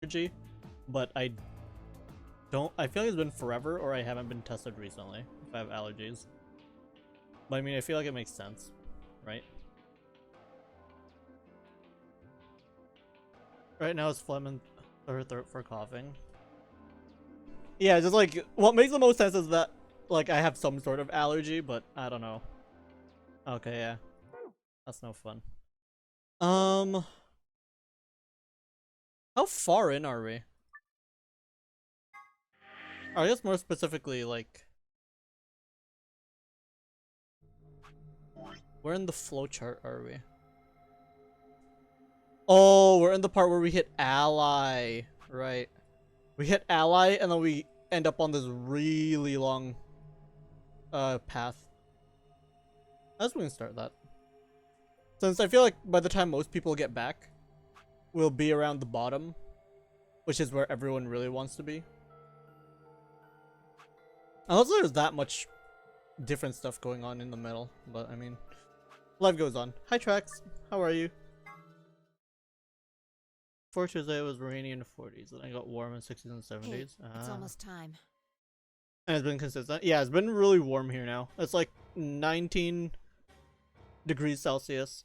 allergy, but I feel like it's been forever, or I haven't been tested recently if I have allergies. But I mean, I feel like it makes sense, right? Right now it's phlegm in her throat for coughing. Yeah, just like, what makes the most sense is that, like, I have some sort of allergy, but I don't know. Okay, yeah. That's no fun. How far in are we? Or I guess more specifically, like, where in the flowchart are we? Oh, we're in the part where we hit ally. Right. We hit ally and then we end up on this really long path. I was going to start that. Since I feel like by the time most people get back, we'll be around the bottom, which is where everyone really wants to be. Unless there's that much different stuff going on in the middle, but I mean, life goes on. Hi Trax, how are you? For Tuesday it was rainy in the 40s, and I got warm in 60s and 70s. Hey, it's almost time. And it's been consistent. Yeah, it's been really warm here now. It's like 19 degrees Celsius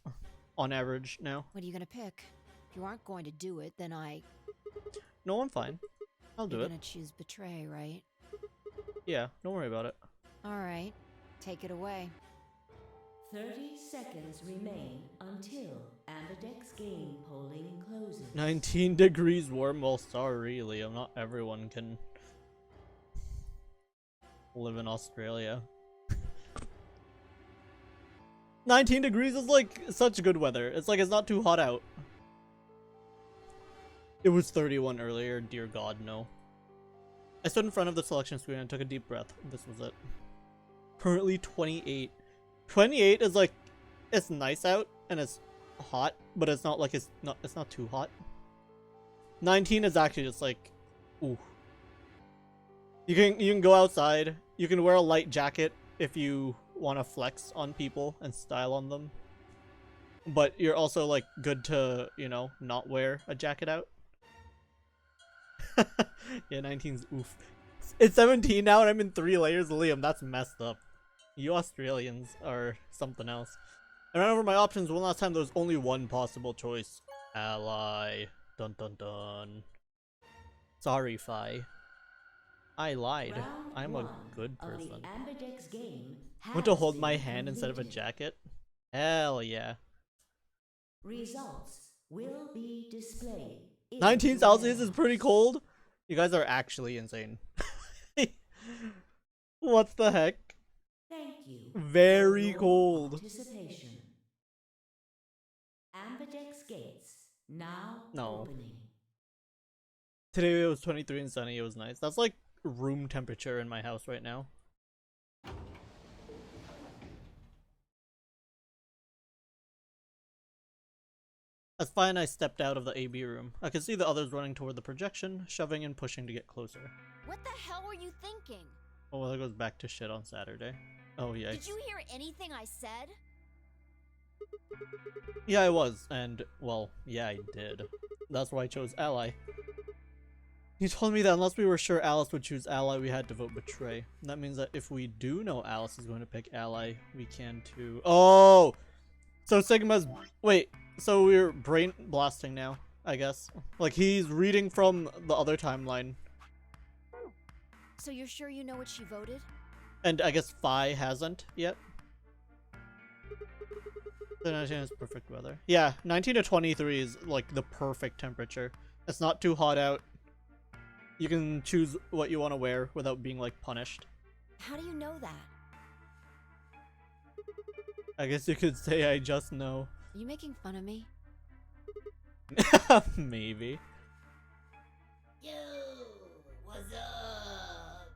on average now. What are you gonna pick? If you aren't going to do it, then No, I'm fine. I'll do it. You're gonna choose betray, right? Yeah, don't worry about it. Alright, take it away. 30 seconds remain until Ambidex game polling closes. 19 degrees warm. Well, sorry, Liam. Not everyone can live in Australia. 19 degrees is like such good weather. It's like it's not too hot out. It was 31 earlier. Dear God, no. I stood in front of the selection screen and took a deep breath. This was it. Currently 28. 28 is like, it's nice out and it's hot, but it's not like it's not too hot. 19 is actually just like, ooh. You can go outside. You can wear a light jacket if you want to flex on people and style on them. But you're also like good to, you know, not wear a jacket out. Yeah, 19's oof. It's 17 now and I'm in 3 layers. Liam, that's messed up. You Australians are something else. I ran over my options one last time. There was only one possible choice. Ally. Dun dun dun. Sorry, Fi. I lied. I'm a good person. Want to hold my hand instead of a jacket? Hell yeah. Results will be displayed. 19 Celsius is pretty cold. You guys are actually insane. What the heck? Thank you. Very cold. Participation. Ambidex gates now opening. Today it was 23 and sunny. It was nice. That's like room temperature in my house right now. That's fine. I stepped out of the AB room. I could see the others running toward the projection, shoving and pushing to get closer. What the hell were you thinking? Oh, well, that goes back to shit on Saturday. Oh, yikes. Did you hear anything I said? Yeah, I was. And, well, yeah, I did. That's why I chose Ally. You told me that unless we were sure Alice would choose Ally, we had to vote Betray. That means that if we do know Alice is going to pick Ally, we can too. Oh! So Sigma's... Wait, so we're brain blasting now, I guess. Like, he's reading from the other timeline. So you're sure you know what she voted? And I guess Phi hasn't yet. The 19 is perfect weather. Yeah, 19 to 23 is like the perfect temperature. It's not too hot out. You can choose what you want to wear without being like punished. How do you know that? I guess you could say I just know. Are you making fun of me? Maybe. Yo, what's up?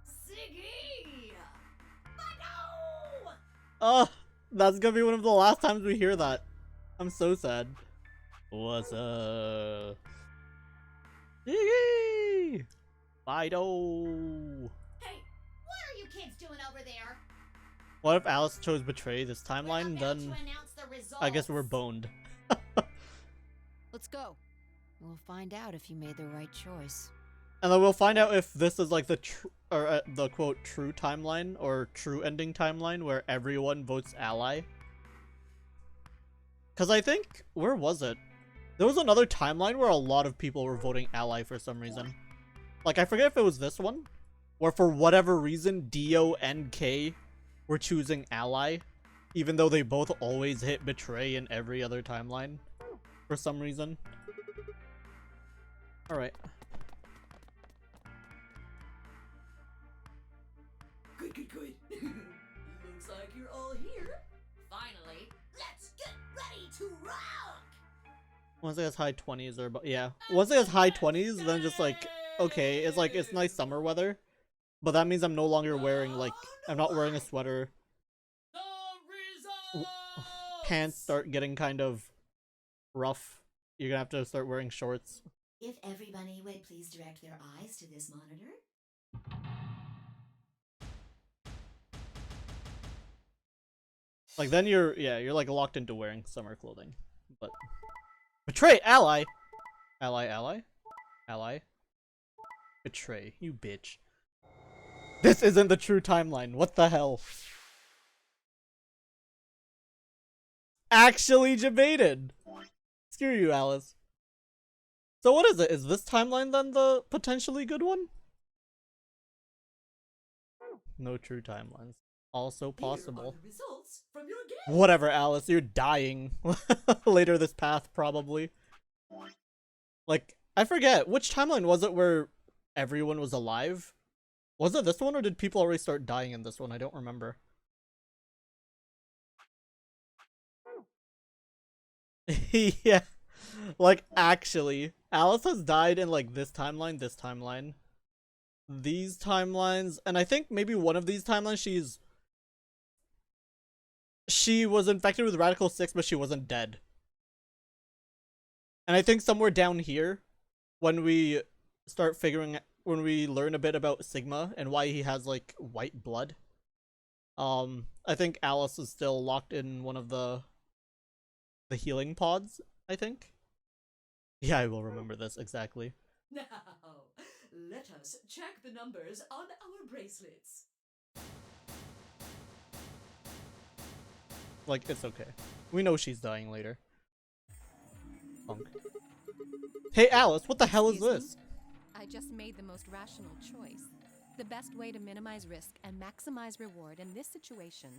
Siggy! Oh, that's gonna be one of the last times we hear that. I'm so sad. What's up? Yee! Fido! Hey, what are you kids doing over there? What if Alice chose Betray this timeline? Then To announce the results. I guess we're boned. Let's go. We'll find out if you made the right choice. And then we'll find out if this is like the the quote true timeline or true ending timeline where everyone votes ally. Because I think, where was it? There was another timeline where a lot of people were voting ally for some reason. Like, I forget if it was this one, where for whatever reason, Dio and K were choosing ally, even though they both always hit betray in every other timeline for some reason. Alright. Good. Looks like you're all here. Finally, let's get ready to rock! Once it has high 20s or yeah. Once it has high 20s, then just like, okay, it's like, it's nice summer weather. But that means I'm no longer wearing, like, I'm not wearing a sweater. Pants start getting kind of rough. You're gonna have to start wearing shorts. If everybody would please direct their eyes to this monitor. Like, then you're like locked into wearing summer clothing. But betray ally, ally, betray, you bitch. This isn't the true timeline. What the hell? Actually debated. Screw you, Alice. So what is it? Is this timeline then the potentially good one? No true timelines. Also possible. Here are the results from your game. Whatever, Alice, you're dying later this path, probably. Like, I forget, which timeline was it where everyone was alive? Was it this one, or did people already start dying in this one? I don't remember. Yeah, like, actually, Alice has died in, like, this timeline, these timelines, and I think maybe one of these timelines she was infected with Radical 6, but she wasn't dead. And I think somewhere down here, when we learn a bit about Sigma and why he has, like, white blood, I think Alice is still locked in one of the healing pods, I think. Yeah, I will remember this, exactly. Now, let us check the numbers on our bracelets. Like, it's okay. We know she's dying later. Punk. Hey, Alice, what the hell is this? I just made the most rational choice. The best way to minimize risk and maximize reward in this situation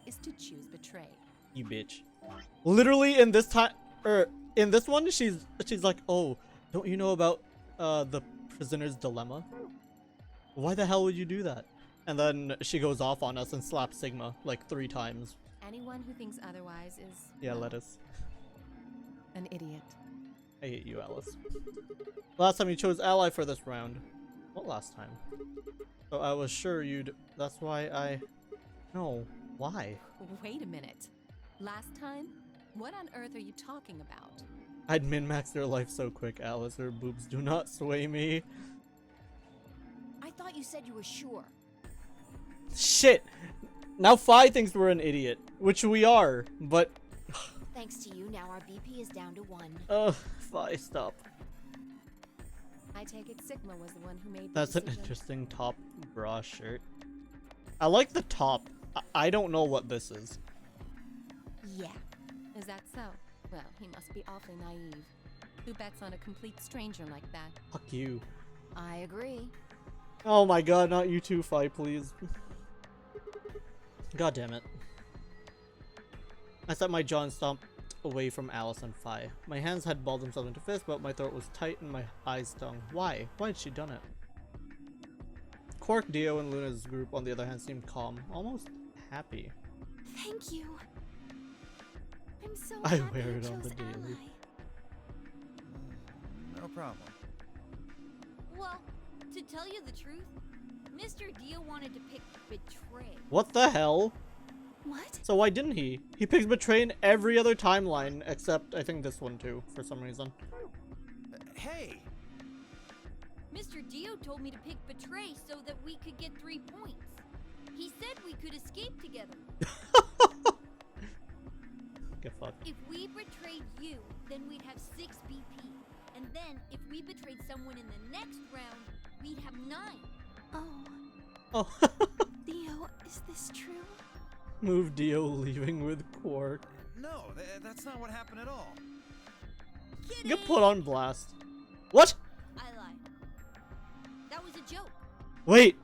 is to choose betray. You bitch. Literally in this time, in this one, she's like, oh, don't you know about the prisoner's dilemma? Why the hell would you do that? And then she goes off on us and slaps Sigma like 3 times. Anyone who thinks otherwise is, Yeah, well, lettuce. an idiot. I hate you, Alice. Last time you chose ally for this round. What last time? So I was sure you'd... That's why I... No. Why? Wait a minute. Last time? What on earth are you talking about? I'd min-max their life so quick, Alice. Her boobs do not sway me. I thought you said you were sure. Shit! Now Fi thinks we're an idiot. Which we are, but... Thanks to you, now our BP is down to 1. Ugh, Fi, stop. I take it Sigma was the one who made the That's an decision. interesting top bra shirt. I like the top. I don't know what this is. Yeah. Is that so? Well, he must be awfully naive. Who bets on a complete stranger like that? Fuck you. I agree. Oh my god, not you too, Fi, please. God damn it. I set my jaw and stomped away from Alice and Fi. My hands had balled themselves into fists, but my throat was tight and my eyes stung. Why? Why had she done it? Quark, Dio, and Luna's group, on the other hand, seemed calm, almost happy. Thank you. I'm so I happy wear you it on the chose daily. ally. No problem. Well, to tell you the truth, Mr. Dio wanted to pick betray. What the hell? What? So why didn't he? He picks betray in every other timeline, except I think this one too, for some reason. Hey! Mr. Dio told me to pick betray so that we could get 3 points. He said we could escape together. Get fucked. If we betrayed you, then we'd have 6 BP. And then, if we betrayed someone in the next round, we'd have 9. Oh, Oh. Theo, is this true? Move Dio leaving with Quark. No, that's not what happened at all. You get put on blast. What? I lied. That was a joke. Wait.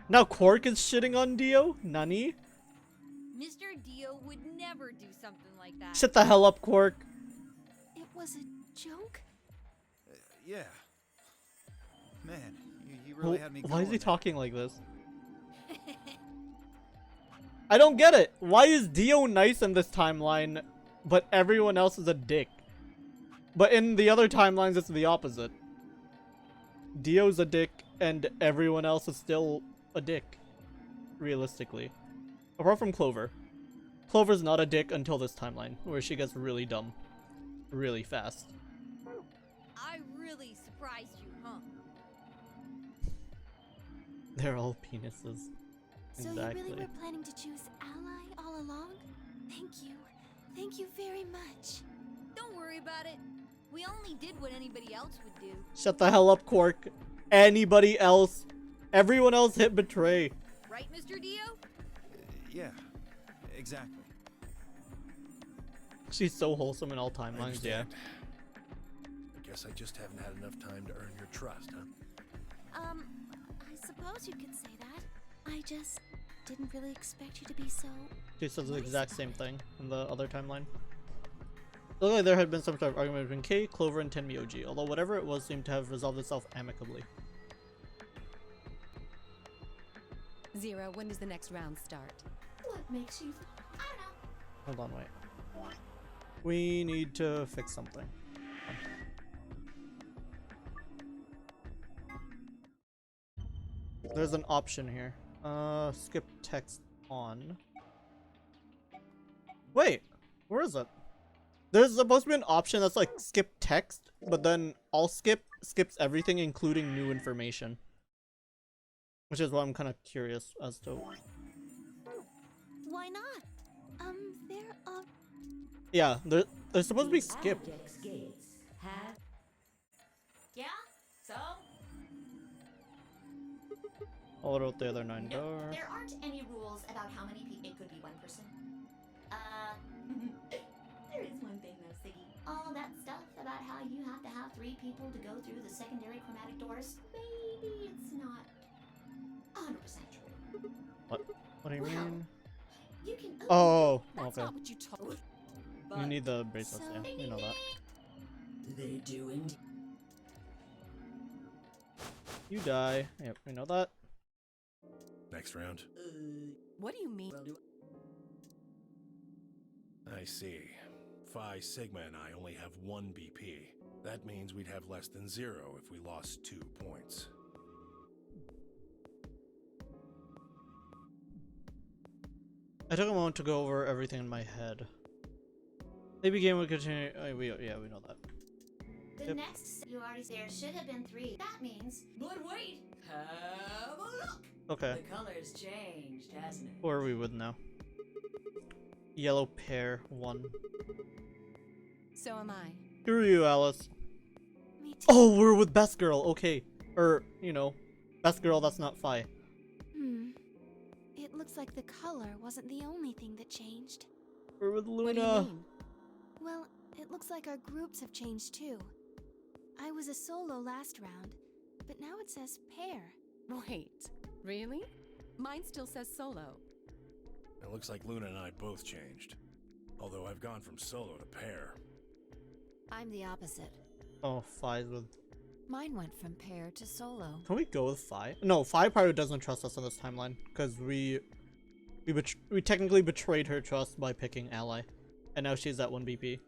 Now Quark is shitting on Dio? Nani? Mr. Dio would never do something like that. Shut the hell up, Quark. It was a joke? Yeah. Man, you really had me Why is going he there. talking like this? I don't get it. Why is Dio nice in this timeline, but everyone else is a dick? But in the other timelines, it's the opposite. Dio's a dick, and everyone else is still a dick. Realistically. Apart from Clover. Clover's not a dick until this timeline, where she gets really dumb. Really fast. I really surprised you, huh? They're all penises. So Exactly. you really were planning to choose Ally all along? Thank you. Thank you very much. Don't worry about it. We only did what anybody else would do. Shut the hell up, Quark. Anybody else? Everyone else hit betray. Right, Mr. Dio? Yeah, exactly. She's so wholesome in all timelines, yeah. I guess I just haven't had enough time to earn your trust, huh? I suppose you could say that. I just didn't really expect you to be so... She says the nice exact about same it. thing in the other timeline. It looked like there had been some sort of argument between Kay, Clover, and Tenmyoji, although whatever it was seemed to have resolved itself amicably. 0, when does the next round start? What makes you? I don't know. Hold on, wait. We need to fix something. There's an option here. Skip text on. Wait, where is it? There's supposed to be an option that's like skip text, but then all skips everything, including new information. Which is why I'm kind of curious as to. Why not? There are... Yeah, they're supposed to be skipped. Abdex gates have. Yeah. So. What about the other 9 No, doors? there aren't any rules about how many people. It could be one person. There is one thing though, Siggy. All that stuff about how you have to have 3 people to go through the secondary chromatic doors. Maybe it's not 100% true. What do you Well, mean? You can. Oh, That's okay. not what you told. You need the bracelets, So- yeah, we know that. They do indeed. You die. Yep, we know that. Next round. What do you mean? Well, do I see. Phi Sigma and I only have 1 BP. That means we'd have less than 0 if we lost 2 points. I took a moment to go over everything in my head. Maybe game would continue. Yeah, we know that. The Yep. next you already there should have been 3. That means. But wait, have a look. Okay, The color's changed, hasn't it? who are we with now? Yellow pair 1. So am I. Who are you, Alice? Me too. Oh, we're with Best Girl. Okay, or you know, Best Girl. That's not Phi. It looks like the color wasn't the only thing that changed. We're with What do you Luna. mean? Well, it looks like our groups have changed too. I was a solo last round, but now it says pair. Wait, really? Mine still says solo. It looks like Luna and I both changed. Although I've gone from solo to pair. I'm the opposite. Oh, Phi's with. Mine went from pair to solo. Can we go with Phi? No, Phi probably doesn't trust us on this timeline because we technically betrayed her trust by picking Ally, and now she's at 1 BP.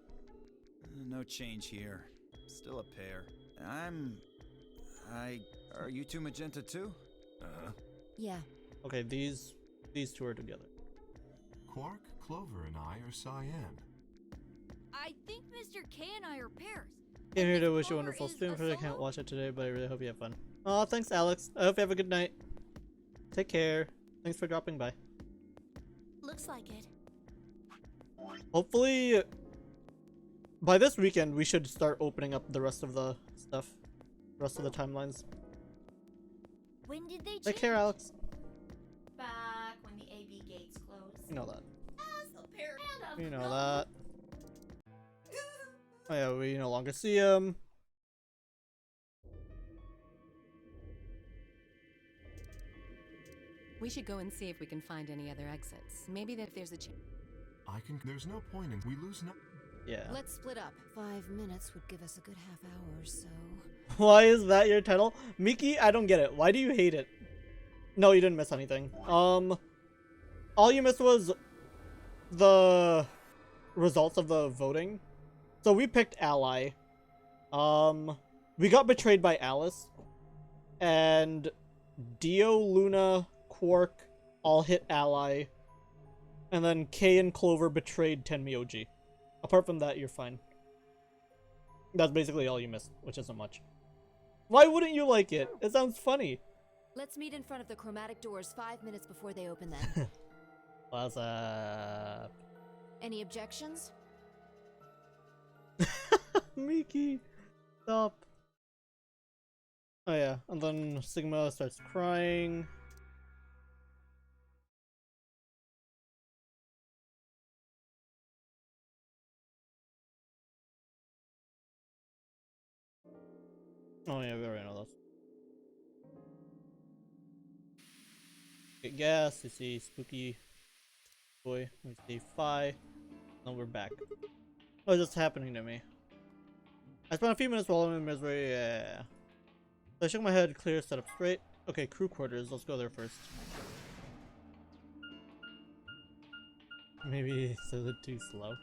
No change here. Still a pair. Are you two magenta too? Uh-huh. Yeah. Okay, these 2 are together. Quark, Clover, and I are cyan. I think Mr. K and I are pairs. Came here And to Miss wish you a Clover wonderful is stream. a Unfortunately, I can't solo? watch it today, but I really hope you have fun. Oh, thanks, Alex. I hope you have a good night. Take care. Thanks for dropping by. Looks like it. Hopefully, By this weekend, we should start opening up the rest of the stuff. The rest of the timelines. When did they change? Take care, Alex. Back when the AB gates closed. You know that. As a pair of You know that. Oh yeah, we no longer see him. We should go and see if we can find any other exits. Maybe that if there's a chance. There's no point in. We lose no. Yeah. Let's split up. 5 minutes would give us a good half hour or so. Why is that your title? Miki, I don't get it. Why do you hate it? No, you didn't miss anything. All you missed was the results of the voting. So we picked Ally. We got betrayed by Alice. And Dio, Luna, Quark all hit Ally. And then Kay and Clover betrayed Tenmyoji. Apart from that, you're fine. That's basically all you missed, which isn't much. Why wouldn't you like it? It sounds funny. Let's meet in front of the chromatic doors 5 minutes before they open then. What's up? Any objections? Miki, stop. Oh yeah, and then Sigma starts crying. Oh yeah, we already know this. Get gas, we see Spooky Boy, we see Phi, and we're back. What is this happening to me? I spent a few minutes while I'm in misery, yeah. So I shook my head, clear, set up straight. Okay, crew quarters, let's go there first. Maybe it's a little too slow.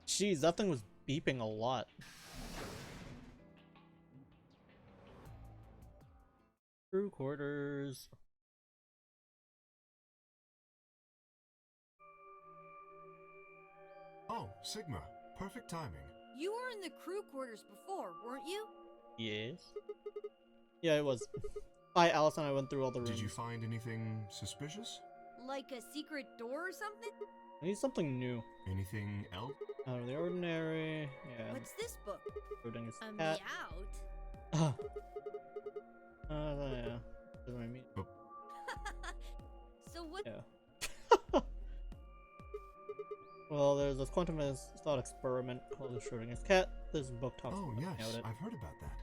Jeez, that thing was beeping a lot. Crew quarters. Oh, Sigma. Perfect timing. You were in the crew quarters before, weren't you? Yes. Yeah, it was. Hi, Alice and I went through all the rooms. Did you find anything suspicious? Like a secret door or something? I need something new. Anything else? Out of the ordinary. Yeah. What's this book? Including his A cat. meout? Yeah. That's what I mean. So what? Yeah. Well, there's this quantum thought experiment called the Schrodinger's cat. This book talks Oh, about yes. it. I've heard about that.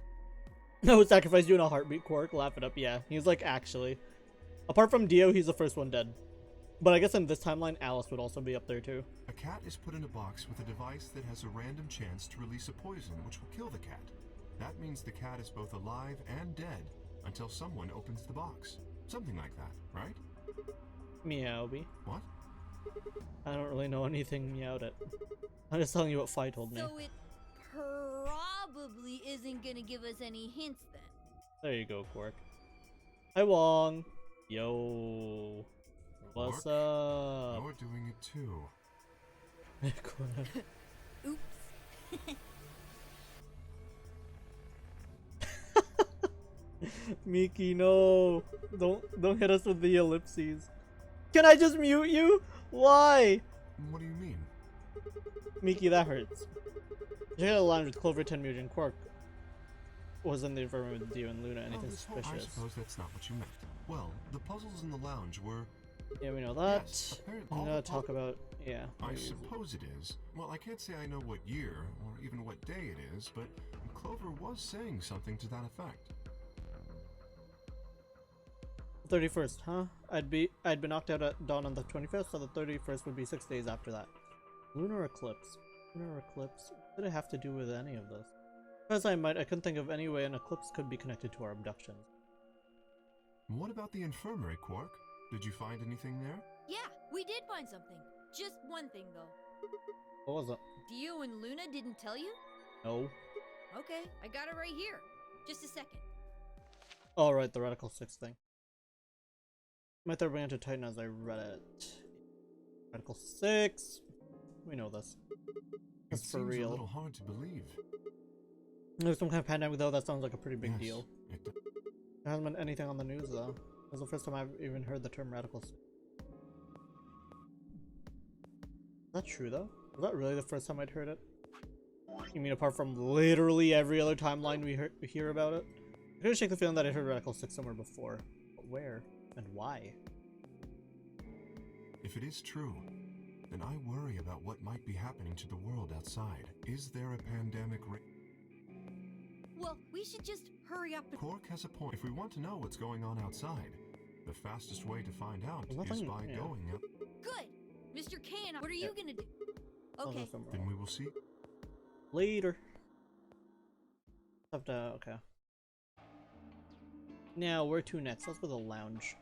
No, sacrifice you in a heartbeat, Quark. Laugh it up. Yeah, he's like, actually. Apart from Dio, he's the first one dead. But I guess in this timeline, Alice would also be up there too. A cat is put in a box with a device that has a random chance to release a poison which will kill the cat. That means the cat is both alive and dead until someone opens the box. Something like that, right? Meowby. What? I don't really know anything meowed it. I'm just telling you what Phi told me. So it probably isn't gonna give us any hints then. There you go, Quark. Hi, Wong. Yo. What's Quark? up? You're doing it too. Oops. Miki, no. Don't hit us with the ellipses. Can I just mute you? Why? What do you mean? Miki, that hurts. Check out the line with Clover, Tenmyoji, and Quark. Was in the infirmary with Dio and Luna. Anything suspicious? I suppose that's not what you meant. Well, the puzzles in the lounge were... Yeah, we know that. Yes, apparently I'm all gonna the talk about... Yeah. I suppose it is. Well, I can't say I know what year, or even what day it is, but Clover was saying something to that effect. 31st, huh? I'd been knocked out at dawn on the 25th, so the 31st would be 6 days after that. Lunar eclipse. Lunar eclipse. What did it have to do with any of this? As I couldn't think of any way an eclipse could be connected to our abductions. What about the infirmary, Quark? Did you find anything there? Yeah, we did find something. Just one thing though. What was it? Dio and Luna didn't tell you? No. Okay, I got it right here. Just a second. Oh, right, the Radical 6 thing. My third began to tighten as I read it. Radical 6. We know this. That's it for seems real. a little hard to believe. There's some kind of pandemic though, that sounds like a pretty big Yes, deal. it does. There hasn't been anything on the news though. It was the first time I've even heard the term Radical 6. Is that true though? Was that really the first time I'd heard it? You mean apart from literally every other timeline we hear about it? I couldn't shake the feeling that I heard Radical 6 somewhere before. But where? And why? If it is true, then I worry about what might be happening to the world outside. Is there a pandemic Well, we should just hurry up and... Cork has a point. If we want to know what's going on outside, the fastest way to find out is by going out. Good! Mr. K and I, what are you gonna do? Okay. Then we will see. Later. Okay. Now, where to next? Let's go to the lounge.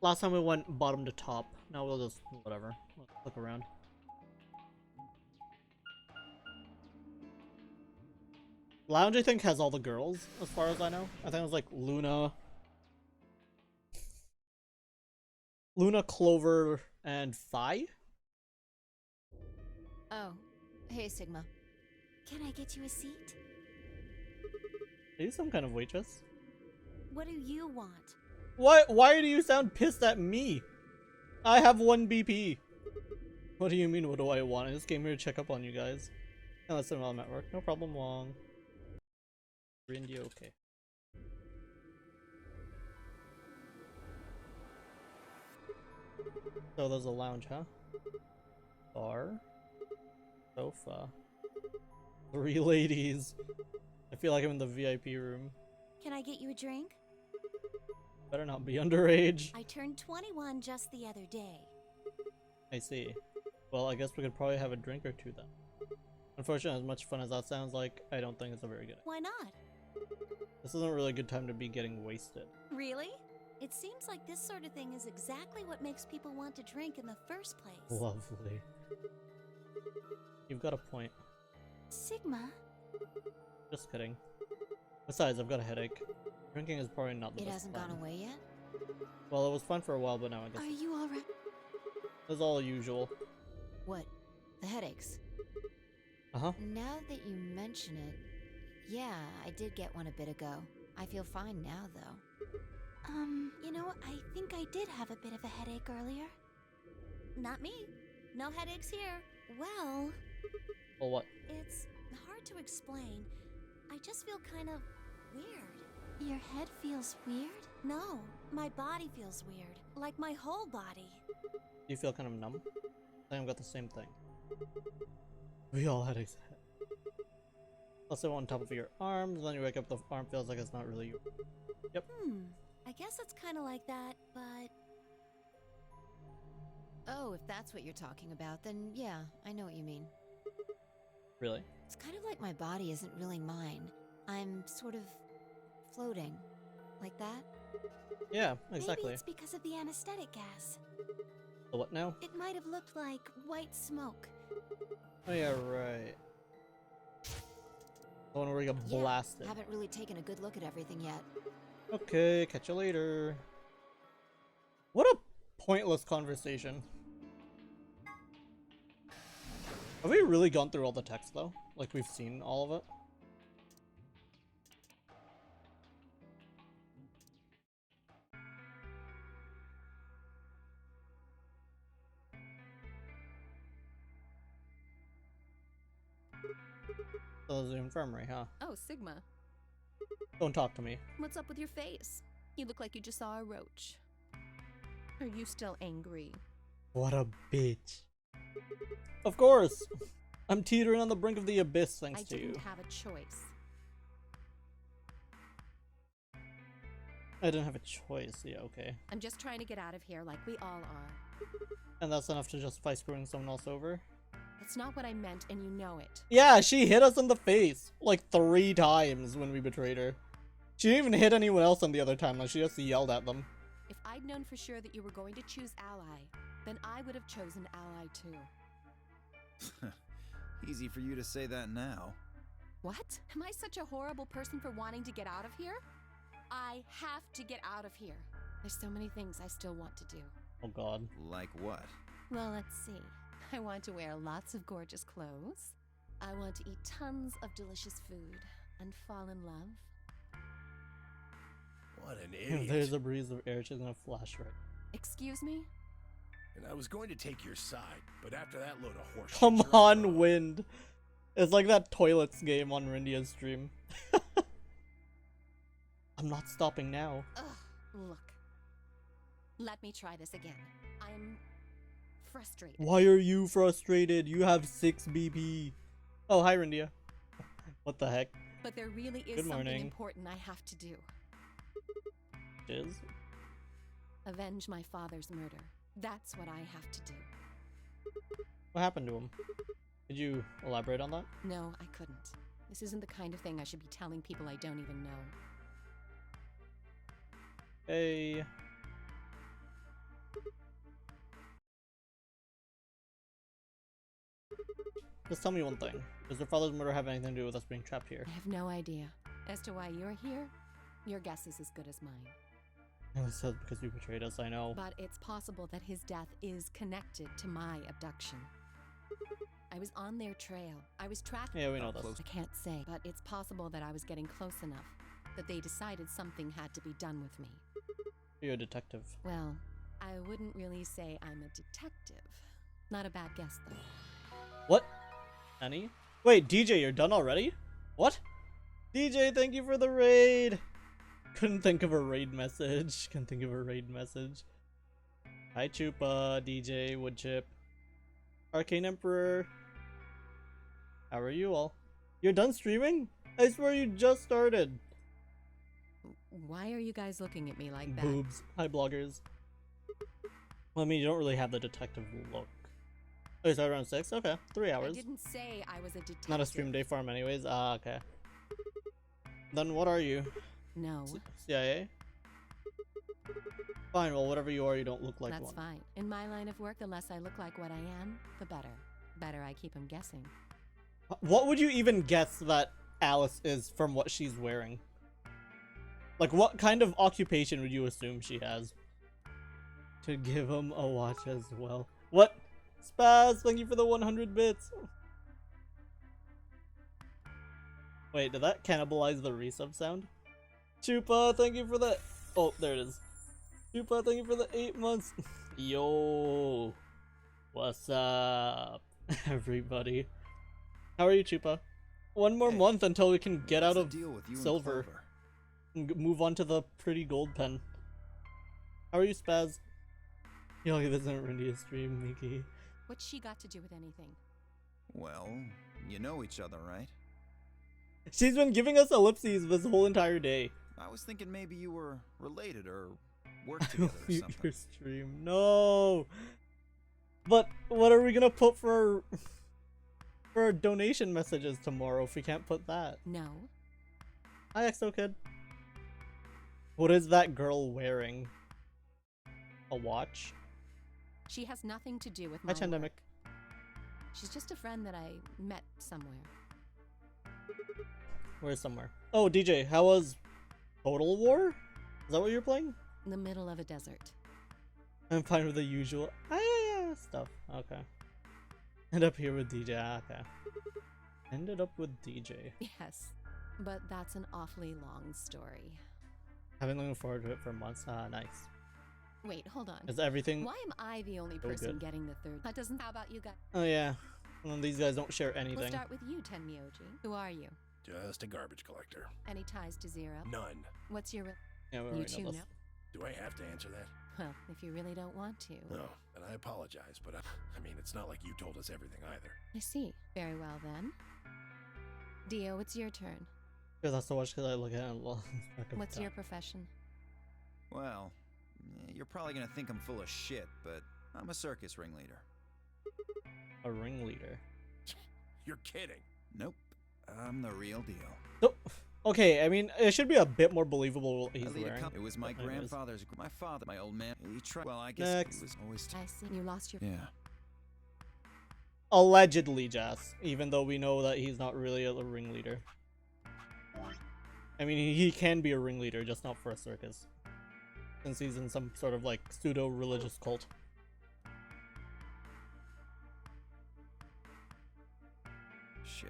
Last time we went bottom to top. Now we'll just, whatever. Let's look around. Lounge, I think, has all the girls, as far as I know. I think it was like Luna, Clover, and Phi? Oh, hey Sigma. Can I get you a seat? Are you some kind of waitress? What do you want? Why do you sound pissed at me? I have 1 BP. What do you mean, what do I want? I just came here to check up on you guys. And listen while I'm at work. No problem, Wong. India, okay. So there's a lounge, huh? Bar. Sofa. 3 ladies. I feel like I'm in the VIP room. Can I get you a drink? Better not be underage. I turned 21 just the other day. I see. Well, I guess we could probably have a drink or two then. Unfortunately, as much fun as that sounds like, I don't think it's a very good idea. Why not? This isn't really a good time to be getting wasted. Really? It seems like this sort of thing is exactly what makes people want to drink in the first place. Lovely. You've got a point. Sigma? Just kidding. Besides, I've got a headache. Drinking is probably not the best It hasn't plan. gone away yet? Well, it was fun for a while, but now I guess Are you alright? it's all usual. What? The headaches? Uh-huh. Now that you mention it, yeah, I did get one a bit ago. I feel fine now, though. You know, I think I did have a bit of a headache earlier. Not me. No headaches here. Well, Well, what? it's hard to explain. I just feel kind of weird. Your head feels weird? No, my body feels weird. Like my whole body. Do you feel kind of numb? I think I've got the same thing. We all had headaches. Also on top of your arms, then you wake up, the arm feels like it's not really you. Yep. I guess it's kind of like that, but... Oh, if that's what you're talking about, then yeah, I know what you mean. Really? It's kind of like my body isn't really mine. I'm sort of floating. Like that? Yeah, exactly. Maybe it's because of the anesthetic gas. So what now? It might have looked like white smoke. Oh yeah, right. The one where we got Yeah, blasted. haven't really taken a good look at everything yet. Okay, catch you later. What a pointless conversation. Have we really gone through all the text though? Like we've seen all of it? So there's the infirmary, huh? Oh, Sigma. Don't talk to me. What's up with your face? You look like you just saw a roach. Are you still angry? What a bitch. Of course! I'm teetering on the brink of the abyss thanks I to you. didn't have a choice. I didn't have a choice, yeah, okay. I'm just trying to get out of here like we all are. And that's enough to justify screwing someone else over? That's not what I meant, and you know it. Yeah, she hit us in the face like 3 times when we betrayed her. She didn't even hit anyone else on the other time, like she just yelled at them. If I'd known for sure that you were going to choose ally, then I would have chosen ally too. Easy for you to say that now. What? Am I such a horrible person for wanting to get out of here? I have to get out of here. There's so many things I still want to do. Oh god. Like what? Well, let's see. I want to wear lots of gorgeous clothes. I want to eat tons of delicious food and fall in love. What an If idiot. there's a breeze of air, she's gonna flash right. Excuse me? And I was going to take your side, but after that load of horse Come shit, you're on, wrong. Wind. It's like that toilets game on Rindia's stream. I'm not stopping now. Ugh, look. Let me try this again. I'm frustrated. Why are you frustrated? You have 6 BP. Oh, hi, Rindia. What the heck? But there really is Good something morning. important I have to do. Is? Avenge my father's murder. That's what I have to do. What happened to him? Did you elaborate on that? No, I couldn't. This isn't the kind of thing I should be telling people I don't even know. Hey. Just tell me one thing. Does your father's murder have anything to do with us being trapped here? I have no idea. As to why you're here, your guess is as good as mine. It was said because you betrayed us, I know. But it's possible that his death is connected to my abduction. I was on their trail. I was tracking. Yeah, we know this. I can't say, but it's possible that I was getting close enough that they decided something had to be done with me. You're a detective. Well, I wouldn't really say I'm a detective. Not a bad guess, though. What? Annie? Wait, DJ, you're done already? What? DJ, thank you for the raid! Couldn't think of a raid message. Couldn't think of a raid message. Hi, Chupa, DJ, Woodchip, Arcane Emperor. How are you all? You're done streaming? I swear you just started. Why are you guys looking at me like that? Boobs. Hi, bloggers. Well, I mean, you don't really have the detective look. Oh, it's around 6? Okay, 3 I hours. didn't say I was a detective. Not a stream day farm anyways. Ah, okay. Then what are you? No. CIA? Fine, well, whatever you are, you don't look like That's one. fine. In my line of work, the less I look like what I am, the better. Better I keep him guessing. What would you even guess that Alice is from what she's wearing? Like, what kind of occupation would you assume she has? To give him a watch as well. What? Spaz, thank you for the 100 bits. Wait, did that cannibalize the resub sound? Chupa, thank you for the... Oh, there it is. Chupa, thank you for the 8 months. Yo. What's up, everybody? How are you, Chupa? One more month until we can get out of silver and move on to the pretty gold pen. How are you, Spaz? Yo, this isn't Rindia's stream, Miki. What's she got to do with anything? Well, you know each other, right? She's been giving us ellipses this whole entire day. I was thinking maybe you were related or worked together or Mute something. your stream. No. But what are we gonna put for our donation messages tomorrow if we can't put that? No. Hi, Exo Kid. What is that girl wearing? A watch? She has nothing to do with Hi, my Chandemic. work. She's just a friend that I met somewhere. Where's somewhere? Oh, DJ, how was Total War? Is that what you're playing? In the middle of a desert. I'm fine with the usual stuff. Okay. End up here with DJ. Okay. Ended up with DJ. Yes, but that's an awfully long story. I've been looking forward to it for months. Nice. Wait, hold on. Is everything... Why am I the only so person good? getting the third? That doesn't. How about you guys? Oh yeah. Well, these guys don't share anything. We'll start with you, Tenmyoji. Who are you? Just a garbage collector. Any ties to Zero? None. What's your? Yeah, we You already two know this. know? Do I have to answer that? Well, if you really don't want to. No, and I apologize, but I mean, it's not like you told us everything either. I see. Very well then. Dio, it's your turn. Because that's so much because I look at it and lost track of What's time. your profession? Well, you're probably gonna think I'm full of shit, but I'm a circus ringleader. A ringleader. You're kidding. Nope, I'm the real deal. So, okay, I mean, it should be a bit more believable what I he's lead a wearing. It was my But anyways. grandfather's, my father, my old man. He tried. Well, I guess Next. he was always. I see. You lost your. Yeah. Allegedly, Jess. Even though we know that he's not really a ringleader. I mean, he can be a ringleader, just not for a circus. Since he's in some sort of, like, pseudo-religious cult. Shit.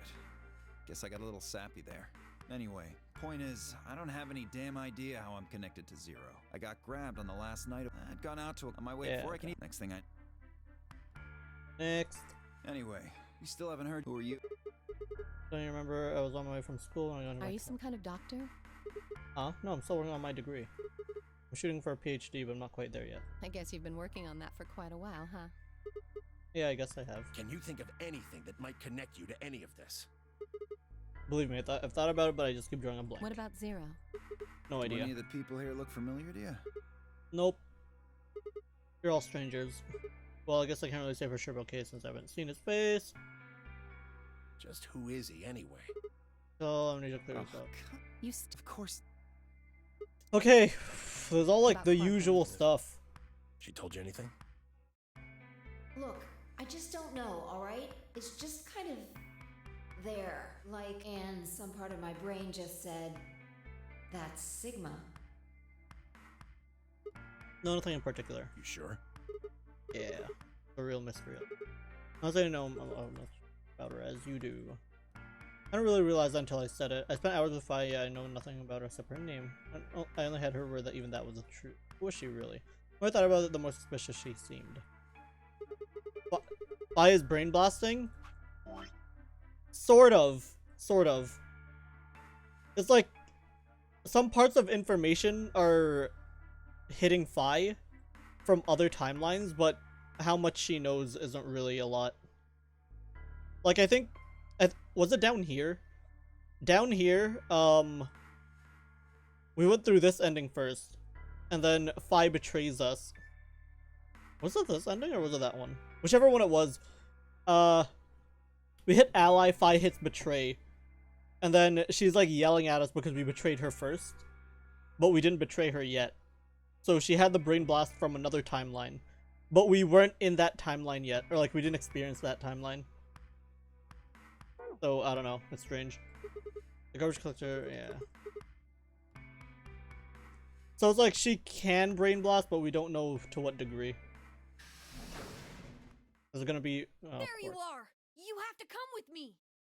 Guess I got a little sappy there. Anyway, point is, I don't have any damn idea how I'm connected to Zero. I got grabbed on the last night. I'd gone out to on my way Yeah, before I can eat. Next thing I... Next. Anyway, we still haven't heard. Who are you? Don't you remember I was on my way from school and I got Are you some kind of doctor? Huh? No, I'm still working on my degree. I'm shooting for a PhD, but I'm not quite there yet. I guess you've been working on that for quite a while, huh? Yeah, I guess I have. Can you think of anything that might connect you to any of this? Believe me, I've thought about it, but I just keep drawing a blank. What about Zero? No Do idea. any of the people here look familiar to you? Nope. You're all strangers. Well, I guess I can't really say for sure about Kay since I haven't seen his face. Just who is he anyway? So I'm gonna need to clear this Oh, up. You of course. Okay, there's all like About the Parker. usual stuff. She told you anything? Look, I just don't know, alright? It's just kind of there. Like, And some part of my brain just said, that's Sigma. No, nothing in particular. You sure? Yeah, a real mystery. Not that I know much about her as you do. I didn't really realize that until I said it. I spent hours with Fi, I know nothing about her except her name. I only had her word that even that was the truth. Who was she really? The more I thought about it, the more suspicious she seemed. Fi is brain blasting? Sort of. Sort of. It's like some parts of information are hitting Fi from other timelines, but how much she knows isn't really a lot. Like, I think... was it down here? Down here, we went through this ending first, and then Fi betrays us. Was it this ending, or was it that one? Whichever one it was. We hit ally, Fi hits betray. And then she's, like, yelling at us because we betrayed her first. But we didn't betray her yet. So she had the brain blast from another timeline. But we weren't in that timeline yet. Or, like, we didn't experience that timeline. So, I don't know. It's strange. The garbage collector, yeah. So it's like she can brain blast, but we don't know to what degree. Is it gonna be... Oh, There you are! You have to come with me!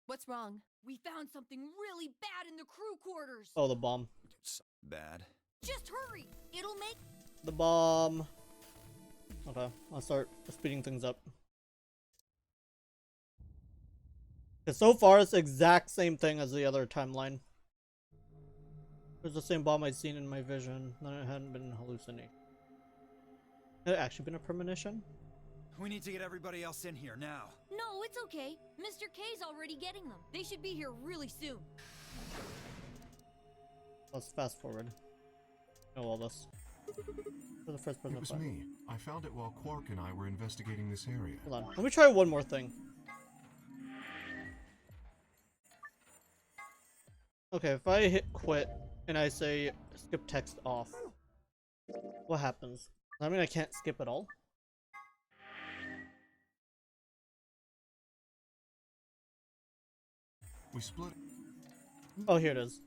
What's wrong? We found something really bad in the crew quarters! Oh, the bomb. It's bad. Just hurry! It'll make... The bomb. Okay, I'll start speeding things up. Because so far it's the exact same thing as the other timeline. It was the same bomb I'd seen in my vision, then it hadn't been hallucinating. Had it actually been a premonition? We need to get everybody else in here now. No, it's okay. Mr. K's already getting them. They should be here really soon. Let's fast forward. Know all this. For the first person It was to find. me. I found it while Quark and I were investigating this area. Hold on. Let me try one more thing. Okay, if I hit quit and I say skip text off, what happens? I mean, I can't skip at all. We split. Oh, here it is.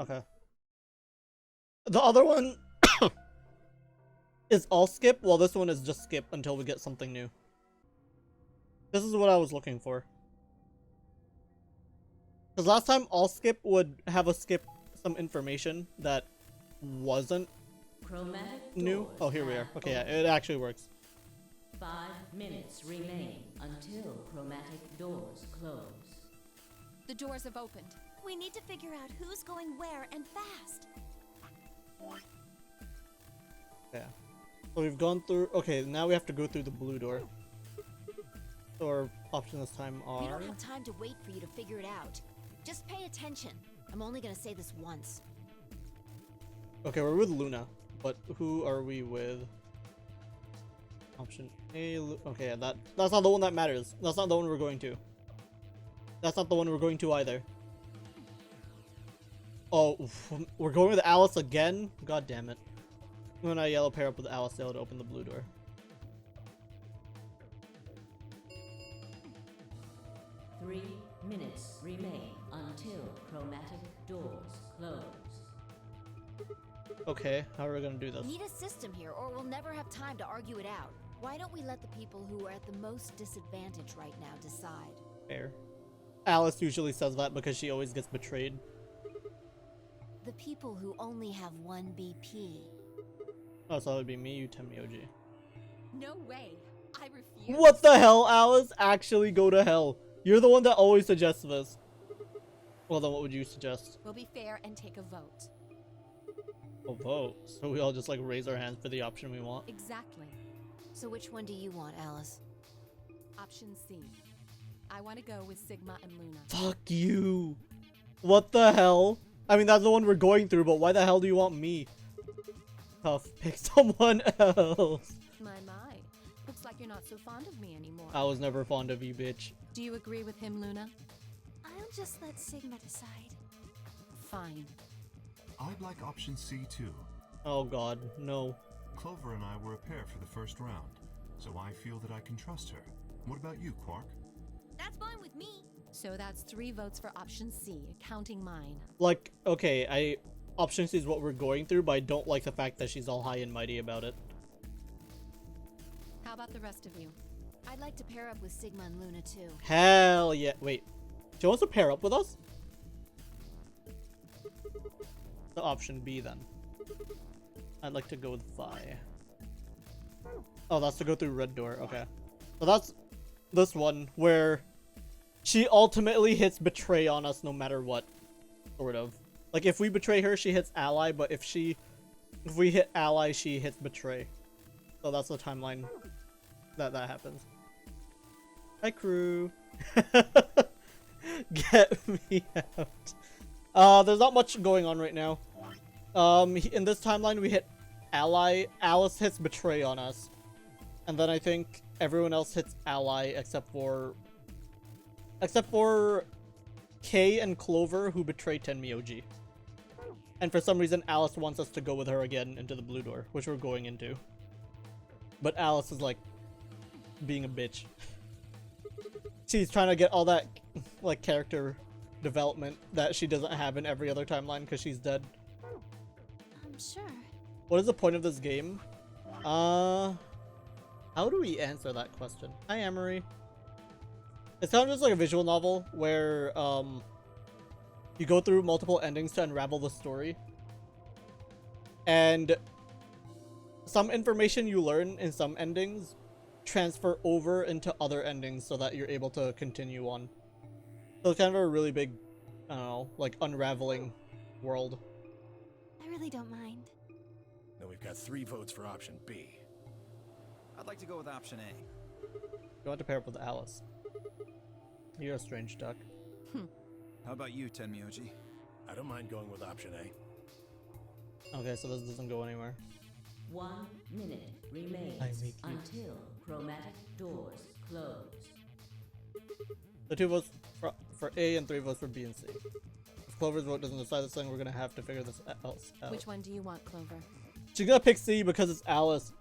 Okay. The other one is all skip, while this one is just skip until we get something new. This is what I was looking for. Because last time all skip would have us skip some information that wasn't new. Oh, here we are. Okay, yeah, it actually works. 5 minutes remain until chromatic doors close. The doors have opened. We need to figure out who's going where and fast. Yeah. So we've gone through... Okay, now we have to go through the blue door. So our options this time We are... don't have time to wait for you to figure it out. Just pay attention. I'm only gonna say this once. Okay, we're with Luna. But who are we with? Option A... Okay, that's not the one that matters. That's not the one we're going to. That's not the one we're going to either. Oh, we're going with Alice again? God damn it. When I yellow pair up with Alice, they'll open the blue door. Three minutes remain until chromatic doors close. Okay, how are we gonna do this? We need a system here, or we'll never have time to argue it out. Why don't we let the people who are at the most disadvantage right now decide? Fair. Alice usually says that because she always gets betrayed. The people who only have 1 BP. Oh, so that would be me, you, Tim, OG. No way. I refuse. here? What the hell, Alice? Actually go to hell. You're the one that always suggests this. Well, then what would you suggest? We'll be fair and take a vote. A vote. So we all just like raise our hands for the option we want. Exactly. So which one do you want, Alice? Option C. I want to go with Sigma and Luna. Fuck you. What the hell? I mean, that's the one we're going through, but why the hell do you want me? Tough. Pick someone else. My. Looks like you're not so fond of me anymore. I was never fond of you, bitch. Do you agree with him, Luna? I'll just let Sigma decide. Fine. I'd like option C too. Oh god, no. Clover and I were a pair for the first round, so I feel that I can trust her. What about you, Quark? That's fine with me. So that's 3 votes for option C, counting mine. Like, okay, option C is what we're going through, but I don't like the fact that she's all high and mighty about it. How about the rest of you? I'd like to pair up with Sigma and Luna too. Hell yeah. Wait. She wants to pair up with us? The option B then. I'd like to go with Vi. Oh, that's to go through red door. Okay. So that's this one where she ultimately hits betray on us no matter what. Sort of. Like if we betray her, she hits ally, but if we hit ally, she hits betray. So that's the timeline that happens. Hi, crew. Get me out. There's not much going on right now. In this timeline, we hit ally. Alice hits betray on us. And then I think everyone else hits ally except for Kay and Clover, who betrayed Tenmyoji. And for some reason, Alice wants us to go with her again into the blue door, which we're going into. But Alice is like being a bitch. She's trying to get all that like character development that she doesn't have in every other timeline because she's dead. I'm sure. What is the point of this game? How do we answer that question? Hi, Amory. It's kind of just like a visual novel where you go through multiple endings to unravel the story. And some information you learn in some endings transfer over into other endings so that you're able to continue on. So it's kind of a really big, I don't know, like unraveling world. I really don't mind. Then we've got 3 votes for option B. I'd like to go with option A. You want to pair up with Alice. You're a strange duck. How about you, Tenmyoji? I don't mind going with option A. Okay, so this doesn't go anywhere. 1 minute remains I make you. until chromatic doors close. The 2 votes for A and 3 votes for B and C. If Clover's vote doesn't decide this thing, we're gonna have to figure this else out. Which one do you want, Clover? She's gonna pick C because it's Alice.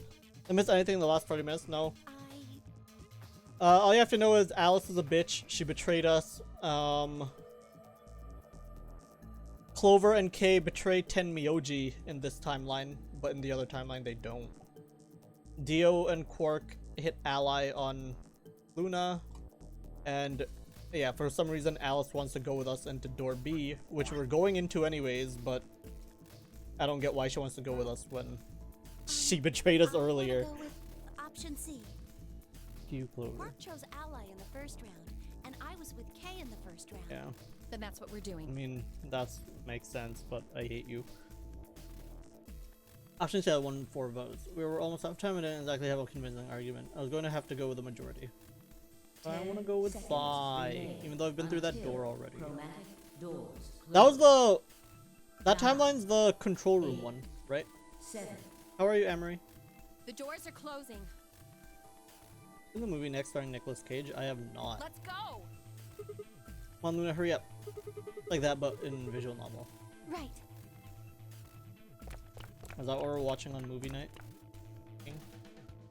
I missed anything in the last 40 minutes? No. All you have to know is Alice is a bitch. She betrayed us. Clover and Kay betrayed Tenmyoji in this timeline, but in the other timeline they don't. Dio and Quark hit ally on Luna, and yeah, for some reason Alice wants to go with us into door B, which we're going into anyways, but I don't get why she wants to go with us when she betrayed us earlier. Go with option C. You, Clover. Quark chose ally in the first round, and I was with Kay in the first round. Yeah. Then that's what we're I doing. mean, that makes sense, but I hate you. Option C had 1 4 votes. We were almost out of time and didn't exactly have a convincing argument. I was going to have to go with the majority. But I want to go with 10 Vi, seconds even though I've been through that until door already. chromatic doors That was close. that timeline's the control room one, right? 7. How are you, Amory? The doors are closing. In the movie next starring Nicolas Cage? I have not. Let's go. Come on, Luna, hurry up. Like that, but in visual novel. Right. Is that what we're watching on movie night?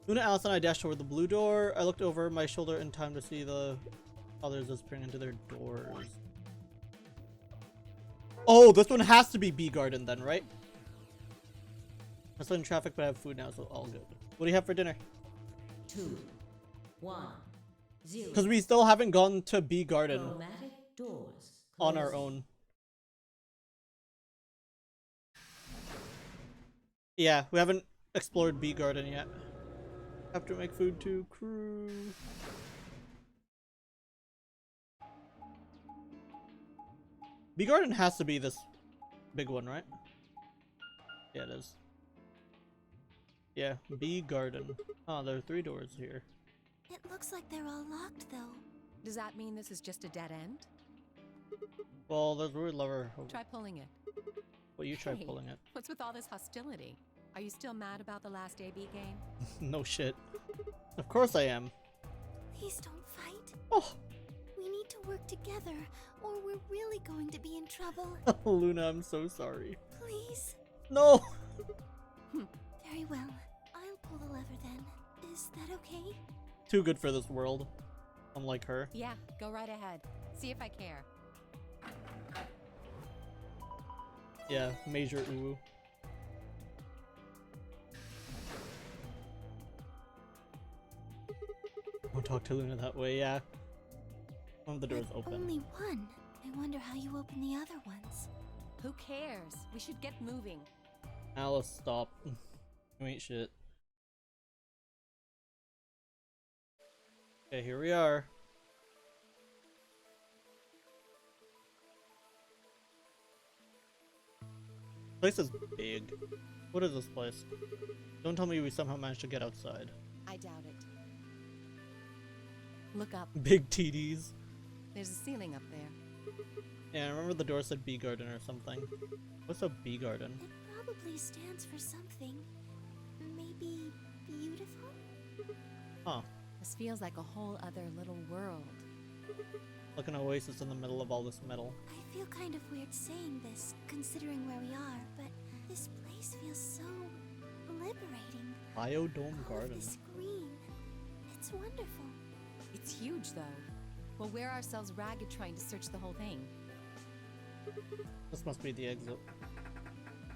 Luna, Alice, and I dashed toward the blue door. I looked over my shoulder in time to see the others disappearing into their doors. Oh, this one has to be B Garden then, right? I'm still in traffic, but I have food now, so all good. What do you have for dinner? 2, 1, 0. Because we still haven't gone to B Garden Chromatic doors on our closing. own. Yeah, we haven't explored B Garden yet. Have to make food too, crew. Bee Garden has to be this big one, right? Yeah, it is. Yeah, Bee Garden. Oh, there are 3 doors here. It looks like they're all locked, though. Does that mean this is just a dead end? Well, there's a weird lever. Try pulling it. Well, you try Hey, pulling it. What's with all this hostility? Are you still mad about the last AB game? No shit. Of course I am. Please don't fight. Oh, We need to work together, or we're really going to be in trouble. Luna, I'm so sorry. Please. No! Very well. I'll pull the lever then. Is that okay? Too good for this world. Unlike her. Yeah, go right ahead. See if I care. Yeah, major uwu. Don't talk to Luna that way, yeah. One of the doors But open. only one. I wonder how you open the other ones. Who cares? We should get moving. Alice, stop. You ain't shit. Okay, here we are. Place is big. What is this place? Don't tell me we somehow managed to get outside. I doubt it. Look up. Big TDs. There's a ceiling up there. Yeah, I remember the door said bee garden or something. What's a bee garden? It probably stands for something. Maybe beautiful? Huh. This feels like a whole other little world. Like an oasis in the middle of all this metal. I feel kind of weird saying this, considering where we are, but this place feels so liberating. Biodome All of garden. this green. It's wonderful. It's huge, though. We'll wear ourselves ragged trying to search the whole thing. This must be the exit.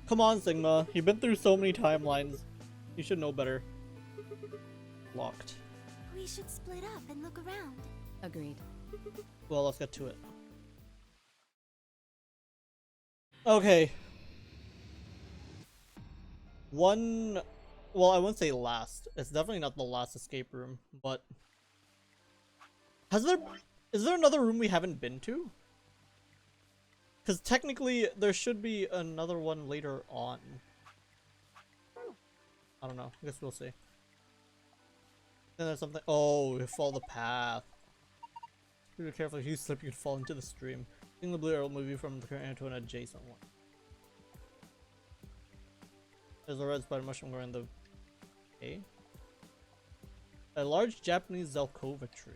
Come on, Sigma. You've been through so many timelines. You should know better. Locked. We should split up and look around. Agreed. Well, let's get to it. Okay. One... Well, I wouldn't say last. It's definitely not the last escape room, but... Is there another room we haven't been to? Because technically, there should be another one later on. I don't know. I guess we'll see. Then there's something... Oh, you follow the path. Be careful, if you slip, you could fall into the stream. Seeing the blue arrow move you from the current area to an adjacent one. There's a red spider mushroom growing in the... Okay. A large Japanese Zelkova tree.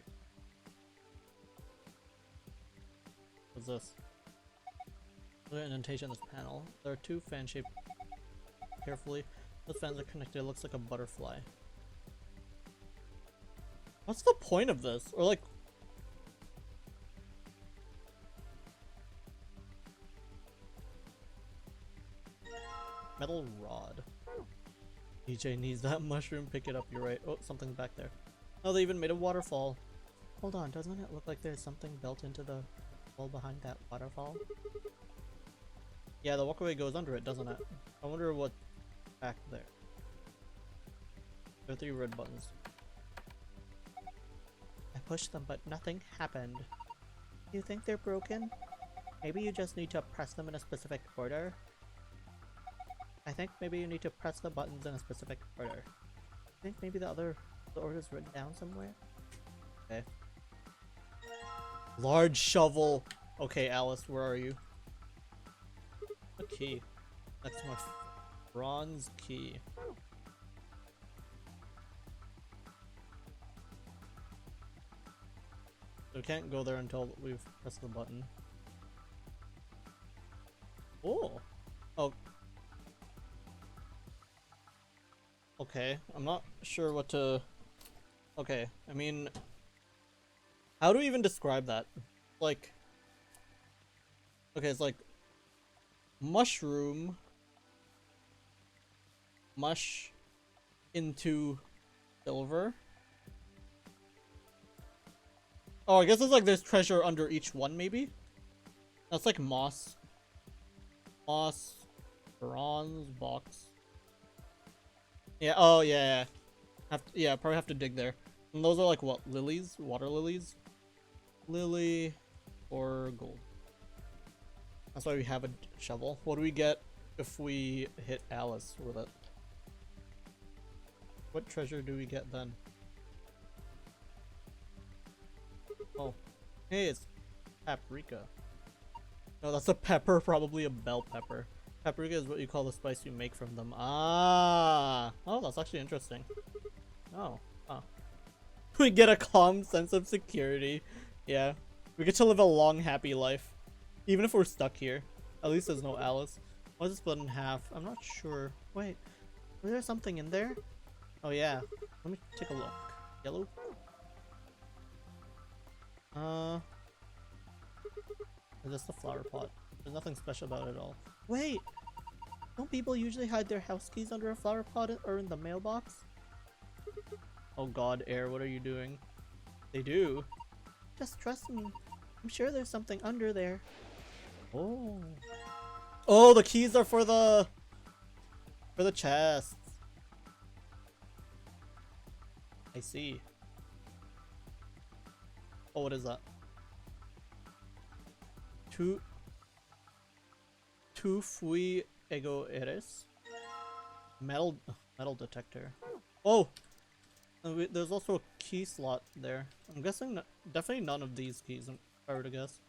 What's this? Look at indentation in this panel. There are 2 fan-shaped... Carefully. Those fans are connected. It looks like a butterfly. What's the point of this? Or like... Metal rod. DJ needs that mushroom. Pick it up. You're right. Oh, something's back there. Oh, they even made a waterfall. Hold on. Doesn't it look like there's something built into the wall behind that waterfall? Yeah, the walkway goes under it, doesn't it? I wonder what's back there. There are 3 red buttons. I pushed them, but nothing happened. You think they're broken? Maybe you just need to press them in a specific order? I think maybe you need to press the buttons in a specific order. I think maybe the order's written down somewhere? Okay. Large shovel! Okay, Alice, where are you? A key. That's my bronze key. So we can't go there until we've pressed the button. Oh! Oh. Okay, I'm not sure what to... Okay, I mean... How do we even describe that? Like... Okay, it's like... Mushroom... Mush... Into... Silver... Oh, I guess it's like there's treasure under each one, maybe? That's like moss. Moss... Bronze box... Yeah, oh yeah, yeah. Yeah, probably have to dig there. And those are like what? Lilies? Water lilies? Lily or gold. That's why we have a shovel. What do we get if we hit Alice with it? What treasure do we get then? Oh. Hey, it's paprika. No, that's a pepper, probably a bell pepper. Paprika is what you call the spice you make from them. Ah! Oh, that's actually interesting. Oh. Huh. We get a calm sense of security. Yeah. We get to live a long, happy life. Even if we're stuck here. At least there's no Alice. Why is it split in half? I'm not sure. Wait. Was there something in there? Oh, yeah. Let me take a look. Yellow? Is this the flower pot? There's nothing special about it at all. Wait! Don't people usually hide their house keys under a flower pot or in the mailbox? Oh god, Air, what are you doing? They do. Just trust me. I'm sure there's something under there. Oh. Oh, the keys are for the chests. I see. Oh, what is that? Tu fui ego eres? Metal detector. Oh! There's also a key slot there. I'm guessing definitely none of these keys, if I were to guess.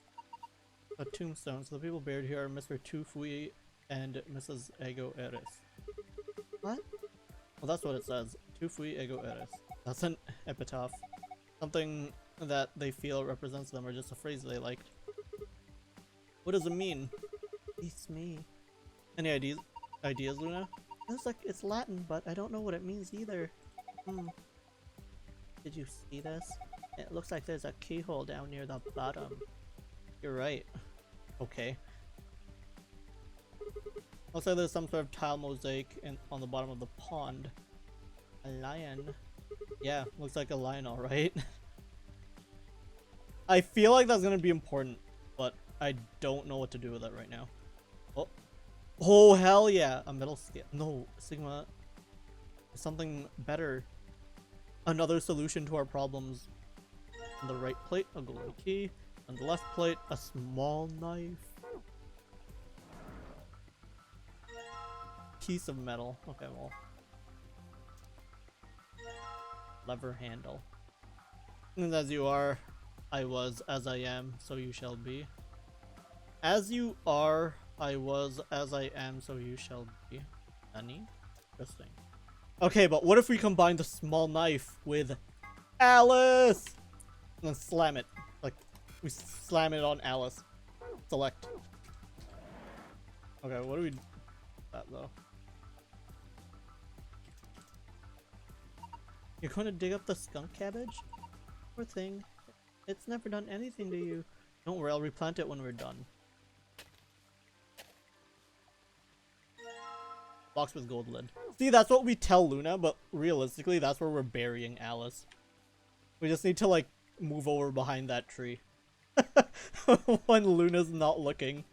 A tombstone. So the people buried here are Mr. Tu Fui and Mrs. Ego Eres. What? Well, that's what it says. Tu Fui Ego Eres. That's an epitaph. Something that they feel represents them, or just a phrase they liked. What does it mean? It's me. Any ideas, Luna? It looks like it's Latin, but I don't know what it means either. Did you see this? It looks like there's a keyhole down near the bottom. You're right. Okay. Looks like there's some sort of tile mosaic on the bottom of the pond. A lion. Yeah, looks like a lion, alright. I feel like that's gonna be important, but I don't know what to do with it right now. Oh. Oh, hell yeah! A metal scale. No, Sigma. Something better. Another solution to our problems. On the right plate, a golden key. On the left plate, a small knife. Piece of metal. Okay, well. Lever handle. And as you are, I was, as I am, so you shall be. As you are, I was, as I am, so you shall be. Nani? Interesting. Okay, but what if we combine the small knife with Alice? And then slam it. Like, we slam it on Alice. Select. Okay, what do we do with that, though? You're going to dig up the skunk cabbage? Poor thing. It's never done anything to you. Don't worry, I'll replant it when we're done. Box with gold lid. See, that's what we tell Luna, but realistically, that's where we're burying Alice. We just need to, like, move over behind that tree. When Luna's not looking.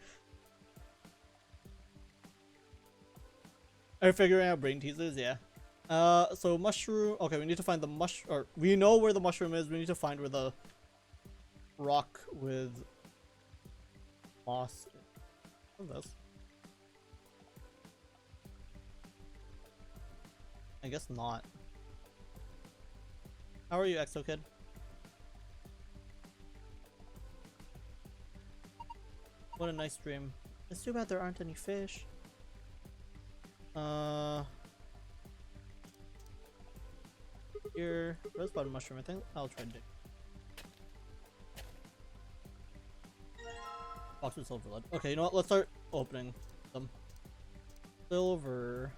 Are you figuring out brain teasers? Yeah. So mushroom. Okay, we need to find the mushroom. Or we know where the mushroom is. We need to find where the rock with moss is. What's this? I guess not. How are you, Exo Kid? What a nice dream. It's too bad there aren't any fish. Here, rosebud mushroom, I think I'll try to dig. Box with silver lead. Okay, you know what? Let's start opening them. Silver.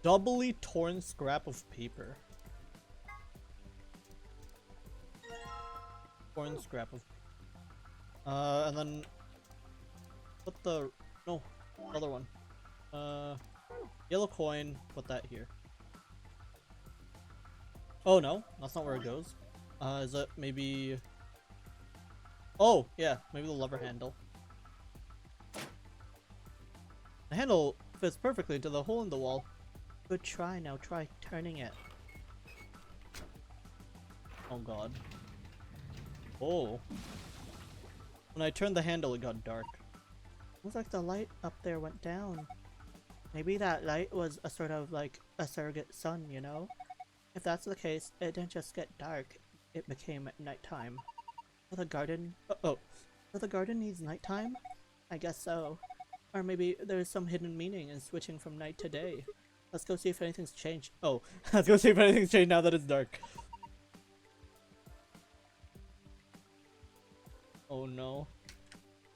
Doubly torn scrap of paper. Torn scrap of paper. And then put the no other one. Yellow coin. Put that here. Oh no, that's not where it goes. Is it maybe? Oh yeah, maybe the lever handle. The handle fits perfectly to the hole in the wall. Good try, now try turning it. Oh god. Oh. When I turned the handle, it got dark. Looks like the light up there went down. Maybe that light was a sort of like a surrogate sun, you know? If that's the case, it didn't just get dark, it became nighttime. So the garden— so the garden needs nighttime? I guess so. Or maybe there's some hidden meaning in switching from night to day. Let's go see if anything's changed. Oh, let's go see if anything's changed now that it's dark. Oh no.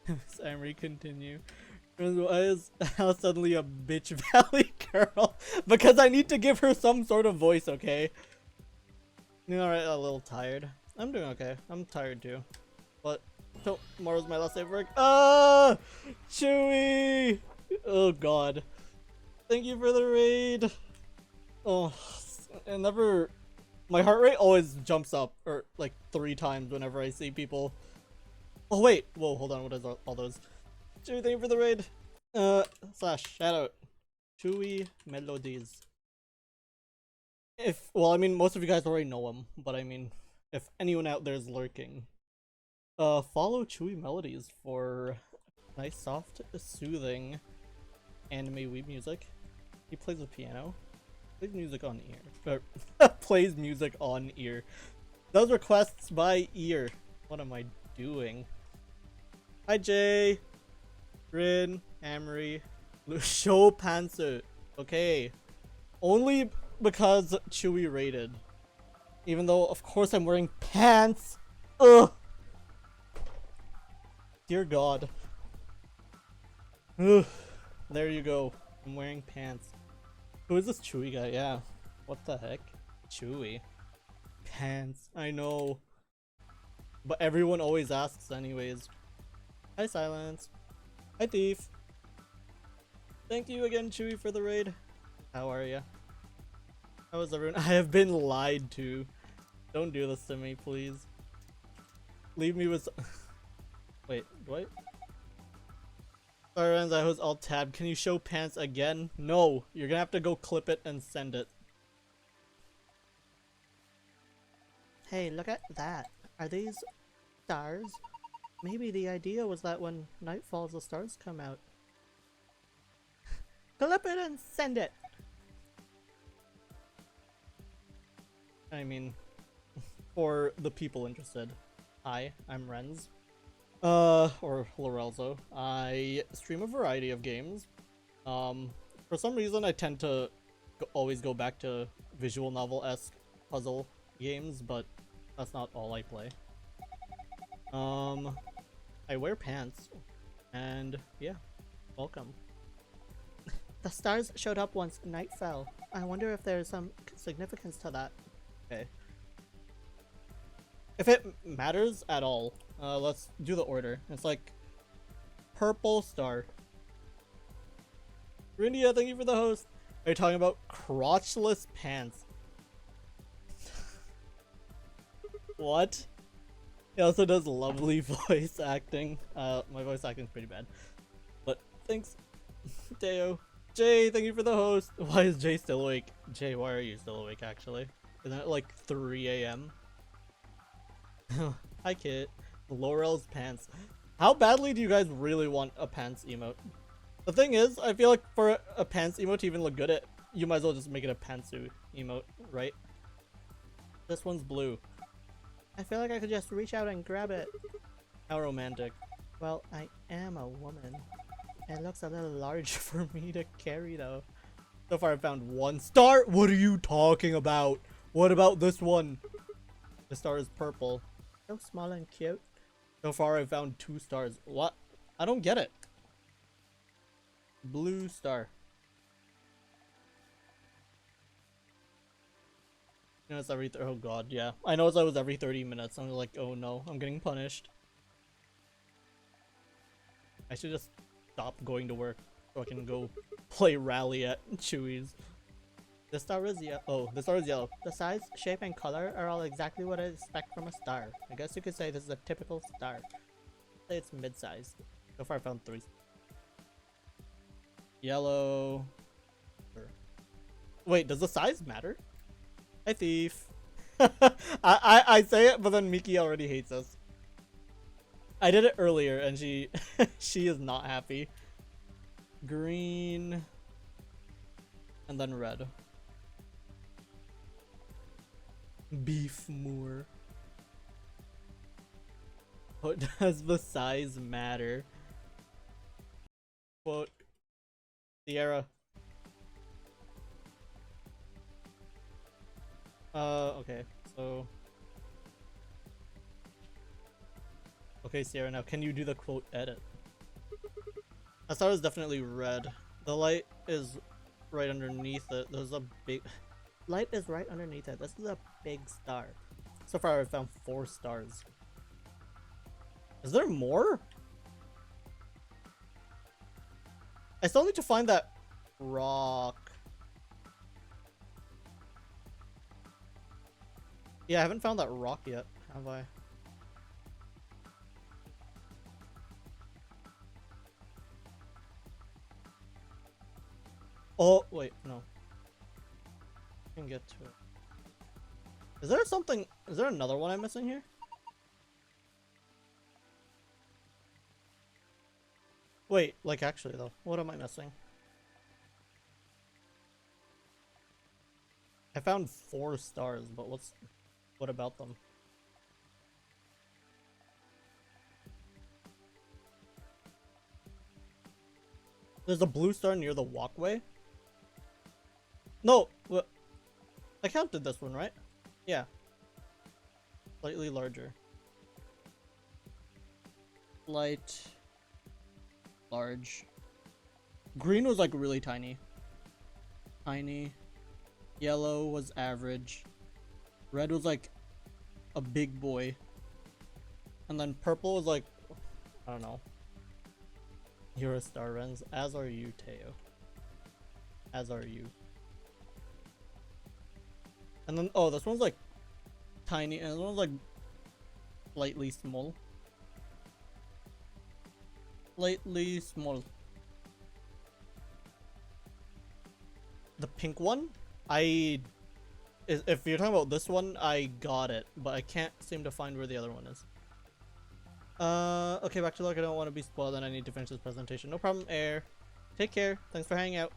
Samri, continue. Why is Al suddenly a bitch valley girl? Because I need to give her some sort of voice, okay? Alright, a little tired. I'm doing okay. I'm tired too. But tomorrow's my last day of work. Ah! Chewy! Oh god. Thank you for the raid. Oh, and never— my heart rate always jumps up, or like 3 times whenever I see people. Oh wait, whoa, hold on, what is all those? Chewy, thank you for the raid. Slash, shout out. Chewy Melodies. Well, I mean, most of you guys already know him, but I mean, if anyone out there is lurking, follow Chewy Melodies for nice, soft, soothing anime weeb music. He plays the piano, plays music on ear, or plays music on ear. Those requests by ear. What am I doing? Hi Jay, Rin, Amory, show pantsuit. Okay, only because Chewy rated. Even though, of course, I'm wearing pants. Ugh. Dear God. Ugh. There you go. I'm wearing pants. Who is this Chewy guy? Yeah. What the heck? Chewy. Pants. I know. But everyone always asks anyways. Hi Silence. Hi Thief. Thank you again, Chewy, for the raid. How are ya? How is everyone? I have been lied to. Don't do this to me, please. Leave me with— wait, what? Sorry, Renz, I was alt tab. Can you show pants again? No, you're gonna have to go clip it and send it. Hey, look at that. Are these stars? Maybe the idea was that when night falls, the stars come out. Clip it and send it! I mean, for the people interested. Hi, I'm Renz. Or Lorelzo. I stream a variety of games. For some reason I tend to always go back to visual novel-esque puzzle games, but that's not all I play. I wear pants, and yeah, welcome. The stars showed up once night fell. I wonder if there's some significance to that. Okay. If it matters at all, let's do the order. It's like purple star. Rindia, thank you for the host. Are you talking about crotchless pants? What? He also does lovely voice acting. My voice acting's pretty bad. But thanks, Deo. Jay, thank you for the host. Why is Jay still awake? Jay, why are you still awake actually? Isn't it like 3 AM? Hi Kit. Laurel's pants. How badly do you guys really want a pants emote? The thing is, I feel like for a pants emote to even look good, you might as well just make it a pantsuit emote, right? This one's blue. I feel like I could just reach out and grab it. How romantic. Well, I am a woman. It looks a little large for me to carry though. So far I found 1 star. What are you talking about? What about this one? The star is purple. So small and cute. So far I found 2 stars. What? I don't get it. Blue star. You know, it's every— oh god, yeah. I know, it's always every 30 minutes. I'm like, oh no, I'm getting punished. I should just stop going to work so I can go play rally at Chewy's. The star is yellow. Oh, the star is yellow. The size, shape, and color are all exactly what I expect from a star. I guess you could say this is a typical star. Say it's mid-sized. So far I found 3. Yellow. Sure. Wait, does the size matter? Hi, thief. I say it, but then Miki already hates us. I did it earlier, and she she is not happy. Green, and then red. Beef Moor. What does the size matter? Quote Sierra. Okay, so okay, Sierra, now can you do the quote edit? I thought it was definitely red. The light is right underneath it. There's a big light is right underneath it. This is a big star. So far I've found 4 stars. Is there more? I still need to find that rock. Yeah, I haven't found that rock yet, have I? Oh, wait, no. I can get to it. Is there something? Is there another one I'm missing here? Wait, like actually though, what am I missing? I found 4 stars, but what about them? There's a blue star near the walkway? No, what? I counted this one, right? Yeah. Slightly larger. Light. Large. Green was like really tiny. Tiny. Yellow was average. Red was like a big boy. And then purple was like, I don't know. You're a star, Renz. As are you, Teo. As are you. And then, oh, this one's like tiny, and this one's like slightly small. Slightly small. The pink one, if you're talking about this one, I got it, but I can't seem to find where the other one is. Okay, back to luck. I don't want to be spoiled, and I need to finish this presentation. No problem, Air. Take care. Thanks for hanging out.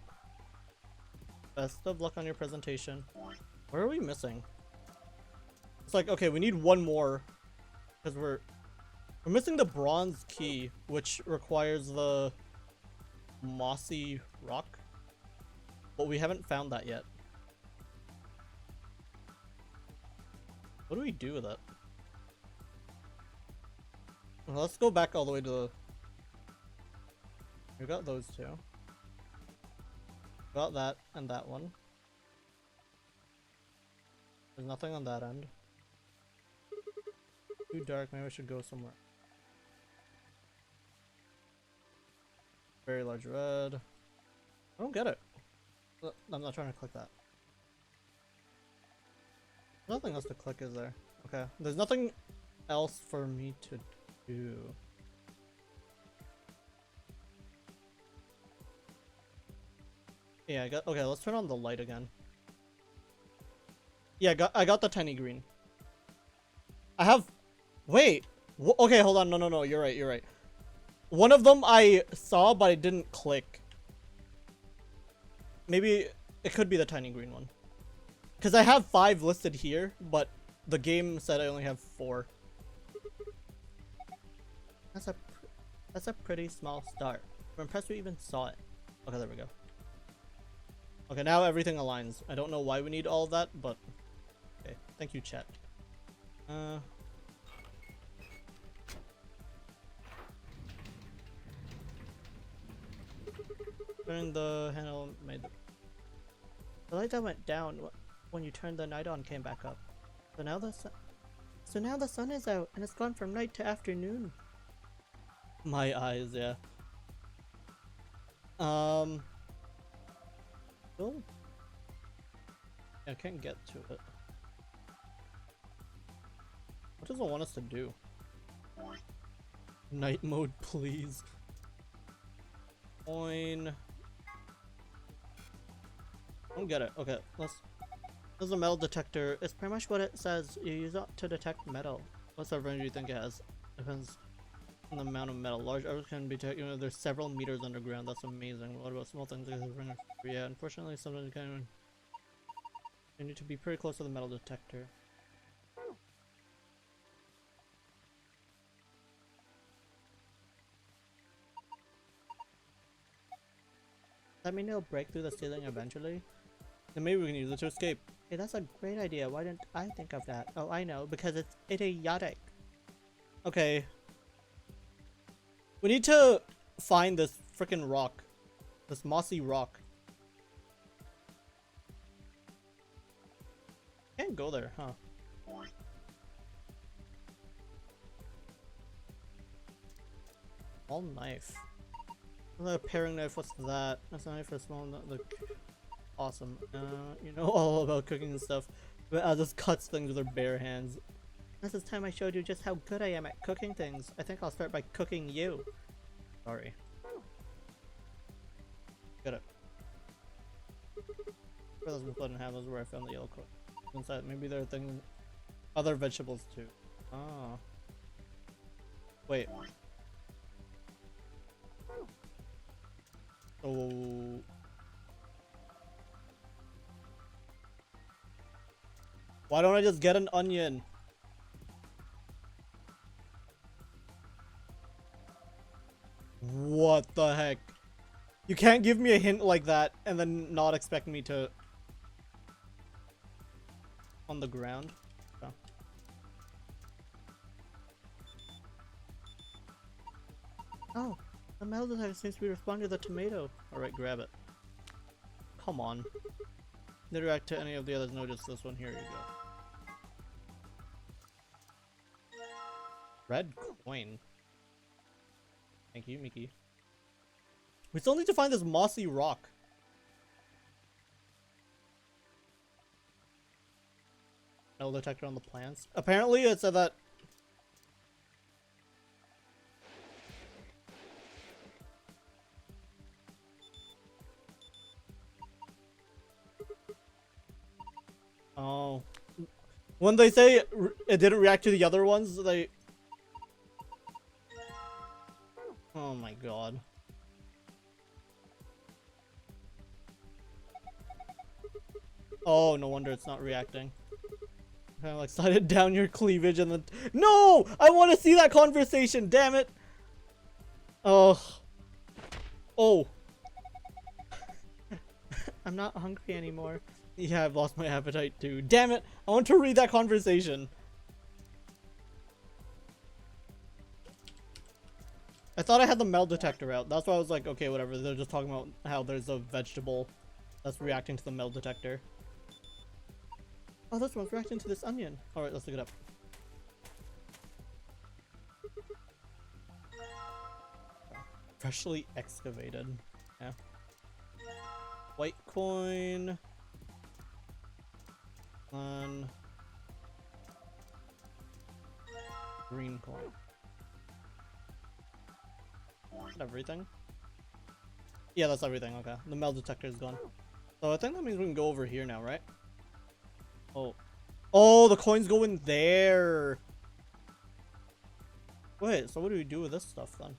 Best of luck on your presentation. Where are we missing? It's like, okay, we need one more, because we're missing the bronze key, which requires the mossy rock, but we haven't found that yet. What do we do with it? Well, let's go back all the way to the... We got those 2. Got that and that one. There's nothing on that end. Too dark, maybe I should go somewhere. Very large red. I don't get it. I'm not trying to click that. Nothing else to click, is there? Okay. There's nothing else for me to do. Yeah, okay, let's turn on the light again. Yeah, I got the tiny green. I have... Wait! Okay, hold on. No, you're right. One of them I saw, but I didn't click. Maybe it could be the tiny green one. Because I have 5 listed here, but the game said I only have 4. That's a pretty small start. I'm impressed we even saw it. Okay, there we go. Okay, now everything aligns. I don't know why we need all of that, but... Okay, thank you, chat. Turn the handle, made the light that went down when you turned the night on came back up. So now the sun is out and it's gone from night to afternoon. My eyes, yeah. Oh. I can't get to it. What does it want us to do? Night mode, please. Coin. don't get it. Okay, let's. This is a metal detector. It's pretty much what it says. You use it to detect metal. What sort of range do you think it has? Depends on the amount of metal. Large objects can be detected. You know, there's several meters underground. That's amazing. What about small things? Yeah, unfortunately, sometimes you need to be pretty close to the metal detector. That mean it'll break through the ceiling eventually? Then maybe we can use it to escape. Hey, that's a great idea. Why didn't I think of that? Oh, I know. Because it's idiotic. Okay. We need to find this freaking rock. This mossy rock. Can't go there, huh? Small knife. A paring knife, what's that? That's a knife for a small look. Awesome. You know all about cooking and stuff. But just cuts things with her bare hands. This is time I showed you just how good I am at cooking things. I think I'll start by cooking you. Sorry. Got it. For those blood and handles where I found the yellow coat. Inside, maybe there are things, other vegetables too. Ah. Wait. Oh. Why don't I just get an onion? What the heck? You can't give me a hint like that and then not expect me to... On the ground? Oh. Oh, the metal detector seems to be responding to the tomato. Alright, grab it. Come on. Did react to any of the others? No, just this one. Here you go. Red coin. Thank you, Mickey. We still need to find this mossy rock. Metal detector on the plants. Apparently it said that... Oh. When they say it didn't react to the other ones, they... Oh my god. Oh, no wonder it's not reacting. Kind of like slide down your cleavage and then... No! I want to see that conversation, damn it! Oh. Oh. I'm not hungry anymore. Yeah, I've lost my appetite too. Damn it! I want to read that conversation. I thought I had the metal detector out. That's why I was like, okay, whatever. They're just talking about how there's a vegetable that's reacting to the metal detector. Oh, this one's reacting to this onion. Alright, let's look it up. Freshly excavated. Yeah. White coin. Green coin. Everything? Yeah, that's everything. Okay. The metal detector is gone. So I think that means we can go over here now, right? Oh. Oh, the coins go in there. Wait, so what do we do with this stuff then?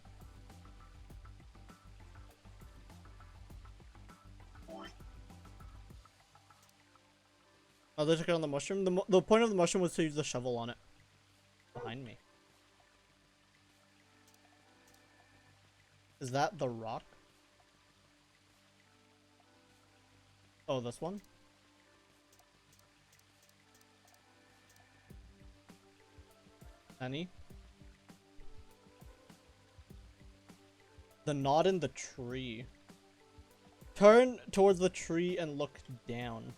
Oh, they took it on the mushroom? The point of the mushroom was to use the shovel on it. Behind me. Is that the rock? Oh, this one? Any? The knot in the tree. Turn towards the tree and look down.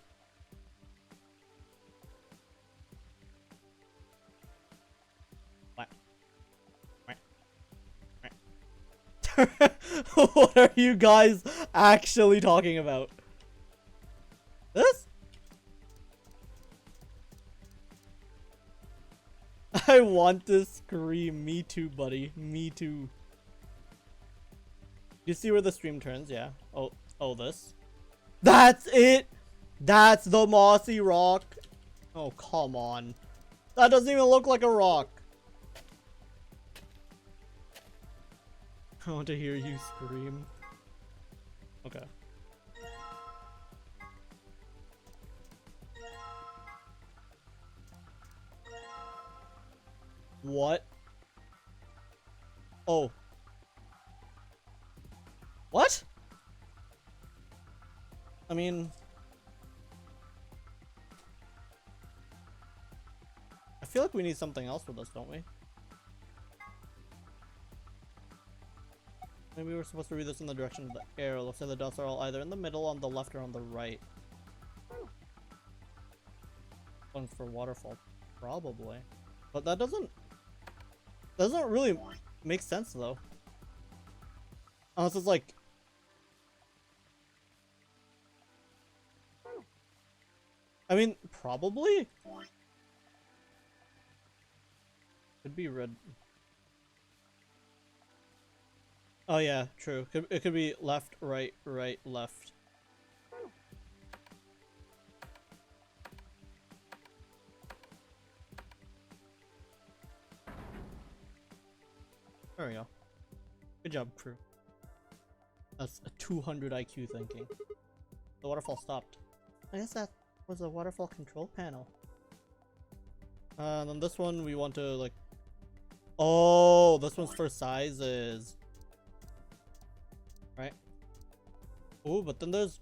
What are you guys actually talking about? This? I want to scream. Me too, buddy. Me too. You see where the stream turns? Yeah. Oh, this. That's it. That's the mossy rock. Oh, come on. That doesn't even look like a rock. I want to hear you scream. Okay. What? Oh. What? I mean... I feel like we need something else with this, don't we? Maybe we're supposed to read this in the direction of the arrow. Looks like the dots are all either in the middle, on the left, or on the right. One for waterfall, probably. But that doesn't really make sense though. Unless it's like... I mean, probably? Could be red. Oh yeah, true. It could be left, right, right, left. There we go. Good job, crew. That's a 200 IQ thinking. The waterfall stopped. I guess that was a waterfall control panel. And then this one we want to like... Oh, this one's for sizes. Right? Oh, but then there's...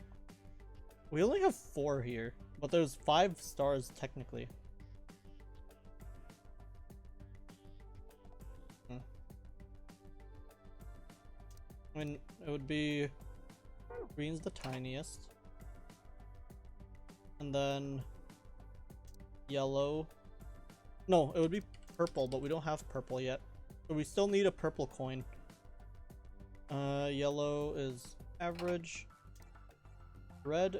We only have 4 here. But there's 5 stars technically. I mean, it would be... Green's the tiniest. And then... Yellow. No, it would be purple, but we don't have purple yet. So we still need a purple coin. Yellow is average. Red.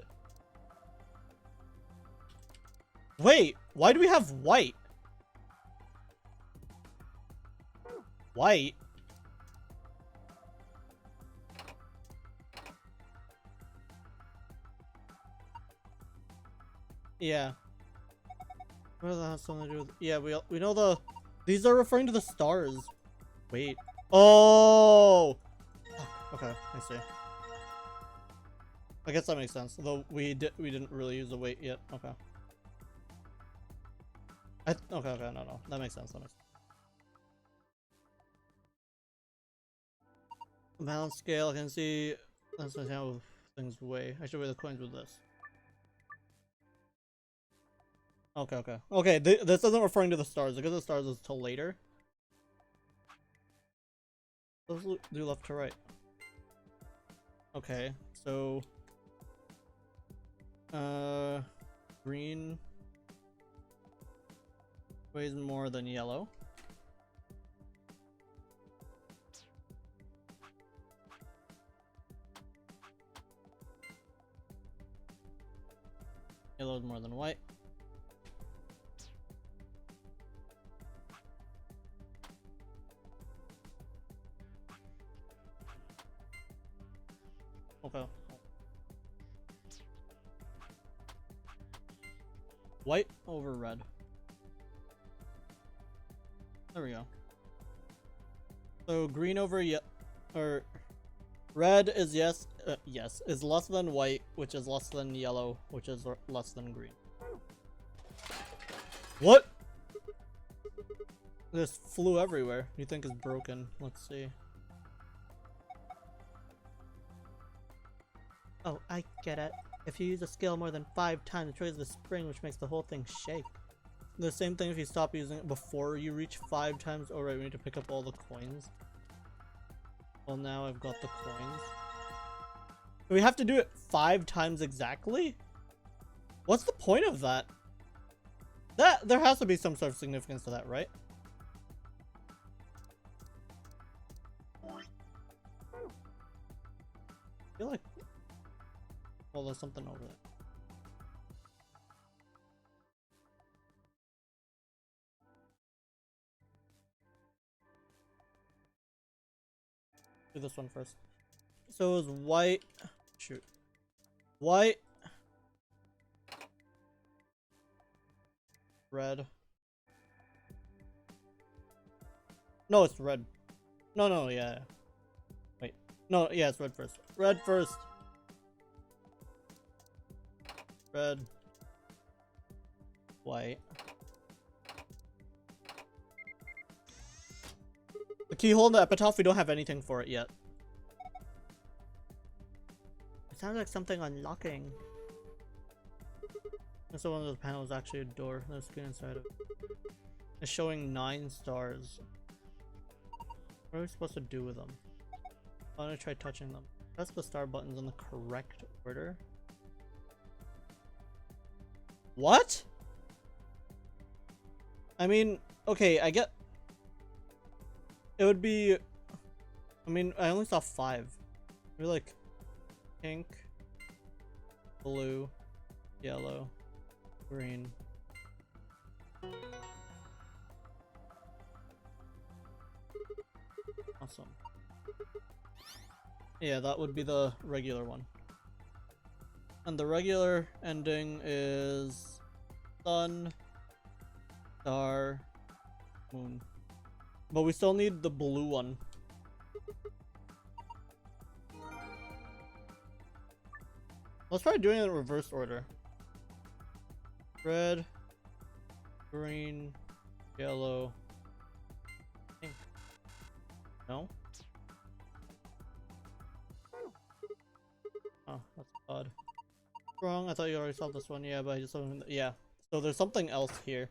Wait, why do we have white? White? Yeah. What does that have something to do with? Yeah, we know the... These are referring to the stars. Wait. Oh! Okay, I see. I guess that makes sense. Though we didn't really use the weight yet. Okay. Okay, no. That makes sense. That makes sense. Balance scale, I can see... That's how things weigh. I should weigh the coins with this. Okay, this isn't referring to the stars, because the stars is till later. Let's do left to right. Okay, so... Green... weighs more than yellow. Yellow is more than white. Okay. White over red. There we go. So green over or red is yes, is less than white, which is less than yellow, which is less than green. What? This flew everywhere. You think is broken? Let's see. Oh, I get it. If you use a skill more than 5 times, it triggers the spring, which makes the whole thing shake. The same thing if you stop using it before you reach 5 times. Oh right, we need to pick up all the coins. Well, now I've got the coins. We have to do it 5 times exactly? What's the point of that? There has to be some sort of significance to that, right? I feel like... Well, there's something over there. Do this one first. So it was white. Shoot. White. Red. No, it's red. No, yeah. Wait. No, yeah, it's red first. Red first. Red. White. The keyhole in the epitaph, we don't have anything for it yet. It sounds like something unlocking. And so one of those panels is actually a door. There's a screen inside of it. It's showing 9 stars. What are we supposed to do with them? I'm gonna try touching them. Press the star buttons in the correct order. What? I mean, okay, I get... It would be... I mean, I only saw 5. Maybe like... Pink... Blue... Yellow... Green... Awesome. Yeah, that would be the regular one. And the regular ending is sun, star, moon. But we still need the blue one. Let's try doing it in reverse order. Red, green, yellow, pink. No? Oh, that's odd. Wrong, I thought you already saw this one. Yeah, but I just don't... Yeah. So there's something else here.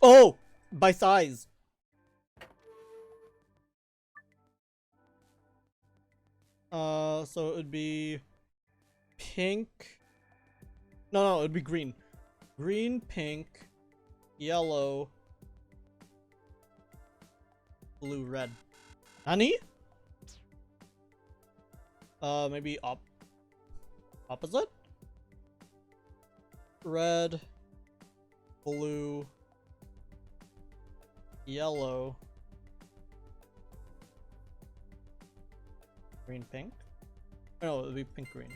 Oh! By size! So it would be... Pink... No, it would be green. Green, pink, yellow, blue, red. Nani? Maybe opposite? Red, blue, yellow, green, pink? No, it would be pink, green.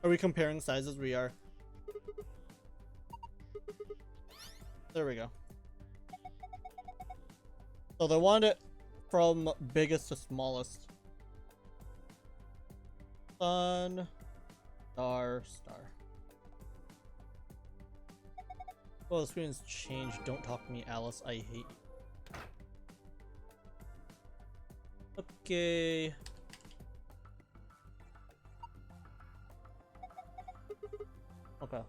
Are we comparing sizes? We are. There we go. So they want it from biggest to smallest. Sun, star, star. Oh, the screen's changed. Don't talk to me, Alice. I hate you. Okay. Okay.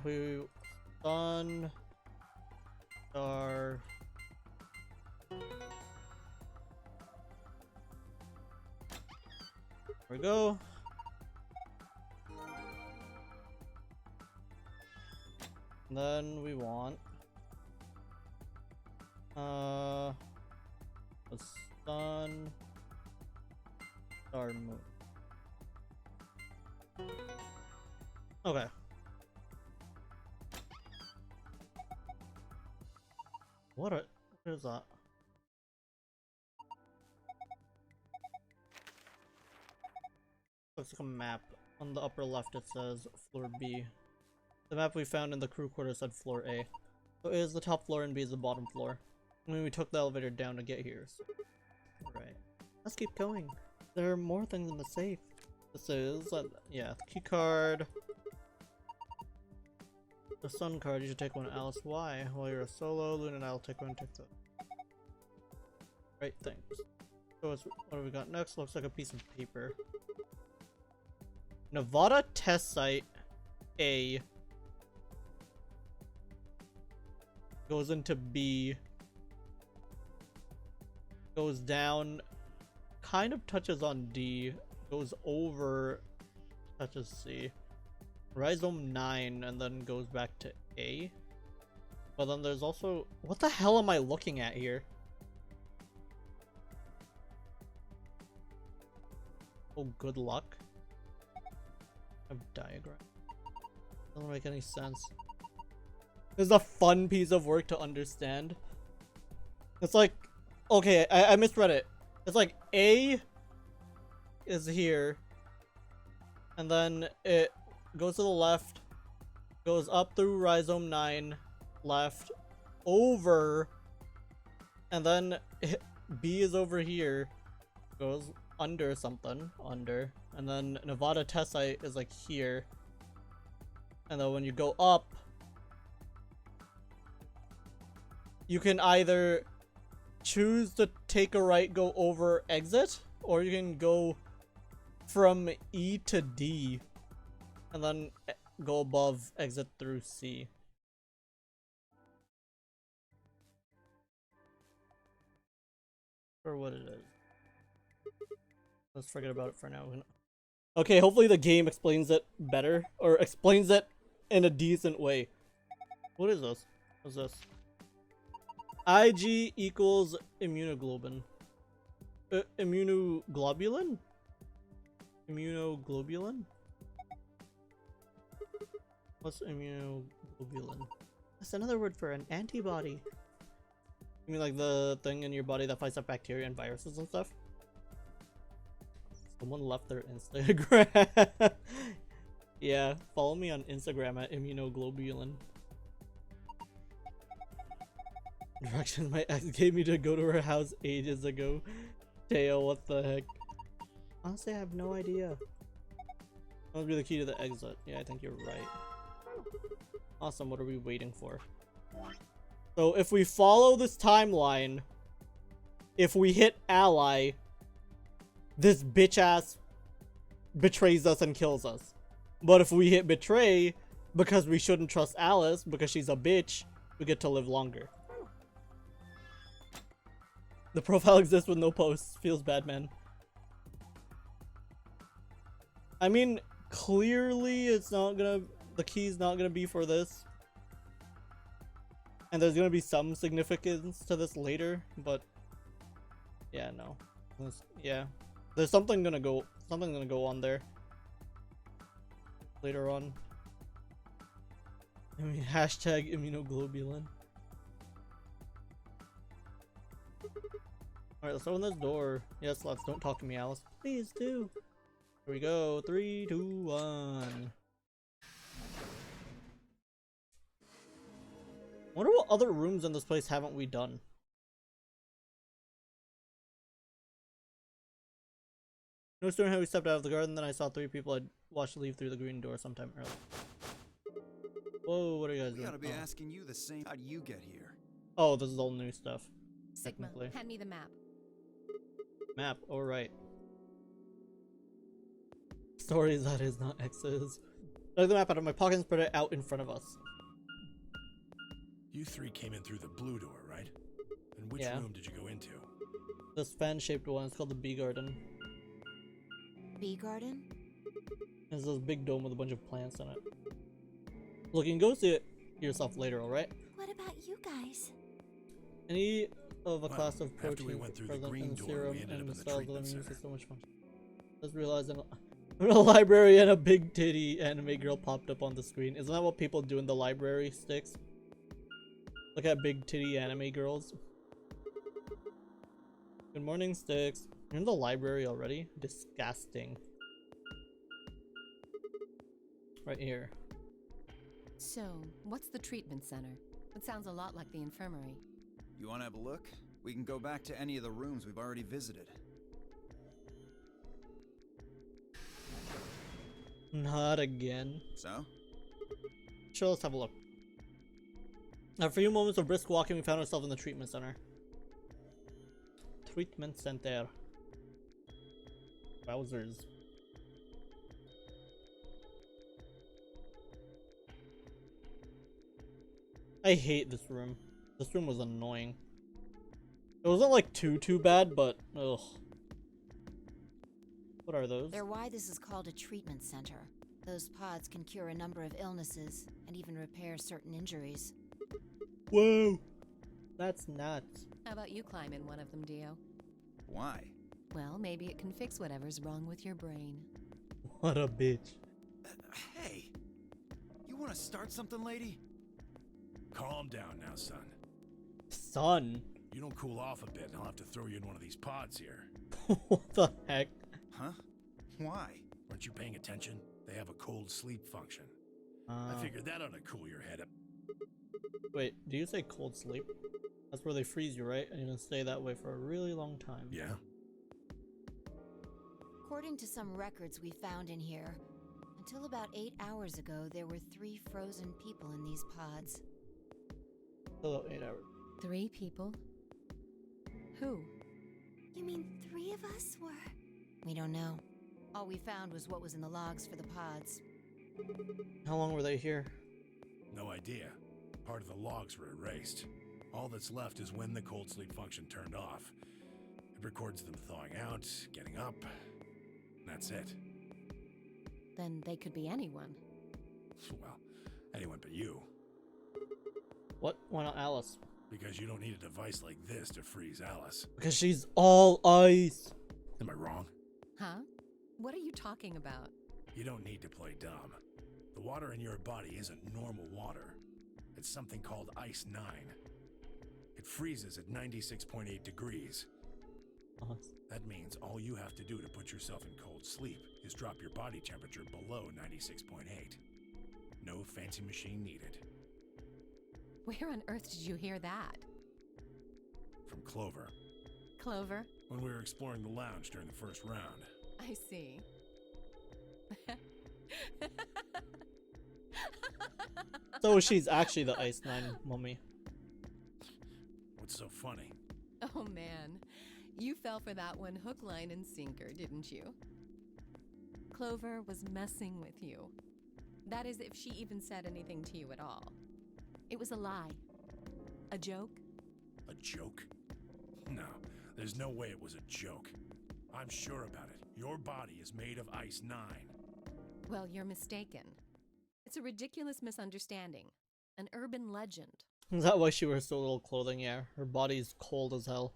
We sun, star. There we go. And then we want the sun, star, moon. Okay. What is that? Looks like a map. On the upper left it says floor B. The map we found in the crew quarters said floor A. So A is the top floor and B is the bottom floor. I mean, we took the elevator down to get here. So. Alright. Let's keep going. There are more things in the safe. This is, yeah, key card. The sun card, you should take one. Alice, why? While you're a solo, Luna and I'll take one. Take the right things. So what have we got next? Looks like a piece of paper. Nevada test site A goes into B, goes down, kind of touches on D, goes over, touches C. Rhizome 9 and then goes back to A. But then there's also... What the hell am I looking at here? Oh, good luck. A diagram. Doesn't make any sense. This is a fun piece of work to understand. It's like... Okay, I misread it. It's like A is here. And then it goes to the left, Goes up through Rhizome 9, left, over, and then B is over here. Goes under something, under, and then Nevada Tessite is like here. And then when you go up, you can either choose to take a right, go over, exit, or you can go from E to D and then go above, exit through C. Or what it is. Let's forget about it for now. Okay, hopefully the game explains it better, or explains it in a decent way. What is this? What's this? IG equals immunoglobulin. Immunoglobulin? Immunoglobulin? What's immunoglobulin? That's another word for an antibody. You mean like the thing in your body that fights off bacteria and viruses and stuff? Someone left their Instagram. Yeah, follow me on Instagram at immunoglobulin. Directions my ex gave me to go to her house ages ago. Teo, what the heck? Honestly, I have no idea. That would be the key to the exit. Yeah, I think you're right. Awesome, what are we waiting for? So if we follow this timeline, if we hit ally, this bitch ass betrays us and kills us. But if we hit betray, because we shouldn't trust Alice, because she's a bitch, we get to live longer. The profile exists with no posts. Feels bad, man. I mean, clearly it's not gonna... The key's not gonna be for this. And there's gonna be some significance to this later, but... Yeah, no. Yeah. There's something gonna go... Something's gonna go on there. Later on. I mean, hashtag immunoglobulin. Alright, let's open this door. Yes, let's. Don't talk to me, Alice. Please do. Here we go. 3, 2, 1. Wonder what other rooms in this place haven't we done? No sooner had we stepped out of the garden than I saw 3 people I'd watched leave through the green door sometime earlier. Whoa, what are you guys doing? We gotta be asking you the same. How'd you get here? Oh, this is all new stuff. Sigma, Technically. hand me the map. Map, alright. Stories that is not X's. I took the map out of my pocket and spread it out in front of us. You 3 came in through the blue door, right? And which room did you go into? This fan-shaped one, it's called the Bee Garden. Bee garden? There's this big dome with a bunch of plants in it. Look, you can go see it yourself later, alright? What about you guys? Any of a class of after we proteins went through the present green in door, serum we ended and up the in the cells of treatment immune center. system, which one? Just realized in a library and a big titty anime girl popped up on the screen. Isn't that what people do in the library, Sticks? Look at big titty anime girls. Good morning, Sticks. You're in the library already? Disgusting. Right here. So, what's the treatment center? It sounds a lot like the infirmary. You wanna have a look? We can go back to any of the rooms we've already visited. Not again. So? Sure, let's have a look. After a few moments of brisk walking, we found ourselves in the treatment center. Treatment center. Wowzers. I hate this room. This room was annoying. It wasn't like too bad, but ugh. What are those? They're why this is called a treatment center. Those pods can cure a number of illnesses and even repair certain injuries. Whoa! That's nuts. How about you climb in one of them, Dio? Why? Well, maybe it can fix whatever's wrong with your brain. What a bitch. Hey! You wanna start something, lady? Calm down now, son. Son? You don't cool off a bit, and I'll have to throw you in one of these pods here. What the heck? Huh? Why? Aren't you paying attention? They have a cold sleep function. I figured that ought to cool your head up. Wait, do you say cold sleep? That's where they freeze you, right? And you can stay that way for a really long time. Yeah? According to some records we found in here, until about 8 hours ago, there were 3 frozen people in these pods. About 8 hours. 3 people? Who? You mean 3 of us were? We don't know. All we found was what was in the logs for the pods. How long were they here? No idea. Part of the logs were erased. All that's left is when the cold sleep function turned off. It records them thawing out, getting up. And that's it. Then they could be anyone. Well, anyone but you. What? Why not Alice? Because you don't need a device like this to freeze Alice. Because she's all ice. Am I wrong? Huh? What are you talking about? You don't need to play dumb. The water in your body isn't normal water. It's something called Ice 9. It freezes at 96.8 degrees. That means all you have to do to put yourself in cold sleep is drop your body temperature below 96.8. No fancy machine needed. Where on earth did you hear that? From Clover. Clover? When we were exploring the lounge during the first round. I see. So she's actually the Ice 9 mummy. What's so funny? Oh man, you fell for that one hook, line, and sinker, didn't you? Clover was messing with you. That is, if she even said anything to you at all. It was a lie. A joke? A joke? No, there's no way it was a joke. I'm sure about it. Your body is made of Ice 9. Well, you're mistaken. It's a ridiculous misunderstanding. An urban legend. Is that why she wears so little clothing? Yeah, her body's cold as hell.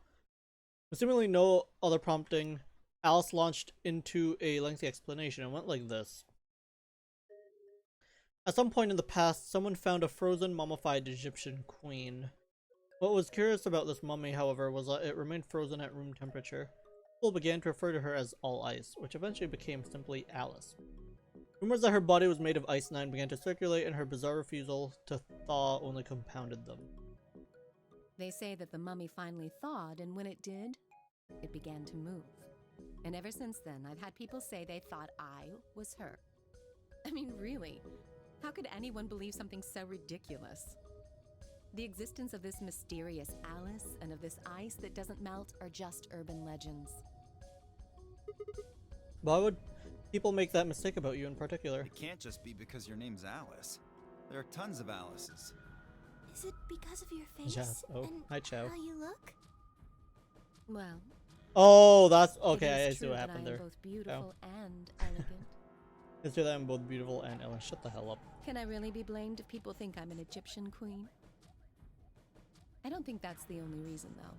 With seemingly no other prompting, Alice launched into a lengthy explanation and went like this. At some point in the past, someone found a frozen, mummified Egyptian queen. What was curious about this mummy, however, was that it remained frozen at room temperature. People began to refer to her as All Ice, which eventually became simply Alice. Rumors that her body was made of Ice 9 began to circulate, and her bizarre refusal to thaw only compounded them. They say that the mummy finally thawed, and when it did, it began to move. And ever since then, I've had people say they thought I was her. I mean, really, how could anyone believe something so ridiculous? The existence of this mysterious Alice and of this ice that doesn't melt are just urban legends. Why would people make that mistake about you in particular? It can't just be because your name's Alice. There are tons of Alices. Is it because of your face? Yes. Oh, and hi, Chow. how you look? Well, Oh, that's okay. it I is see true what that happened I am there. both beautiful and elegant. It's true that I'm both beautiful and Ellen. Shut the hell up. Can I really be blamed if people think I'm an Egyptian queen? I don't think that's the only reason, though.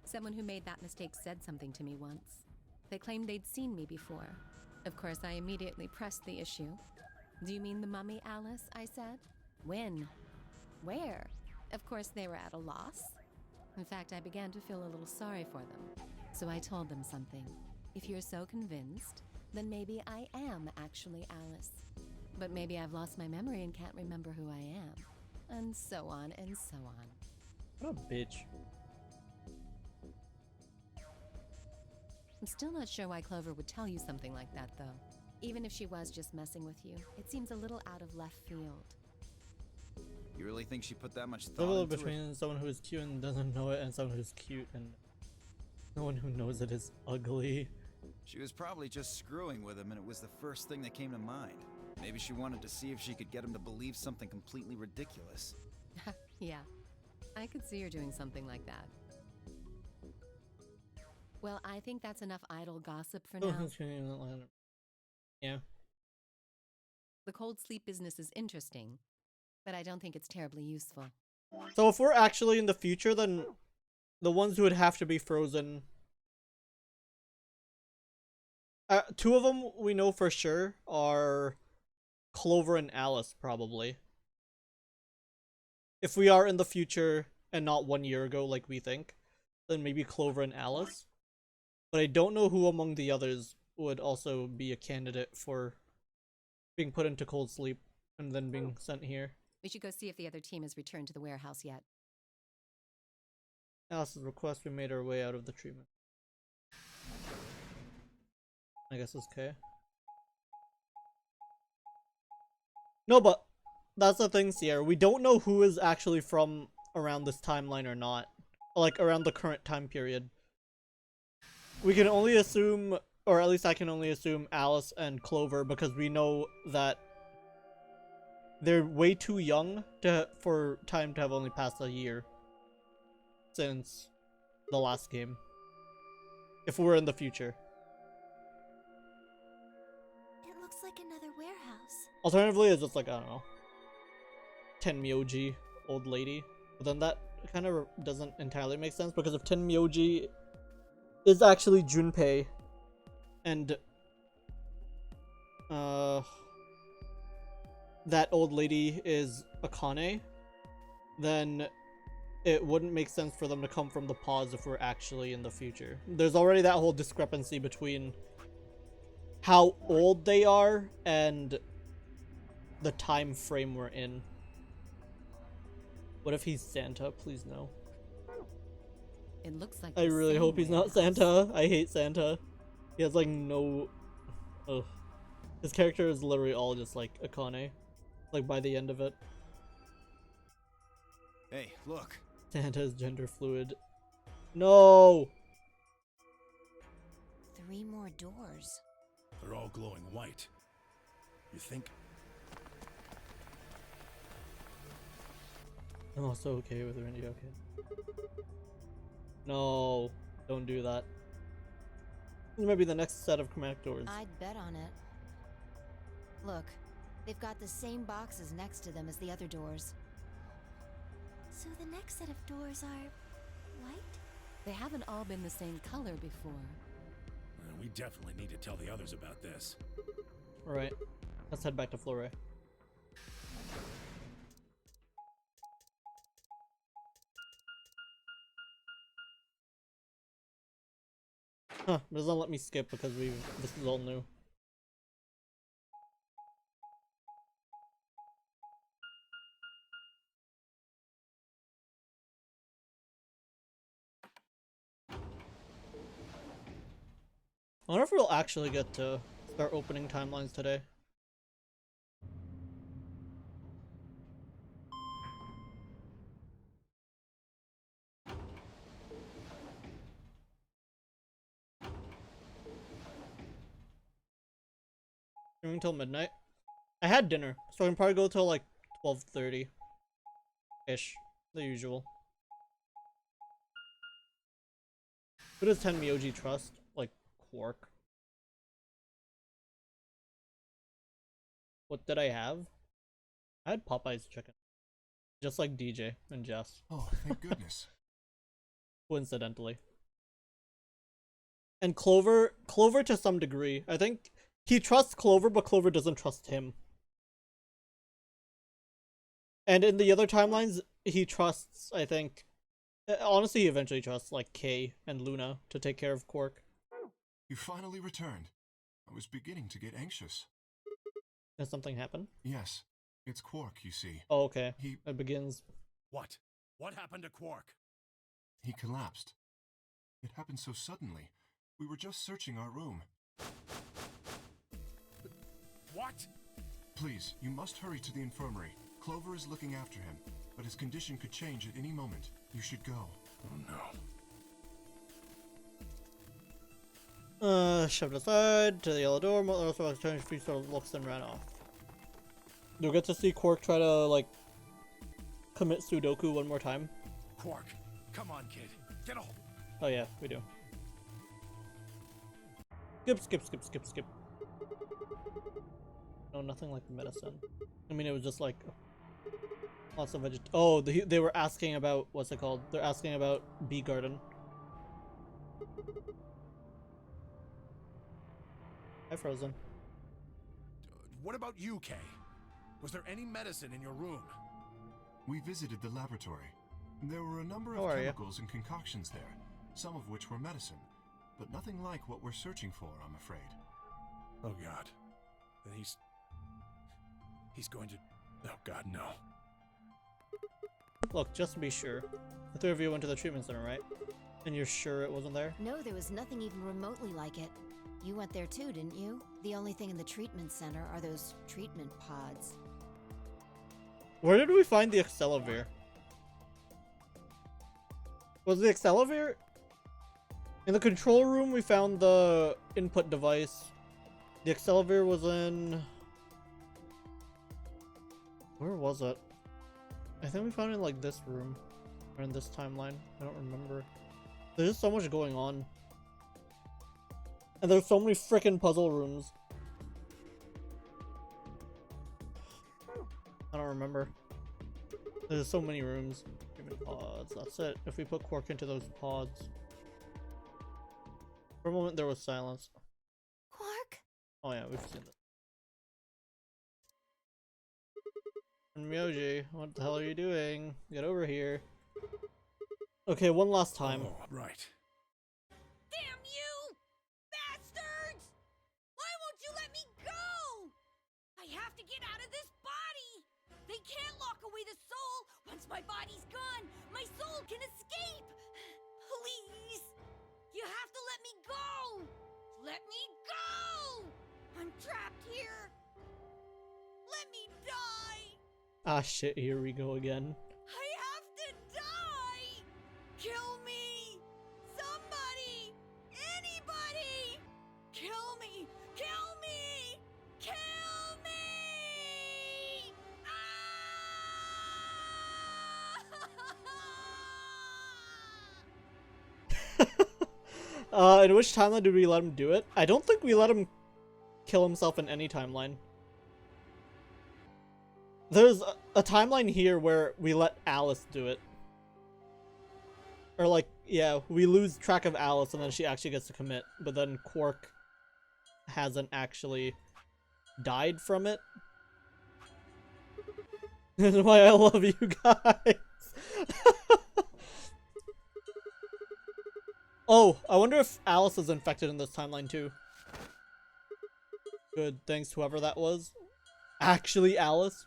Someone who made that mistake said something to me once. They claimed they'd seen me before. Of course, I immediately pressed the issue. Do you mean the mummy, Alice? I said. When? Where? Of course, they were at a loss. In fact, I began to feel a little sorry for them. So I told them something. If you're so convinced, then maybe I am actually Alice. But maybe I've lost my memory and can't remember who I am. And so on and so on. What a bitch. I'm still not sure why Clover would tell you something like that, though. Even if she was just messing with you, it seems a little out of left field. You really think she put that much The thought little into it? between someone who is cute and doesn't know it and someone who's cute and no one who knows it is ugly. She was probably just screwing with him, and it was the first thing that came to mind. Maybe she wanted to see if she could get him to believe something completely ridiculous. Yeah, I could see her doing something like that. Well, I think that's enough idle gossip for now. Yeah. The cold sleep business is interesting, but I don't think it's terribly useful. So if we're actually in the future, then the ones who would have to be frozen... two of them we know for sure are Clover and Alice, probably. If we are in the future and not 1 year ago like we think, then maybe Clover and Alice. But I don't know who among the others would also be a candidate for being put into cold sleep and then being sent here. We should go see if the other team has returned to the warehouse yet. Alice's request, we made our way out of the treatment. I guess it's okay. No, but that's the thing, Sierra. We don't know who is actually from around this timeline or not. Like, around the current time period. We can only assume, or at least I can only assume, Alice and Clover, because we know that they're way too young for time to have only passed a year since the last game. If we're in the future. It looks like another warehouse. Alternatively, it's just like, I don't know, Tenmyoji, old lady. But then that kind of doesn't entirely make sense, because if Tenmyoji is actually Junpei, and that old lady is Akane, then it wouldn't make sense for them to come from the pause if we're actually in the future. There's already that whole discrepancy between how old they are and the time frame we're in. What if he's Santa? Please no. It looks like I really hope he's not Santa. I hate Santa. He has like no... Ugh. His character is literally all just like Akane. Like by the end of it. Hey, look. Santa is gender fluid. No! 3 more doors. They're all glowing white. You think? I'm also okay with Randy, okay. No, don't do that. This might be the next set of chromatic doors. I'd bet on it. Look, they've got the same boxes next to them as the other doors. So the next set of doors are white? They haven't all been the same color before. We definitely need to tell the others about this. Alright, let's head back to Flore. Huh, it doesn't let me skip because this is all new. I wonder if we'll actually get to start opening timelines today. Going until midnight. I had dinner, so I can probably go till like 12:30-ish, the usual. Who does Tenmyoji trust? Like Quark. What did I have? I had Popeye's chicken. Just like DJ and Jess. Oh, thank goodness. Coincidentally. And Clover to some degree. I think he trusts Clover, but Clover doesn't trust him. And in the other timelines, he trusts, I think... Honestly, he eventually trusts, like, Kay and Luna to take care of Quark. You finally returned. I was beginning to get anxious. Has something happened? Yes. It's Quark, you see. Oh, okay. It begins. What? What happened to Quark? He collapsed. It happened so suddenly. We were just searching our room. What? Please, you must hurry to the infirmary. Clover is looking after him, but his condition could change at any moment. You should go. Oh no. Shoved aside to the yellow door. Also, turned free sort of looks and ran off. You'll get to see Quark try to, like, commit Sudoku one more time. Quark, come on, kid. Get a hold. Oh yeah, we do. Skip. No, nothing like medicine. I mean, it was just like lots of Oh, they were asking about, what's it called? They're asking about Bee Garden. Hi, Frozen. What about you, Kay? Was there any medicine in your room? We visited the laboratory. There were a number How of are you? chemicals and concoctions there, some of which were medicine, but nothing like what we're searching for, I'm afraid. Oh God. Then he's going to Oh god, no. Look, just to be sure. The three of you went to the treatment center, right? And you're sure it wasn't there? No, there was nothing even remotely like it. You went there too, didn't you? The only thing in the treatment center are those treatment pods. Where did we find the Accelavir? Was the Accelavir? In the control room we found the input device. The Accelavir was in... Where was it? I think we found it in like this room. Or in this timeline. I don't remember. There's just so much going on. And there's so many freaking puzzle rooms. I don't remember. There's so many rooms. Treatment pods. That's it. If we put Quark into those pods. For a moment there was silence. Quark? Oh yeah, we've seen this. And Myoji, what the hell are you doing? Get over here. Okay, one last time. Oh, right. Damn you! Bastards! Why won't you let me go? I have to get out of this body! They can't lock away the soul! Once my body's gone, my soul can escape! Please! You have to let me go! Let me go! I'm trapped here! Let me die! Ah shit, here we go again. I have to die! Kill me! Somebody! Anybody! Kill me! Kill me! Kill me! In which timeline did we let him do it? I don't think we let him kill himself in any timeline. There's a timeline here where we let Alice do it. Or like, yeah, we lose track of Alice and then she actually gets to commit, but then Quark hasn't actually died from it. That's why I love you guys. Oh, I wonder if Alice is infected in this timeline too. Good, thanks whoever that was. Actually Alice.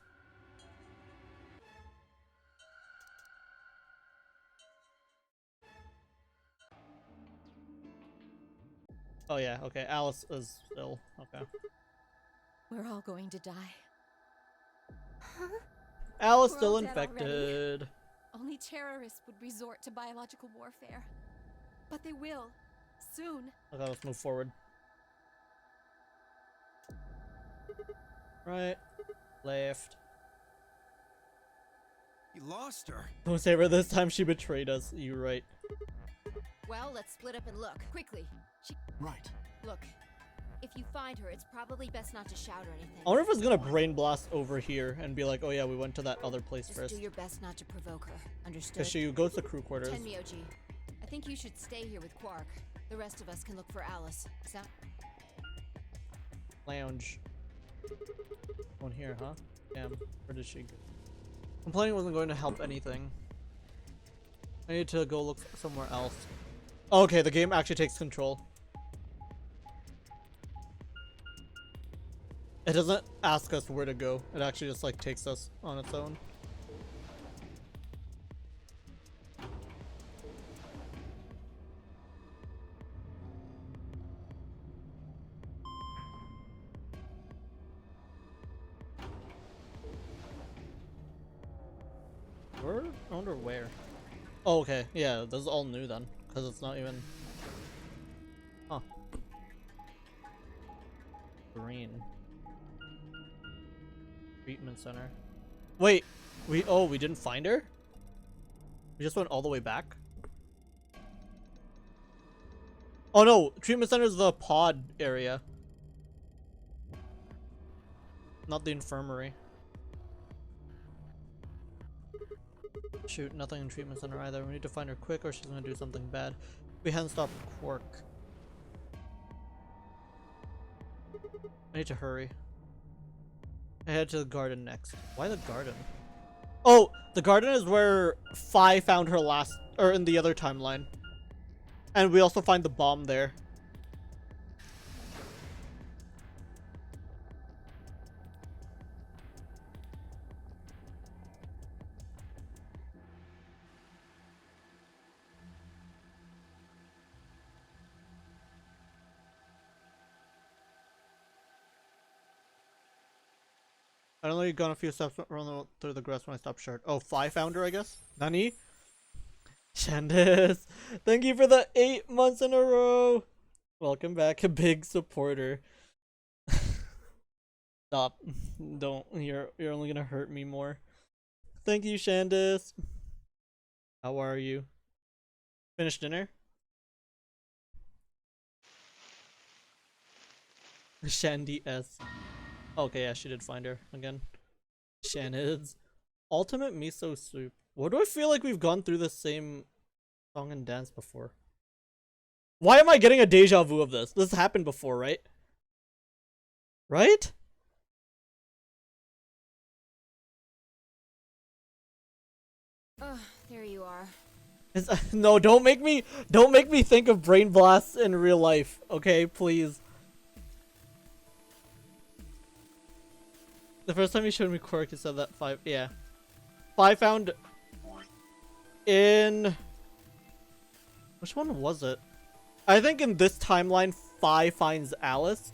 Oh yeah, okay, Alice is still, okay. We're all going to die. Huh? Alice We're still all dead infected. Only terrorists would resort to biological warfare. But they will. Soon. Okay, let's move forward. Right. Left. You lost her. Don't save her this time, she betrayed us. You're right. Well, let's split up and look. Quickly. Right. Look. If you find her, it's probably best not to shout or anything. I wonder if it's gonna brain blast over here and be like, oh yeah, we went to that other place Just first. do your best not to provoke her. Understood? Because she goes to crew quarters. Tenmyoji, I think you should stay here with Quark. The rest of us can look for Alice. Sound? Lounge. One here, huh? Damn, where did she go? Complaining wasn't going to help anything. I need to go look somewhere else. Okay, the game actually takes control. It doesn't ask us where to go. It actually just like takes us on its own. Where? I wonder where. Oh, okay. Yeah, this is all new then. Because it's not even... Huh. Green. Treatment center. Wait! We didn't find her? We just went all the way back? Oh no! Treatment center is the pod area. Not the infirmary. Shoot, nothing in treatment center either. We need to find her quick or she's gonna do something bad. We hadn't stopped Quark. I need to hurry. I head to the garden next. Why the garden? Oh, the garden is where Phi found her last, or in the other timeline. And we also find the bomb there. I only gone a few steps through the grass when I stopped short. Oh, fly founder, I guess. Nani? Shandis, thank you for the 8 months in a row. Welcome back, a big supporter. Stop. Don't. You're only gonna hurt me more. Thank you, Shandis. How are you? Finished dinner? Shandy S. Okay, yeah, she did find her again. Shandids. Ultimate miso soup. Why do I feel like we've gone through the same song and dance before? Why am I getting a deja vu of this? This happened before, right? Right? There you are. No, don't make me think of brain blasts in real life, okay? Please. The first time you showed me Quirk, you said that 5, yeah. 5 found in... Which one was it? I think in this timeline, 5 finds Alice.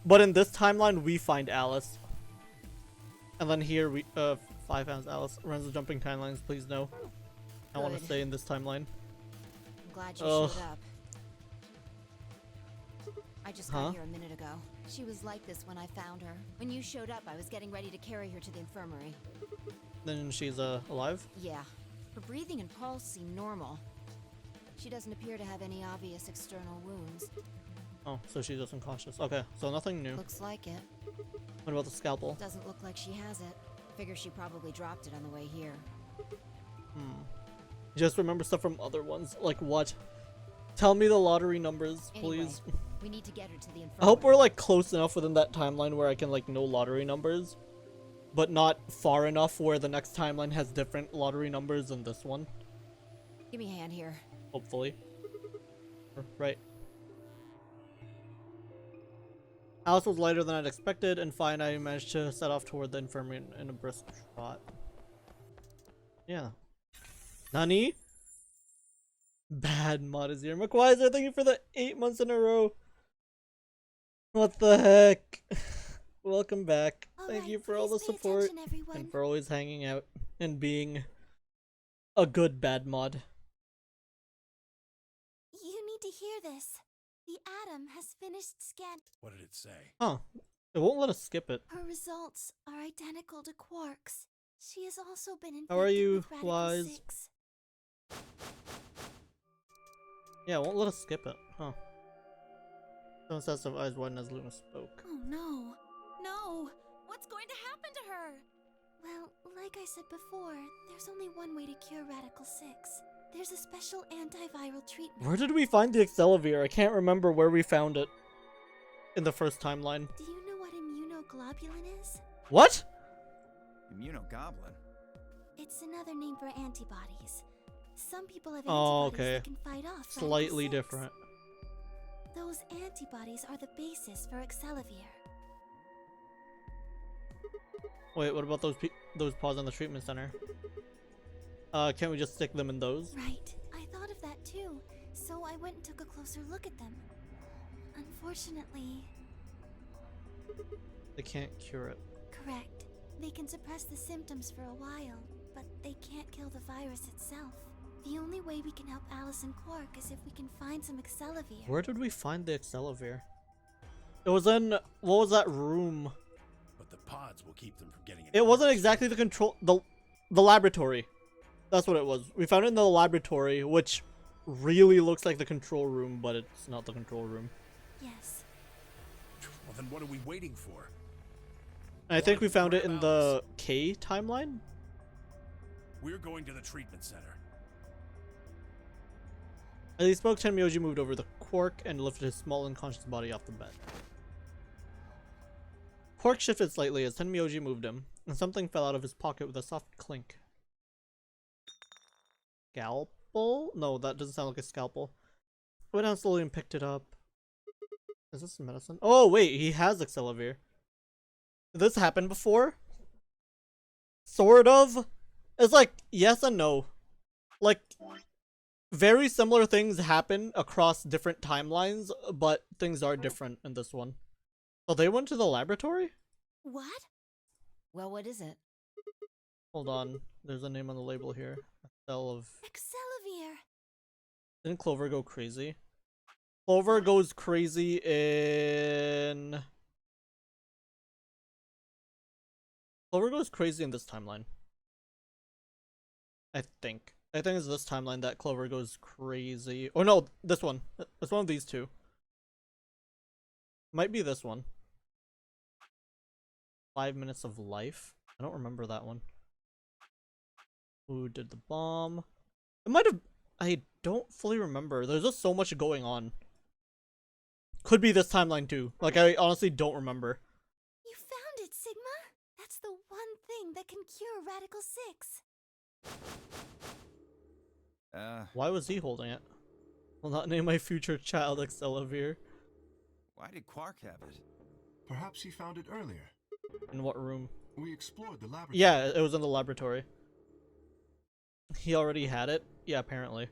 But in this timeline, we find Alice. And then here, 5 finds Alice. Runs the jumping timelines, please no. I want to stay in this timeline. I'm glad you showed up. I just got Huh? here a minute ago. She was like this when I found her. When you showed up, I was getting ready to carry her to the infirmary. Then she's alive? Yeah. Her breathing and pulse seem normal. She doesn't appear to have any obvious external wounds. Oh, so she's just unconscious. Okay, so nothing new. Looks like it. What about the scalpel? Doesn't look like she has it. Figure she probably dropped it on the way here. Just remember stuff from other ones. Like what? Tell me the lottery numbers, please. Anyway, we need to get her to the infirmary. I hope we're like close enough within that timeline where I can like know lottery numbers. But not far enough where the next timeline has different lottery numbers than this one. Give me a hand here. Hopefully. Right. Alice was lighter than I'd expected, and fine, I managed to set off toward the infirmary in a brisk trot. Yeah. Nani? Bad mod is here. McWiser, thank you for the 8 months in a row. What the heck? Welcome back. Thank you for all the support and for always hanging out and being a good bad mod. You need to hear this. The atom has finished scan. What did it say? Huh. It won't let us skip it. Her results are identical to Quark's. She has also been infected How are you, with Radical Wise? 6. Yeah, it won't let us skip it. Huh. Someone says of eyes widen as Luna spoke. Oh no. No! What's going to happen to her? Well, like I said before, there's only one way to cure Radical 6. There's a special antiviral treatment. Where did we find the Accelavir? I can't remember where we found it in the first timeline. Do you know what immunoglobulin is? What? Immunogoblin? It's another name for antibodies. Some people have Oh, antibodies okay. that can fight off Radical Slightly 6. different. Those antibodies are the basis for Accelavir. Wait, what about those paws in the treatment center? Can't we just stick them in those? Right. I thought of that too, so I went and took a closer look at them. Unfortunately... They can't cure it. Correct. They can suppress the symptoms for a while, but they can't kill the virus itself. The only way we can help Alice and Quark is if we can find some Accelavir. Where did we find the Accelavir? It was in... What was that room? But the pods will keep them from getting It wasn't exactly the control... The laboratory. That's what it was. We found it in the laboratory, which really looks like the control room, but it's not the control room. Yes. Well, then what are we waiting for? And I think we found it in the K timeline? We're going to the treatment center. As he spoke, Tenmyoji moved over the Quark and lifted his small unconscious body off the bed. Quark shifted slightly as Tenmyoji moved him, and something fell out of his pocket with a soft clink. Scalpel? No, that doesn't sound like a scalpel. I went down slowly and picked it up. Is this medicine? Oh, wait, he has Accelavir. Did this happen before? Sort of. It's like, yes and no. Like, very similar things happen across different timelines, but things are different in this one. So they went to the laboratory? What? Well, what is it? Hold on. There's a name on the label here. A cell of... Excelivir! Didn't Clover go crazy? Clover goes crazy in... Clover goes crazy in this timeline. I think. I think it's this timeline that Clover goes crazy. Oh no, this one. It's one of these two. Might be this one. 5 minutes of life. I don't remember that one. Who did the bomb? It might have... I don't fully remember. There's just so much going on. Could be this timeline too. Like, I honestly don't remember. You found it, Sigma! That's the one thing that can cure Radical 6. Why was he holding it? Will not name my future child Excelivir. Why did Quark have it? Perhaps he found it earlier. In what room? We explored the laboratory. Yeah, it was in the laboratory. He already had it? Yeah, apparently.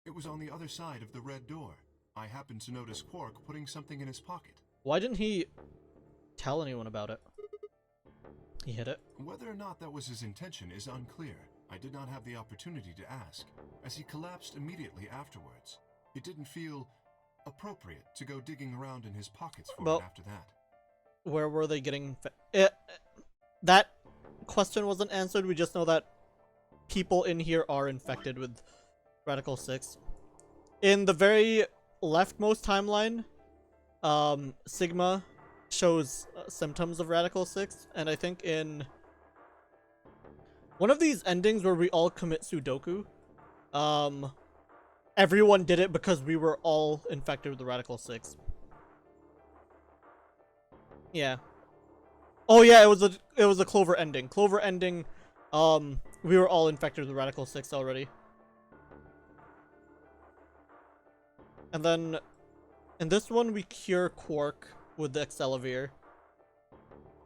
It was on the other side of the red door. I happened to notice Quark putting something in his pocket. Why didn't he tell anyone about it? He hid it. Whether or not that was his intention is unclear. I did not have the opportunity to ask, as he collapsed immediately afterwards. It didn't feel appropriate to go digging around in his pockets for it after that. Where were they getting... that question wasn't answered. We just know that people in here are infected with Radical 6. In the very leftmost timeline, Sigma shows symptoms of Radical 6, and I think in one of these endings where we all commit Sudoku, everyone did it because we were all infected with the Radical 6. Yeah. Oh yeah, it was a Clover ending. Clover ending, we were all infected with Radical 6 already. And then in this one we cure Quark with the Excelivir.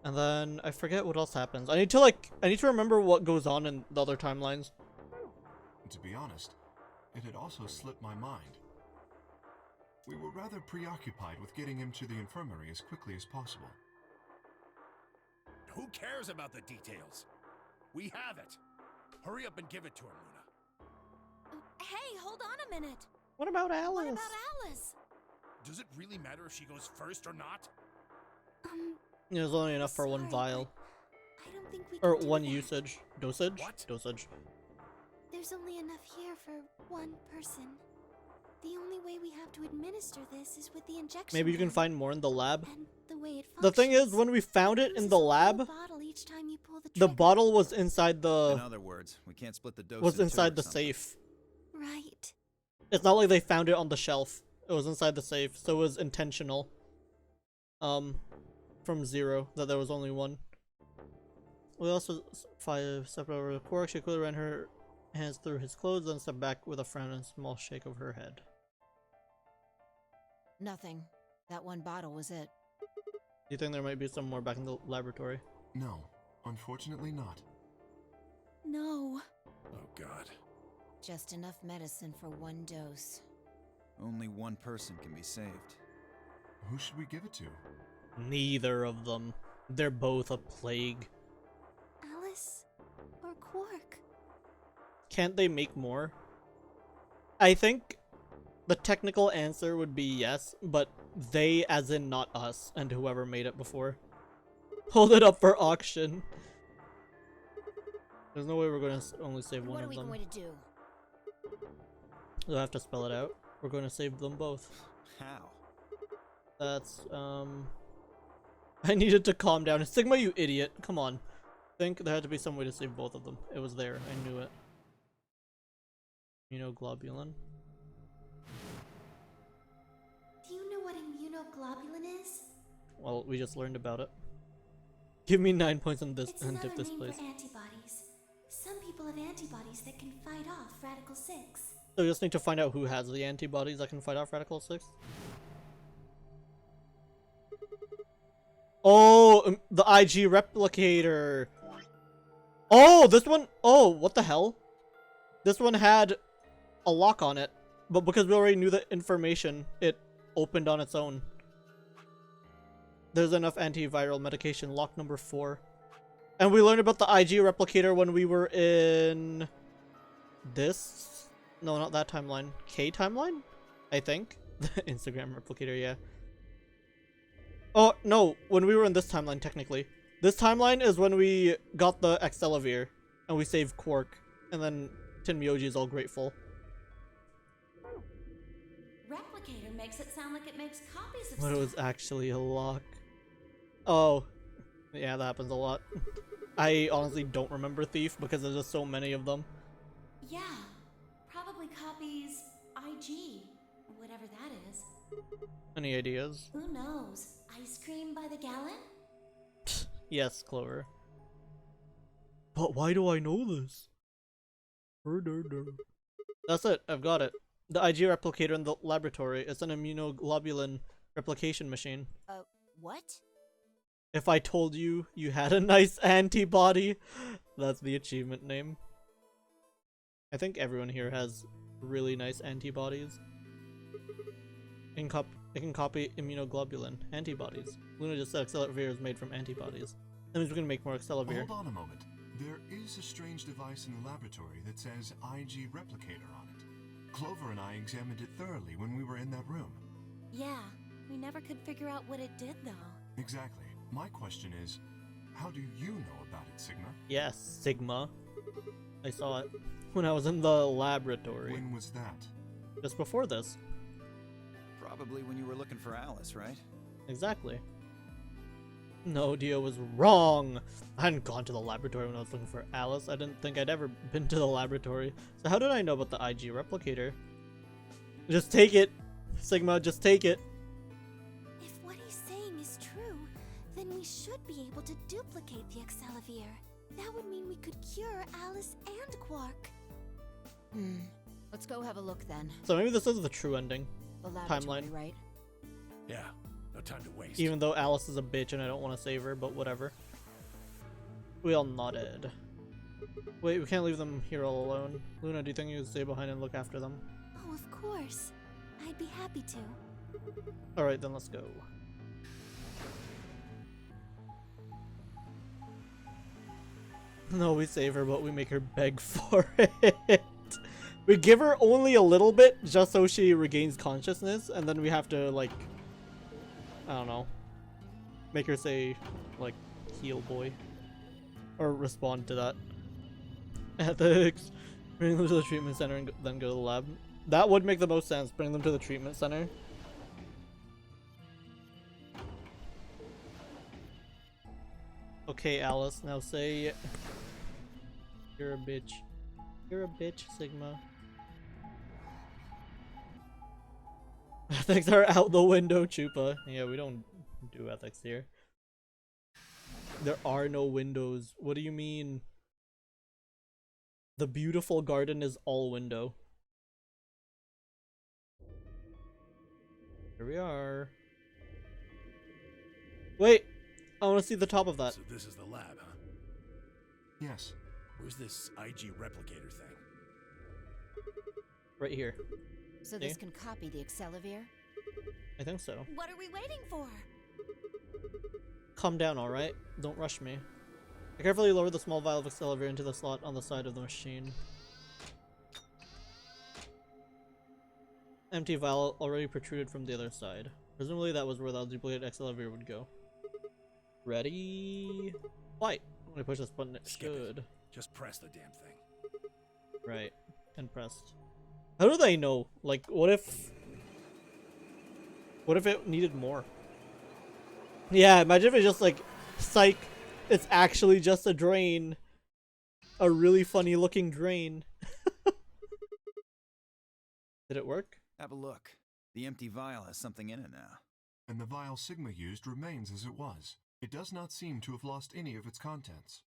And then I forget what else happens. I need to remember what goes on in the other timelines. To be honest, it had also slipped my mind. We were rather preoccupied with getting him to the infirmary as quickly as possible. Who cares about the details? We have it. Hurry up and give it to him, Luna. Hey, hold on a minute. What about Alice? What about Alice? Does it really matter if she goes first or not? There's only enough for one vial. I don't think we Or can do one that. usage. Dosage? What? Dosage. There's only enough here for one person. The only way we have to administer this is with the injection. Maybe you can gun. find more in the lab. And the way it The thing is, functions, when we found it in the lab, bottle each time you pull the the trigger. bottle was inside In the other words, we can't split the dose. was in two inside or the something. safe. Right. It's not like they found it on the shelf. It was inside the safe, so it was intentional. From Zero, that there was only one. We also stepped over the Quark. She quickly ran her hands through his clothes, then stepped back with a frown and a small shake of her head. Nothing. That one bottle was it. Do you think there might be some more back in the laboratory? No, unfortunately not. No. Oh, God. Just enough medicine for one dose. Only one person can be saved. Who should we give it to? Neither of them. They're both a plague. Alice or Quark? Can't they make more? I think the technical answer would be yes, but they as in not us and whoever made it before. Hold it up for auction. There's no way we're going to only save one What are of we them. going to do? You'll have to spell it out. We're going to save them both. How? That's, I needed to calm down. Sigma, you idiot. Come on. Think there had to be some way to save both of them. It was there. I knew it. Immunoglobulin. Do you know what immunoglobulin is? Well, we just learned about it. Give me 9 points on this It's and another tip this, name please. for antibodies. Some people have antibodies that can fight off Radical 6. So we just need to find out who has the antibodies that can fight off Radical 6. Oh, the IG replicator. Oh, this one. Oh, what the hell? This one had a lock on it, but because we already knew the information, it opened on its own. There's enough antiviral medication. Lock number 4. And we learned about the IG replicator when we were in this. No, not that timeline. K timeline, I think. Instagram replicator, yeah. Oh no, when we were in this timeline, technically. This timeline is when we got the Excelavir and we saved Quark, and then Tinmyoji is all grateful. Replicator makes it sound like it makes copies of But it was actually a lock. Oh, yeah, that happens a lot. I honestly don't remember Thief because there's just so many of them. Yeah, probably copies IG, whatever that is. Any ideas? Who knows? Ice cream by the gallon? Yes, Clover. But why do I know this? That's it, I've got it. The IG replicator in the laboratory. It's an immunoglobulin replication machine. What? If I told you you had a nice antibody, that's the achievement name. I think everyone here has really nice antibodies. It can copy immunoglobulin antibodies. Luna just said Excelavir is made from antibodies. That means we're gonna make more Excelavir. Hold on a moment. There is a strange device in the laboratory that says IG replicator on it. Clover and I examined it thoroughly when we were in that room. Yeah, we never could figure out what it did though. Exactly. My question is, how do you know about it, Sigma? Yes, Sigma. I saw it when I was in the laboratory. When was that? Just before this. Probably when you were looking for Alice, right? Exactly. No, Dio was wrong. I hadn't gone to the laboratory when I was looking for Alice. I didn't think I'd ever been to the laboratory. So how did I know about the IG replicator? Just take it, Sigma, just take it. If what he's saying is true, then we should be able to duplicate the Excelavir. That would mean we could cure Alice and Quark. Let's go have a look then. So maybe this is the true ending. The laboratory, Timeline. right? Yeah, no time to waste. Even though Alice is a bitch and I don't want to save her, but whatever. We all nodded. Wait, we can't leave them here all alone. Luna, do you think you can stay behind and look after them? Oh, of course. I'd be happy to. Alright, then let's go. No, we save her, but we make her beg for it. We give her only a little bit, just so she regains consciousness, and then we have to, like, I don't know, make her say, like, heal boy. Or respond to that. Ethics. Bring them to the treatment center and then go to the lab. That would make the most sense, bring them to the treatment center. Okay, Alice, now say you're a bitch. You're a bitch, Sigma. Ethics are out the window, Chupa. Yeah, we don't do ethics here. There are no windows. What do you mean? The beautiful garden is all window. Here we are. Wait! I want to see the top of that. So this is the lab, huh? Yes. Where's this IG replicator thing? Right here. So this can copy the Excelavir? I think so. What are we waiting for? Calm down, alright? Don't rush me. I carefully lowered the small vial of Excelavir into the slot on the side of the machine. Empty vial already protruded from the other side. Presumably that was where the duplicated Excelavir would go. Ready? Fight! When I push this button, it should. Just press the damn thing. Right. And pressed. How do they know? Like, what if it needed more? Yeah, imagine if it's just like, psych, it's actually just a drain. A really funny looking drain. Did it work? Have a look. The empty vial has something in it now. And the vial Sigma used remains as it was. It does not seem to have lost any of its contents.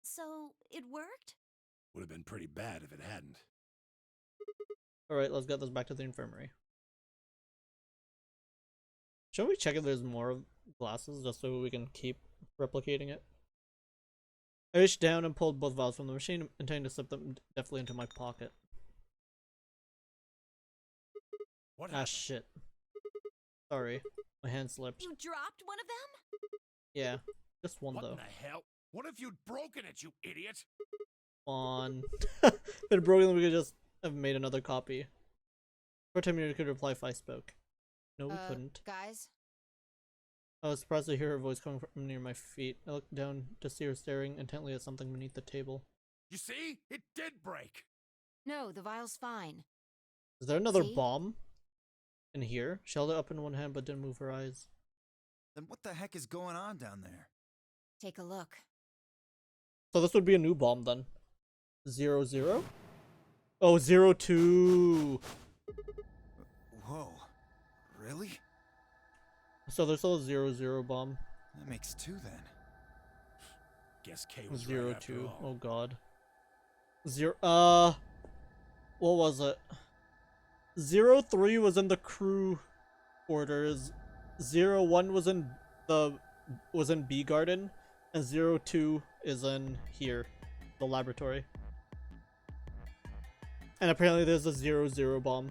So, it worked? Would have been pretty bad if it hadn't. Alright, let's get this back to the infirmary. Shall we check if there's more glasses just so we can keep replicating it? I reached down and pulled both vials from the machine, intending to slip them deftly into my pocket. What Ah, shit. Sorry. My hand slipped. You dropped one of them? Yeah, just one What though. in the hell? What if you'd broken it, you idiot? On. If it had broken, we could just have made another copy. For 10 minutes, could reply if I spoke. No, we couldn't. Guys? I was surprised to hear her voice coming from near my feet. I looked down to see her staring intently at something beneath the table. You see? It did break. No, the vial's fine. Is there another See? bomb in here? She held it up in one hand but didn't move her eyes. Then what the heck is going on down there? Take a look. So this would be a new bomb then. 0-0? Oh, 0-2. Whoa. Really? So there's still a 0-0 bomb. That makes two then. Guess K was right after 0-2. all. Oh god. What was it? 0-3 was in the crew quarters. 0-1 was in B garden, and 0-2 is in here, the laboratory. And apparently there's a 0-0 bomb.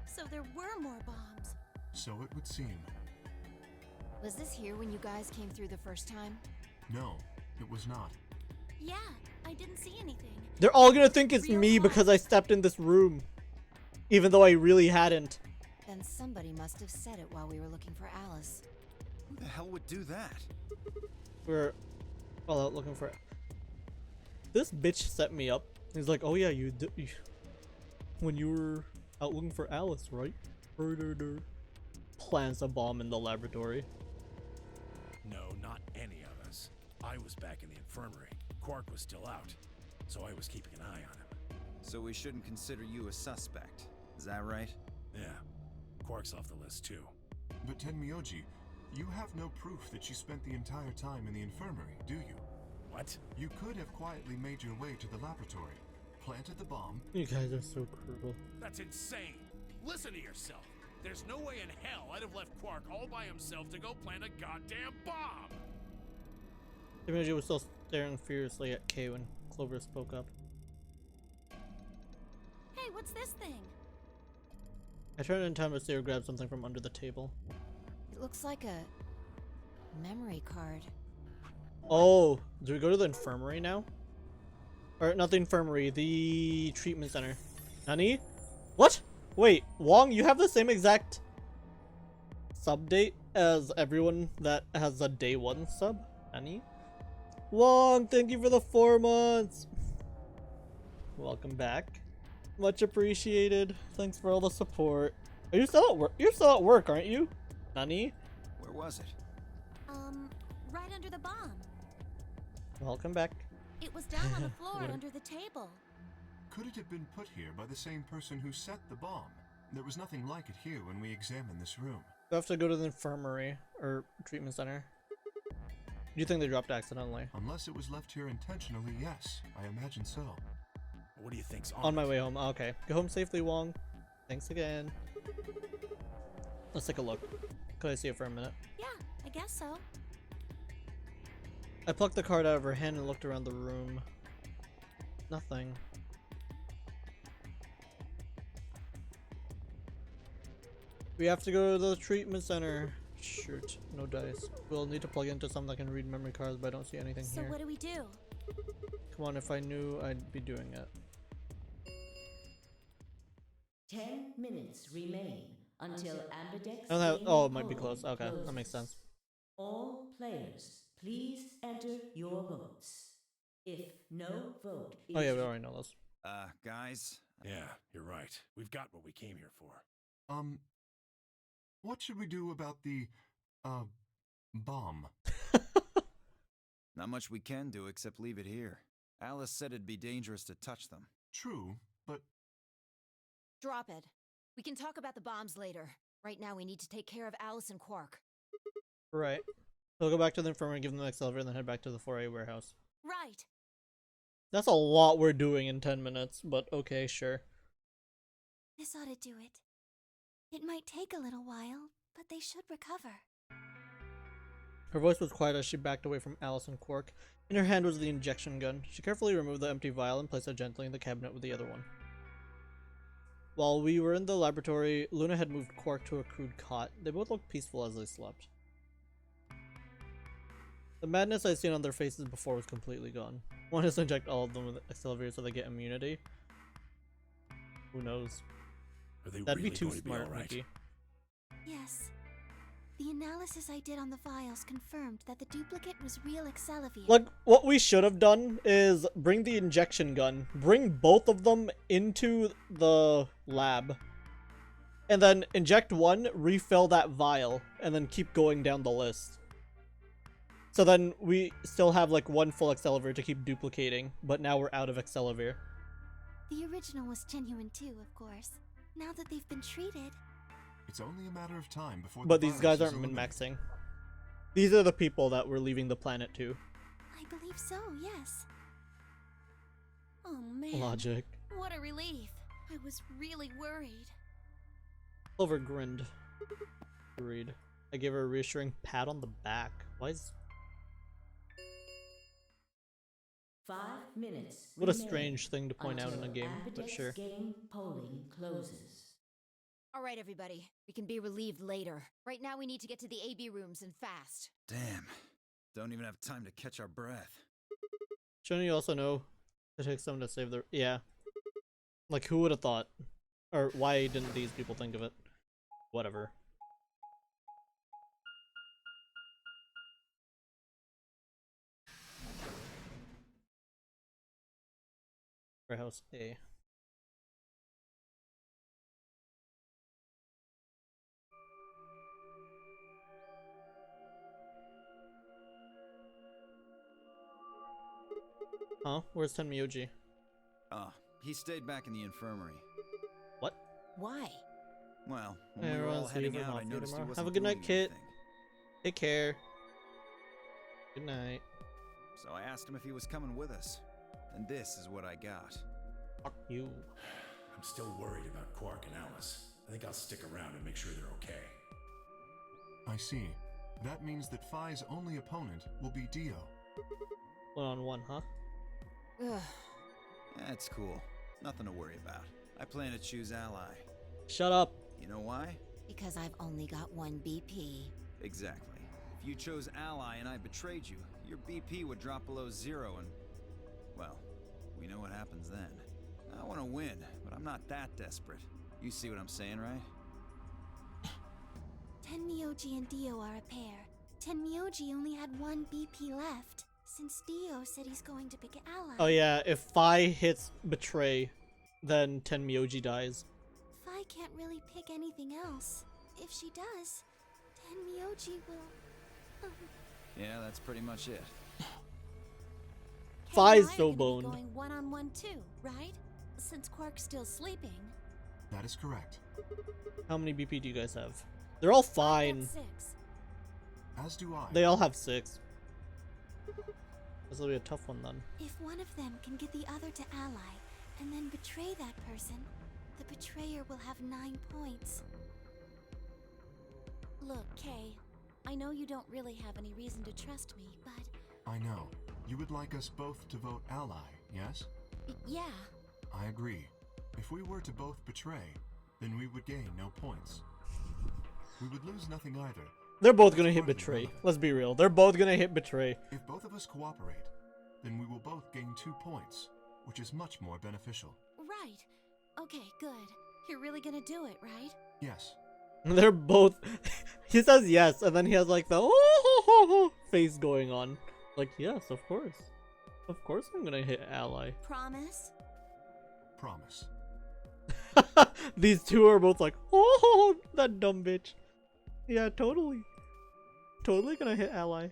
So there were more bombs. So it would seem. Was this here when you guys came through the first time? No, it was not. Yeah, I didn't see anything. They're all gonna think it's Real me quiet. because I stepped in this room, even though I really hadn't. Then somebody must have said it while we were looking for Alice. Who the hell would do that? We're all out looking for it. This bitch set me up. He's like, oh yeah, when you were out looking for Alice, right? Plants a bomb in the laboratory. No, not any of us. I was back in the infirmary. Quark was still out, so I was keeping an eye on him. So we shouldn't consider you a suspect. Is that right? Yeah, Quark's off the list too. But Tenmyoji, you have no proof that you spent the entire time in the infirmary, do you? What? You could have quietly made your way to the laboratory, planted the bomb. You guys are so cruel. That's insane. Listen to yourself. There's no way in hell I'd have left Quark all by himself to go plant a goddamn bomb. Timothy was still staring furiously at Kay when Clover spoke up. Hey, what's this thing? I turned in time to see her grab something from under the table. It looks like a memory card. Oh, do we go to the infirmary now? Or not the infirmary, the treatment center. Nani? What? Wait, Wong, you have the same exact sub date as everyone that has a day 1 sub? Nani? Wong, thank you for the 4 months! Welcome back. Much appreciated. Thanks for all the support. Are you still at work? You're still at work, aren't you? Nani? Where was it? Right under the bomb. Welcome back. It was down on the floor Whatever. under the table. Could it have been put here by the same person who set the bomb? There was nothing like it here when we examined this room. We have to go to the infirmary or treatment center. Do you think they dropped accidentally? Unless it was left here intentionally, yes. I imagine so. What do you think's On my way home. Oh, okay. Go home safely, Wong. Thanks again. Let's take a look. Could I see it for a minute? Yeah, I guess so. I plucked the card out of her hand and looked around the room. Nothing. We have to go to the treatment center. Shoot, no dice. We'll need to plug into something that can read memory cards, but I don't see anything So here. what do we do? Come on, if I knew, I'd be doing it. 10 minutes remain until Ambidex. I don't have. game Oh, it might be polling close. Okay, that closes. makes sense. All players, please enter your votes. If no vote is Oh yeah, we already know this. Guys? Yeah, you're right. We've got what we came here for. What should we do about the, bomb? Not much we can do except leave it here. Alice said it'd be dangerous to touch them. True, but Drop it. We can talk about the bombs later. Right now we need to take care of Alice and Quark. Right. We'll go back to the infirmary, give them the accelerator, and then head back to the 4A warehouse. Right. That's a lot we're doing in 10 minutes, but okay, sure. This ought to do it. It might take a little while, but they should recover. Her voice was quiet as she backed away from Alice and Quark. In her hand was the injection gun. She carefully removed the empty vial and placed it gently in the cabinet with the other one. While we were in the laboratory, Luna had moved Quark to a crude cot. They both looked peaceful as they slept. The madness I've seen on their faces before was completely gone. Want us to inject all of them with Accelerator so they get immunity? Who knows? Are they That'd really be too going to be smart, all right? Mickey. Yes. The analysis I did on the vials confirmed that the duplicate was real Accelavir. Like, what we should have done is bring the injection gun, bring both of them into the lab, and then inject one, refill that vial, and then keep going down the list. So then we still have like one full Accelavir to keep duplicating, but now we're out of Accelavir. The original was genuine too, of course. Now that they've been treated. It's only a matter of time before But the these virus guys is aren't eliminated. min-maxing. These are the people that we're leaving the planet to. I believe so, yes. Oh man. Logic. What a relief. I was really worried. Clover grinned. Agreed. I gave her a reassuring pat on the back. Why is... 5 minutes. What a remain strange thing to point out in a until game, but Ambidex sure. game polling closes. All right, everybody. We can be relieved later. Right now, we need to get to the AB rooms and fast. Damn. Don't even have time to catch our breath. Shouldn't you also know it takes someone to save their... Yeah. Like, who would have thought? Or why didn't these people think of it? Whatever. Warehouse A. Huh? Where's Tenmyoji? He stayed back in the infirmary. What? Why? Well, Hey, when we were all everyone's leaving heading out, off I you noticed he tomorrow. wasn't Have a good night, doing Kit. anything. Take care. Good night. So I asked him if he was coming with us. And this is what I got. Fuck you. I'm still worried about Quark and Alice. I think I'll stick around and make sure they're okay. I see. That means that Phi's only opponent will be Dio. 1-on-1, huh? Ugh. That's cool. Nothing to worry about. I plan to choose Ally. Shut up. You know why? Because I've only got one BP. Exactly. If you chose Ally and I betrayed you, your BP would drop below 0 and... well, we know what happens then. I want to win, but I'm not that desperate. You see what I'm saying, right? Tenmyoji and Dio are a pair. Tenmyoji only had one BP left, since Dio said he's going to pick an ally. Oh yeah, if Phi hits Betray, then Tenmyoji dies. Phi can't really pick anything else. If she does, Tenmyoji will... Yeah, that's pretty much it. Phi's Kay and I are so gonna be boned. going one-on-one too, right? Since Quark's still sleeping. That is correct. How many BP do you guys have? They're all I've got fine. 6. As do I. They all have 6. This will be a tough one then. If one of them can get the other to ally, and then betray that person, the betrayer will have 9 points. Look, Kay, I know you don't really have any reason to trust me, but I know. You would like us both to vote Ally, yes? yeah. I agree. If we were to both betray, then we would gain no points. We would lose nothing either. They're both gonna hit That's hardly Betray. relevant. Let's be real. They're both gonna hit Betray. If both of us cooperate, then we will both gain 2 points, which is much more beneficial. Right. Okay, good. You're really gonna do it, right? Yes. They're both... He says yes, and then he has like the oh, face going on. Like, yes, of course. Of course I'm gonna hit Ally. Promise? Promise. These two are both like, oh, that dumb bitch. Yeah, totally. Totally gonna hit Ally.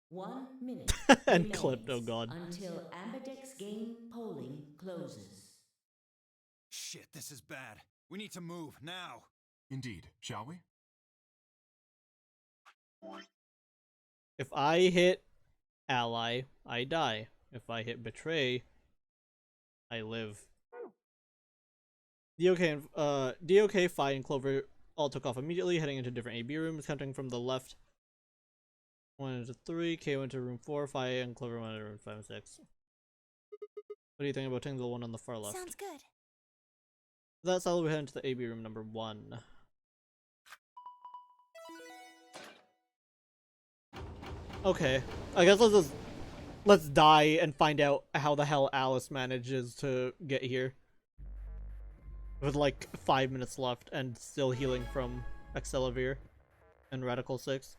1 minute And remains clipped, oh god. until Ambidex game polling closes. Shit, this is bad. We need to move, now. Indeed. Shall we? If I hit Ally, I die. If I hit Betray, I live. DOK, Phi, and Clover all took off immediately, heading into different AB rooms, counting from the left. 1 into 3, K went to room 4, Phi and Clover went to room 5 and 6. What do you think about taking the one on the far left? Sounds good. That's how we head into the AB room number 1. Okay. I guess let's die and find out how the hell Alice manages to get here. With like 5 minutes left and still healing from Accelavir and Radical 6.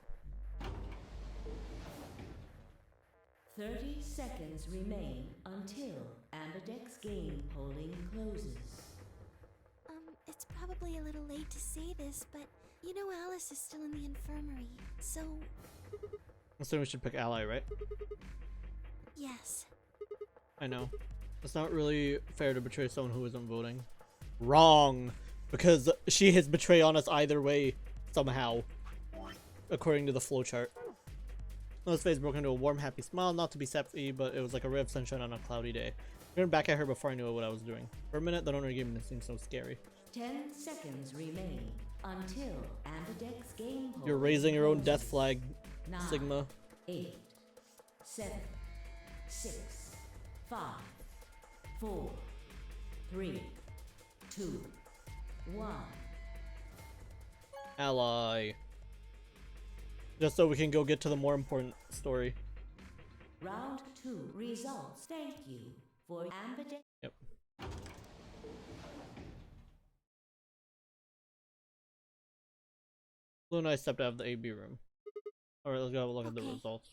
30 seconds remain until Ambidex game polling closes. It's probably a little late to say this, but you know Alice is still in the infirmary, so... So we should pick Ally, right? yes. I know. It's not really fair to betray someone who isn't voting. Wrong! Because she has betrayed on us either way, somehow. According to the flowchart. Lily's face broke into a warm, happy smile, not to be sappy, but it was like a ray of sunshine on a cloudy day. I turned back at her before I knew what I was doing. For a minute, the owner gave me this seemed so scary. 10 seconds remain until Ambidex game polling. You're raising your own death flag, 9, Sigma. 8, 7, 6, 5, 4, 3, 2, 1. Ally. Just so we can go get to the more important story. Round 2 results. Thank you for Ambidex. Yep. Blue and I stepped out of the AB room. Alright, let's go have a look at the results.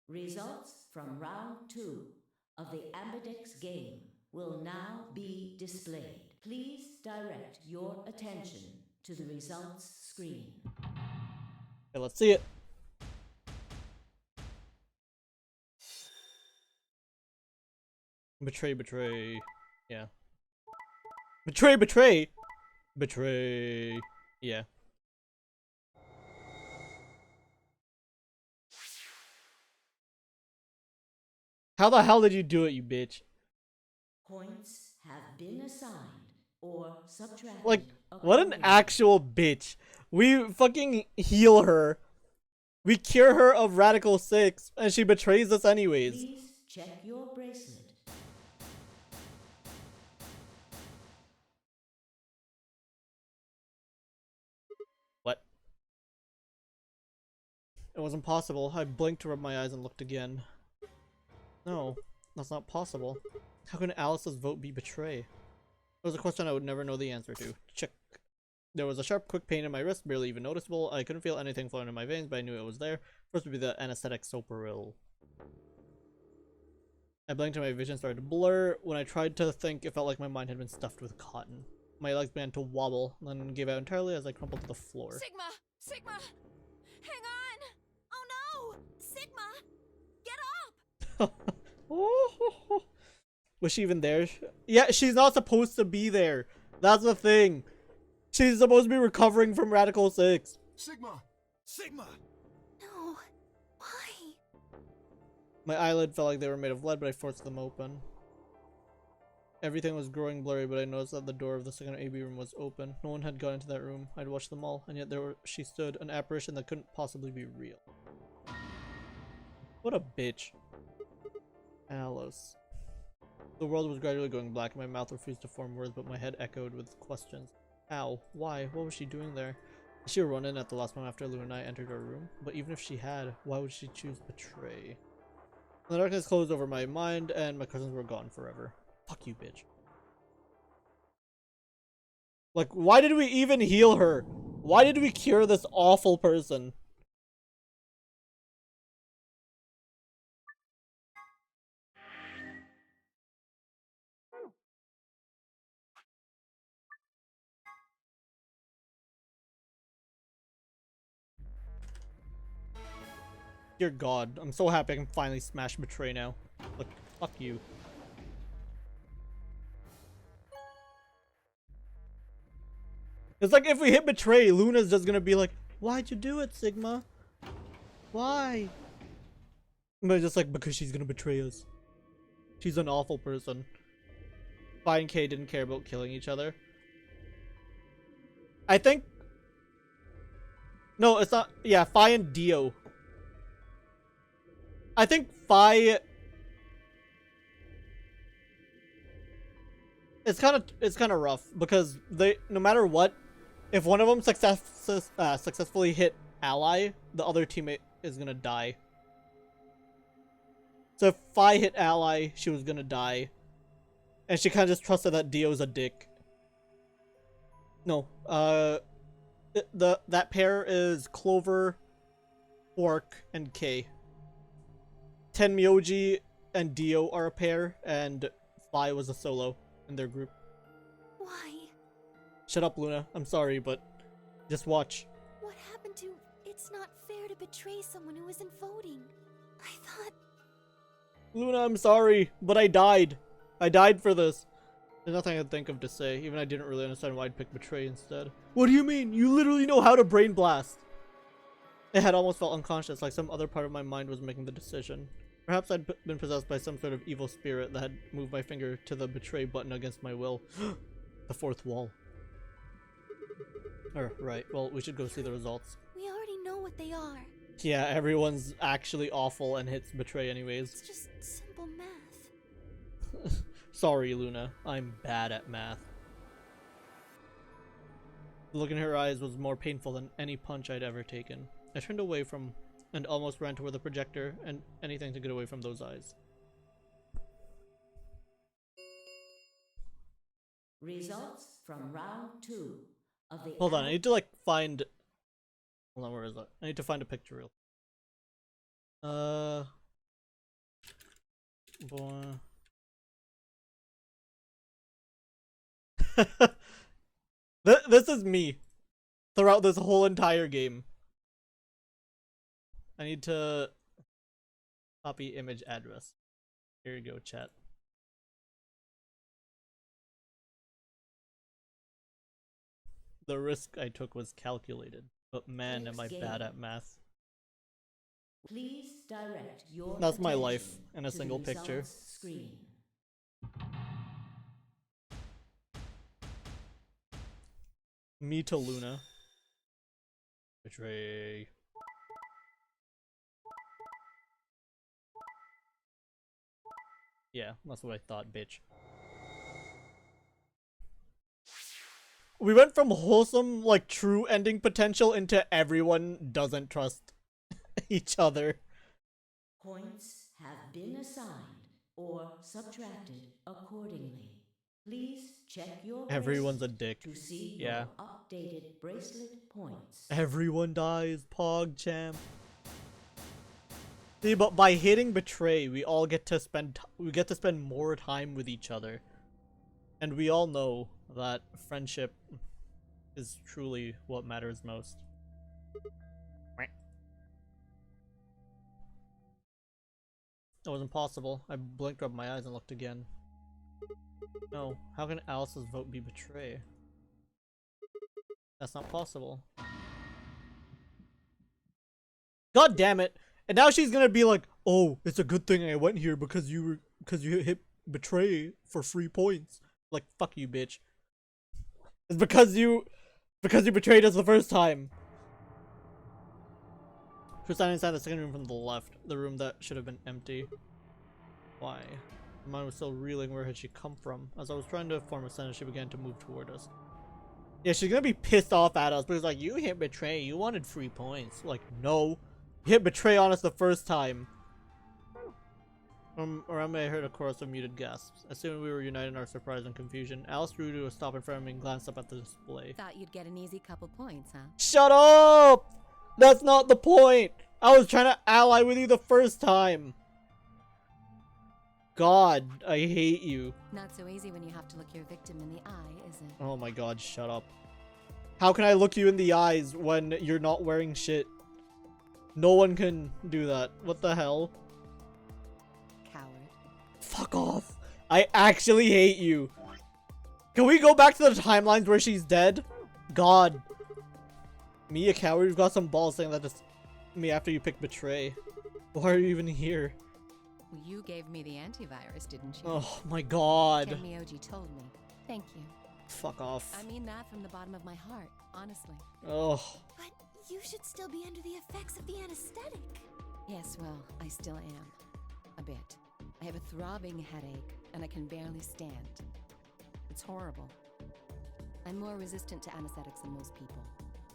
Results from round 2 of the Ambidex game will now be displayed. Please direct your attention to the results screen. Okay, let's see it. Betray, betray. Yeah. Betray, betray! Betray. Yeah. How the hell did you do it, you bitch? Points have been assigned or subtracted. Like, what an actual bitch. We fucking heal her. We cure her of Radical 6, and she betrays us anyways. Please check your bracelet. What? It was impossible. I blinked to rub my eyes and looked again. No, that's not possible. How can Alice's vote be betray? It was a question I would never know the answer to. Check. There was a sharp, quick pain in my wrist, barely even noticeable. I couldn't feel anything flowing in my veins, but I knew it was there. First would be the anesthetic Soparil. I blinked and my vision started to blur. When I tried to think, it felt like my mind had been stuffed with cotton. My legs began to wobble, then gave out entirely as I crumpled to the floor. Sigma! Sigma! Hang on! Oh no! Sigma! Get up! Was she even there? Yeah, she's not supposed to be there. That's the thing. She's supposed to be recovering from Radical 6. Sigma! Sigma! No. Why? My eyelid felt like they were made of lead, but I forced them open. Everything was growing blurry, but I noticed that the door of the second AB room was open. No one had gone into that room. I'd watched them all, and yet she stood, an apparition that couldn't possibly be real. What a bitch. Alice. The world was gradually going black, and my mouth refused to form words, but my head echoed with questions. How? Why? What was she doing there? Did she run in at the last moment after Lou and I entered our room? But even if she had, why would she choose betray? The darkness closed over my mind, and my cousins were gone forever. Fuck you, bitch. Like, why did we even heal her? Why did we cure this awful person? Dear God, I'm so happy I can finally smash betray now. Look, fuck you. It's like if we hit betray, Luna's just gonna be like, why'd you do it, Sigma? Why? But just like, because she's gonna betray us. She's an awful person. Phi and Kay didn't care about killing each other. I think... No, it's not... Yeah, Phi and Dio. I think Phi... It's kind of rough because they, no matter what, If one of them successfully hit ally, the other teammate is gonna die. So if I hit ally, she was gonna die. And she kind of just trusted that Dio's a dick. No, that pair is Clover, Orc, and K. Tenmyoji and Dio are a pair, and Fly was a solo in their group. Why? Shut up, Luna. I'm sorry, but just watch. What happened to... It's not fair to betray someone who isn't voting. I thought... Luna, I'm sorry, but I died. I died for this. There's nothing I could think of to say. Even I didn't really understand why I'd pick Betray instead. What do you mean? You literally know how to brain blast. It had almost felt unconscious, like some other part of my mind was making the decision. Perhaps I'd been possessed by some sort of evil spirit that had moved my finger to the Betray button against my will. The fourth wall. Right. Well, we should go see the results. We already know what they are. Yeah, everyone's actually awful and hits Betray anyways. It's just simple math. Sorry, Luna. I'm bad at math. The look in her eyes was more painful than any punch I'd ever taken. I turned away from and almost ran toward the projector and anything to get away from those eyes. Results from round 2 of the... Hold on, I need to like find... Hold on, where is it? I need to find a picture real. Boy. This is me throughout this whole entire game. I need to copy image address. Here you go, chat. The risk I took was calculated, but man, am I bad at math. Please direct your That's my life attention in a to single the picture. results screen. Me to Luna. Betray. Yeah, that's what I thought, bitch. We went from wholesome, like, true ending potential into everyone doesn't trust each other. Points have been assigned or subtracted accordingly. Please check your Everyone's a bracelet dick. to see Yeah. your updated bracelet points. Everyone dies, PogChamp. See, but by hitting Betray, we all get to spend more time with each other. And we all know that friendship is truly what matters most. It was impossible. I blinked, rubbed my eyes, and looked again. No, how can Alice's vote be Betray? That's not possible. God damn it! And now she's gonna be like, "Oh, it's a good thing I went here because you hit Betray for 3 points." Like, fuck you, bitch. It's because you betrayed us the first time. She was standing inside the second room from the left, the room that should have been empty. Why? My mind was still reeling. Where had she come from? As I was trying to form a sentence, she began to move toward us. Yeah, she's gonna be pissed off at us because, like, you hit Betray, you wanted 3 points. Like, no. You hit Betray on us the first time. Around me I heard a chorus of muted gasps. As soon as we were united in our surprise and confusion, Alice drew to a stop in front of me and glanced up at the display. Thought you'd get an easy couple points, huh? Shut up! That's not the point! I was trying to ally with you the first time! God, I hate you. Not so easy when you have to look your victim in the eye, is it? Oh my god, shut up. How can I look you in the eyes when you're not wearing shit? No one can do that. What the hell? Coward. Fuck off. I actually hate you. Can we go back to the timelines where she's dead? God. Me, a coward? You've got some balls saying that to me after you pick Betray. Why are you even here? Well, you gave me the antivirus, didn't you? Oh my god. Tenmyoji told me. Thank you. Fuck off. I mean that from the bottom of my heart, honestly. Oh. But you should still be under the effects of the anesthetic. Yes, well, I still am. A bit. I have a throbbing headache, and I can barely stand. It's horrible. I'm more resistant to anesthetics than most people.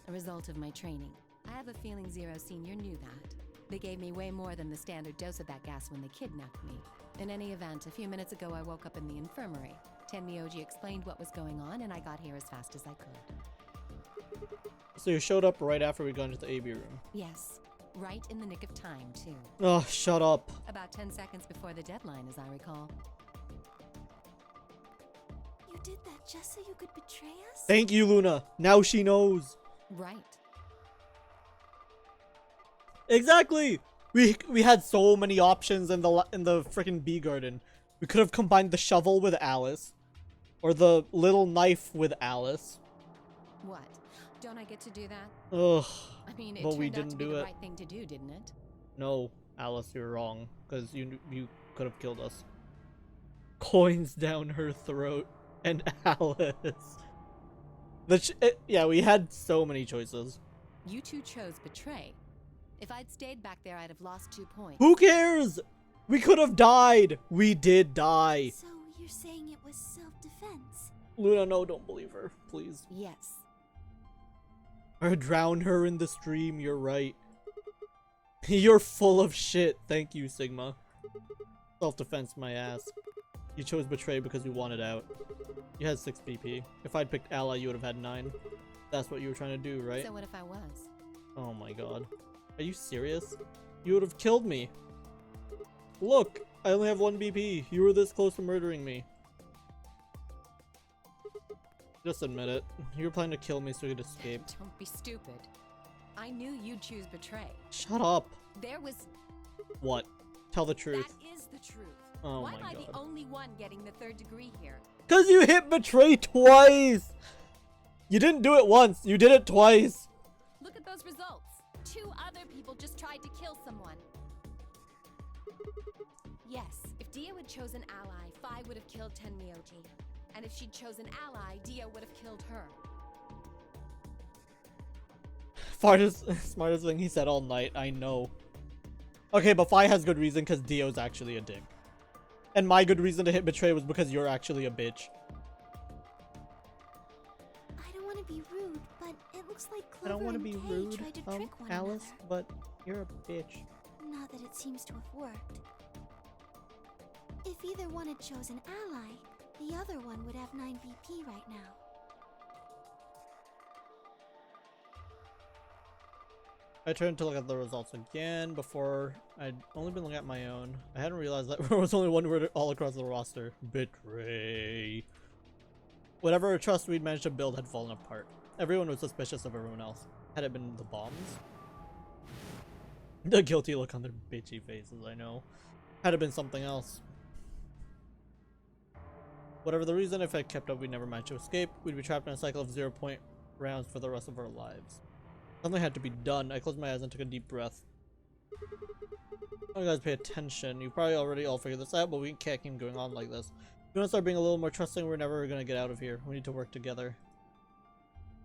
A result of my training. I have a feeling Zero Senior knew that. They gave me way more than the standard dose of that gas when they kidnapped me. In any event, a few minutes ago I woke up in the infirmary. Tenmyoji explained what was going on, and I got here as fast as I could. So you showed up right after we got into the AB room? Yes. Right in the nick of time, too. Oh, shut up. About 10 seconds before the deadline, as I recall. You did that just so you could betray us? Thank you, Luna. Now she knows. Right. Exactly. We had so many options in the freaking bee garden. We could have combined the shovel with Alice, or the little knife with Alice. What? Don't I get to do that? Ugh. I mean, it but turned we out didn't to be do the it. right thing to do, didn't it? No, Alice, you're wrong, because you could have killed us. Coins down her throat, and Alice. Yeah, we had so many choices. You two chose betray. If I'd stayed back there, I'd have lost 2 points. Who cares? We could have died. We did die. So you're saying it was self-defense? Luna, no, don't believe her, please. Yes. Or drown her in the stream, you're right. You're full of shit. Thank you, Sigma. Self-defense, my ass. You chose betray because you wanted out. You had 6 BP. If I'd picked ally, you would have had 9. That's what you were trying to do, right? So what if I was? Oh my god. Are you serious? You would have killed me. Look, I only have 1 BP. You were this close to murdering me. Just admit it. You were planning to kill me so you could escape. Don't be stupid. I knew you'd choose betray. Shut up. There was... What? Tell the truth. That is the truth. Oh Why my am I god. the only one getting the 3rd degree here? Cause you hit betray twice! You didn't do it once, you did it twice! Look at those results. 2 other people just tried to kill someone. Yes, if Dio had chosen ally, Phi would have killed Tenmyoji. And if she'd chosen ally, Dio would have killed her. Smartest thing he said all night, I know. Okay, but Phi has good reason because Dio's actually a dick. And my good reason to hit betray was because you're actually a bitch. I don't want to be rude, but it looks like I don't Clover want to and be Kay rude, tried to trick one Alice, another. but you're a bitch. Not that it seems to have worked. If either one had chosen ally, the other one would have 9 BP right now. I turned to look at the results again before. I'd only been looking at my own. I hadn't realized that there was only one word all across the roster. Betray. Whatever trust we'd managed to build had fallen apart. Everyone was suspicious of everyone else. Had it been the bombs? The guilty look on their bitchy faces, I know. Had it been something else. Whatever the reason, if I kept up, we'd never manage to escape. We'd be trapped in a cycle of 0-point rounds for the rest of our lives. Something had to be done. I closed my eyes and took a deep breath. You guys pay attention. You probably already all figured this out, but we can't keep going on like this. We want to start being a little more trusting. We're never going to get out of here. We need to work together.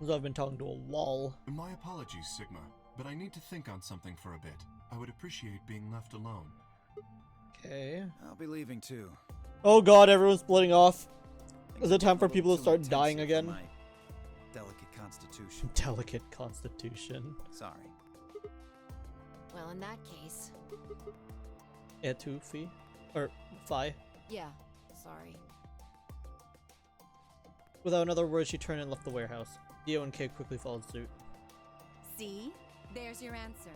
So I've been talking to a wall. My apologies, Sigma, but I need to think on something for a bit. I would appreciate being left alone. Okay. I'll be leaving too. Oh god, everyone's splitting off. Is it time for A little people to too start intense dying here for again? my delicate constitution. Delicate constitution. Sorry. Well, in that case, Etufi? Or Phi? yeah, sorry. Without another word, she turned and left the warehouse. Dio and Kay quickly followed suit. See? There's your answer.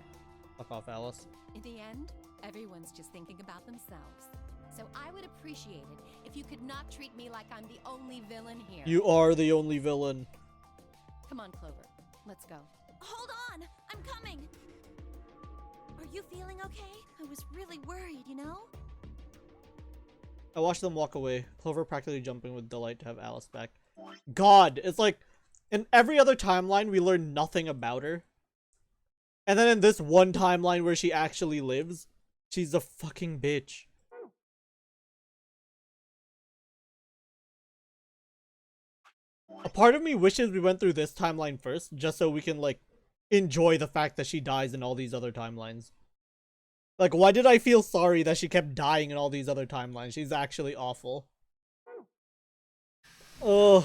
Fuck off, Alice. In the end, everyone's just thinking about themselves. So I would appreciate it if you could not treat me like I'm the only villain here. You are the only villain. Come on, Clover. Let's go. Hold on! I'm coming! Are you feeling okay? I was really worried, you know? I watched them walk away, Clover practically jumping with delight to have Alice back. God, it's like, in every other timeline, we learn nothing about her. And then in this one timeline where she actually lives, she's a fucking bitch. A part of me wishes we went through this timeline first, just so we can, like, enjoy the fact that she dies in all these other timelines. Like, why did I feel sorry that she kept dying in all these other timelines? She's actually awful. Ugh.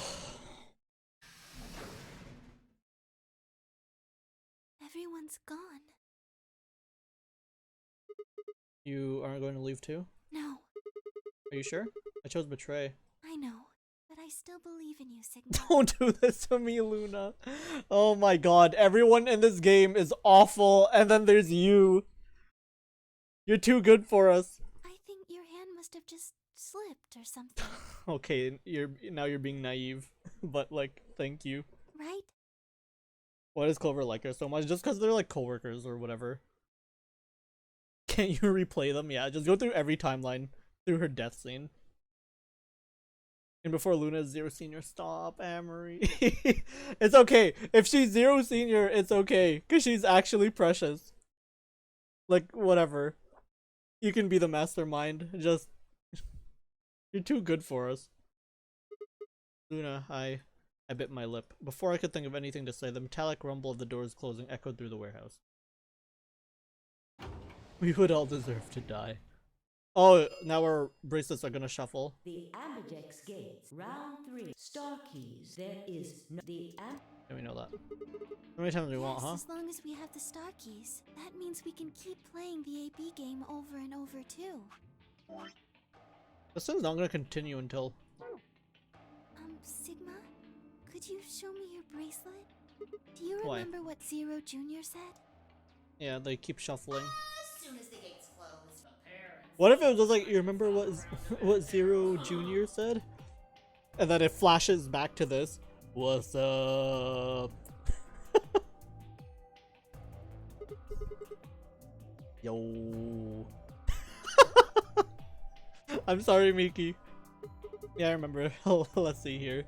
everyone's gone. You aren't going to leave too? No, Are you sure? I chose betray. I know, but I still believe in you, Sigma. Don't do this to me, Luna. Oh my god, everyone in this game is awful, and then there's you. You're too good for us. I think your hand must have just slipped or something, Okay, you're being naive, but like, thank you. right? Why does Clover like her so much? Just because they're like coworkers or whatever. Can't you replay them? Yeah, just go through every timeline through her death scene. And before Luna is Zero Senior, stop, Amory. It's okay. If she's Zero Senior, it's okay. Because she's actually precious. Like, whatever. You can be the mastermind. Just... You're too good for us. Luna, I bit my lip. Before I could think of anything to say, the metallic rumble of the doors closing echoed through the warehouse. We would all deserve to die. Oh, now our bracelets are gonna shuffle. The Ambidex Gates, round 3. Star keys. There is no. Yeah, we know that. How many times do we want, huh? As long as we have the star keys, that means we can keep playing the AB game over and over too. This thing's not gonna continue until... Sigma? Could you show me your bracelet? Do you Why? remember what Zero Jr. said? Yeah, they keep shuffling. As soon as the gates close. What if it was just like, you remember what Zero Jr. said? And then it flashes back to this. What's up? Yo. I'm sorry, Miki. Yeah, I remember. Let's see here.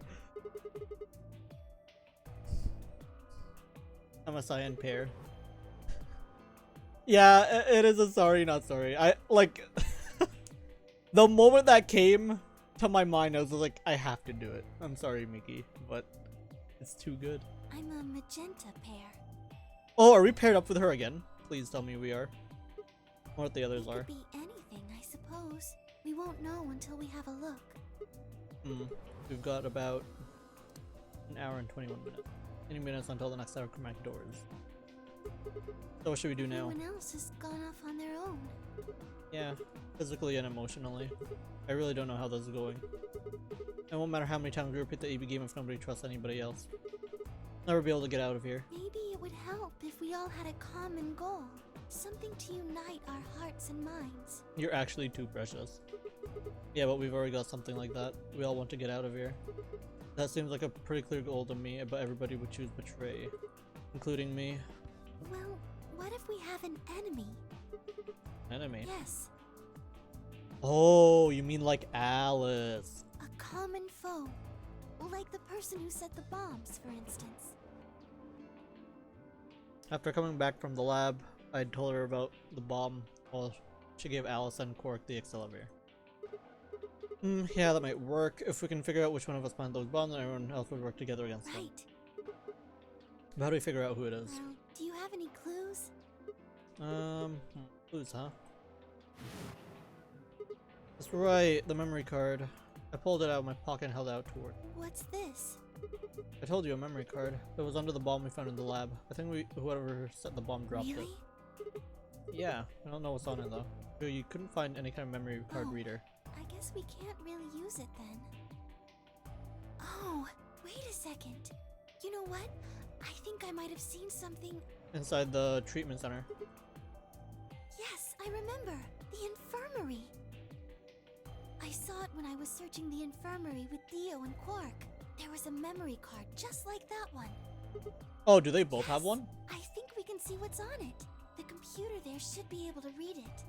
I'm a cyan pair. Yeah, it is a sorry, not sorry. I like the moment that came to my mind, I was like, I have to do it. I'm sorry, Miki, but it's too good. I'm a magenta pair. Oh, are we paired up with her again? Please tell me we are. What the others It are. could be anything, I suppose. We won't know until we have a look. We've got about an hour and 21 minutes. 20 minutes until the next hour chromatic doors. So what should we do now? Everyone else has gone off on their own. Yeah, physically and emotionally. I really don't know how this is going. It won't matter how many times we repeat the AB game if nobody trusts anybody else. Never be able to get out of here. Maybe it would help if we all had a common goal. Something to unite our hearts and minds. You're actually too precious. Yeah, but we've already got something like that. We all want to get out of here. That seems like a pretty clear goal to me, but everybody would choose betray. Including me. Well, what if we have an enemy? Enemy? Yes, Oh, you mean like Alice. a common foe. Like the person who set the bombs, for instance. After coming back from the lab, I told her about the bomb. Well, she gave Alice and Quark the accelerator. Yeah, that might work. If we can figure out which one of us planted those bombs, then everyone else would work together against them. Right. But how do we figure out who it is? Well, do you have any clues? Clues, huh? That's right, the memory card. I pulled it out of my pocket and held it out toward. What's this? I told you, a memory card. It was under the bomb we found in the lab. I think whoever set the bomb dropped Really? it. Yeah, I don't know what's on it though. You couldn't find any kind of memory card Oh. reader. I guess we can't really use it then. Oh, wait a second. You know what? I think I might have seen something. Inside the treatment center. Yes, I remember. The infirmary. I saw it when I was searching the infirmary with Theo and Quark. There was a memory card just like that one. Oh, do they both have Yes, one? I think we can see what's on it. The computer there should be able to read it.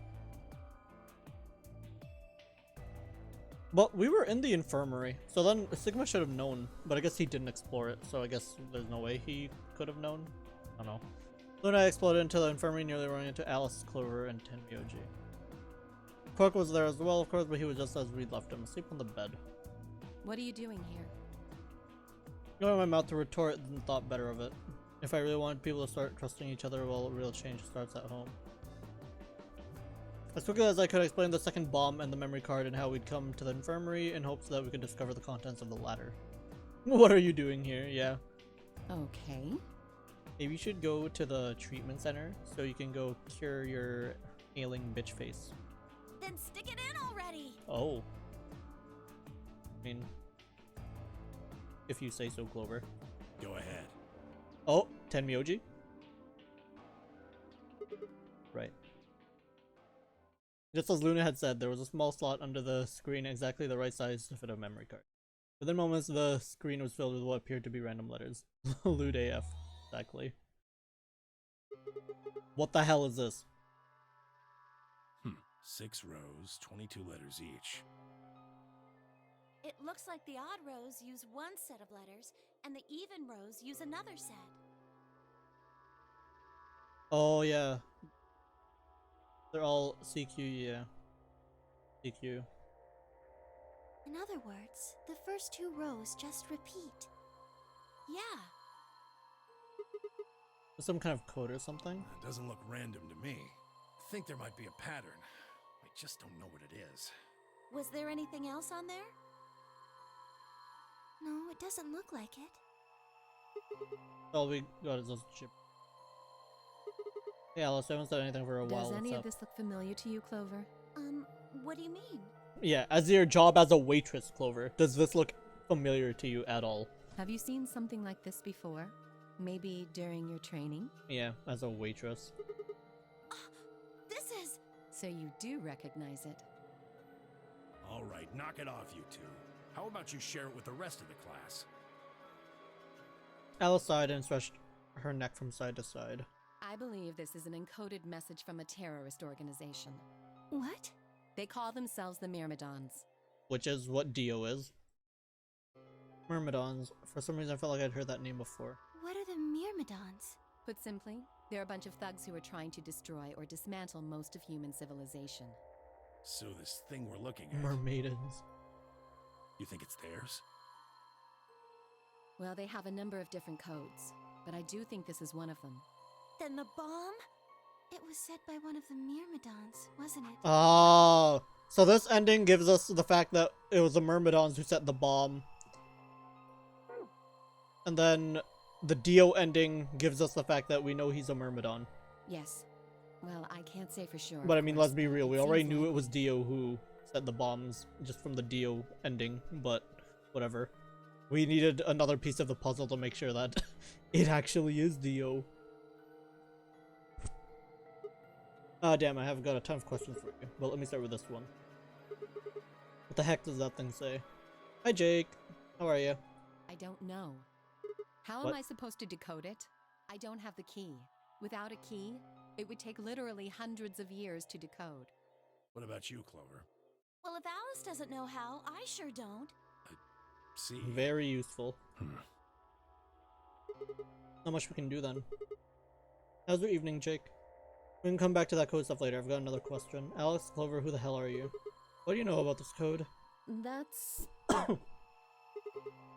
But we were in the infirmary, so then Sigma should have known, but I guess he didn't explore it, so I guess there's no way he could have known. I don't know. Luna exploded into the infirmary, nearly running into Alice, Clover, and Tenmyoji. Quark was there as well, of course, but he was just as we left him, asleep on the bed. What are you doing here? Going my mouth to retort and thought better of it. If I really wanted people to start trusting each other, well, real change starts at home. As quickly as I could, explain the second bomb and the memory card and how we'd come to the infirmary in hopes that we could discover the contents of the latter. What are you doing here? Yeah. Okay. Maybe you should go to the treatment center so you can go cure your ailing bitch face. Then stick it in already! Oh. I mean, if you say so, Clover. Go ahead. Oh, Tenmyoji? Right. Just as Luna had said, there was a small slot under the screen exactly the right size to fit a memory card. Within moments, the screen was filled with what appeared to be random letters. Lewd AF. Exactly. What the hell is this? 6 rows, 22 letters each. It looks like the odd rows use one set of letters, and the even rows use another set. Oh, yeah. They're all CQ, yeah. CQ. In other words, the first 2 rows just repeat. Yeah. Some kind of code or something? It doesn't look random to me. I think there might be a pattern. I just don't know what it is. Was there anything else on there? No, it doesn't look like it. All we got is those chip. Yeah, Alice, I haven't said anything for a while. Does any What's of this look familiar to you, Clover? What do you mean? Yeah, as your job as a waitress, Clover, does this look familiar to you at all? Have you seen something like this before? Maybe during your training? Yeah, as a waitress. This is... So you do recognize it. All right, knock it off, you two. How about you share it with the rest of the class? Alice sighed and stretched her neck from side to side. I believe this is an encoded message from a terrorist organization. What? They call themselves the Myrmidons. Which is what Dio is. Myrmidons. For some reason I felt like I'd heard that name before. What are the Myrmidons? Put simply, they're a bunch of thugs who are trying to destroy or dismantle most of human civilization. So this thing we're looking at, Mermaidens. you think it's theirs? Well, they have a number of different codes, but I do think this is one of them. Then the bomb? It was set by one of the Myrmidons, wasn't it? Oh, so this ending gives us the fact that it was the Myrmidons who set the bomb. And then the Dio ending gives us the fact that we know he's a Myrmidon. Yes. Well, I can't say for sure. But I mean, let's be real, we already knew like it was Dio who set the bombs just from the Dio ending, but whatever. We needed another piece of the puzzle to make sure that it actually is Dio. Damn, I have got a ton of questions for you. But let me start with this one. What the heck does that thing say? Hi, Jake. How are you? I don't know. How What? am I supposed to decode it? I don't have the key. Without a key, it would take literally hundreds of years to decode. What about you, Clover? Well, if Alice doesn't know how, I sure don't. See? Very useful. Not much we can do then. How's your evening, Jake? We can come back to that code stuff later. I've got another question. Alex, Clover, who the hell are you? What do you know about this code? That's...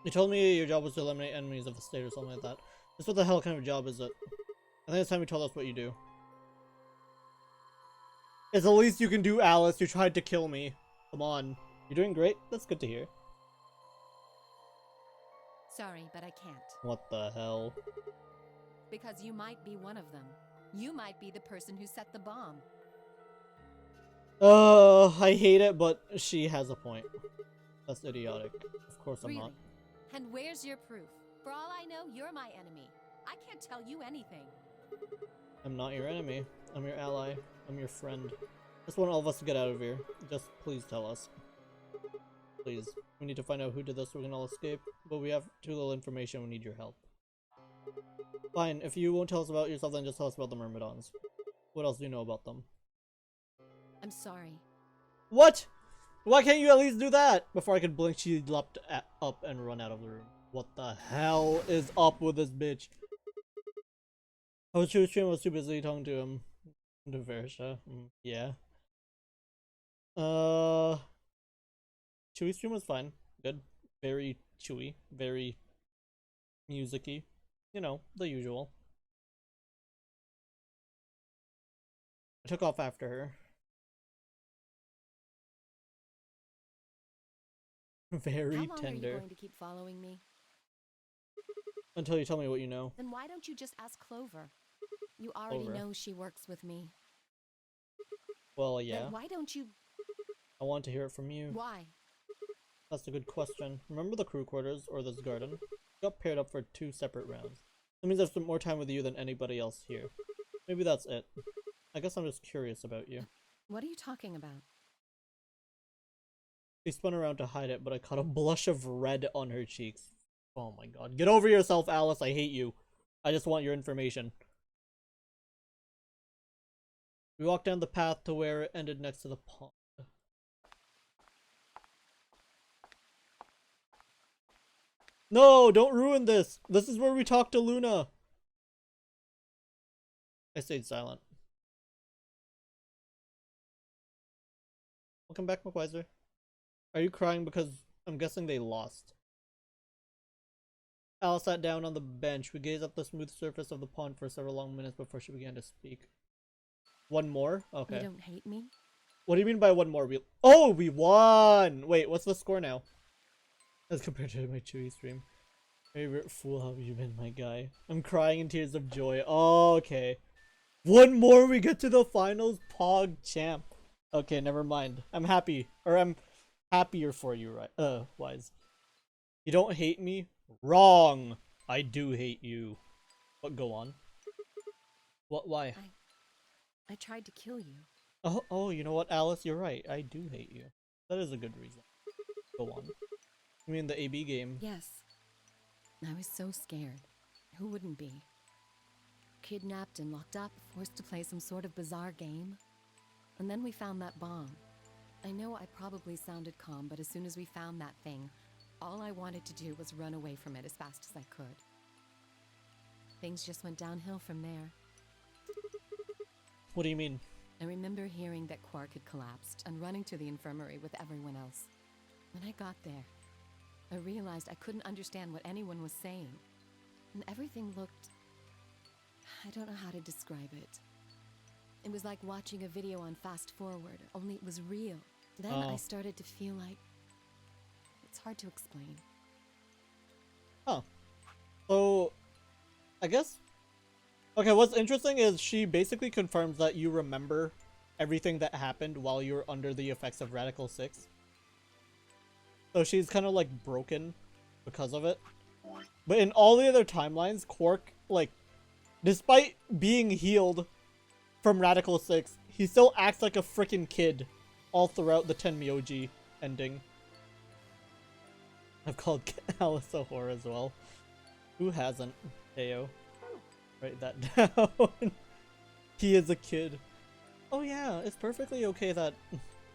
You told me your job was to eliminate enemies of the state or something like that. Just what the hell kind of job is it? I think it's time you told us what you do. It's the least you can do, Alice. You tried to kill me. Come on. You're doing great. That's good to hear. Sorry, but I can't. What the hell? Because you might be one of them. You might be the person who set the bomb. I hate it, but she has a point. That's idiotic. Of course I'm Really? not. And where's your proof? For all I know, you're my enemy. I can't tell you anything. I'm not your enemy. I'm your ally. I'm your friend. Just want all of us to get out of here. Just please tell us. Please. We need to find out who did this so we can all escape. But we have too little information. We need your help. Fine. If you won't tell us about yourself, then just tell us about the Myrmidons. What else do you know about them? I'm sorry. What? Why can't you at least do that? Before I could blink, she leapt up and run out of the room. What the hell is up with this bitch? Oh, Chewie was too busy talking to him. To Verisha. Yeah. Chewie stream was fine. Good. Very chewy. Very music-y. You know, the usual. I took off after her. Very How long are you tender. going to keep following me? Until you tell me what you know. Then why don't you just ask Clover? You already Clover. know she works with me. Well, yeah. Then why don't you... I want to hear it from you. Why? That's a good question. Remember the crew quarters or this garden? We got paired up for 2 separate rounds. That means I've spent more time with you than anybody else here. Maybe that's it. I guess I'm just curious about you. What are you talking about? She spun around to hide it, but I caught a blush of red on her cheeks. Oh my god. Get over yourself, Alice. I hate you. I just want your information. We walked down the path to where it ended next to the pond. No, don't ruin this. This is where we talk to Luna. I stayed silent. Welcome back, McWiser. Are you crying because I'm guessing they lost? Alice sat down on the bench. We gazed at the smooth surface of the pond for several long minutes before she began to speak. One more? Okay. You don't hate me? What do you mean by one more? We won! Wait, what's the score now? As compared to my Chewy stream. Favorite fool, how have you been, my guy? I'm crying in tears of joy. Oh, okay. One more, we get to the finals. Pog champ. Okay, never mind. I'm happy. Or I'm happier for you, right? Wise. You don't hate me? Wrong! I do hate you. But go on. What? Why? I tried to kill you. Oh, you know what, Alice? You're right. I do hate you. That is a good reason. Go on. You mean the AB game? Yes. I was so scared. Who wouldn't be? Kidnapped and locked up, forced to play some sort of bizarre game. And then we found that bomb. I know I probably sounded calm, but as soon as we found that thing, all I wanted to do was run away from it as fast as I could. Things just went downhill from there. What do you mean? I remember hearing that Quark had collapsed and running to the infirmary with everyone else. When I got there, I realized I couldn't understand what anyone was saying. And everything looked... I don't know how to describe it. It was like watching a video on fast forward, only it was real. Then I started to feel like... It's hard to explain. Huh. So, I guess... Okay, what's interesting is she basically confirms that you remember everything that happened while you were under the effects of Radical 6. So she's kind of like broken because of it. But in all the other timelines, Quark, like, despite being healed from Radical 6, he still acts like a freaking kid all throughout the Tenmyoji ending. I've called Alice a whore as well. Who hasn't? Heyo. Write that down. He is a kid. Oh yeah, it's perfectly okay that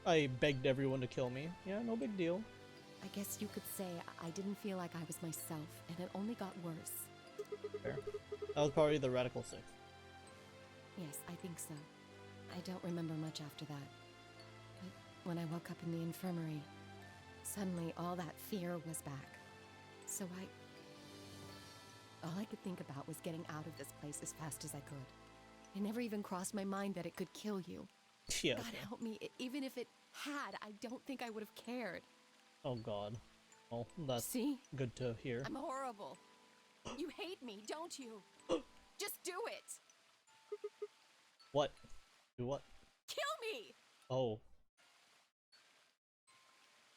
I begged everyone to kill me. Yeah, no big deal. I guess you could say I didn't feel like I was myself, and it only got worse. Fair. That was probably the Radical 6. Yes, I think so. I don't remember much after that. But when I woke up in the infirmary, suddenly all that fear was back. So all I could think about was getting out of this place as fast as I could. It never even crossed my mind that it could kill you. Yeah. God help me, even if it had, I don't think I would have cared. Oh god. Well, that's See? good to hear. I'm horrible. You hate me, don't you? Just do it! What? Do what? Kill me! Oh.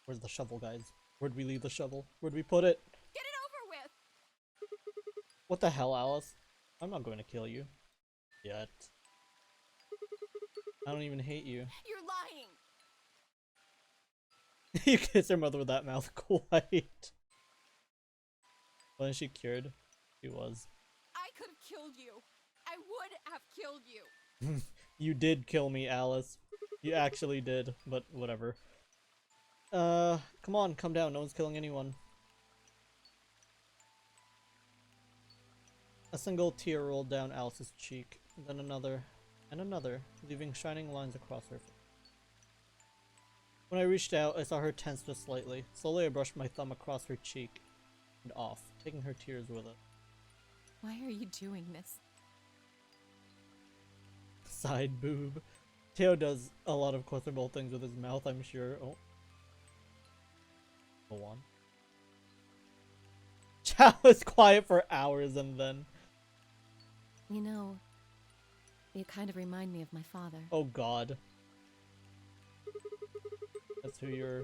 Where's the shovel, guys? Where'd we leave the shovel? Where'd we put it? Get it over with! What the hell, Alice? I'm not going to kill you. Yet. I don't even hate you. You're lying! You kiss her mother with that mouth quiet. Wasn't she cured? She was. I could have killed you. I would have killed you. You did kill me, Alice. You actually did, but whatever. Come on, come down. No one's killing anyone. A single tear rolled down Alice's cheek, then another, and another, leaving shining lines across her face. When I reached out, I saw her tense just slightly. Slowly, I brushed my thumb across her cheek and off, taking her tears with it. Why are you doing this? Side boob. Teo does a lot of questionable things with his mouth, I'm sure. Oh. Go on. I was quiet for hours and then... You know, you kind of remind me of my father. Oh god. That's who you're...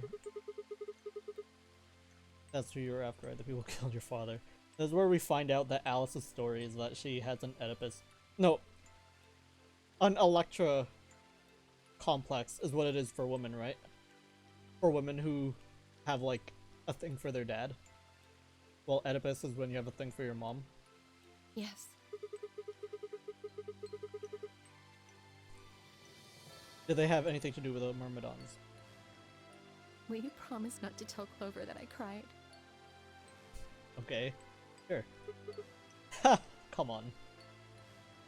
That's who you're after, right? The people who killed your father. This is where we find out that Alice's story is that she has an Oedipus. No. An Electra complex is what it is for women, right? For women who have, like, a thing for their dad. Well, Oedipus is when you have a thing for your mom. Yes. Did they have anything to do with the Myrmidons? Will you promise not to tell Clover that I cried? Okay. Sure. Ha! Come on.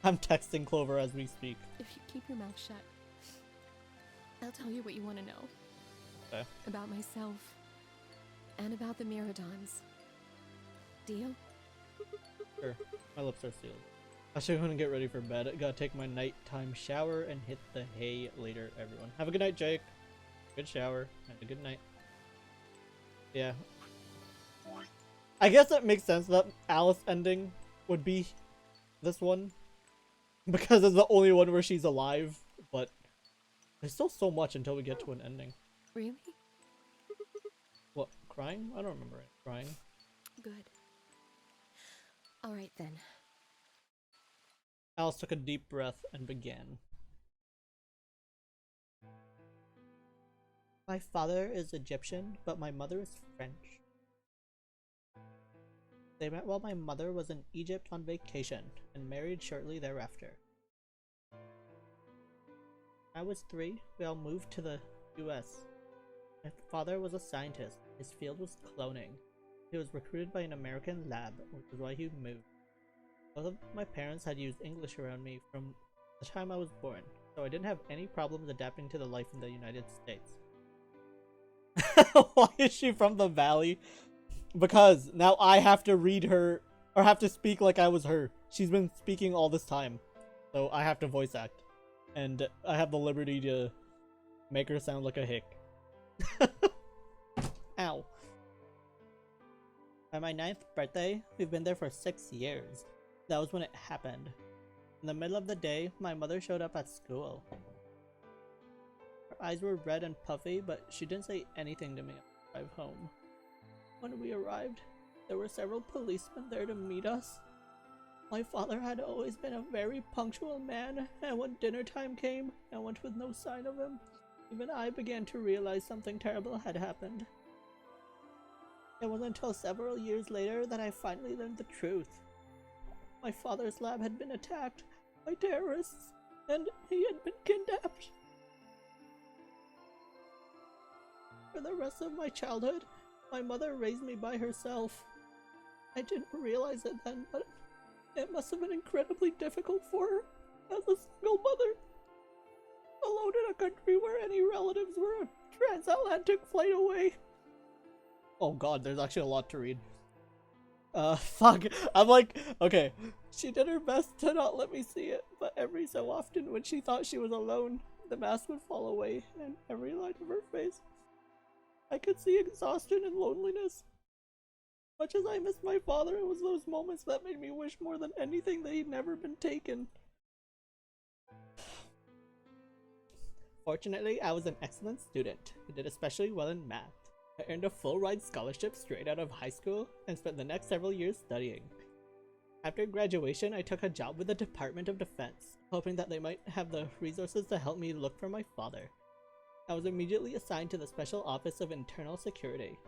I'm texting Clover as we speak. If you keep your mouth shut, I'll tell you what you want to know. Okay. About myself. And about the Myrmidons. Deal? Sure. My lips are sealed. Actually, I'm gonna get ready for bed. I gotta take my nighttime shower and hit the hay later, everyone. Have a good night, Jake. Good shower and a good night. Yeah. I guess it makes sense that Alice ending would be this one. Because it's the only one where she's alive, but there's still so much until we get to an ending. Really? What, crying? I don't remember it. Crying. Good. Alright then. Alice took a deep breath and began. My father is Egyptian, but my mother is French. They met while my mother was in Egypt on vacation, and married shortly thereafter. When I was 3, we all moved to the US. My father was a scientist. His field was cloning. He was recruited by an American lab, which is why he moved. Both of my parents had used English around me from the time I was born, so I didn't have any problems adapting to the life in the United States. Why is she from the valley? Because now I have to read her, or have to speak like I was her. She's been speaking all this time, so I have to voice act. And I have the liberty to make her sound like a hick. Ow. By my 9th birthday, we've been there for 6 years. That was when it happened. In the middle of the day, my mother showed up at school. Her eyes were red and puffy, but she didn't say anything to me on the drive home. When we arrived, there were several policemen there to meet us. My father had always been a very punctual man, and when dinner time came and went with no sign of him, even I began to realize something terrible had happened. It wasn't until several years later that I finally learned the truth. My father's lab had been attacked by terrorists, and he had been kidnapped. For the rest of my childhood, my mother raised me by herself. I didn't realize it then, but it must have been incredibly difficult for her as a single mother. Alone in a country where any relatives were a transatlantic flight away. Oh god, there's actually a lot to read. Fuck. I'm like, okay. She did her best to not let me see it, but every so often when she thought she was alone, the mask would fall away and every line of her face, I could see exhaustion and loneliness. Much as I miss my father, it was those moments that made me wish more than anything that he'd never been taken. Fortunately, I was an excellent student who did especially well in math. I earned a full-ride scholarship straight out of high school and spent the next several years studying. After graduation, I took a job with the Department of Defense, hoping that they might have the resources to help me look for my father. I was immediately assigned to the Special Office of Internal Security.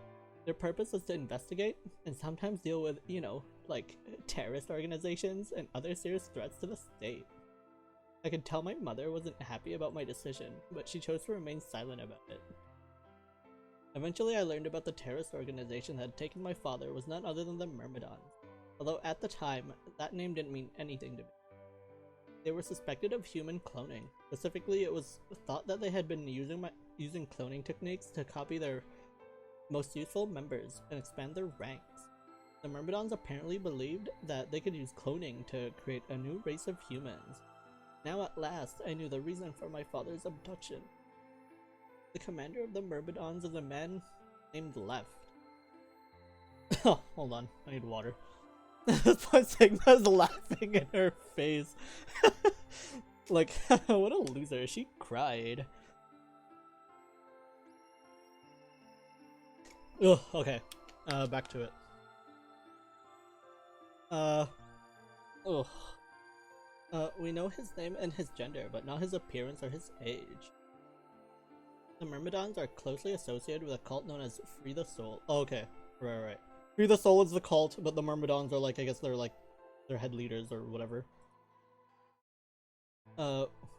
Their purpose was to investigate and sometimes deal with, you know, like terrorist organizations and other serious threats to the state. I could tell my mother wasn't happy about my decision, but she chose to remain silent about it. Eventually, I learned about the terrorist organization that had taken my father was none other than the Myrmidons, although at the time, that name didn't mean anything to me. They were suspected of human cloning. Specifically, it was thought that they had been using cloning techniques to copy their most useful members and expand their ranks. The Myrmidons apparently believed that they could use cloning to create a new race of humans. Now at last, I knew the reason for my father's abduction. The commander of the Myrmidons is a man named Left. Oh, hold on. I need water. This point Sigma's laughing in her face. Like, what a loser. She cried. Ugh, okay. Back to it. Ugh. We know his name and his gender, but not his appearance or his age. The Myrmidons are closely associated with a cult known as Free the Soul. Oh, okay. Right. Free the Soul is the cult, but the Myrmidons are like, I guess they're like, their head leaders or whatever.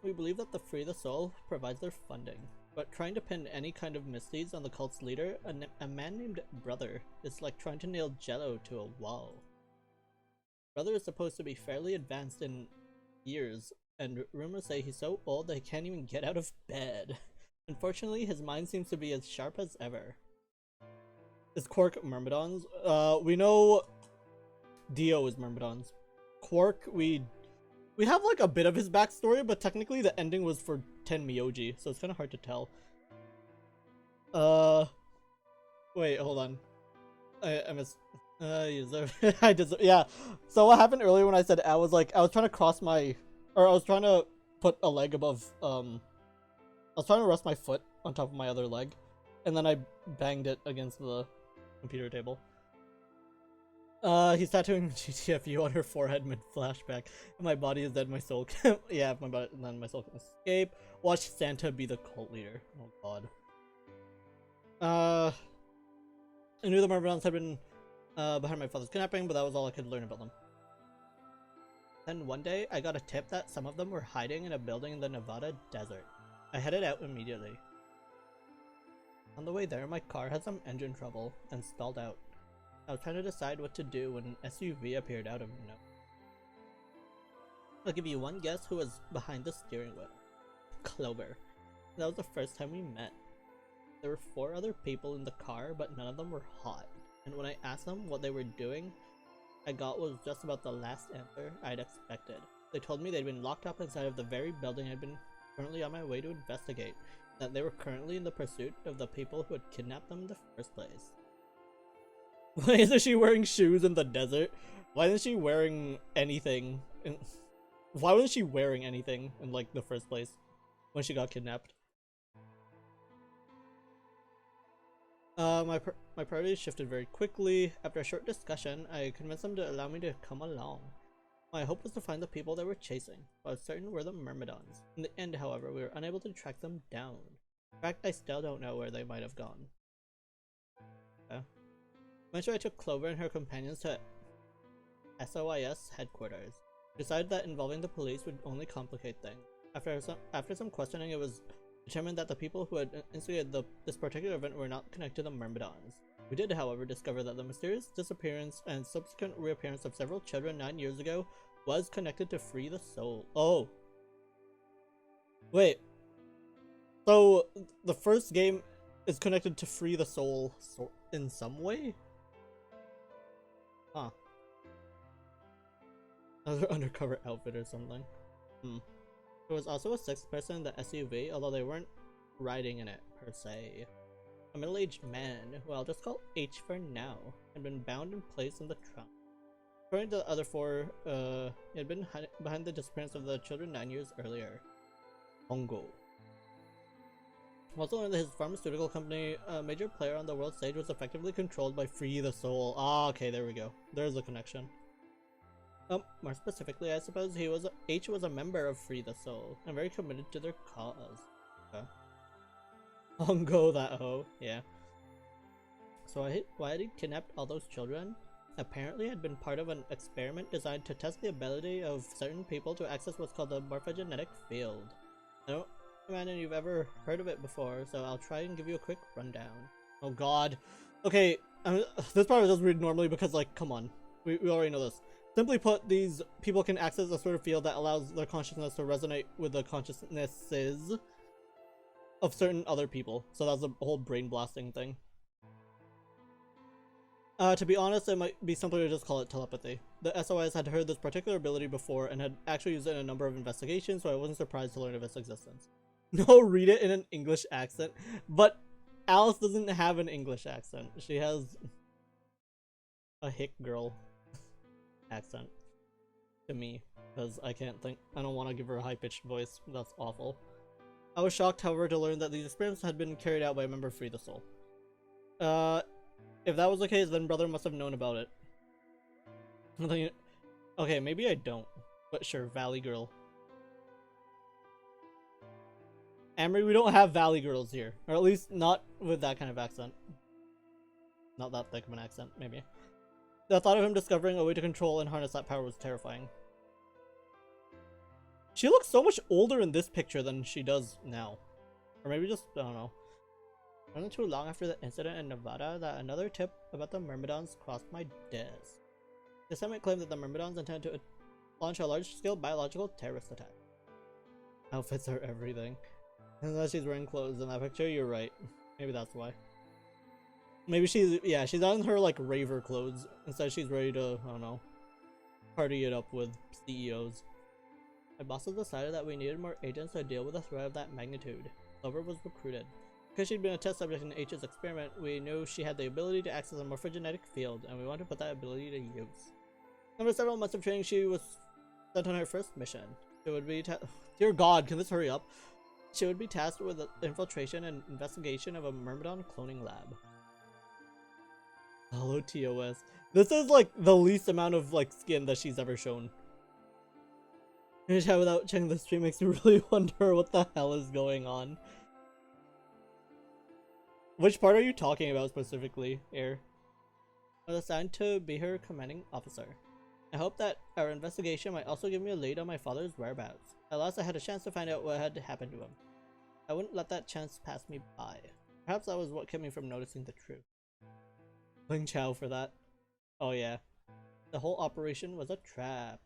We believe that the Free the Soul provides their funding, but trying to pin any kind of misdeeds on the cult's leader, a man named Brother, is like trying to nail Jello to a wall. Brother is supposed to be fairly advanced in years, and rumors say he's so old that he can't even get out of bed. Unfortunately, his mind seems to be as sharp as ever. Is Quark Myrmidons? We know Dio is Myrmidons. Quark, we have like a bit of his backstory, but technically the ending was for Ten Myoji, so it's kind of hard to tell. Wait, hold on. I missed. I deserve. Yeah. So what happened earlier when I said I was trying to cross my, or I was trying to put a leg above. I was trying to rest my foot on top of my other leg, and then I banged it against the computer table. He's tattooing GTFU on her forehead mid-flashback. My body is dead, my soul can yeah, my body, then my soul can escape. Watch Santa be the cult leader. Oh god. I knew the Myrmidons had been behind my father's kidnapping, but that was all I could learn about them. Then one day, I got a tip that some of them were hiding in a building in the Nevada desert. I headed out immediately. On the way there, my car had some engine trouble and stalled out. I was trying to decide what to do when an SUV appeared out of nowhere. I'll give you one guess who was behind the steering wheel. Clover. That was the first time we met. There were 4 other people in the car, but none of them were hot. And when I asked them what they were doing, I got was just about the last answer I'd expected. They told me they'd been locked up inside of the very building I'd been currently on my way to investigate, that they were currently in the pursuit of the people who had kidnapped them in the first place. Why isn't she wearing shoes in the desert? Why isn't she wearing anything? Why wasn't she wearing anything in like the first place when she got kidnapped? My priorities shifted very quickly. After a short discussion, I convinced them to allow me to come along. My hope was to find the people they were chasing, but I was certain were the Myrmidons. In the end, however, we were unable to track them down. In fact, I still don't know where they might have gone. Okay. Eventually, I took Clover and her companions to SOIS headquarters. Decided that involving the police would only complicate things. After some questioning, it was determined that the people who had instigated this particular event were not connected to the Myrmidons. We did, however, discover that the mysterious disappearance and subsequent reappearance of several children 9 years ago was connected to Free the Soul. Oh. Wait. So, the first game is connected to Free the Soul in some way? Huh. Another undercover outfit or something. There was also a 6th person in the SUV, although they weren't riding in it, per se. A middle-aged man, who I'll just call H for now, had been bound and placed in the trunk. According to the other 4, he had been behind the disappearance of the children 9 years earlier. Hongo. Also in his pharmaceutical company, a major player on the world stage was effectively controlled by Free the Soul. Ah, okay, there we go. There's a connection. More specifically, I suppose H was a member of Free the Soul, and very committed to their cause. Okay. Hongo that hoe, yeah. So why had he kidnapped all those children? Apparently had been part of an experiment designed to test the ability of certain people to access what's called the morphogenetic field. I don't imagine you've ever heard of it before, so I'll try and give you a quick rundown. Oh god. Okay, this probably doesn't read normally because, like, come on. We already know this. Simply put, these people can access a sort of field that allows their consciousness to resonate with the consciousnesses of certain other people. So that's a whole brain blasting thing. To be honest, it might be simpler to just call it telepathy. The SOIs had heard this particular ability before and had actually used it in a number of investigations, so I wasn't surprised to learn of its existence. No, read it in an English accent. But Alice doesn't have an English accent. She has a hick girl accent to me, because I don't want to give her a high-pitched voice. That's awful. I was shocked, however, to learn that these experiments had been carried out by a member of Free the Soul. If that was the case, then brother must have known about it. Okay, maybe I don't, but sure, Valley Girl. Amory, we don't have Valley Girls here, or at least not with that kind of accent. Not that thick of an accent, maybe. The thought of him discovering a way to control and harness that power was terrifying. She looks so much older in this picture than she does now. Or maybe just, I don't know. It wasn't too long after the incident in Nevada that another tip about the Myrmidons crossed my desk. The summit claimed that the Myrmidons intended to launch a large-scale biological terrorist attack. Outfits are everything. Unless she's wearing clothes in that picture, you're right. Maybe that's why. Maybe she's on her, like, raver clothes. Instead, she's ready to, I don't know, party it up with CEOs. My bosses decided that we needed more agents to deal with a threat of that magnitude. Clover was recruited. Because she'd been a test subject in H's experiment, we knew she had the ability to access a morphogenetic field, and we wanted to put that ability to use. After several months of training, she was sent on her first mission. She would be Dear God, can this hurry up? She would be tasked with the infiltration and investigation of a Myrmidon cloning lab. Hello, TOS. This is like the least amount of like skin that she's ever shown. Without checking the stream makes me really wonder what the hell is going on. Which part are you talking about specifically, Air? I was assigned to be her commanding officer. I hope that our investigation might also give me a lead on my father's whereabouts. At last I had a chance to find out what had happened to him. I wouldn't let that chance pass me by. Perhaps that was what kept me from noticing the truth. Ling Chow for that. Oh yeah. The whole operation was a trap.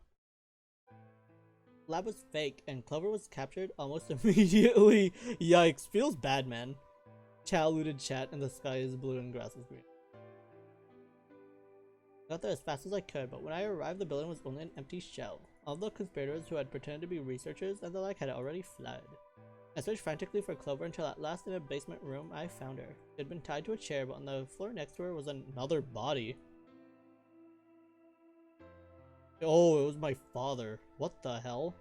The lab was fake and Clover was captured almost immediately. Yikes, feels bad, man. Chow looted chat and the sky is blue and grass is green. I got there as fast as I could, but when I arrived the building was only an empty shell. All the conspirators who had pretended to be researchers and the like had already fled. I searched frantically for Clover until at last in a basement room I found her. She had been tied to a chair, but on the floor next to her was another body. Oh, it was my father. What the hell?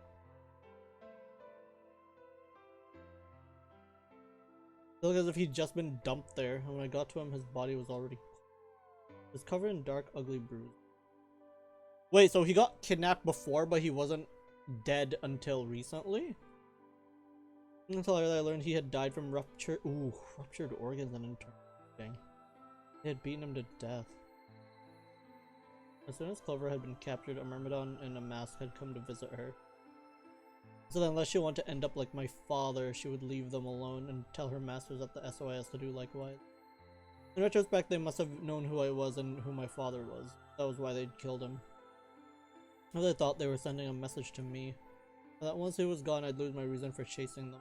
It looked as if he'd just been dumped there, and when I got to him, his body was already... It was covered in dark, ugly bruises. Wait, so he got kidnapped before, but he wasn't dead until recently? Until I learned he had died from ruptured organs and internal. They had beaten him to death. As soon as Clover had been captured, a Myrmidon in a mask had come to visit her. So that unless she wanted to end up like my father, she would leave them alone and tell her masters at the SOIS to do likewise. In retrospect, they must have known who I was and who my father was. That was why they'd killed him. Or they thought they were sending a message to me. And that once he was gone, I'd lose my reason for chasing them.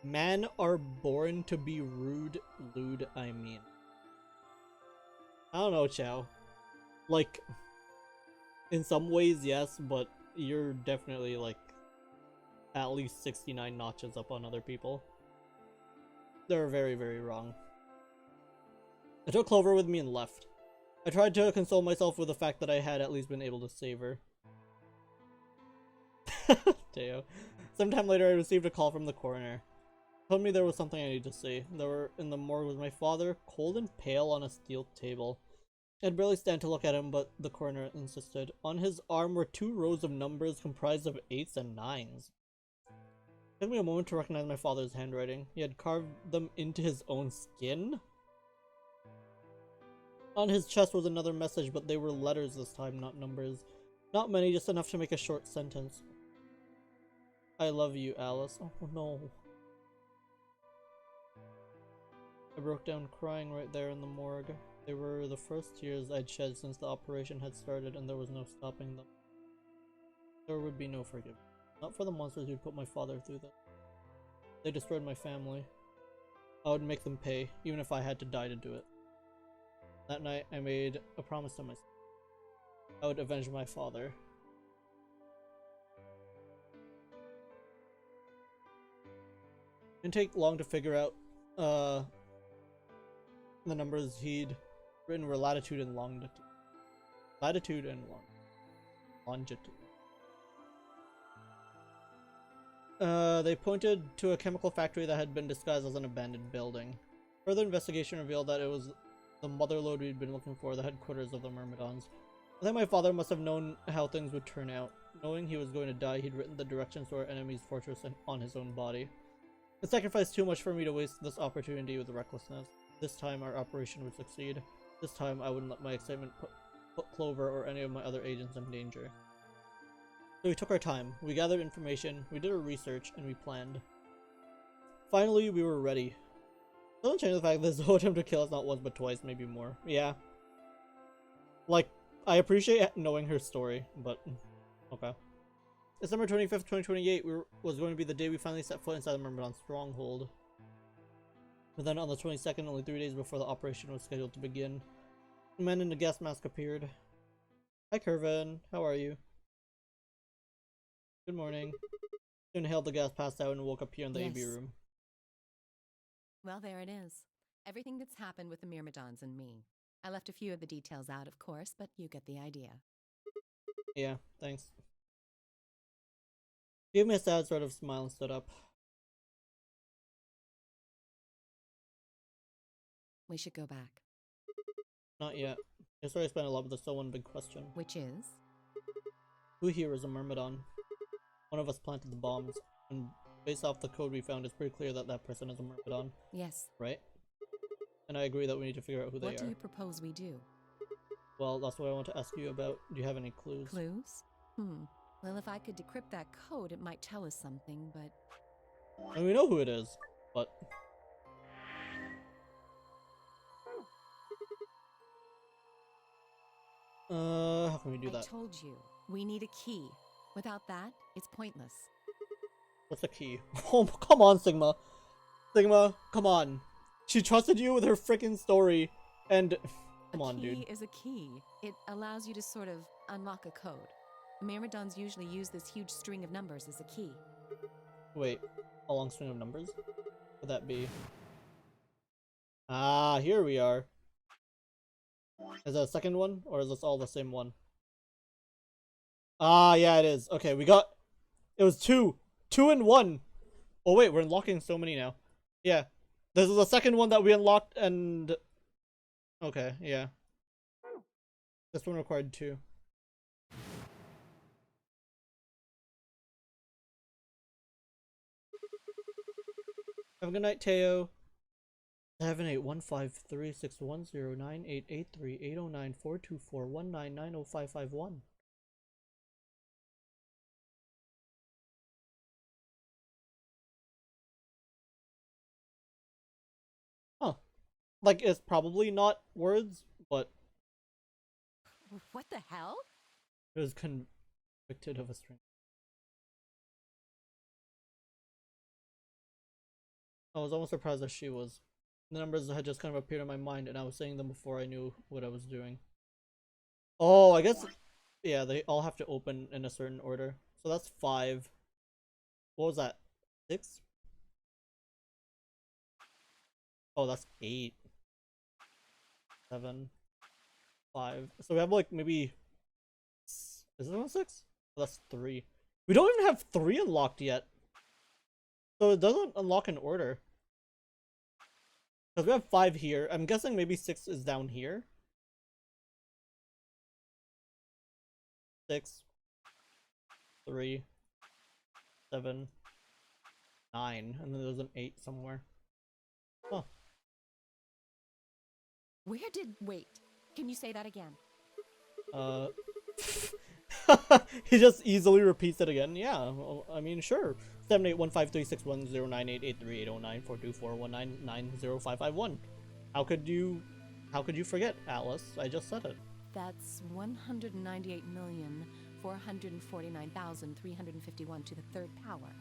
Men are born to be rude, lewd, I mean. I don't know, Chow. Like, in some ways, yes, but you're definitely, like, at least 69 notches up on other people. They're very, very wrong. I took Clover with me and left. I tried to console myself with the fact that I had at least been able to save her. Teo. Sometime later, I received a call from the coroner. Told me there was something I needed to see. There were in the morgue was my father, cold and pale on a steel table. I'd barely stand to look at him, but the coroner insisted. On his arm were 2 rows of numbers comprised of 8s and 9s. It took me a moment to recognize my father's handwriting. He had carved them into his own skin? On his chest was another message, but they were letters this time, not numbers. Not many, just enough to make a short sentence. I love you, Alice. Oh no. I broke down crying right there in the morgue. They were the first tears I'd shed since the operation had started, and there was no stopping them. There would be no forgiveness. Not for the monsters who'd put my father through this. They destroyed my family. I would make them pay, even if I had to die to do it. That night, I made a promise to myself. I would avenge my father. It didn't take long to figure out, the numbers he'd Written were latitude and longitude. Latitude and longitude. They pointed to a chemical factory that had been disguised as an abandoned building. Further investigation revealed that it was the mother lode we'd been looking for, the headquarters of the Myrmidons. I think my father must have known how things would turn out. Knowing he was going to die, he'd written the directions to our enemy's fortress on his own body. It sacrificed too much for me to waste this opportunity with recklessness. This time our operation would succeed. This time I wouldn't let my excitement put Clover or any of my other agents in danger. So we took our time, we gathered information, we did our research, and we planned. Finally, we were ready. Doesn't change the fact that Zoe attempted to kill us not once but twice, maybe more. Yeah. Like, I appreciate knowing her story, but okay. December 25th, 2028 was going to be the day we finally set foot inside the Myrmidon stronghold. But then on the 22nd, only 3 days before the operation was scheduled to begin, the man in the gas mask appeared. Hi Kervin, how are you? Good morning. Soon inhaled the gas, passed out, and woke up here in the AB room. Well, there it is. Everything that's happened with the Myrmidons and me. I left a few of the details out, of course, but you get the idea. Yeah, thanks. She gave me a sad sort of smile and stood up. We should go back. Not yet. I already spent a lot, but there's still one big question. Which is? Who here is a Myrmidon? One of us planted the bombs, and based off the code we found, it's pretty clear that that person is a Myrmidon. Yes. Right? And I agree that we need to figure out who they are. What do you propose we do? Well, that's what I want to ask you about. Do you have any clues? Clues? Well, if I could decrypt that code, it might tell us something, but... And we know who it is, but... how can we do that? I told you, we need a key. Without that, it's pointless. What's the key? Oh, come on, Sigma. Sigma, come on. She trusted you with her freaking story, and... Come on, dude. A key is a key. It allows you to sort of unlock a code. The Myrmidons usually use this huge string of numbers as a key. Wait, a long string of numbers? What would that be? Ah, here we are. Is that a second one, or is this all the same one? Ah, yeah, it is. Okay, we got... It was two. 2 and 1. Oh, wait, we're unlocking so many now. Yeah. This is the second one that we unlocked, and... Okay, yeah. This one required 2. Have a good night, Teo. 7815361098838094241990551. Huh. Like, it's probably not words, but... What the hell? It was convicted of a string. I was almost surprised that she was. The numbers had just kind of appeared in my mind, and I was saying them before I knew what I was doing. Oh, I guess... Yeah, they all have to open in a certain order. So that's 5. What was that? 6? Oh, that's 8. 7. 5. So we have like maybe... Is this one 6? Oh, that's 3. We don't even have 3 unlocked yet. So it doesn't unlock in order. Because we have 5 here. I'm guessing maybe 6 is down here. 6. 3. 7. 9. And then there's an 8 somewhere. Huh. Where did... Wait. Can you say that again? He just easily repeats it again. Yeah, well, I mean, sure. 7815361098838094241990551. How could you forget, Atlas? I just said it. That's 198,449,351 to the 3rd power.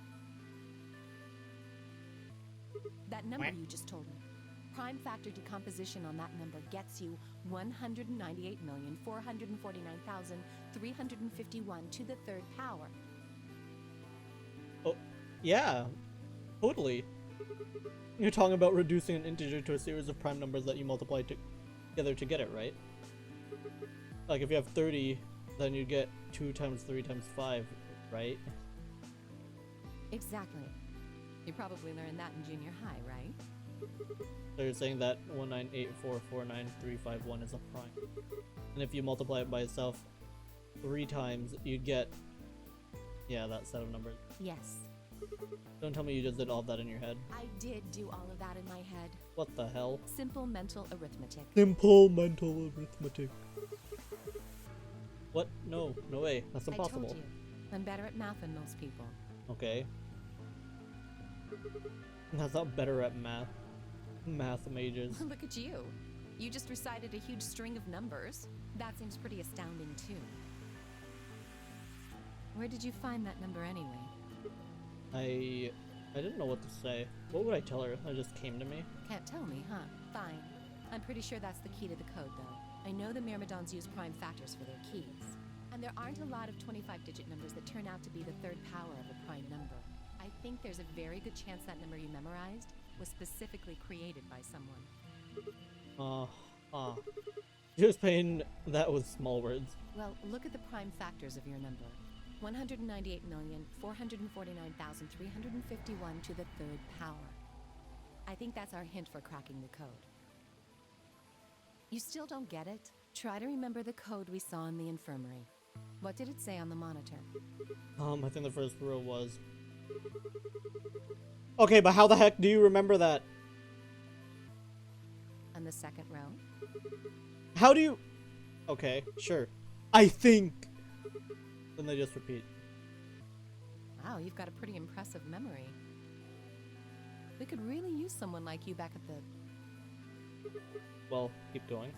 That number you just told me. Prime factor decomposition on that number gets you 198,449,351 to the 3rd power. Oh, yeah, totally. You're talking about reducing an integer to a series of prime numbers that you multiply to together to get it, right? Like if you have 30, then you get 2 times 3 times 5, right? Exactly. You probably learned that in junior high, right? So you're saying that 198449351 is a prime. And if you multiply it by itself 3 times, you'd get, yeah, that set of numbers. Yes. Don't tell me you just did all that in your head. I did do all of that in my head. What the hell? Simple mental arithmetic. Simple mental arithmetic. What? No, no way. That's impossible. I told you. I'm better at math than most people. Okay. That's not better at math. Math majors. Look at you. You just recited a huge string of numbers. That seems pretty astounding, too. Where did you find that number anyway? I didn't know what to say. What would I tell her? It just came to me. Can't tell me, huh? Fine. I'm pretty sure that's the key to the code, though. I know the Myrmidons use prime factors for their keys. And there aren't a lot of 25-digit numbers that turn out to be the third power of a prime number. I think there's a very good chance that number you memorized was specifically created by someone. You're explaining that with small words. Well, look at the prime factors of your number. 198,449,351 to the third power. I think that's our hint for cracking the code. You still don't get it? Try to remember the code we saw in the infirmary. What did it say on the monitor? I think the first row was... Okay, but how the heck do you remember that? And the second row? How do you... Okay, sure. I think... Then they just repeat. Wow, you've got a pretty impressive memory. We could really use someone like you back at the... Well, keep going.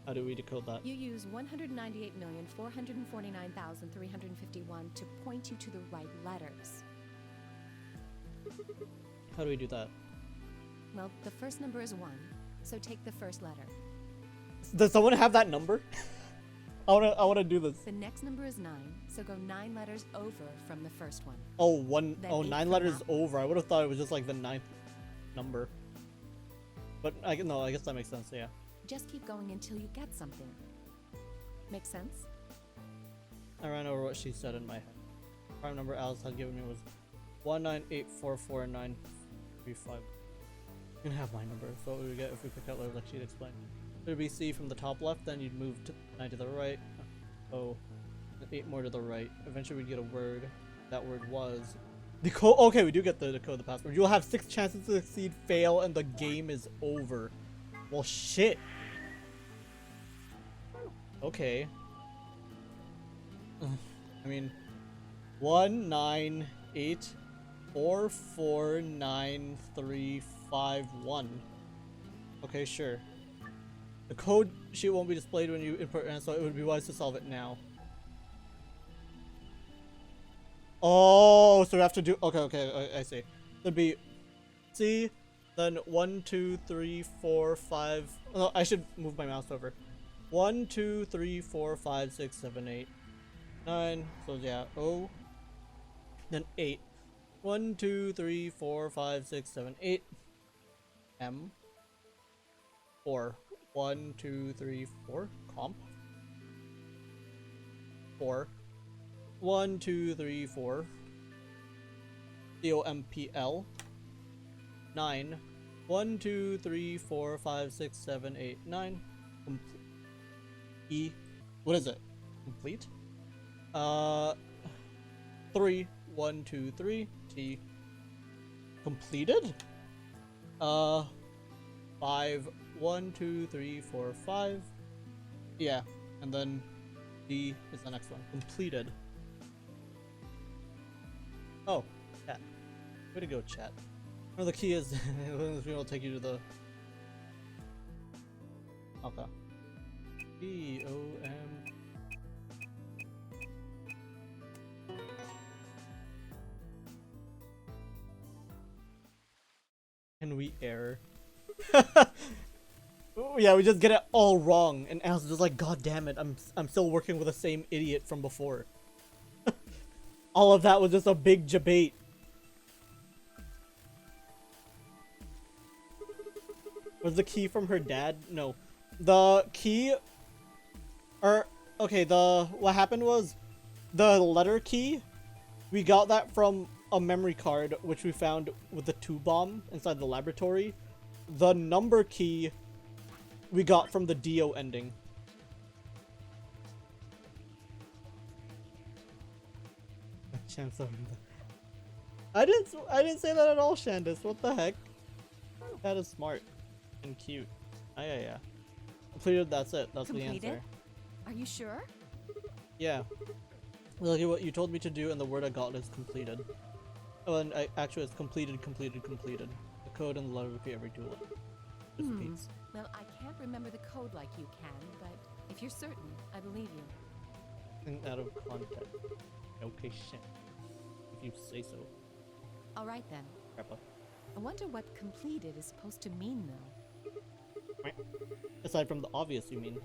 How do we decode that? You use 198,449,351 to point you to the right letters. How do we do that? Well, the first number is 1, so take the first letter. Does someone have that number? I wanna do this. The next number is 9, so go 9 letters over from the first one. Oh, Then 9 8 letters from that over. I would have thought it was just like the 9th number. But I guess that makes sense, yeah. Just keep going until you get something. Make sense? I ran over what she said in my head. Prime number Alice had given me was 198444935. You can have my number. So what would we get if we picked out letters like she'd explained? It would be C from the top left, then you'd move to 9 to the right. Oh, 8 more to the right. Eventually we'd get a word. That word was... The code. Okay, we do get the code, the password. You'll have 6 chances to succeed, fail, and the game is over. Well, shit. Okay. I mean, 198449351. Okay, sure. The code sheet won't be displayed when you input it, so it would be wise to solve it now. Oh, so we have to do... Okay, I see. It'd be C, then 1, 2, 3, 4, 5... No, I should move my mouse over. 1, 2, 3, 4, 5, 6, 7, 8, 9. So yeah, O. Then 8. 1, 2, 3, 4, 5, 6, 7, 8. M. 4. 1, 2, 3, 4. Comp. 4. 1, 2, 3, 4. COMPL. 9. 1, 2, 3, 4, 5, 6, 7, 8, 9. E. What is it? Complete? 3. 1, 2, 3. T. Completed? 5. 1, 2, 3, 4, 5. Yeah. And then D is the next one. Completed. Oh, chat. Way to go, chat. No, the key is we will take you to the... Okay. D-O-M... Can we error? Yeah, we just get it all wrong, and Alice is just like, God damn it, I'm still working with the same idiot from before. All of that was just a big debate. Was the key from her dad? No. The key, or okay, what happened was the letter key. We got that from a memory card, which we found with the 2 bomb inside the laboratory. The number key we got from the Dio ending. I didn't say that at all, Shandis. What the heck? That is smart and cute. Yeah. Completed. That's it. That's Completed? the answer. Are you sure? Yeah. Look at what you told me to do, and the word I got is completed. Oh, and actually, it's completed. The code and the letter repeat every 2 letters. Just repeats. Well, I can't remember the code like you can, but if you're certain, I believe you. And out of context. Okay, shit. If you say so. All right then. Grandpa. I wonder what completed is supposed to mean, though. Aside from the obvious, you mean?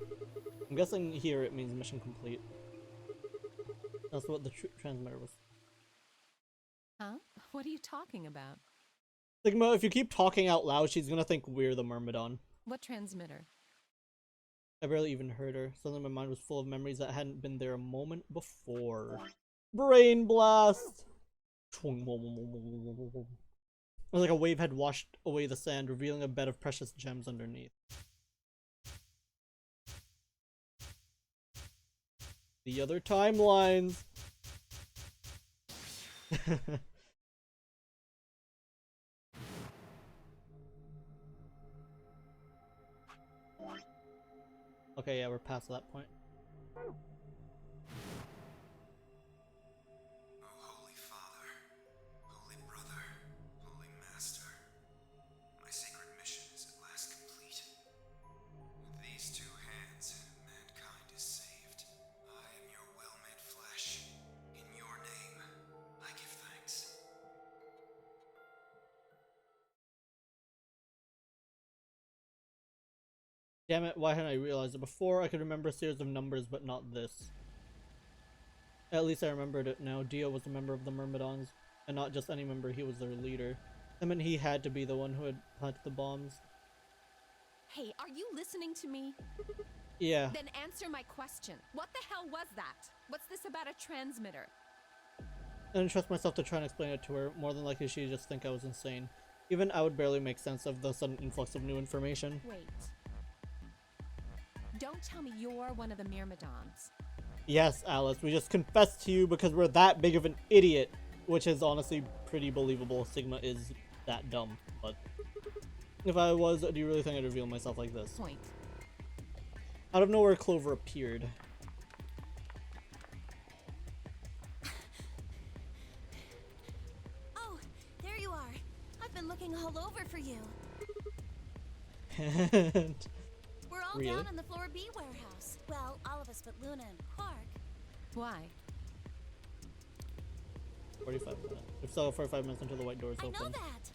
I'm guessing here it means mission complete. That's what the transmitter was. Huh? What are you talking about? Sigma, if you keep talking out loud, she's gonna think we're the Myrmidon. What transmitter? I barely even heard her. Suddenly my mind was full of memories that hadn't been there a moment before. Brain blast! It was like a wave had washed away the sand, revealing a bed of precious gems underneath. The other timelines! Okay, yeah, we're past that point. Oh, Holy Father, Holy Brother, Holy Master, my sacred mission is at last complete. With these 2 hands, mankind is saved. I am your well-made flesh. In your name, I give thanks. Damn it, why hadn't I realized it before? I could remember a series of numbers, but not this. At least I remembered it now. Dio was a member of the Myrmidons, and not just any member, he was their leader. I mean, he had to be the one who had planted the bombs. Hey, are you listening to me? Yeah. Then answer my question. What the hell was that? What's this about a transmitter? I didn't trust myself to try and explain it to her. More than likely she'd just think I was insane. Even I would barely make sense of the sudden influx of new information. Wait. Don't tell me you're one of the Myrmidons. Yes, Alice, we just confessed to you because we're that big of an idiot. Which is honestly pretty believable. Sigma is that dumb, but... If I was, do you really think I'd reveal myself like this? Point. Out of nowhere, Clover appeared. Oh, there you are. I've been looking all over for you. And... We're all Really? down in the Floor B warehouse. Well, all of us but Luna and Quark. Why? 45 minutes. If so, 45 minutes until the white door is I open. know that.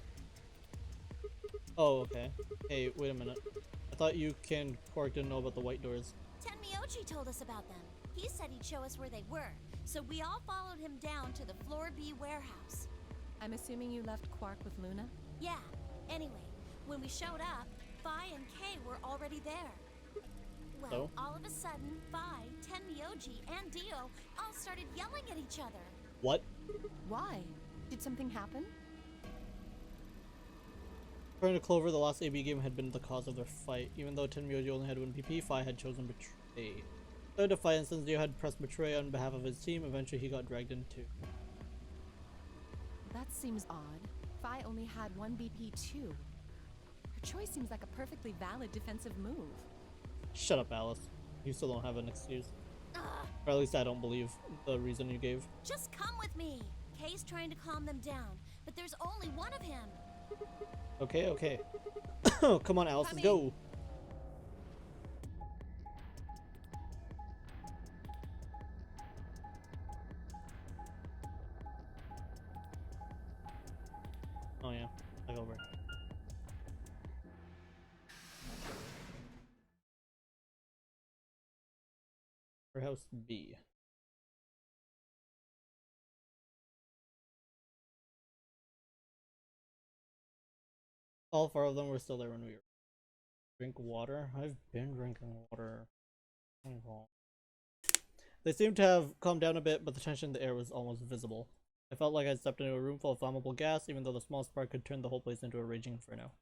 Oh, okay. Hey, wait a minute. I thought you and Quark didn't know about the white doors. Tenmyoji told us about them. He said he'd show us where they were, so we all followed him down to the Floor B warehouse. I'm assuming you left Quark with Luna? Yeah. Anyway, when we showed up, Phi and Kay were already there. Well, So? all of a sudden, Phi, Tenmyoji, and Dio all started yelling at each other. What? Why? Did something happen? According to Clover, the last AB game had been the cause of their fight. Even though Tenmyoji only had 1 PP, Phi had chosen Betray. So to fight, and since Dio had pressed Betray on behalf of his team, eventually he got dragged in too. That seems odd. Phi only had 1 BP too. Her choice seems like a perfectly valid defensive move. Shut up, Alice. You still don't have an excuse. Ugh, Or at least I don't believe the reason you gave. just come with me. Kay's trying to calm them down, but there's only one of him. Okay, okay. Come on, Alice, let's go. Oh yeah, like over. Warehouse B. All 4 of them were still there when we Drink water? I've been drinking water. They seemed to have calmed down a bit, but the tension in the air was almost visible. I felt like I'd stepped into a room full of flammable gas, even though the small spark could turn the whole place into a raging inferno.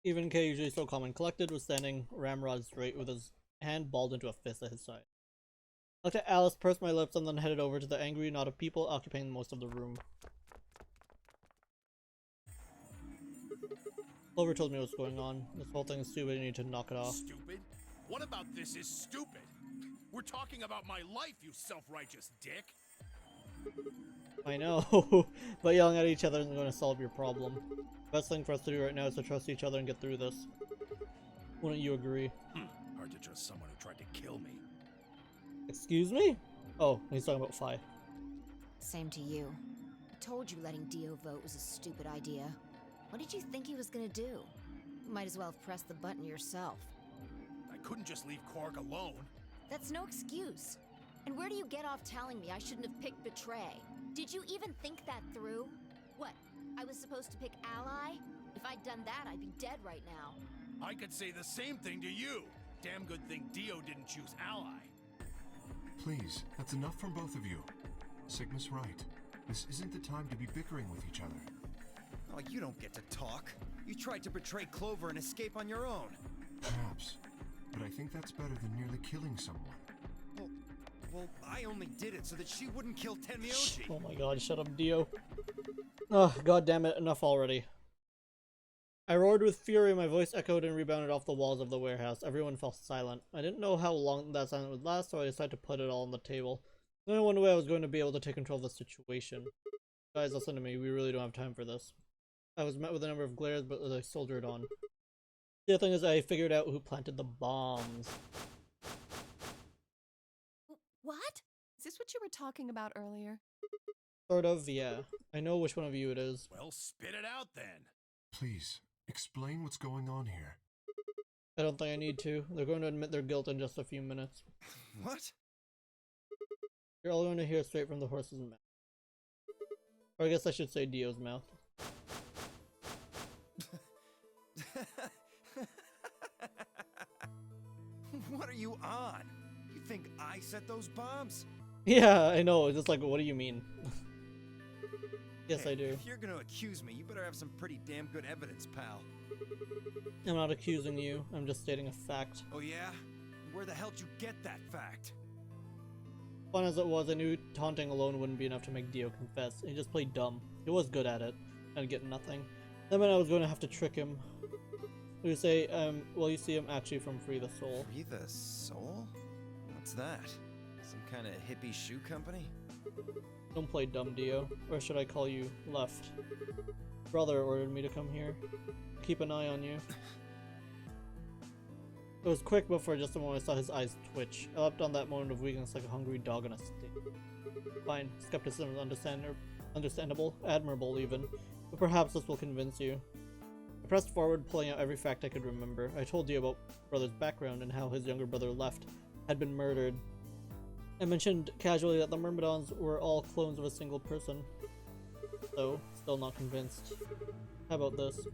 Even K, usually so calm and collected, was standing ramrod straight with his hand balled into a fist at his side. I looked at Alice, pursed my lips, and then headed over to the angry knot of people occupying most of the room. Clover told me what's going on. This whole thing is stupid, I need to knock it off. Stupid? What about this is stupid? We're talking about my life, you self-righteous dick! I know, but yelling at each other isn't going to solve your problem. The best thing for us to do right now is to trust each other and get through this. Wouldn't you agree? Hard to trust someone who tried to kill me. Excuse me? Oh, he's talking about Phi. Same to you. I told you letting Dio vote was a stupid idea. What did you think he was gonna do? You might as well have pressed the button yourself. I couldn't just leave Quark alone. That's no excuse. And where do you get off telling me I shouldn't have picked Betray? Did you even think that through? What, I was supposed to pick Ally? If I'd done that, I'd be dead right now. I could say the same thing to you. Damn good thing Dio didn't choose Ally. Please, that's enough from both of you. Sigma's right. This isn't the time to be bickering with each other. Oh, you don't get to talk. You tried to betray Clover and escape on your own. Perhaps. But I think that's better than nearly killing someone. Well, I only did it so that she wouldn't kill Tenmyoji. Oh my god, shut up, Dio. Oh, god damn it, enough already. I roared with fury, my voice echoed and rebounded off the walls of the warehouse. Everyone fell silent. I didn't know how long that silence would last, so I decided to put it all on the table. There's only one way I was going to be able to take control of the situation. Guys, listen to me, we really don't have time for this. I was met with a number of glares, but I soldiered on. The other thing is I figured out who planted the bombs. What? Is this what you were talking about earlier? Sort of, yeah. I know which one of you it is. Well, spit it out then. Please, explain what's going on here. I don't think I need to. They're going to admit their guilt in just a few minutes. What? You're all going to hear straight from the horse's mouth. Or I guess I should say Dio's mouth. What are you on? You think I set those bombs? Yeah, I know. It's just like, what do you mean? Yes, Hey, I do. If you're gonna accuse me, you better have some pretty damn good evidence, pal. I'm not accusing you. I'm just stating a fact. Oh yeah? Where the hell did you get that fact? Fun as it was, I knew taunting alone wouldn't be enough to make Dio confess. He just played dumb. He was good at it. I'd get nothing. That meant I was going to have to trick him. We would say, well, you see, I'm actually from Free the Soul. Free the Soul? What's that? Some kind of hippie shoe company? Don't play dumb, Dio. Or should I call you Left? Brother ordered me to come here. Keep an eye on you. It was quick, but for just a moment I saw his eyes twitch. I leapt on that moment of weakness like a hungry dog on a stick. Fine, skepticism is understandable, admirable even, but perhaps this will convince you. I pressed forward, pulling out every fact I could remember. I told you about brother's background and how his younger brother Left had been murdered. I mentioned casually that the Myrmidons were all clones of a single person. So, still not convinced. How about this?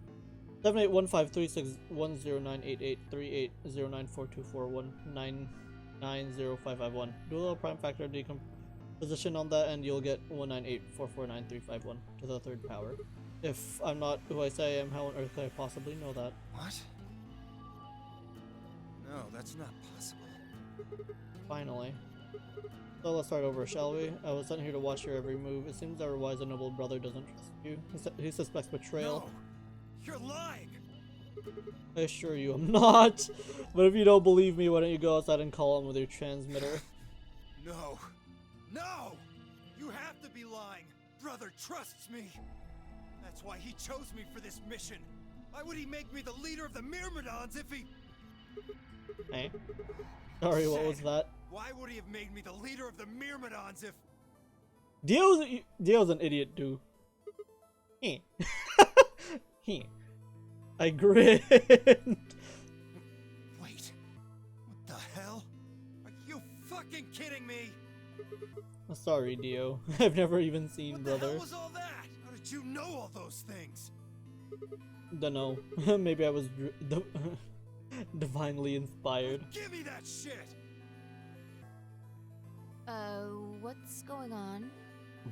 781536108838094241990551. Do a little prime factor decomposition on that and you'll get 198449351 to the third power. If I'm not who I say I am, how on earth could I possibly know that? What? No, that's not possible. Finally. So let's start over, shall we? I was sent here to watch your every move. It seems our wise and noble brother doesn't trust you. He suspects betrayal. No! You're lying! I assure you I'm not. But if you don't believe me, why don't you go outside and call him with your transmitter? No! No! You have to be lying! Brother trusts me! That's why he chose me for this mission! Why would he make me the leader of the Myrmidons if he... Hey. Sorry, what was that? Why would he have made me the leader of the Myrmidons if... Dio's an idiot, dude. He. He. I grinned. Wait. What the hell? Are you fucking kidding me? Sorry, Dio. I've never even seen What brother. the hell was all that? How did you know all those things? Dunno. Maybe I was divinely inspired. Give me that shit! What's going on?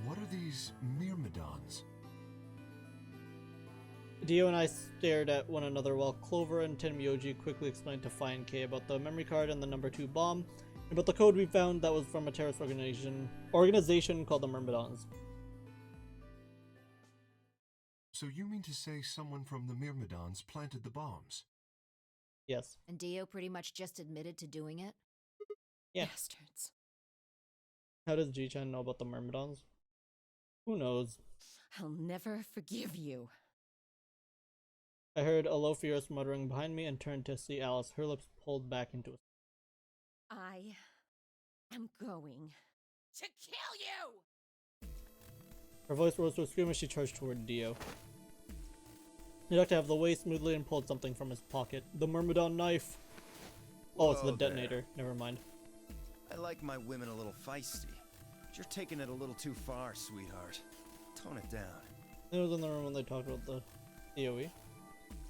What are these myrmidons? Dio and I stared at one another while Clover and Tenmyoji quickly explained to Fi and K about the memory card and the number 2 bomb, and about the code we found that was from a terrorist organization called the Myrmidons. So you mean to say someone from the Myrmidons planted the bombs? Yes. And Dio pretty much just admitted to doing it? Yeah. Bastards. How does G-chan know about the Myrmidons? Who knows? I'll never forgive you. I heard a low furious muttering behind me and turned to see Alice, her lips pulled back into a... I am going to kill you! Her voice rose to a scream as she charged toward Dio. He ducked out of the way smoothly and pulled something from his pocket. The Myrmidon knife! Oh, it's the Whoa there. detonator. Never mind. I like my women a little feisty. But you're taking it a little too far, sweetheart. Tone it down. It was in the room when they talked about the DOE.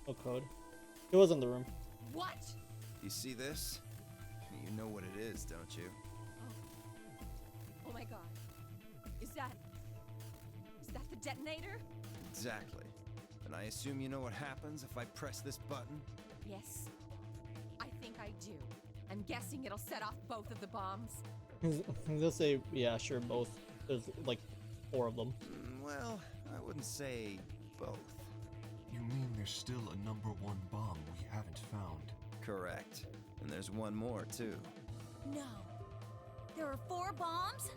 No code. It was in the room. What? You see this? You know what it is, don't you? Oh my god. Is that the detonator? Exactly. And I assume you know what happens if I press this button? Yes. I think I do. I'm guessing it'll set off both of the bombs. They'll say, yeah, sure, both. There's like 4 of them. Well, I wouldn't say both. You mean there's still a number 1 bomb we haven't found? Correct. And there's one more, too. No. There are 4 bombs?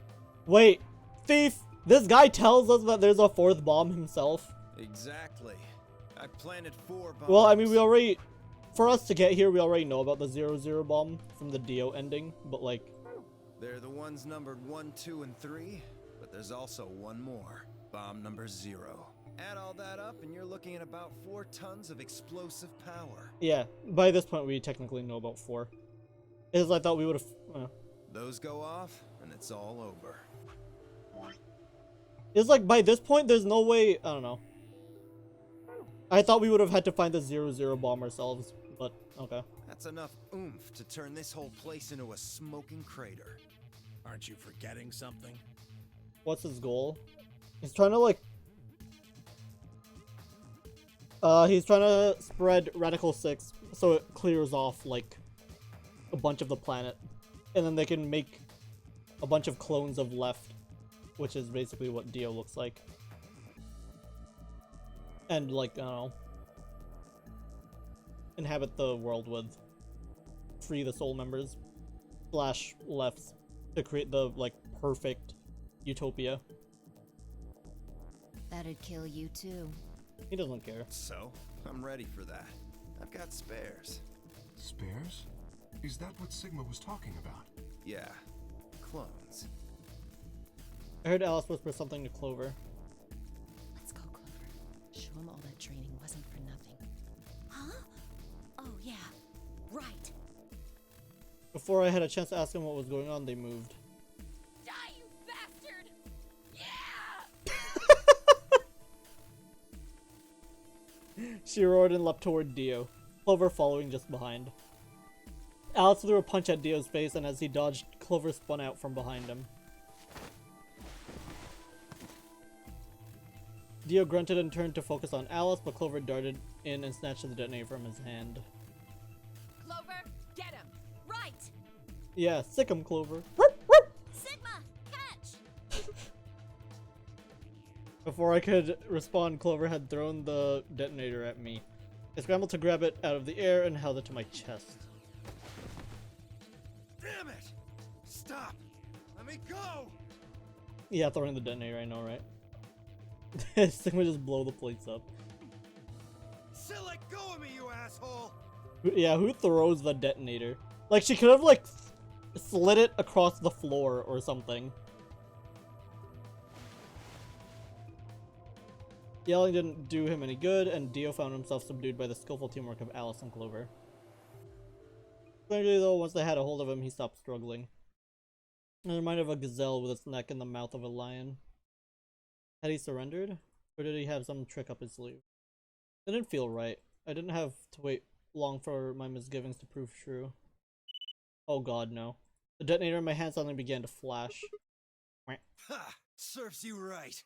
Wait! Thief! This guy tells us that there's a 4th bomb himself. Exactly. I planted 4 bombs. Well, I mean, we already... For us to get here, we already know about the 0-0 bomb from the Dio ending, but like... They're the ones numbered 1, 2, and 3, but there's also one more. Bomb number 0. Add all that up, and you're looking at about 4 tons of explosive power. Yeah, by this point, we technically know about 4. Is I thought we would have... Those go off, and it's all over. It's like, by this point, there's no way... I don't know. I thought we would have had to find the 0-0 bomb ourselves, but okay. That's enough oomph to turn this whole place into a smoking crater. Aren't you forgetting something? What's his goal? He's trying to, like... he's trying to spread Radical 6 so it clears off, like, a bunch of the planet. And then they can make a bunch of clones of Left, which is basically what Dio looks like. And, like, I don't know. Inhabit the world with. Free the soul members. Slash lefts. To create the, like, perfect utopia. That'd kill you too. He doesn't care. So, I'm ready for that. I've got spares. Spares? Is that what Sigma was talking about? Yeah, clones. I heard Alice whisper something to Clover. Let's go, Clover. Show him all that training wasn't for nothing. Huh? Oh, yeah. Right. Before I had a chance to ask him what was going on, they moved. Die, you bastard! Yeah! She roared and leapt toward Dio, Clover following just behind. Alice threw a punch at Dio's face, and as he dodged, Clover spun out from behind him. Dio grunted and turned to focus on Alice, but Clover darted in and snatched the detonator from his hand. Clover, get him! Right! Yeah, sick him, Clover. Sigma, catch! Before I could respond, Clover had thrown the detonator at me. I scrambled to grab it out of the air and held it to my chest. Damn it! Stop! Let me go! Yeah, throwing the detonator, I know, right? Sigma just blow the plates up. Still let go of me, you asshole! Yeah, who throws the detonator? Like, she could have, like, slid it across the floor or something. Yelling didn't do him any good, and Dio found himself subdued by the skillful teamwork of Alice and Clover. Strangely though, once they had a hold of him, he stopped struggling. It reminded of a gazelle with its neck in the mouth of a lion. Had he surrendered? Or did he have some trick up his sleeve? It didn't feel right. I didn't have to wait long for my misgivings to prove true. Oh god, no. The detonator in my hand suddenly began to flash. Ha! Serves you right.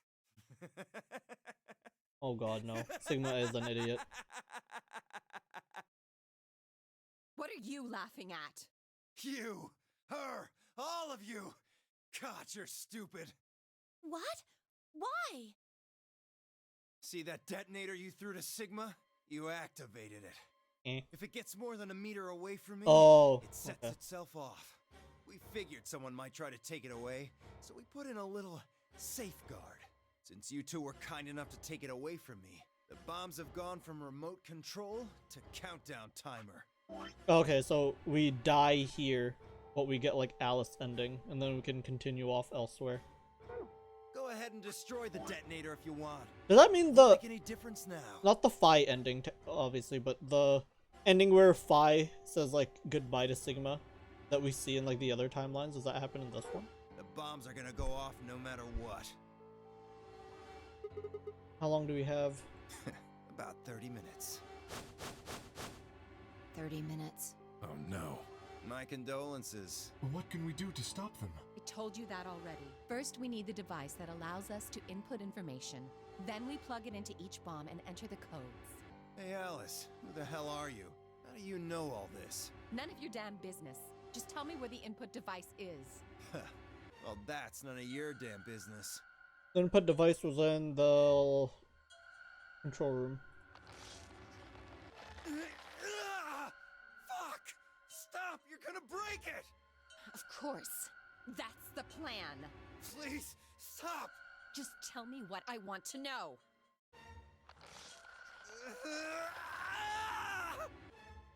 Oh god, no. Sigma is an idiot. What are you laughing at? You, her, all of you. God, you're stupid. What? Why? See that detonator you threw to Sigma? You activated it. Eh. If it gets more than a meter away from me, Oh, it sets okay. itself off. We figured someone might try to take it away, so we put in a little safeguard. Since you two were kind enough to take it away from me, the bombs have gone from remote control to countdown timer. Okay, so we die here, but we get like Alice ending, and then we can continue off elsewhere. Go ahead and destroy the detonator if you want. Does that mean the... Make any difference now? Not the Phi ending, obviously, but the ending where Phi says like goodbye to Sigma that we see in like the other timelines. Does that happen in this one? The bombs are gonna go off no matter what. How long do we have? About 30 minutes. 30 minutes. Oh no. My condolences. Well, what can we do to stop them? I told you that already. First, we need the device that allows us to input information. Then we plug it into each bomb and enter the codes. Hey Alice, who the hell are you? How do you know all this? None of your damn business. Just tell me where the input device is. Well, that's none of your damn business. The input device was in the control room. Fuck! Stop! You're gonna break it! Of course. That's the plan. Please, stop! Just tell me what I want to know.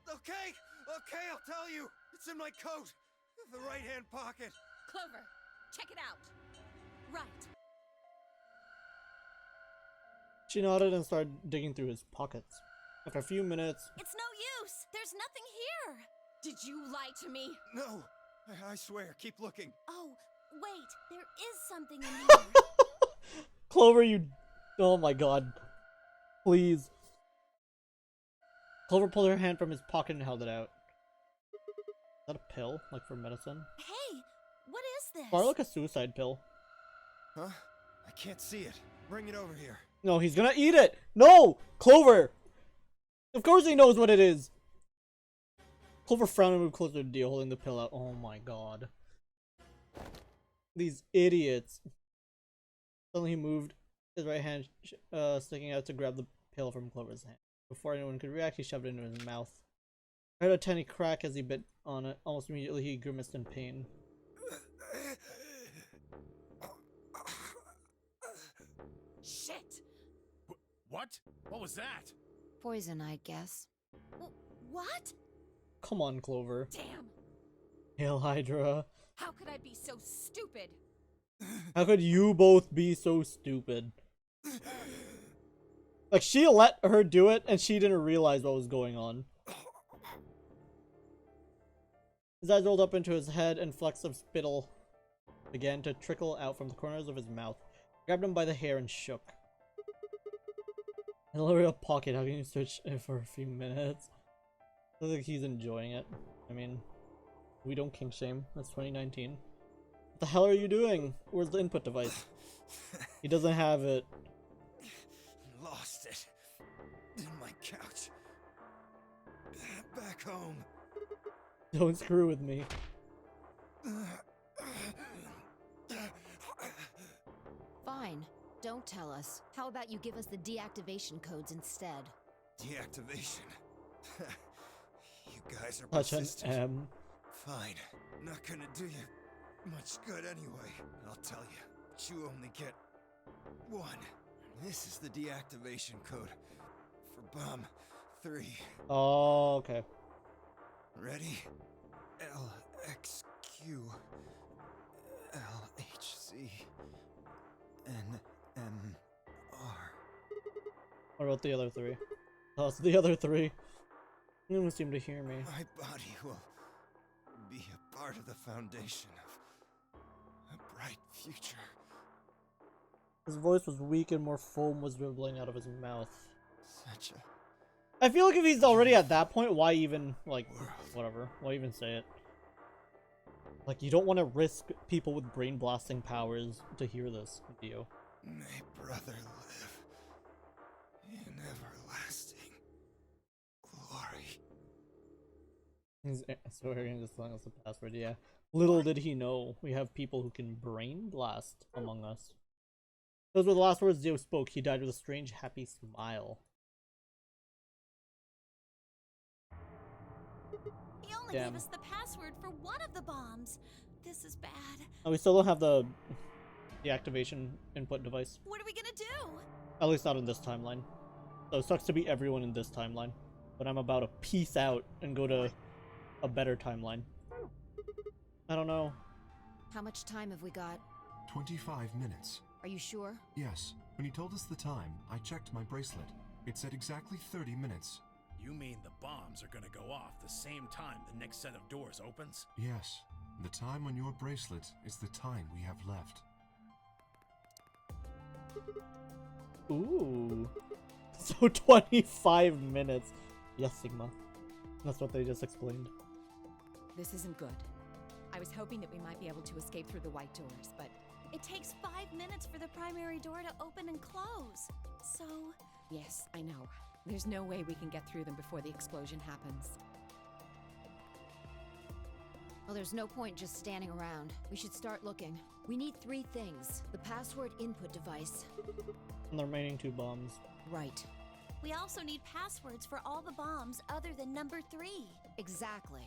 Okay, I'll tell you. It's in my coat. The right-hand pocket. Clover, check it out. Right. She nodded and started digging through his pockets. After a few minutes... It's no use. There's nothing here. Did you lie to me? No, I swear, keep looking. Oh, wait. There is something in here. Clover, you... Oh my god. Please. Clover pulled her hand from his pocket and held it out. Is that a pill? Like for medicine? Hey, what is this? Or like a suicide pill. Huh? I can't see it. Bring it over here. No, he's gonna eat it! No! Clover! Of course he knows what it is! Clover frowned and moved closer to Dio, holding the pill out. Oh my god. These idiots. Suddenly he moved his right hand sticking out to grab the pill from Clover's hand. Before anyone could react, he shoved it into his mouth. I heard a tiny crack as he bit on it. Almost immediately he grimaced in pain. Shit! What? What was that? Poison, I guess. What? Come on, Clover. Damn! Hail Hydra. How could I be so stupid? How could you both be so stupid? Like, she let her do it, and she didn't realize what was going on. His eyes rolled up into his head, and flecks of spittle began to trickle out from the corners of his mouth. I grabbed him by the hair and shook. In a little pocket, how can you search it for a few minutes? Looks like he's enjoying it. I mean, we don't kink shame. That's 2019. What the hell are you doing? Where's the input device? He doesn't have it. Lost it. In my couch. Back home. Don't screw with me. Fine. Don't tell us. How about you give us the deactivation codes instead? Deactivation. You guys are Touch an persistent. M. Fine. Not gonna do you much good anyway. I'll tell you. But you only get one. This is the deactivation code for bomb 3. Oh, okay. Ready? LXQ LHC NMR. What about the other 3? Oh, it's the other 3. No one seemed to hear me. My body will be a part of the foundation of a bright future. His voice was weak and more foam was dribbling out of his mouth. Such a I feel like if he's already at that point, why even, like, whatever. Why even say it? Like, you don't want to risk people with brain blasting powers to hear this video. may brother live in everlasting glory. He's so arrogant just telling us the password, yeah. Little did he know, we have people who can brain blast among us. Those were the last words Dio spoke. He died with a strange, happy smile. He only Damn. gave us the password for one of the bombs. This is bad. Oh, we still don't have the activation input device. What are we gonna do? At least not in this timeline. So it sucks to be everyone in this timeline. But I'm about to peace out and go to a better timeline. I don't know. How much time have we got? 25 minutes. Are you sure? Yes. When he told us the time, I checked my bracelet. It said exactly 30 minutes. You mean the bombs are gonna go off the same time the next set of doors opens? Yes. The time on your bracelet is the time we have left. Ooh. So 25 minutes. Yes, Sigma. That's what they just explained. This isn't good. I was hoping that we might be able to escape through the white doors, but It takes 5 minutes for the primary door to open and close. So, yes, I know. There's no way we can get through them before the explosion happens. Well, there's no point just standing around. We should start looking. We need 3 things. The password input device. And the remaining 2 bombs. Right. we also need passwords for all the bombs other than number 3. Exactly.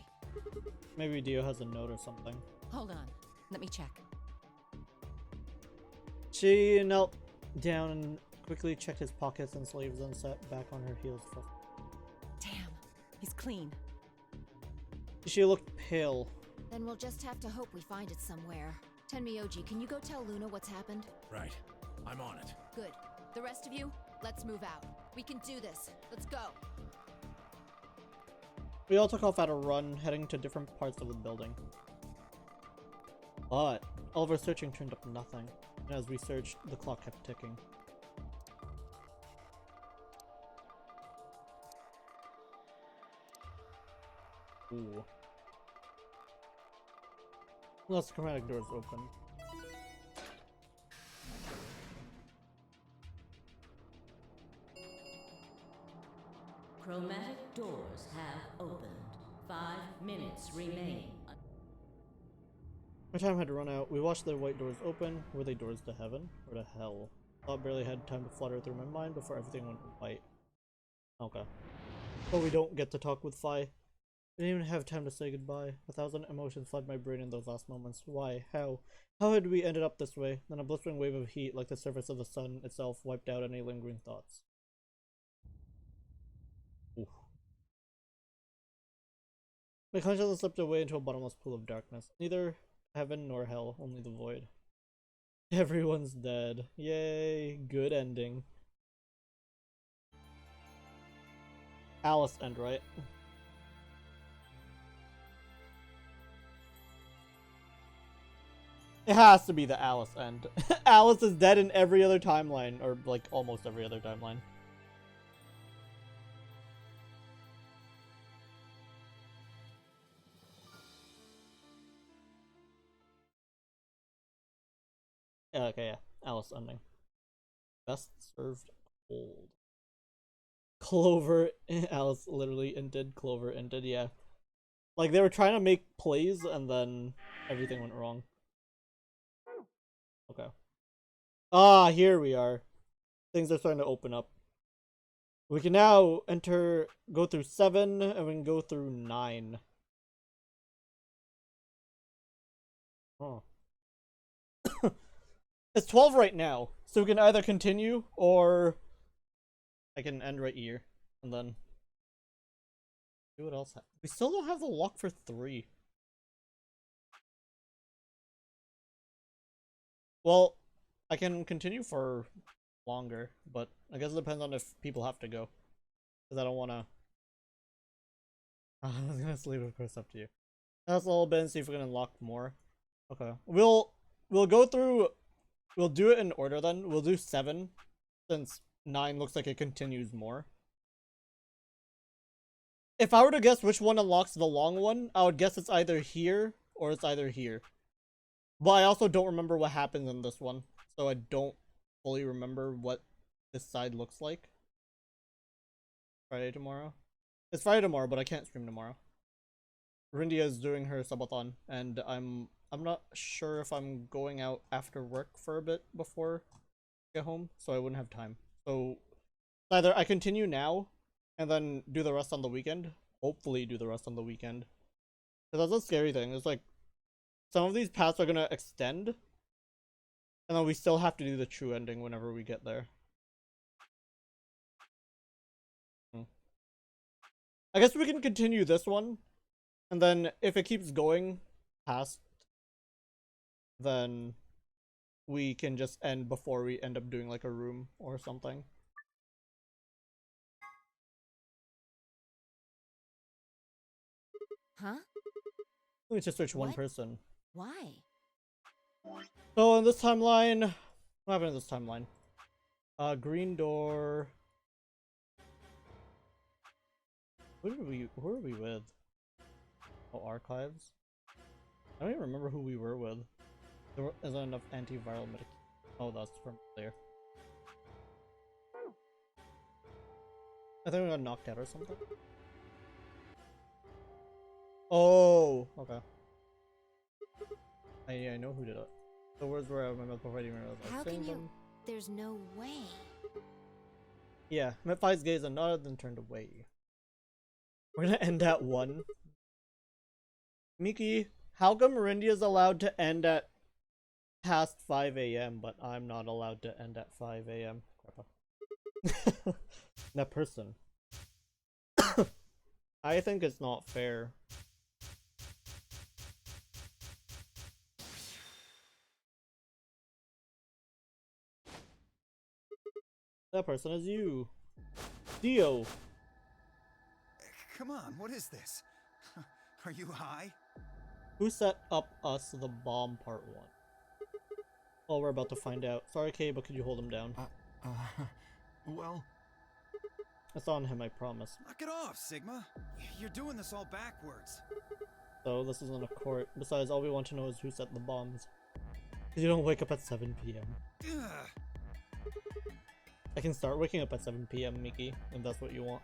Maybe Dio has a note or something. Hold on. Let me check. She knelt down and quickly checked his pockets and sleeves and sat back on her heels. Damn, he's clean. She looked pale. Then we'll just have to hope we find it somewhere. Tenmyoji, can you go tell Luna what's happened? Right. I'm on it. Good. The rest of you, let's move out. We can do this. Let's go. We all took off at a run, heading to different parts of the building. But all of our searching turned up nothing. And as we searched, the clock kept ticking. Ooh. Unless the chromatic doors open. Chromatic doors have opened. 5 minutes remain. My time had run out. We watched the white doors open. Were they doors to heaven or to hell? Thought barely had time to flutter through my mind before everything went white. Okay. But we don't get to talk with Fi. I didn't even have time to say goodbye. 1,000 emotions flooded my brain in those last moments. Why? How? How had we ended up this way? Then a blistering wave of heat, like the surface of the sun itself, wiped out any lingering thoughts. Oof. My consciousness slipped away into a bottomless pool of darkness. Neither heaven nor hell, only the void. Everyone's dead. Yay, good ending. Alice end, right? It has to be the Alice end. Alice is dead in every other timeline, or like almost every other timeline. Yeah, okay, yeah. Alice ending. Best served cold. Clover, Alice literally ended, Clover ended, yeah. Like, they were trying to make plays, and then everything went wrong. Okay. Ah, here we are. Things are starting to open up. We can now go through 7, and we can go through 9. Oh. It's 12 right now, so we can either continue, or I can end right here, and then see what else. We still don't have the lock for 3. Well, I can continue for longer, but I guess it depends on if people have to go. Because I don't want to... I was going to leave it, of course, up to you. That's a little bit and see if we can unlock more. Okay. We'll go through... We'll do it in order then. We'll do 7, since 9 looks like it continues more. If I were to guess which one unlocks the long one, I would guess it's either here or it's either here. But I also don't remember what happens in this one, so I don't fully remember what this side looks like. Friday tomorrow? It's Friday tomorrow, but I can't stream tomorrow. Rindia is doing her subathon, and I'm not sure if I'm going out after work for a bit before I get home, so I wouldn't have time. So either I continue now and then do the rest on the weekend. Hopefully do the rest on the weekend. Because that's a scary thing. It's like some of these paths are gonna extend, and then we still have to do the true ending whenever we get there. I guess we can continue this one, and then if it keeps going past, then we can just end before we end up doing like a room or something. Huh? We need to search one What? person. Why? So in this timeline, what happened in this timeline? Green door. Who are we with? Oh, archives? I don't even remember who we were with. There isn't enough antiviral medic. Oh, that's from there. I think we got knocked out or something. Oh, okay. I know who did it. The words were out of my mouth before I even realized I was How saying can you? them. There's no way. Yeah, met Fi's gaze and nodded, then turned away. We're gonna end at 1. Miki, how come Rindia's allowed to end at past 5 a.m. but I'm not allowed to end at 5 a.m.? That person. I think it's not fair. That person is you. Dio. Come on, what is this? Are you high? Who set up us the bomb part 1? Oh, we're about to find out. Sorry, Kay, but could you hold him down? Well... It's on him, I promise. Knock it off, Sigma. You're doing this all backwards. So, this isn't a court. Besides, all we want to know is who set the bombs. You don't wake up at 7 p.m. I can start waking up at 7 p.m., Miki, if that's what you want.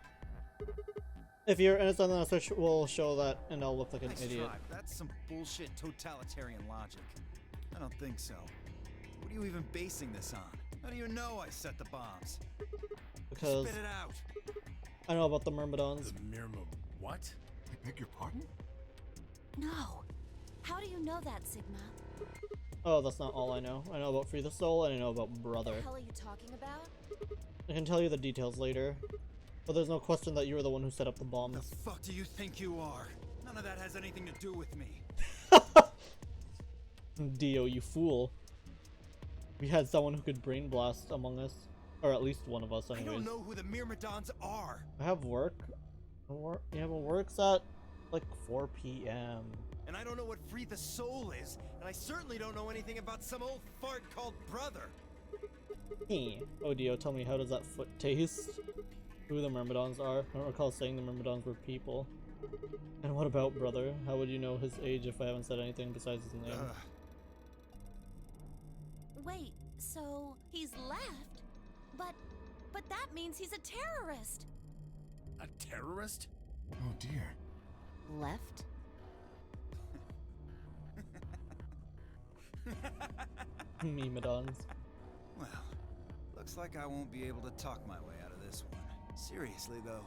If you're innocent, then a search will show that, and I'll look like an Nice idiot. try, but that's some bullshit totalitarian logic. I don't think so. What are you even basing this on? How do you know I set the bombs? Because Spit it out. I know about the Myrmidons. The Myrma... what? I beg your pardon? No. How do you know that, Sigma? Oh, that's not all I know. I know about Free the Soul, and I know about Brother. What the hell are you talking about? I can tell you the details later. But there's no question that you were the one who set up the The bombs. fuck do you think you are? None of that has anything to do with me. Dio, you fool. We had someone who could brain blast among us. Or at least one of us, anyways. I don't know who the Myrmidons are. I have work. Yeah, but work's at like 4 p.m. And I don't know what Free the Soul is. And I certainly don't know anything about some old fart called Brother. Oh, Dio, tell me, how does that foot taste? Who the Myrmidons are? I don't recall saying the Myrmidons were people. And what about Brother? How would you know his age if I haven't said anything besides his name? Wait, so he's left? But that means he's a terrorist. A terrorist? Oh dear. Left? Myrmidons. Well, looks like I won't be able to talk my way out of this one. Seriously though,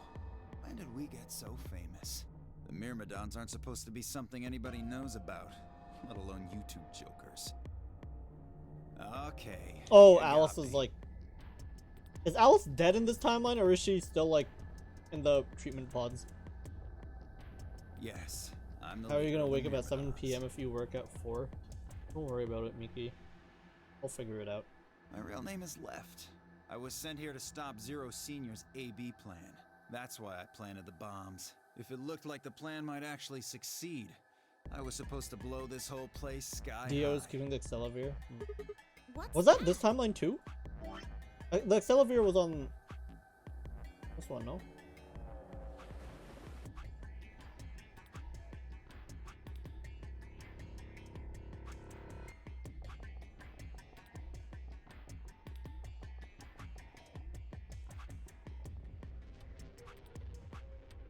when did we get so famous? The Myrmidons aren't supposed to be something anybody knows about, let alone YouTube jokers. Okay. Oh, you got Alice is me. like... Is Alice dead in this timeline, or is she still like in the treatment pods? Yes, I'm the How are you leader gonna of the wake up at 7 Myrmidons. p.m. if you work at 4? Don't worry about it, Miki. I'll figure it out. My real name is Left. I was sent here to stop Zero Senior's AB plan. That's why I planted the bombs. If it looked like the plan might actually succeed, I was supposed to blow this whole place sky Dio is high. keeping the Excelavir. What's Was that this timeline too? The Excelavir was on this one, no?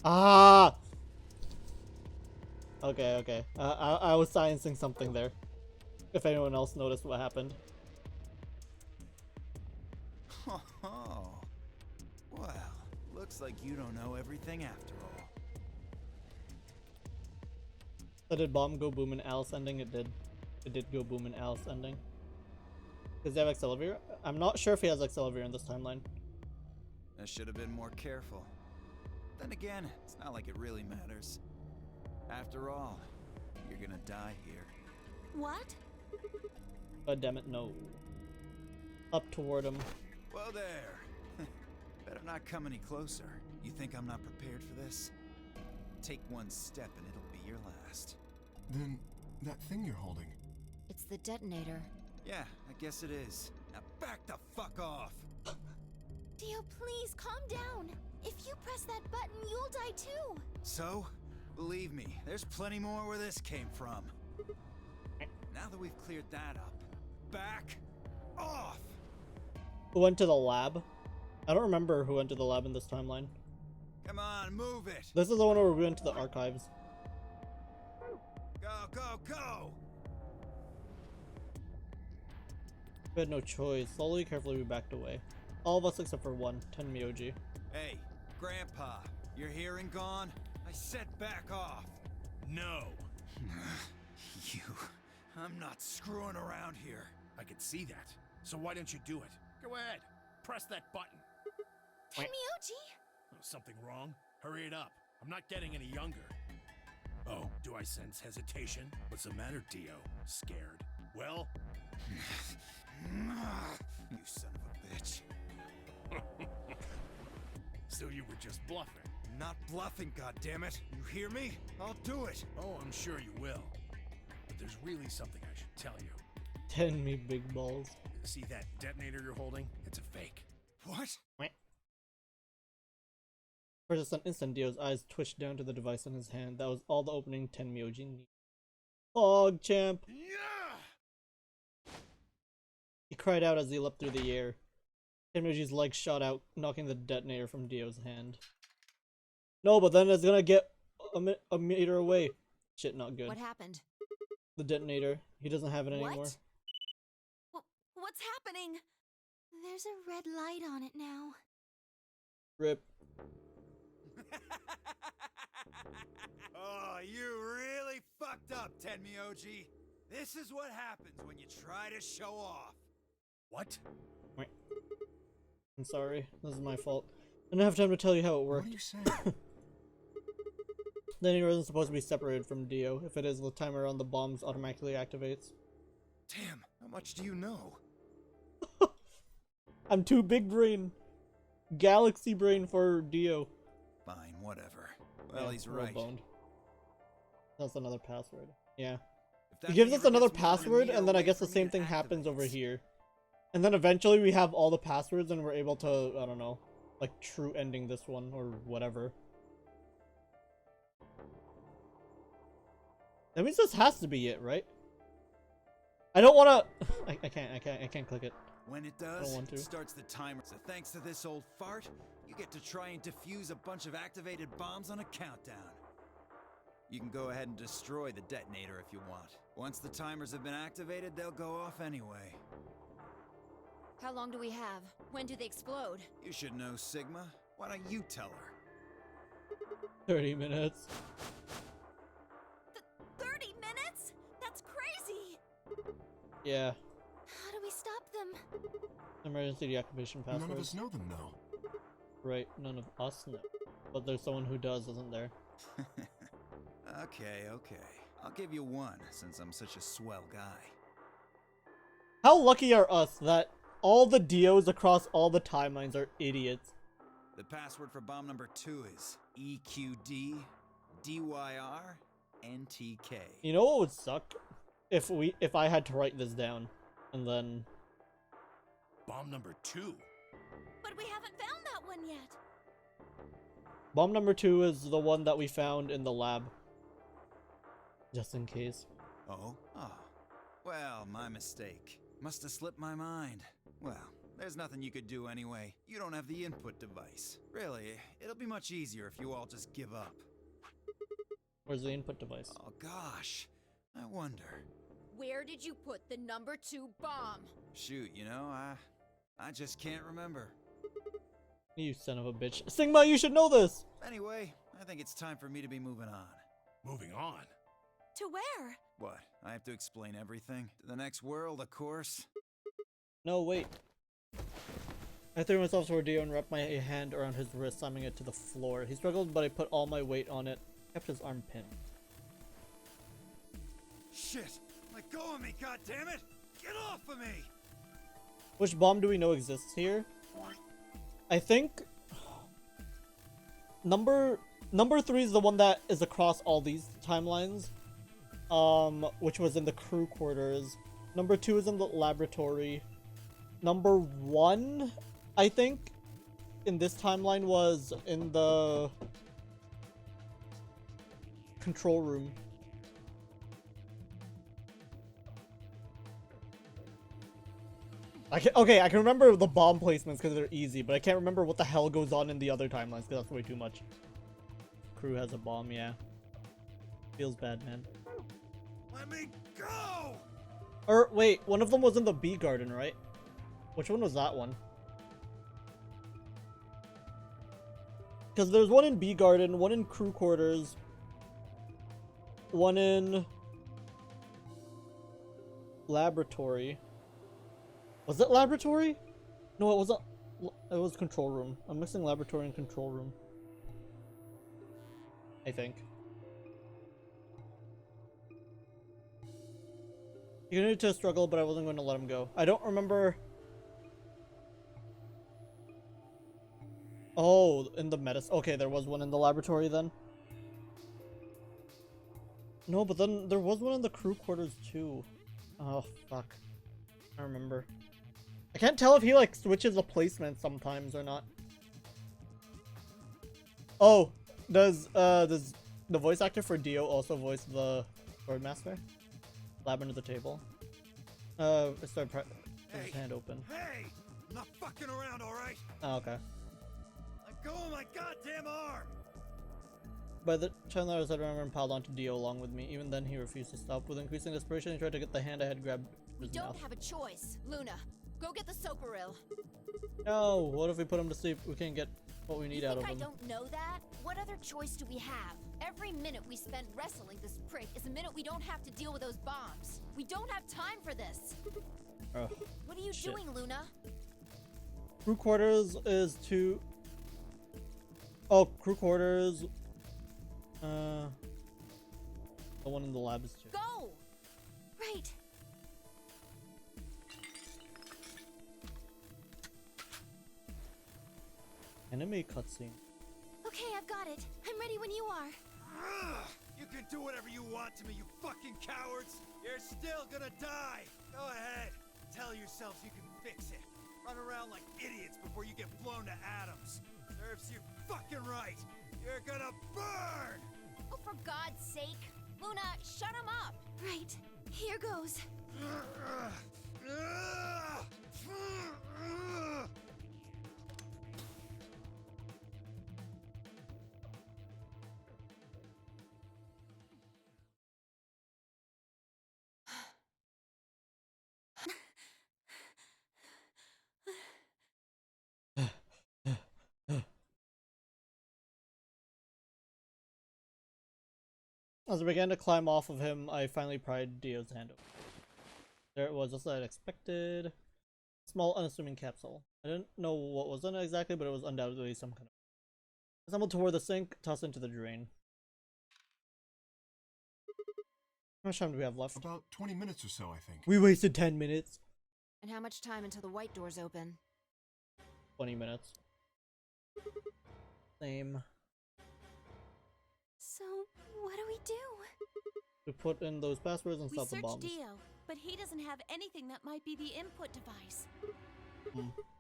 Ah! Okay, okay. I was sciencing something there. If anyone else noticed what happened. Oh, well, looks like you don't know everything after all. So did Bomb go boom in Alice ending? It did. It did go boom in Alice ending. Does he have Accelerate? I'm not sure if he has Accelerate in this timeline. I should have been more careful. Then again, it's not like it really matters. After all, you're gonna die here. What? God damn it, no. Up toward him. Whoa there! Better not come any closer. You think I'm not prepared for this? Take one step and it'll be your last. Then, that thing you're holding. It's the detonator. Yeah, I guess it is. Now back the fuck off! Dio, please calm down. If you press that button, you'll die too. So, believe me, there's plenty more where this came from. Now that we've cleared that up, back off! Who went to the lab? I don't remember who went to the lab in this timeline. Come on, move it! This is the one where we went to the archives. Go, go, go! We had no choice. Slowly, carefully, we backed away. All of us except for one, Tenmyoji. Hey, Grandpa, your hearing gone? I said back off! No! You... I'm not screwing around here. I could see that. So why don't you do it? Go ahead. Press that button. Tenmyoji! Oh, something wrong? Hurry it up. I'm not getting any younger. Oh, do I sense hesitation? What's the matter, Dio? Scared? Well? You son of a bitch. So you were just bluffing? Not bluffing, goddammit. You hear me? I'll do it. Oh, I'm sure you will. But there's really something I should tell you. 10 me big balls. See that detonator you're holding? It's a fake. What? For just an instant, Dio's eyes twitched down to the device in his hand. That was all the opening Tenmyoji needed. Fog champ! Yeah! He cried out as he leapt through the air. Tenmyoji's legs shot out, knocking the detonator from Dio's hand. No, but then it's gonna get a meter away. Shit, not good. What happened? The detonator. He doesn't have it anymore. What's happening? There's a red light on it now. Rip. Oh, you really fucked up, Tenmyoji. This is what happens when you try to show off. What? I'm sorry. This is my fault. I didn't have time to tell you how it What worked. are you saying? The detonator isn't supposed to be separated from Dio. If it is, the timer on the bombs automatically activates. Damn, how much do you know? I'm too big brain. Galaxy brain for Dio. Fine, whatever. Well, Yeah, he's we're all right. boned. That's another password. Yeah. If that He gives thing us ever another gets more than a password, meter and then I away guess the from me, same it thing happens over activates. here. And then eventually we have all the passwords and we're able to, I don't know, like true ending this one or whatever. That means this has to be it, right? I don't wanna... I can't click it. When it don't does, want to. it starts the timer. So thanks to this old fart, you get to try and defuse a bunch of activated bombs on a countdown. You can go ahead and destroy the detonator if you want. Once the timers have been activated, they'll go off anyway. How long do we have? When do they explode? You should know, Sigma. Why don't you tell her? 30 minutes. 30 minutes? That's crazy! Yeah. How do we stop them? Emergency deactivation password. None of us know them, though. Right, none of us know. But there's someone who does, isn't there? Okay. I'll give you one, since I'm such a swell guy. How lucky are us that all the Dios across all the timelines are idiots? The password for bomb number 2 is EQD DYR NTK. You know what would suck? If I had to write this down and then Bomb number 2? But we haven't found that one yet. bomb number 2 is the one that we found in the lab. Just in case. Oh? Ah. Well, my mistake. Must have slipped my mind. Well, There's nothing you could do anyway. You don't have the input device. Really, it'll be much easier if you all just give up. Where's the input device? Oh gosh, I wonder. Where did you put the number 2 bomb? Shoot, you know, I just can't remember. You son of a bitch. Sigma, you should know this! Anyway, I think it's time for me to be moving on. Moving on. To where? What? I have to explain everything? To the next world, of course. No, wait. I threw myself toward Dio and wrapped my hand around his wrist, slamming it to the floor. He struggled, but I put all my weight on it. Kept his arm pinned. Shit! Let go of me, goddammit! Get off of me! Which bomb do we know exists here? I think number 3 is the one that is across all these timelines. Which was in the crew quarters. Number 2 is in the laboratory. Number 1, I think, in this timeline was in the control room. I can remember the bomb placements because they're easy, but I can't remember what the hell goes on in the other timelines because that's way too much. Crew has a bomb, yeah. Feels bad, man. Let me go! Or wait, one of them was in the bee garden, right? Which one was that one? Because there's one in bee garden, one in crew quarters, one in laboratory. Was it laboratory? No, it wasn't. It was control room. I'm mixing laboratory and control room, I think. He continued to struggle, but I wasn't going to let him go. I don't remember. Oh, in the medicine. Okay, there was one in the laboratory then. No, but then there was one in the crew quarters too. Oh, fuck. I remember. I can't tell if he like switches the placement sometimes or not. Oh, does the voice actor for Dio also voice the Swordmaster? Lab under the table. It started his hand open. Hey! I'm not fucking around, alright? Oh, okay. Let go of my goddamn arm! By the time that I was at and piled onto Dio along with me. Even then, he refused to stop. With increasing desperation, he tried to get the hand I had grabbed We his don't mouth. have a choice. Luna, go get the Soparil. No, what if we put him to sleep? We can't get what we need You out of think him. I don't know that? What other choice do we have? Every minute we spend wrestling this prick is a minute we don't have to deal with those bombs. We don't have time for this. Oh, What are you shit. doing, Luna? Crew quarters is to... Oh, crew quarters... The one in the lab is 2. Go! Right. Anime cutscene. Okay, I've got it. I'm ready when you are. Ugh, you can do whatever you want to me, you fucking cowards! You're still gonna die! Go ahead, tell yourselves you can fix it. Run around like idiots before you get blown to atoms. Serves you fucking right! You're gonna burn! Oh, for God's sake. Luna, shut him up. Right. Here goes. As I began to climb off of him, I finally pried Dio's hand open. There it was, just as I expected. Small, unassuming capsule. I didn't know what was in it exactly, but it was undoubtedly some kind of... I stumbled toward the sink, tossed into the drain. How much time do we have left? About 20 minutes or so, I think. We wasted 10 minutes. And how much time until the white doors open? 20 minutes. Same. So, what do we do? We put in those passwords and We stop the searched bombs. Dio, but he doesn't have anything that might be the input device.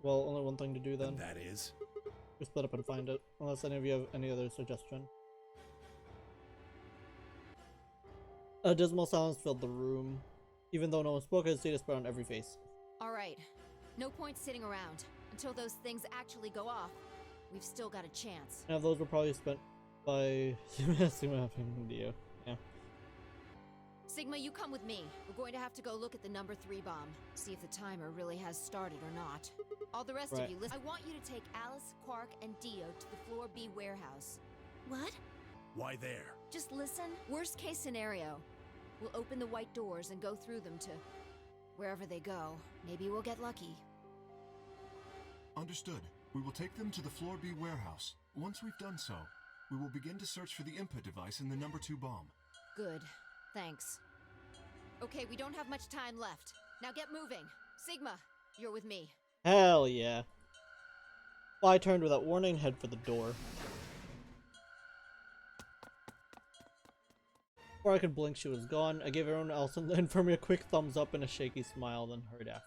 Well, only one thing to do then. And that is? We split up and find it, unless any of you have any other suggestion. A dismal silence filled the room. Even though no one spoke, I could see the spread on every face. All right, No point sitting around. Until those things actually go off, we've still got a chance. Yeah, those were probably spent by Sigma and Dio. Yeah. Sigma, you come with me. We're going to have to go look at the number 3 bomb. See if the timer really has started or not. All the rest of you, listen. I want you to take Alice, Quark, and Dio to the Floor B warehouse. What? Why there? Just listen. Worst case scenario. We'll open the white doors and go through them to wherever they go. Maybe we'll get lucky. Understood. We will take them to the Floor B warehouse. Once we've done so, we will begin to search for the input device in the number 2 bomb. Good. Thanks. Okay, we don't have much time left. Now get moving. Sigma, you're with me. Hell yeah. Well, I turned without warning, head for the door. Before I could blink, she was gone. I gave everyone else in the infirmary a quick thumbs up and a shaky smile, then hurried after.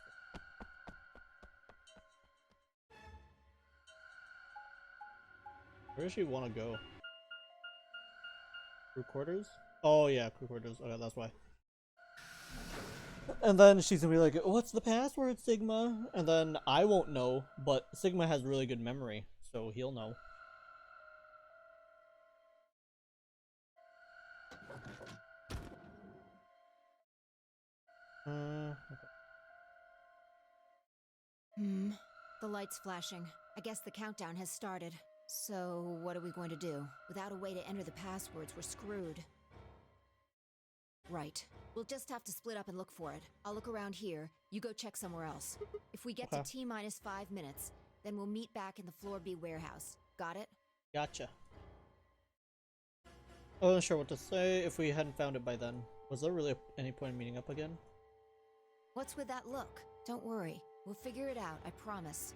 Where does she want to go? Crew quarters? Oh yeah, crew quarters. Okay, that's why. And then she's gonna be like, what's the password, Sigma? And then I won't know, but Sigma has really good memory, so he'll know. Okay. The light's flashing. I guess the countdown has started. So, what are we going to do? Without a way to enter the passwords, we're screwed. Right. We'll just have to split up and look for it. I'll look around here. You go check somewhere else. If we get to T-minus 5 minutes, then we'll meet back in the Floor B warehouse. Got it? Gotcha. I wasn't sure what to say if we hadn't found it by then. Was there really any point in meeting up again? What's with that look? Don't worry. We'll figure it out, I promise.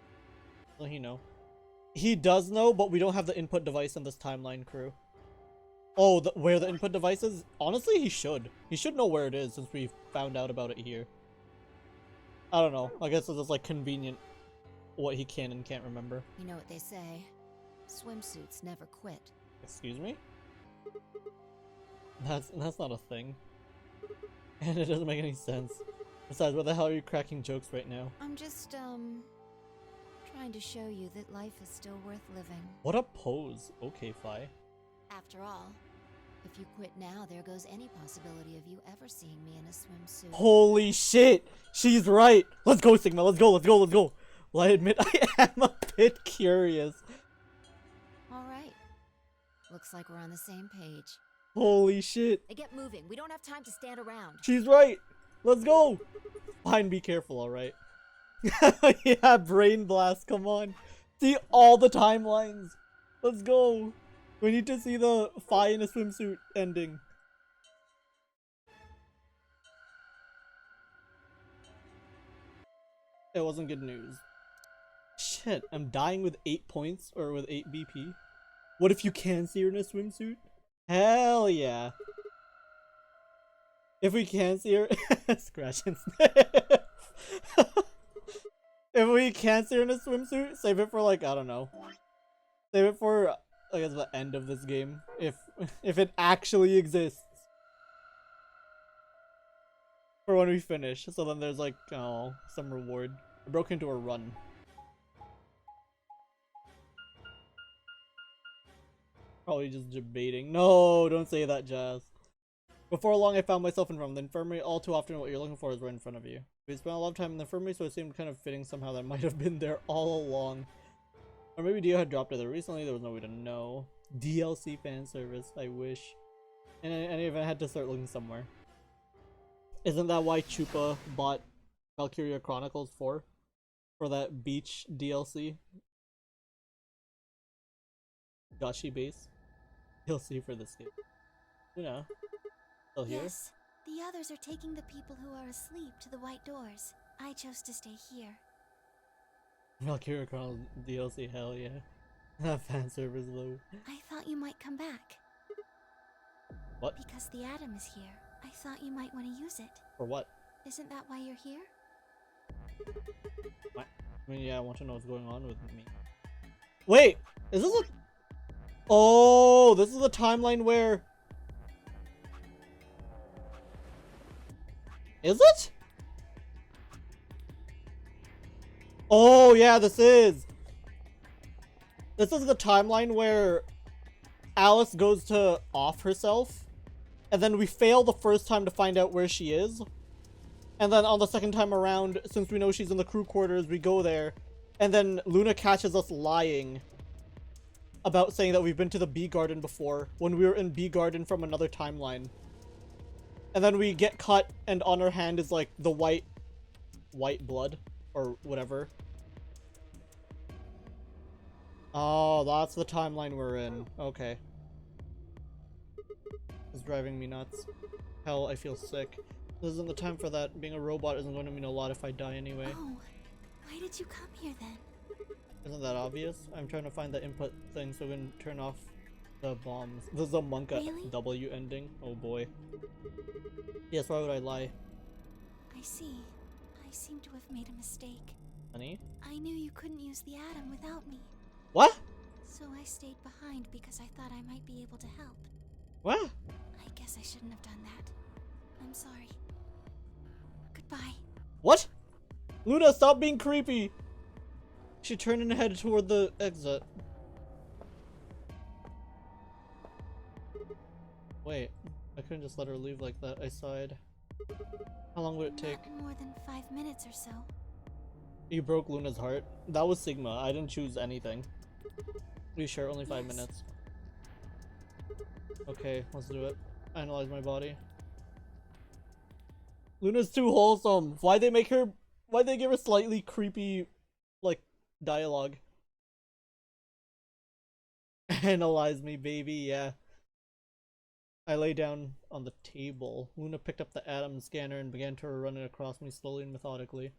Will he know? He does know, but we don't have the input device in this timeline, crew. Oh, where the input device is? Honestly, he should. He should know where it is since we found out about it here. I don't know. I guess it's just like convenient what he can and can't remember. You know what they say. Swimsuits never quit. Excuse me? That's not a thing. And it doesn't make any sense. Besides, what the hell are you cracking jokes right now? I'm just, trying to show you that life is still worth living. What a pose. Okay, Fly. After all, if you quit now, there goes any possibility of you ever seeing me in a swimsuit. Holy shit! She's right! Let's go, Sigma! Let's go, let's go, let's go! Well, I admit I am a bit curious. Alright. Looks like we're on the same page. Holy shit. Hey, get moving. We don't have time to stand around. She's right! Let's go! Fine, be careful, alright? Yeah, brain blast, come on. See all the timelines. Let's go. We need to see the Fi in a swimsuit ending. It wasn't good news. Shit, I'm dying with 8 points or with 8 BP. What if you can see her in a swimsuit? Hell yeah. If we can see her, scratch and sniff. If we can't see her in a swimsuit, save it for like, I don't know. Save it for, I guess, the end of this game. If it actually exists. For when we finish. So then there's like, oh, some reward. I broke into a run. Probably just debating. No, don't say that, Jazz. Before long, I found myself in front of the infirmary. All too often, what you're looking for is right in front of you. We spent a lot of time in the infirmary, so it seemed kind of fitting somehow that I might have been there all along. Or maybe Dio had dropped it there recently. There was no way to know. DLC fan service. I wish. In any event, I had to start looking somewhere. Isn't that why Chupa bought Valkyria Chronicles 4? For that beach DLC? Gashi base? DLC for this game. You know. Still here? Yes, the others are taking the people who are asleep to the white doors. I chose to stay here. Valkyria Chronicles DLC, hell yeah. That fan service though. I thought you might come back. What? Because the atom is here. I thought you might want to use it. For what? Isn't that why you're here? What? I mean, yeah, I want to know what's going on with me. Wait! Is this a... Oh, this is the timeline where... Is it? Oh yeah, this is the timeline where Alice goes to off herself, and then we fail the first time to find out where she is. And then on the second time around, since we know she's in the crew quarters, we go there, and then Luna catches us lying about saying that we've been to the bee garden before, when we were in bee garden from another timeline. And then we get cut, and on our hand is like the white blood, or whatever. Oh, that's the timeline we're in. Okay. It's driving me nuts. Hell, I feel sick. This isn't the time for that. Being a robot isn't going to mean a lot if I die anyway. Oh, why did you come here then? Isn't that obvious? I'm trying to find the input thing so we can turn off the bombs. This is a monk at Really? W ending. Oh boy. Yes, why would I lie? I see. I seem to have made a mistake. Honey? I knew you couldn't use the atom without me. What? So I stayed behind because I thought I might be able to help. What? I guess I shouldn't have done that. I'm sorry. Goodbye. What? Luna, stop being creepy! She turned and headed toward the exit. Wait, I couldn't just let her leave like that. I sighed. How long would it take? Not more than 5 minutes or so. You broke Luna's heart? That was Sigma. I didn't choose anything. Are you sure? Only 5 minutes. Okay, let's do it. Analyze my body. Luna's too wholesome. Why'd they give her slightly creepy, like, dialogue? Analyze me, baby, yeah. I lay down on the table. Luna picked up the atom scanner and began to run it across me slowly and methodically.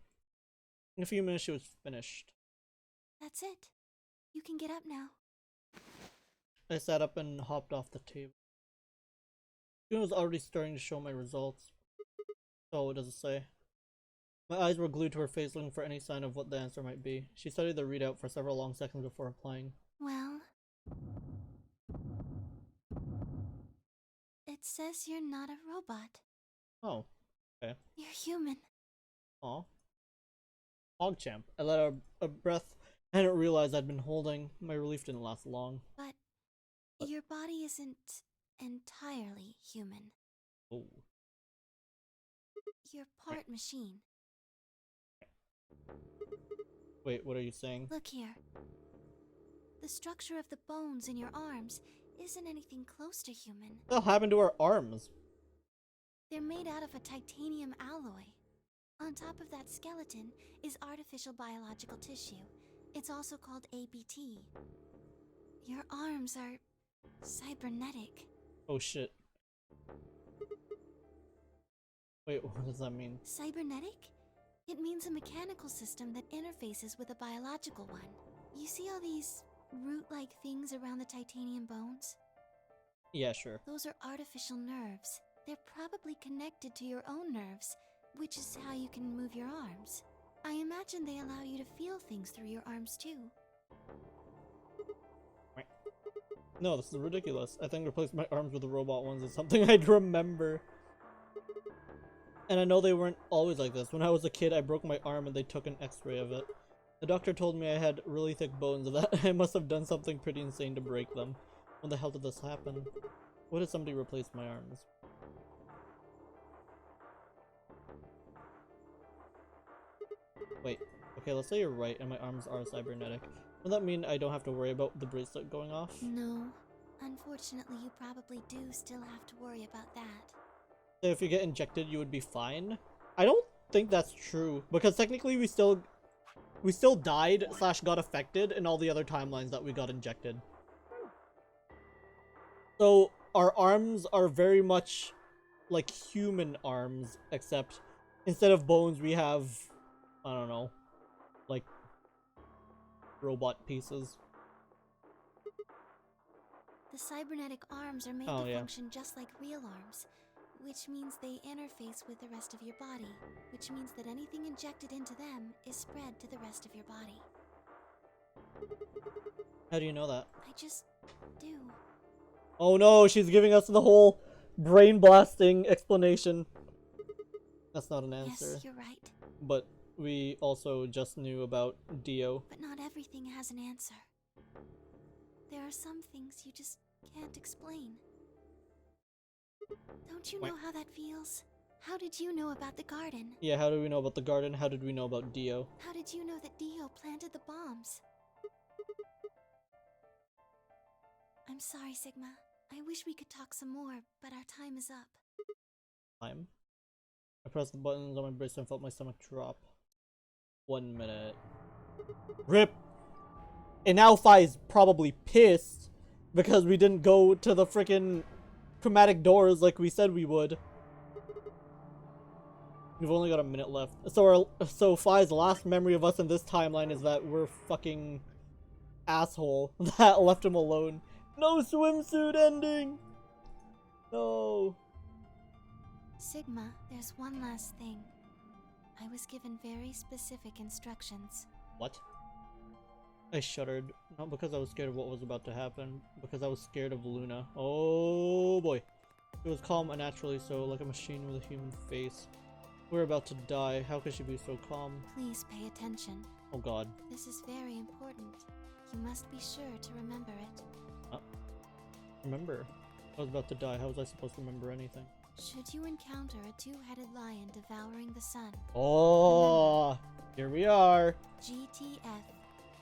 In a few minutes, she was finished. That's it. You can get up now. I sat up and hopped off the table. Luna was already starting to show my results. So, what does it say? My eyes were glued to her face, looking for any sign of what the answer might be. She studied the readout for several long seconds before replying. Well, it says you're not a robot. Oh, okay. You're human. Aw. Champ. I let out a breath. I didn't realize I'd been holding. My relief didn't last long. But your body isn't entirely human. Oh. You're part machine. Wait, what are you saying? Look here. The structure of the bones in your arms isn't anything close to human. What happened to our arms? They're made out of a titanium alloy. On top of that skeleton is artificial biological tissue. It's also called ABT. Your arms are cybernetic. Oh shit. Wait, what does that mean? Cybernetic? It means a mechanical system that interfaces with a biological one. You see all these root-like things around the titanium bones? Yeah, sure. Those are artificial nerves. They're probably connected to your own nerves, which is how you can move your arms. I imagine they allow you to feel things through your arms too. No, this is ridiculous. I think replacing my arms with the robot ones is something I'd remember. And I know they weren't always like this. When I was a kid, I broke my arm and they took an x-ray of it. The doctor told me I had really thick bones and that I must have done something pretty insane to break them. When the hell did this happen? What did somebody replace my arms? Wait, okay, let's say you're right and my arms are cybernetic. Does that mean I don't have to worry about the bracelet going off? No. Unfortunately, you probably do still have to worry about that. So if you get injected, you would be fine? I don't think that's true, because technically we still died / got affected in all the other timelines that we got injected. So our arms are very much like human arms, except instead of bones we have, I don't know, like robot pieces. The cybernetic arms are made to function just like real arms, which means they interface with the rest of your body, which means that anything injected into them is spread to the rest of your body. How do you know that? I just do. Oh no, she's giving us the whole brain blasting explanation. That's not an answer. Yes, you're right. But we also just knew about Dio. But not everything has an answer. There are some things you just can't explain. Don't you know how that feels? How did you know about the garden? Yeah, how do we know about the garden? How did we know about Dio? How did you know that Dio planted the bombs? I'm sorry, Sigma. I wish we could talk some more, but our time is up. Time. I pressed the buttons on my bracelet and felt my stomach drop. 1 minute. RIP! And now Phi's probably pissed because we didn't go to the freaking chromatic doors like we said we would. We've only got a minute left. So Phi's last memory of us in this timeline is that we're fucking asshole that left him alone. No swimsuit ending! No. Sigma, there's one last thing. I was given very specific instructions. What? I shuddered. Not because I was scared of what was about to happen, because I was scared of Luna. Oh boy. It was calm unnaturally so, like a machine with a human face. We're about to die. How could she be so calm? Please pay attention. Oh god. This is very important. You must be sure to remember it. Remember? I was about to die. How was I supposed to remember anything? Should you encounter a two-headed lion devouring the sun, Oh, here we are. GTF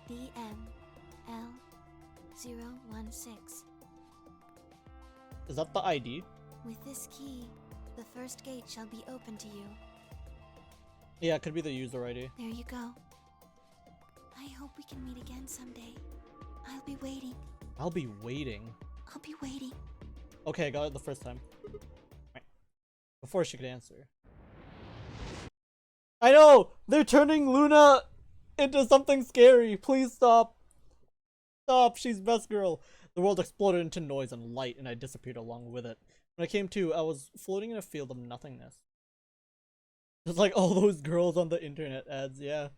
BML 016. Is that the ID? With this key, the first gate shall be open to you. Yeah, it could be the user ID. There you go. I hope we can meet again someday. I'll be waiting. I'll be waiting. I'll be waiting. Okay, I got it the first time. Right. Before she could answer. I know! They're turning Luna into something scary. Please stop. Stop, she's best girl. The world exploded into noise and light, and I disappeared along with it. When I came to, I was floating in a field of nothingness. Just like all those girls on the internet ads, yeah.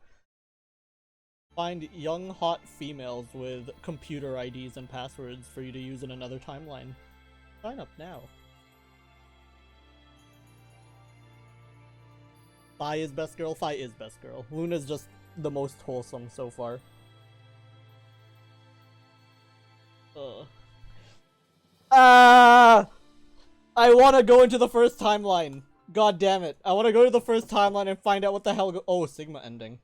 Find young, hot females with computer IDs and passwords for you to use in another timeline. Sign up now. Phi is best girl. Phi is best girl. Luna's just the most wholesome so far. I want to go into the first timeline. God damn it. I want to go to the first timeline and find out what the hell oh, Sigma ending.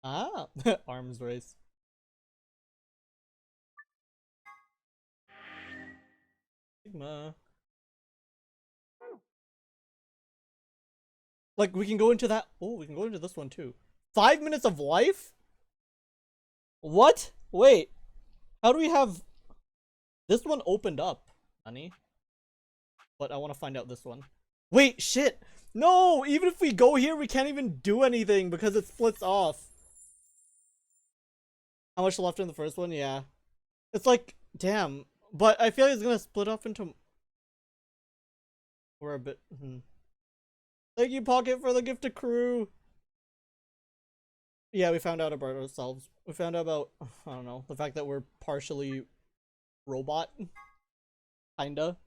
Ah, arms race. Sigma. Like, we can go into that. Oh, we can go into this one too. 5 minutes of life? What? Wait. How do we have... This one opened up, honey. But I want to find out this one. Wait, shit! No! Even if we go here, we can't even do anything because it splits off. How much left in the first one? Yeah. It's like, damn. But I feel like it's gonna split off into... We're a bit... Thank you, Pocket, for the gift to crew! Yeah, we found out about ourselves. We found out about, I don't know, the fact that we're partially robot. Kinda.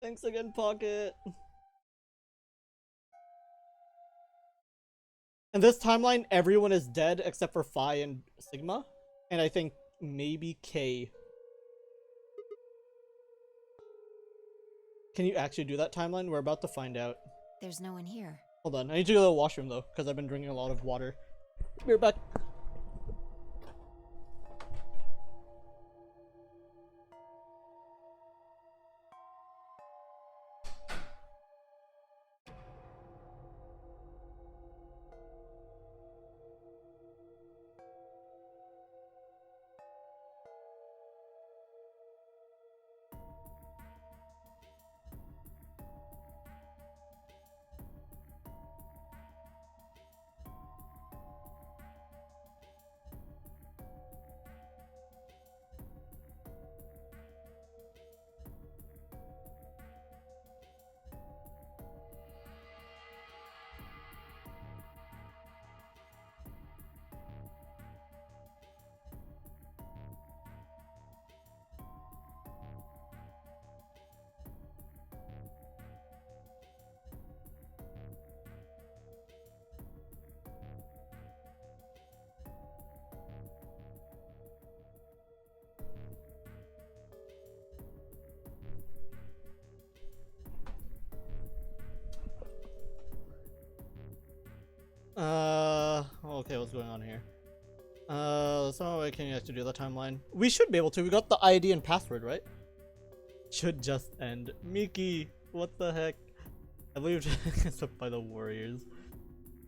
Thanks again, Pocket. In this timeline, everyone is dead except for Phi and Sigma. And I think maybe K. Can you actually do that timeline? We're about to find out. There's no one here. Hold on, I need to go to the washroom though, because I've been drinking a lot of water. Be right back. Okay, what's going on here? So can you actually do the timeline? We should be able to. We got the ID and password, right? Should just end. Miki, what the heck? I believe it's up by the Warriors.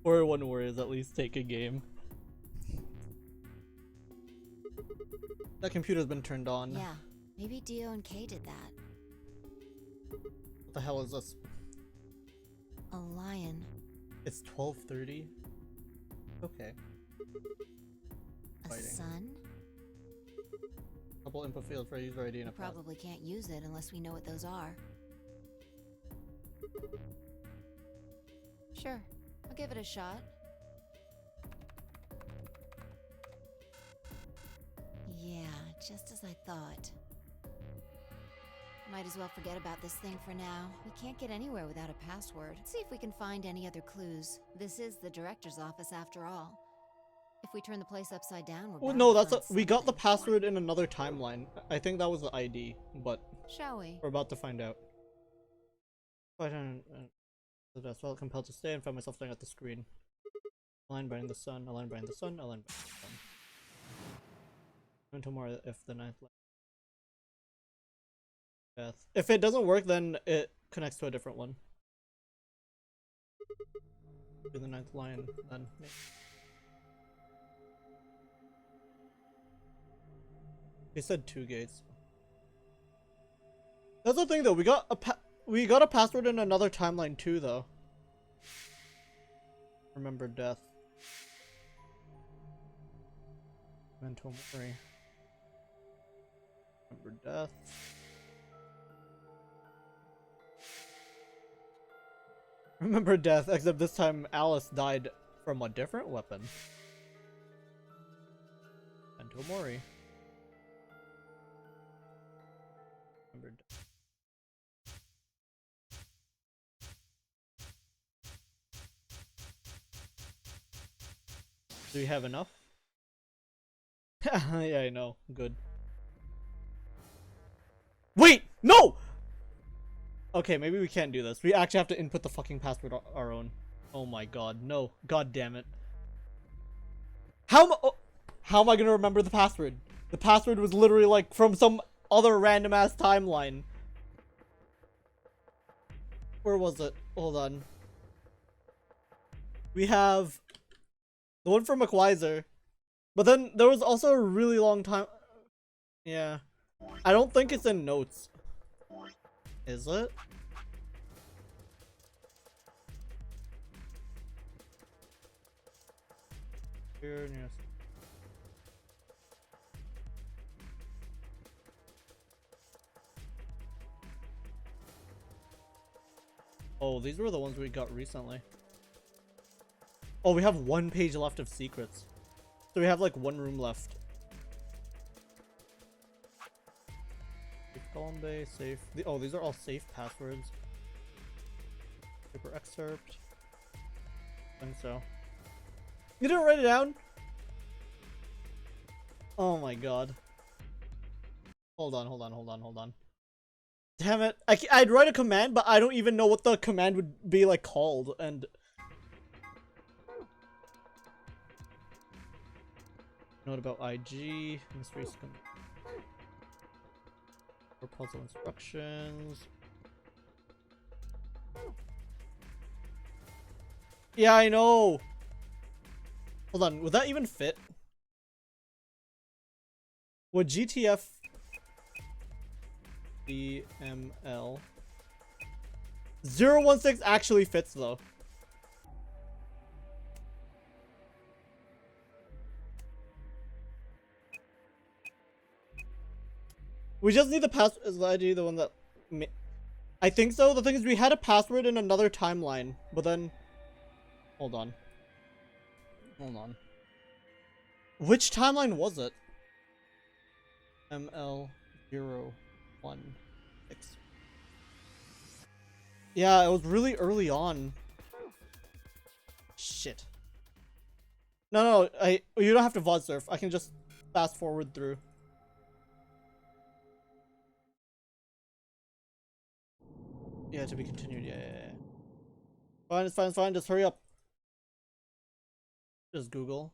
4-1 Warriors at least take a game. That computer's been turned on. Yeah, maybe Dio and Kay did that. What the hell is this? A lion. It's 12:30. Okay. A Fighting. sun? Couple input fields for user ID and a We probably can't use it unless we know what those are. Sure, I'll give it a shot. Yeah, just as I thought. Might as well forget about this thing for now. We can't get anywhere without a password. Let's see if we can find any other clues. This is the director's office after all. If we turn the place upside down, we're well, bound no, to that's find we got the something. password in another timeline. I think that was the ID, but Shall we? we're about to find out. I felt compelled to stay and found myself staring at the screen. A line behind the sun, a line behind the sun, a line behind the sun. Until more if the ninth line. Death. If it doesn't work, then it connects to a different one. Do the ninth line, then. Yeah. He said 2 gates. That's the thing, though. We got a password in another timeline too, though. Remember death. Mental memory. Remember death. Remember death, except this time Alice died from a different weapon. Mental Mori. Remember death. Do we have enough? Yeah, I know. Good. Wait! No! Okay, maybe we can't do this. We actually have to input the fucking password our own. Oh my god, no. God damn it. How am I gonna remember the password? The password was literally like from some other random ass timeline. Where was it? Hold on. We have the one from McWiser. But then there was also a really long time. Yeah. I don't think it's in notes. Is it? Here, yes. Oh, these were the ones we got recently. Oh, we have 1 page left of secrets. So we have like 1 room left. Safe Column safe. Oh, these are all safe passwords. Paper excerpt. I think so. You didn't write it down? Oh my god. Hold on. Damn it. I'd write a command, but I don't even know what the command would be like called, and... Note about IG, mystery skin. Or puzzle instructions. Yeah, I know! Hold on, would that even fit? Would GTF BML 016 actually fits though? We just need the password. Is the ID the one that... I think so. The thing is, we had a password in another timeline, but then... Hold on. Which timeline was it? ML016. Yeah, it was really early on. Shit. No, you don't have to VOD surf. I can just fast forward through. Yeah, to be continued. Yeah. Fine, it's fine. Just hurry up. Just Google.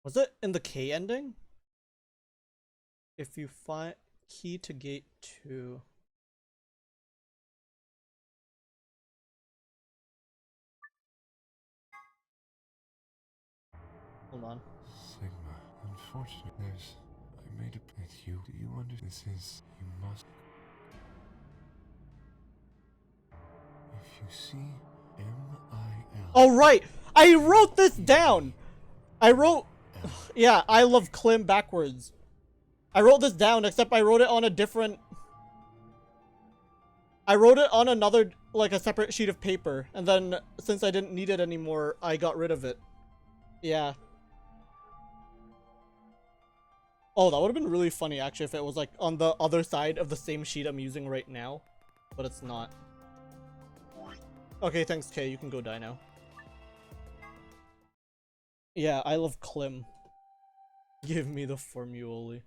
Was it in the K ending? If you find key to gate 2. Hold on. Sigma, unfortunately, I made a with you. Do you understand? This is. You must. If you see M-I-L. Oh, right! I wrote this down! I wrote. Yeah, I love Klim backwards. I wrote this down, except I wrote it on a different. I wrote it on another, like a separate sheet of paper. And then, since I didn't need it anymore, I got rid of it. Yeah. Oh, that would have been really funny, actually, if it was, like, on the other side of the same sheet I'm using right now. But it's not. Okay, thanks, Kay. You can go die now. Yeah, I love Klim. Give me the Formuoli.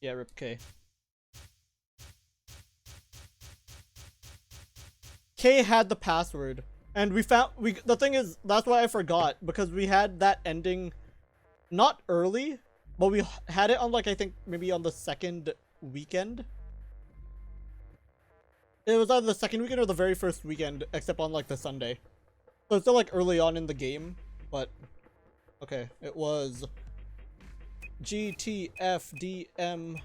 Yeah, rip K. K had the password. And the thing is, that's why I forgot. Because we had that ending not early. But we had it on, like, I think maybe on the second weekend. It was either the second weekend or the very first weekend, except on, like, the Sunday. So it's still, like, early on in the game, but... Okay, it was... GTFDML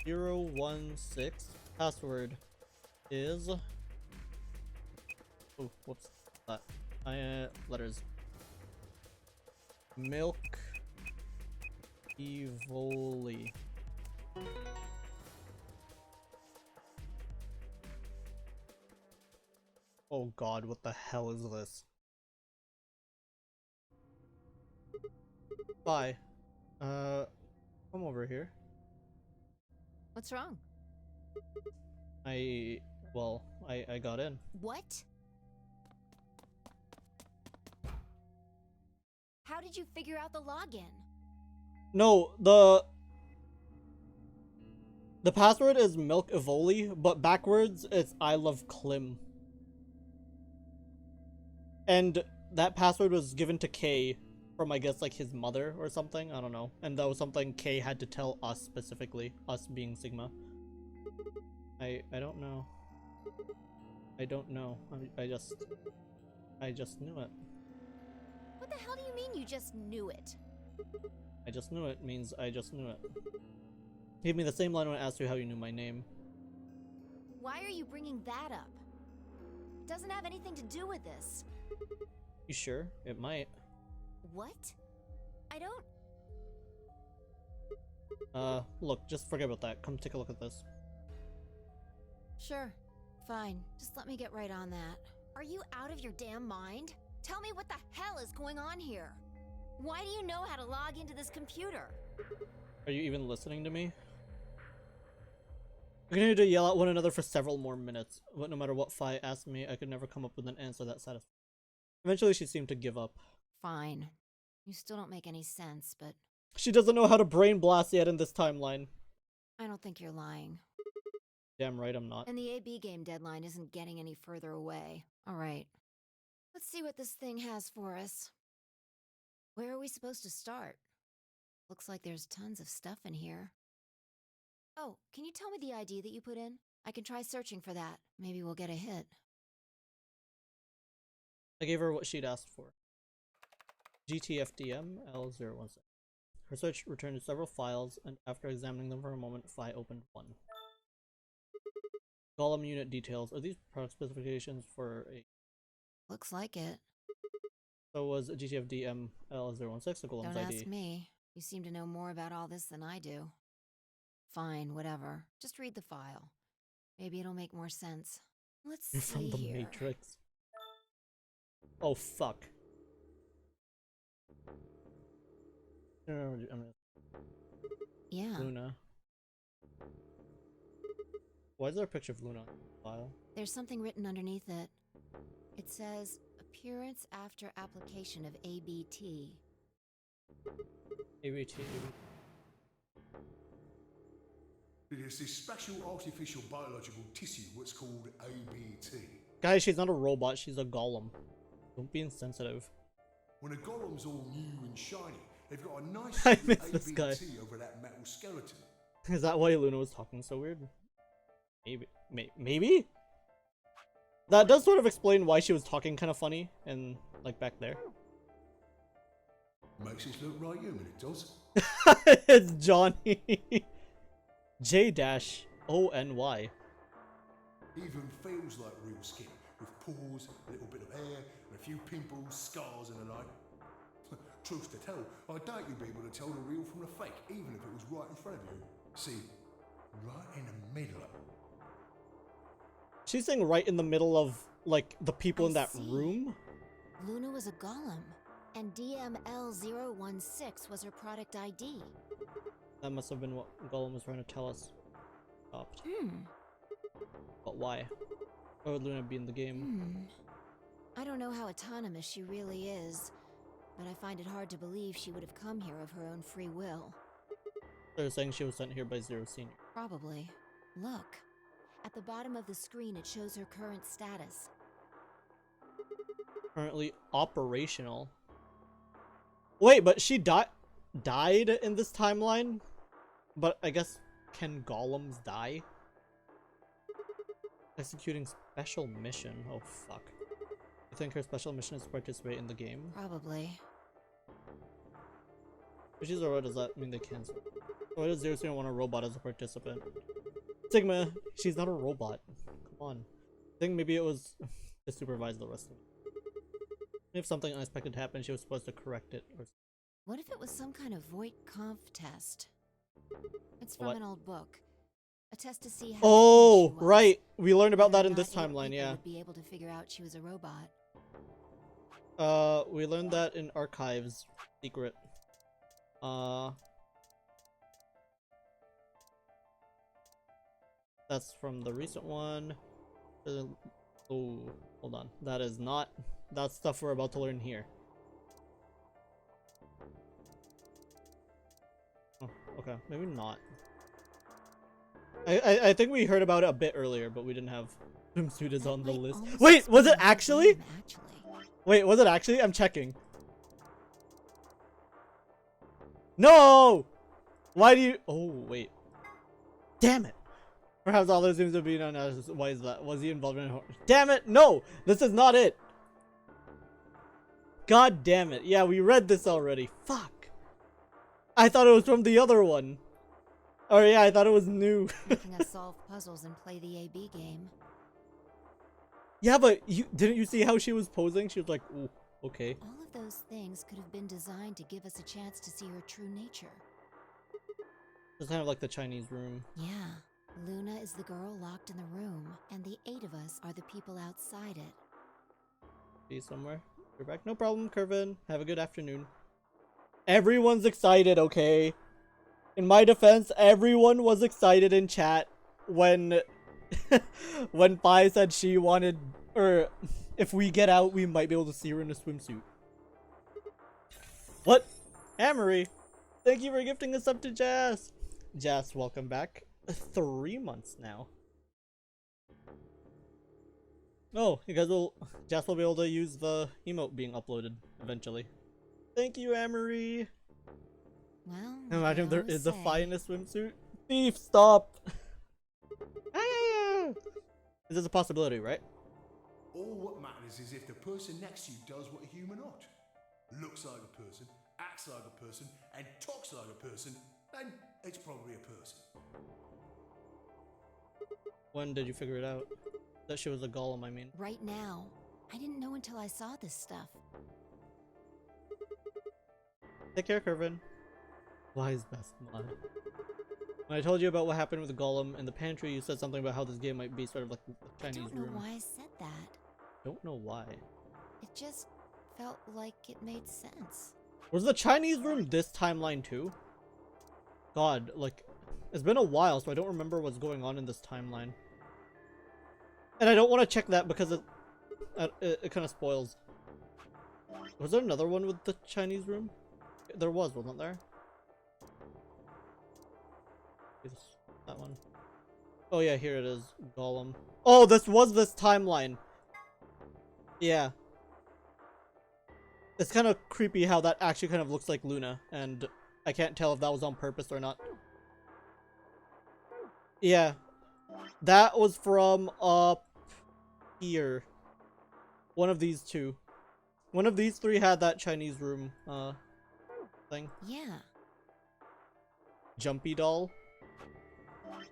016. Password is... Oh, whoops. That. Letters. Milk... Evoli. Oh god, what the hell is this? Bye. Come over here. What's wrong? Well, I got in. What? How did you figure out the login? No, the password is Milk Evoli, but backwards it's I love Klim. And that password was given to Kay from, I guess, like his mother or something. I don't know. And that was something Kay had to tell us specifically, us being Sigma. I don't know. I don't know. I just knew it. What the hell do you mean you just knew it? I just knew it means I just knew it. Give me the same line when I asked you how you knew my name. Why are you bringing that up? It doesn't have anything to do with this. You sure? It might. What? I don't... Look, just forget about that. Come take a look at this. Sure. Fine. Just let me get right on that. Are you out of your damn mind? Tell me what the hell is going on here. Why do you know how to log into this computer? Are you even listening to me? We continued to yell at one another for several more minutes, but no matter what Fi asked me, I could never come up with an answer that satisfied. Eventually, she seemed to give up. Fine. You still don't make any sense, but... She doesn't know how to brain blast yet in this timeline. I don't think you're lying. Damn right I'm not. And the AB game deadline isn't getting any further away. Alright. Let's see what this thing has for us. Where are we supposed to start? Looks like there's tons of stuff in here. Oh, can you tell me the ID that you put in? I can try searching for that. Maybe we'll get a hit. I gave her what she'd asked for. GTFDM L016. Her search returned several files, and after examining them for a moment, Fi opened one. Golem unit details. Are these product specifications for a... Looks like it. So was GTFDM L016 a Golem's Don't ID? ask me. You seem to know more about all this than I do. Fine, whatever. Just read the file. Maybe it'll make more sense. Let's You're see from the here. Matrix. Oh fuck. Yeah. Luna. Why is there a picture of Luna on the file? There's something written underneath it. It says, appearance after application of ABT. ABT. There's this special artificial biological tissue, what's called ABT. Guys, she's not a robot, she's a golem. Don't be insensitive. When a golem's all new and shiny, they've got a nice I stick miss of this guy. ABT over that metal skeleton. Is that why Luna was talking so weird? Maybe. Maybe? That does sort of explain why she was talking kind of funny and like back there. Makes us look right human, it does. It's Johnny. J-O-N-Y. Even feels like real skin, with pores, a little bit of hair, and a few pimples, scars and the like. Truth to tell, I doubt you'd be able to tell the real from the fake, even if it was right in front of you. See, right in the middle. She's saying right in the middle of, like, the people in that see. room? Luna was a golem, and DML016 was her product ID. That must have been what Golem was trying to tell us. Stopped. But why? Why would Luna be in the game? I don't know how autonomous she really is, but I find it hard to believe she would have come here of her own free will. They're saying she was sent here by Zero Senior. Probably. Look. At the bottom of the screen, it shows her current status. Currently operational. Wait, but she died in this timeline? But I guess, can golems die? Executing special mission. Oh, fuck. You think her special mission is to participate in the game? Probably. If she's a robot, does that mean they cancel? Why does Zero Senior want a robot as a participant? Sigma, she's not a robot. Come on. I think maybe it was to supervise the rest of it. If something unexpected happened, she was supposed to correct it. Or... What if it was some kind of Voight-Kampf test? It's from What? an old book. A test to see how Oh, human she was. right. We learned about Whether that or in this not 8 timeline, people yeah. would be able to figure out she was a robot. We learned that in Archives Secret. That's from the recent one. Oh, hold on. That is not... That's stuff we're about to learn here. Oh, okay, maybe not. I think we heard about it a bit earlier, but we didn't have swimsuit is on the list. Wait, was it actually? Wait, was it actually? I'm checking. No! Why do you... Oh, wait. Damn it! Perhaps all those seems to be known as... Why is that? Was he involved in... Damn it! No! This is not it! God damn it. Yeah, we read this already. Fuck. I thought it was from the other one. Oh yeah, I thought it was new. Making us solve puzzles and play the AB game. Yeah, but didn't you see how she was posing? She was like, ooh, okay. All of those things could have been designed to give us a chance to see her true nature. It's kind of like the Chinese room. Yeah. Luna is the girl locked in the room, and the 8 of us are the people outside it. See somewhere? You're back. No problem, Kervin. Have a good afternoon. Everyone's excited, okay? In my defense, everyone was excited in chat when when Pai said she wanted, or if we get out, we might be able to see her in a swimsuit. What? Amory, thank you for gifting us up to Jazz. Jazz, welcome back. 3 months now. Oh, you guys will, Jazz will be able to use the emote being uploaded eventually. Thank you, Amory. Well, Imagine if there is a Fi in a swimsuit. Thief, stop! This is a possibility, right? All what matters is if the person next to you does what a human ought. Looks like a person, acts like a person, and talks like a person, then it's probably a person. When did you figure it out? That she was a golem, I mean. Right now. I didn't know until I saw this stuff. Take care, Kervin. Wise best mod. When I told you about what happened with the golem in the pantry, you said something about how this game might be sort of like the Chinese I don't know room. why I said that. Don't know why. It just felt like it made sense. Was the Chinese room this timeline too? God, like, it's been a while, so I don't remember what's going on in this timeline. And I don't want to check that because it kind of spoils. Was there another one with the Chinese room? There was, wasn't there? That one. Oh yeah, here it is. Golem. Oh, this was this timeline. Yeah. It's kind of creepy how that actually kind of looks like Luna, and I can't tell if that was on purpose or not. Yeah. That was from up here. One of these two. One of these three had that Chinese room thing. Yeah. Jumpy doll.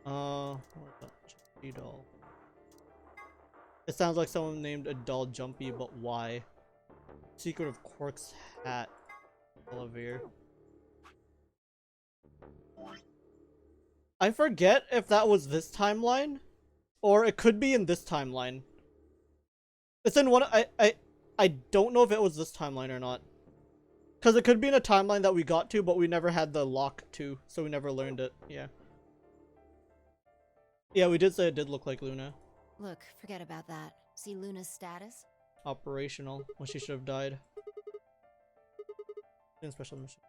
Where's that Jumpy doll? It sounds like someone named a doll Jumpy, but why? Secret of Quark's hat. Elevator. I forget if that was this timeline, or it could be in this timeline. It's in one. I don't know if it was this timeline or not, because it could be in a timeline that we got to, but we never had the lock to, so we never learned it. Yeah. Yeah, we did say it did look like Luna. Look, forget about that. See Luna's status? Operational, when she should have died. In special mission.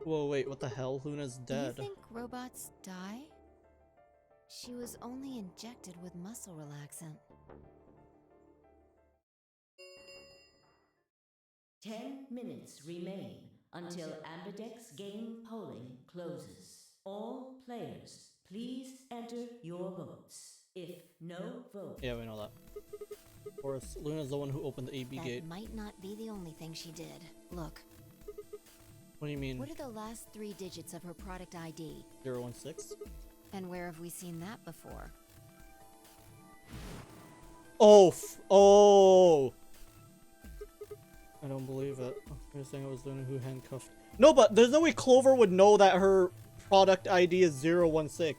Whoa, wait, what the hell? Luna's dead. Do you think robots die? She was only injected with muscle relaxant. 10 minutes remain until Ambidex game polling closes. All players, please enter your votes. If no vote... Yeah, we know that. Of course, Luna's the one who opened the AB gate. That might not be the only thing she did. Look. What do you mean? What are the last 3 digits of her product ID? 016? And where have we seen that before? Oh! Oh! I don't believe it. You're saying it was Luna who handcuffed. No, but there's no way Clover would know that her product ID is 016.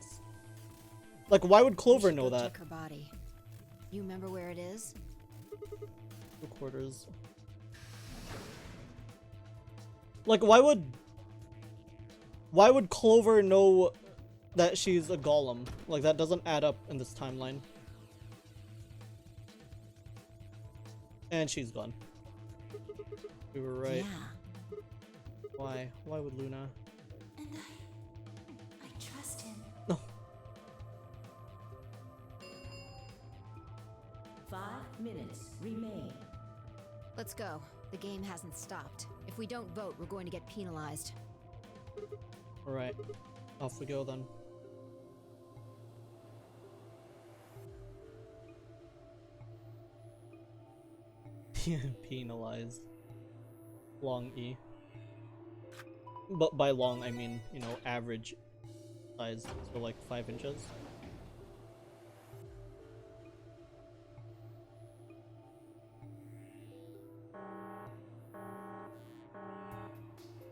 Like, why would Clover know that? Check her body. You remember where it is? The quarters. Like, why would Clover know that she's a golem? Like, that doesn't add up in this timeline. And she's gone. We were right. Yeah. Why? Why would Luna? And I trust him. No. 5 minutes remain. Let's go. The game hasn't stopped. If we don't vote, we're going to get penalized. Alright. Off we go then. Penalized. Long E. But by long, I mean, you know, average size. So like 5 inches.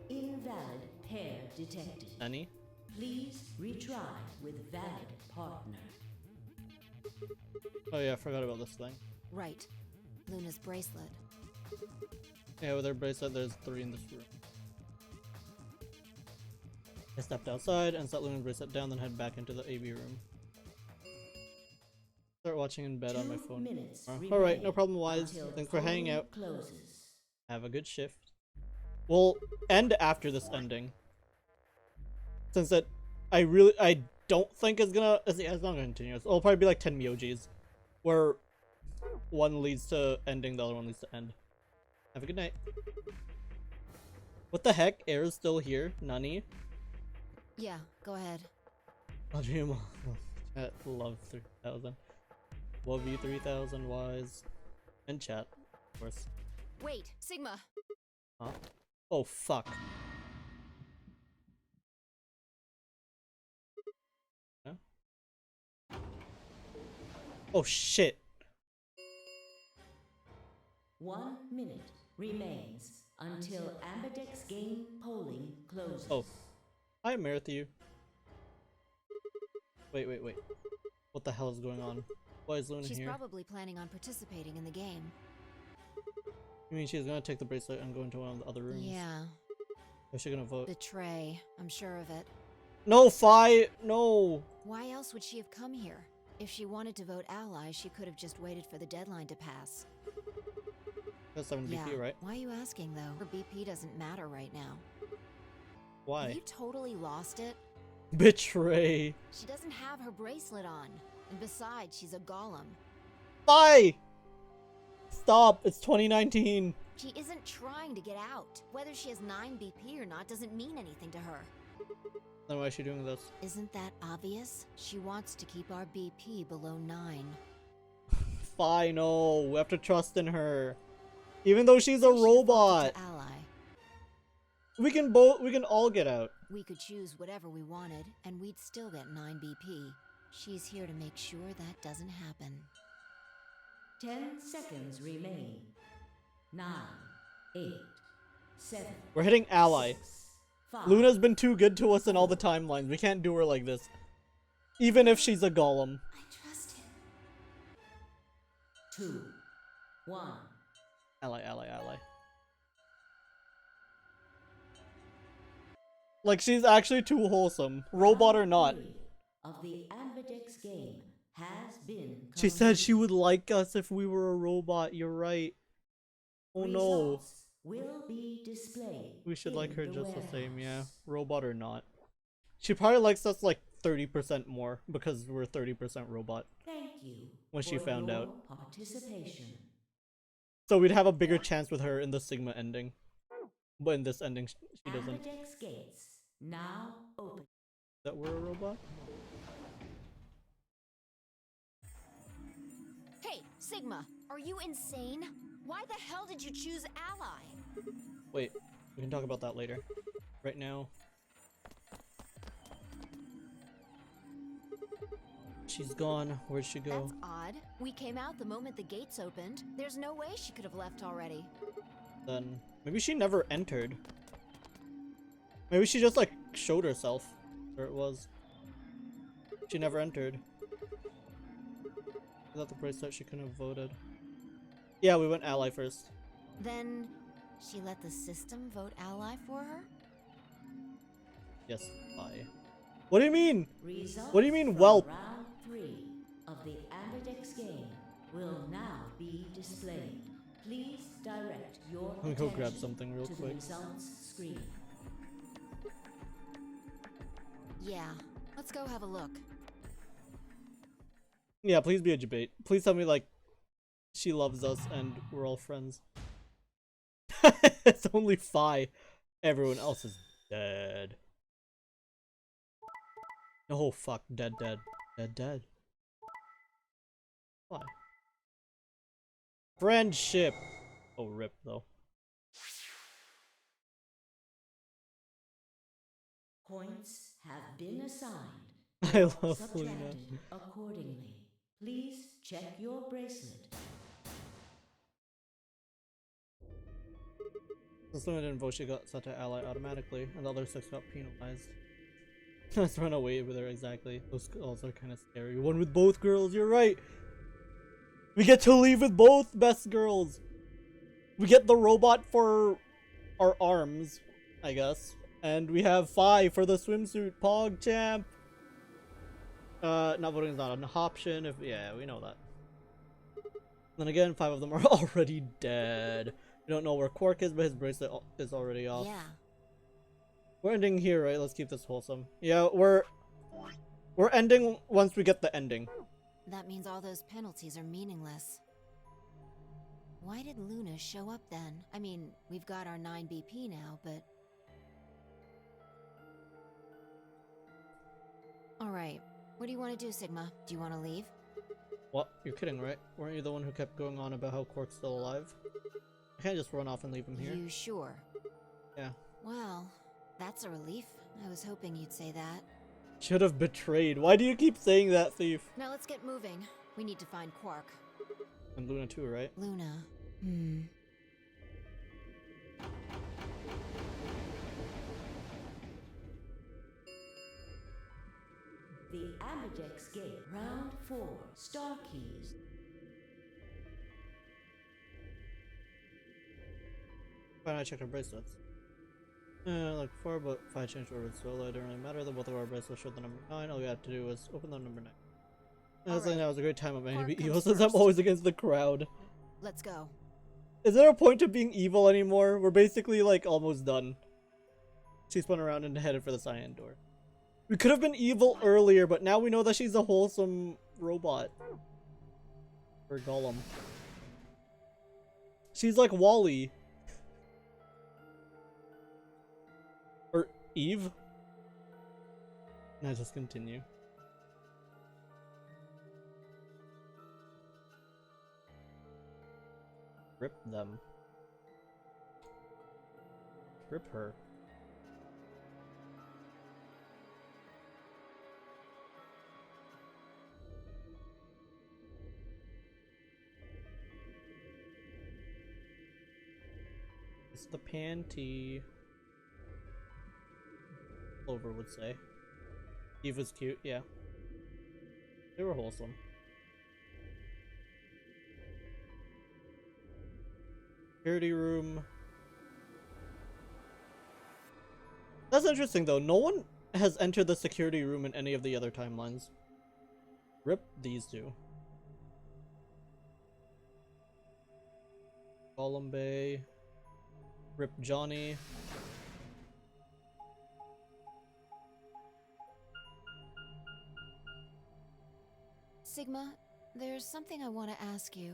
Invalid pair detected. Any? Please retry with valid partner. Oh yeah, I forgot about this thing. Right. Luna's bracelet. Yeah, with her bracelet, there's 3 in this room. I stepped outside and set Luna's bracelet down, then head back into the AV room. Start watching in bed on my phone. Alright, no problem, Wise. Thanks for hanging out. Closes. Have a good shift. We'll end after this ending. Since that, I don't think it's gonna, it's not gonna continue. It'll probably be like 10 Myojis. Where one leads to ending, the other one leads to end. Have a good night. What the heck? Air is still here? Nani? Yeah, go ahead. I'll dream. Chat, love 3000. Love you 3000, Wise. And chat, of course. Wait, Sigma! Huh? Oh, fuck. Huh? Oh, shit. 1 minute remains until Ambidex game polling closes. Oh. Hi, Matthew. Wait. What the hell is going on? Why is Luna She's here? probably planning on participating in the game. You mean she's gonna take the bracelet and go into one of the other rooms? Yeah. Or is she gonna vote? Betray. I'm sure of it. No, no! Why else would she have come here? If she wanted to vote ally, she could have just waited for the deadline to pass. That's 7 Yeah. BP, right? Why are you asking, though? Her BP doesn't matter right now. Why? Have you totally lost it? Betray. She doesn't have her bracelet on. And besides, she's a golem. Bye! Stop, it's 2019. She isn't trying to get out. Whether she has 9 BP or not doesn't mean anything to her. Then why is she doing this? Isn't that obvious? She wants to keep our BP below 9. Fine, no, we have to trust in her. Even though she's a So she defaulted robot. to ally. We can all get out. We could choose whatever we wanted, and we'd still get 9 BP. She's here to make sure that doesn't happen. 10 seconds remain. 9, 8, 7. We're hitting ally. 6, 5, Luna's been too good to us in all the timelines. We can't do her like this. Even if she's a golem. I trust him. 2, 1. Ally, ally, ally. Like, she's actually too wholesome. Robot or not. Round 3 of the Ambidex game has been She said she completed. would like us if we were a robot. You're right. Oh no. Results will be displayed. We should like in her the just the same, yeah. warehouse. Robot or not. She probably likes us like 30% more because we're 30% robot. Thank you When she for found your out. participation. So we'd have a bigger chance with her in the Sigma ending. But in this ending, she doesn't. Ambidex gates now open. That we're a robot? Hey, Sigma, are you insane? Why the hell did you choose ally? Wait, we can talk about that later. Right now. She's gone. Where'd she go? That's odd. We came out the moment the gates opened. There's no way she could have left already. Then maybe she never entered. Maybe she just like showed herself where it was. She never entered. Without the bracelet, she couldn't have voted. Yeah, we went ally first. Then she let the system vote ally for her? Yes, bye. What do you mean? Results What do you mean, from whelp? Round 3 of the Ambidex game will now be displayed. Please direct your Let me go grab attention something real to quick. the results screen. Yeah, let's go have a look. Yeah, please be a debate. Please tell me like she loves us and we're all friends. It's only Phi. Everyone else is dead. Oh fuck, dead. Why? Friendship. Oh, rip though. Points have been assigned. I or love subtracted Luna. accordingly. Please check your bracelet. Since Luna didn't vote, she got set to ally automatically, and the other 6 got penalized. Let's run away with her, exactly. Those girls are kind of scary. One with both girls, you're right! We get to leave with both best girls! We get the robot for our arms, I guess. And we have Phi for the swimsuit, Pog Champ! Not voting is not an option, yeah, we know that. Then again, 5 of them are already dead. We don't know where Quark is, but his bracelet is already off. Yeah. We're ending here, right? Let's keep this wholesome. Yeah, we're ending once we get the ending. That means all those penalties are meaningless. Why did Luna show up then? I mean, we've got our 9 BP now, but... Alright, what do you want to do, Sigma? Do you want to leave? What? You're kidding, right? Weren't you the one who kept going on about how Quark's still alive? I can't just run off and leave him here. You sure? Yeah. Well, that's a relief. I was hoping you'd say that. Should have betrayed. Why do you keep saying that, thief? Now let's get moving. We need to find Quark. And Luna too, right? Luna. The Ambidex Gate, Round 4, Star Keys. Why not I check our bracelets? Like before, but if I changed order solo, it didn't really matter that both of our bracelets showed the number 9. All we had to do was open the number 9. I was like, that was a great time of Quark being comes evil since I'm first. always against the crowd. Let's go. Is there a point to being evil anymore? We're basically like almost done. She spun around and headed for the cyan door. We could have been evil earlier, but now we know that she's a wholesome robot. Or Golem. She's like Wally. Or Eve. No, just continue. Rip them. Rip her. It's the panty. Clover would say. Eve was cute, yeah. They were wholesome. Security room. That's interesting though. No one has entered the security room in any of the other timelines. Rip these two. Golem Bay. Rip Johnny. Sigma, there's something I want to ask you.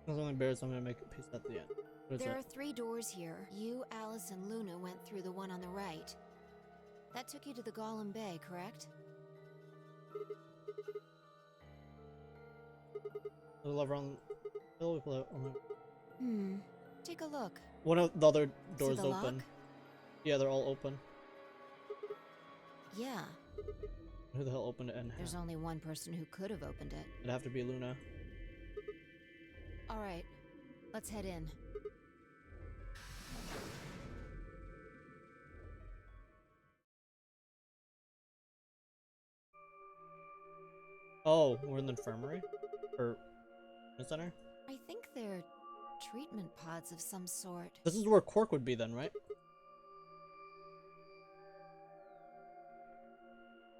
There's only bears, I'm gonna make a piece at the end. What is There that? are 3 doors here. You, Alice, and Luna went through the one on the right. That took you to the Golem Bay, correct? The lever on Take a look. one of the other doors See the open. lock? Yeah, they're all open. Yeah. Who the hell opened it? And There's only one person who could have opened it. it'd have to be Luna. Alright, let's head in. Oh, we're in the infirmary? Or the center? I think they're treatment pods of some sort. This is where Quark would be then, right?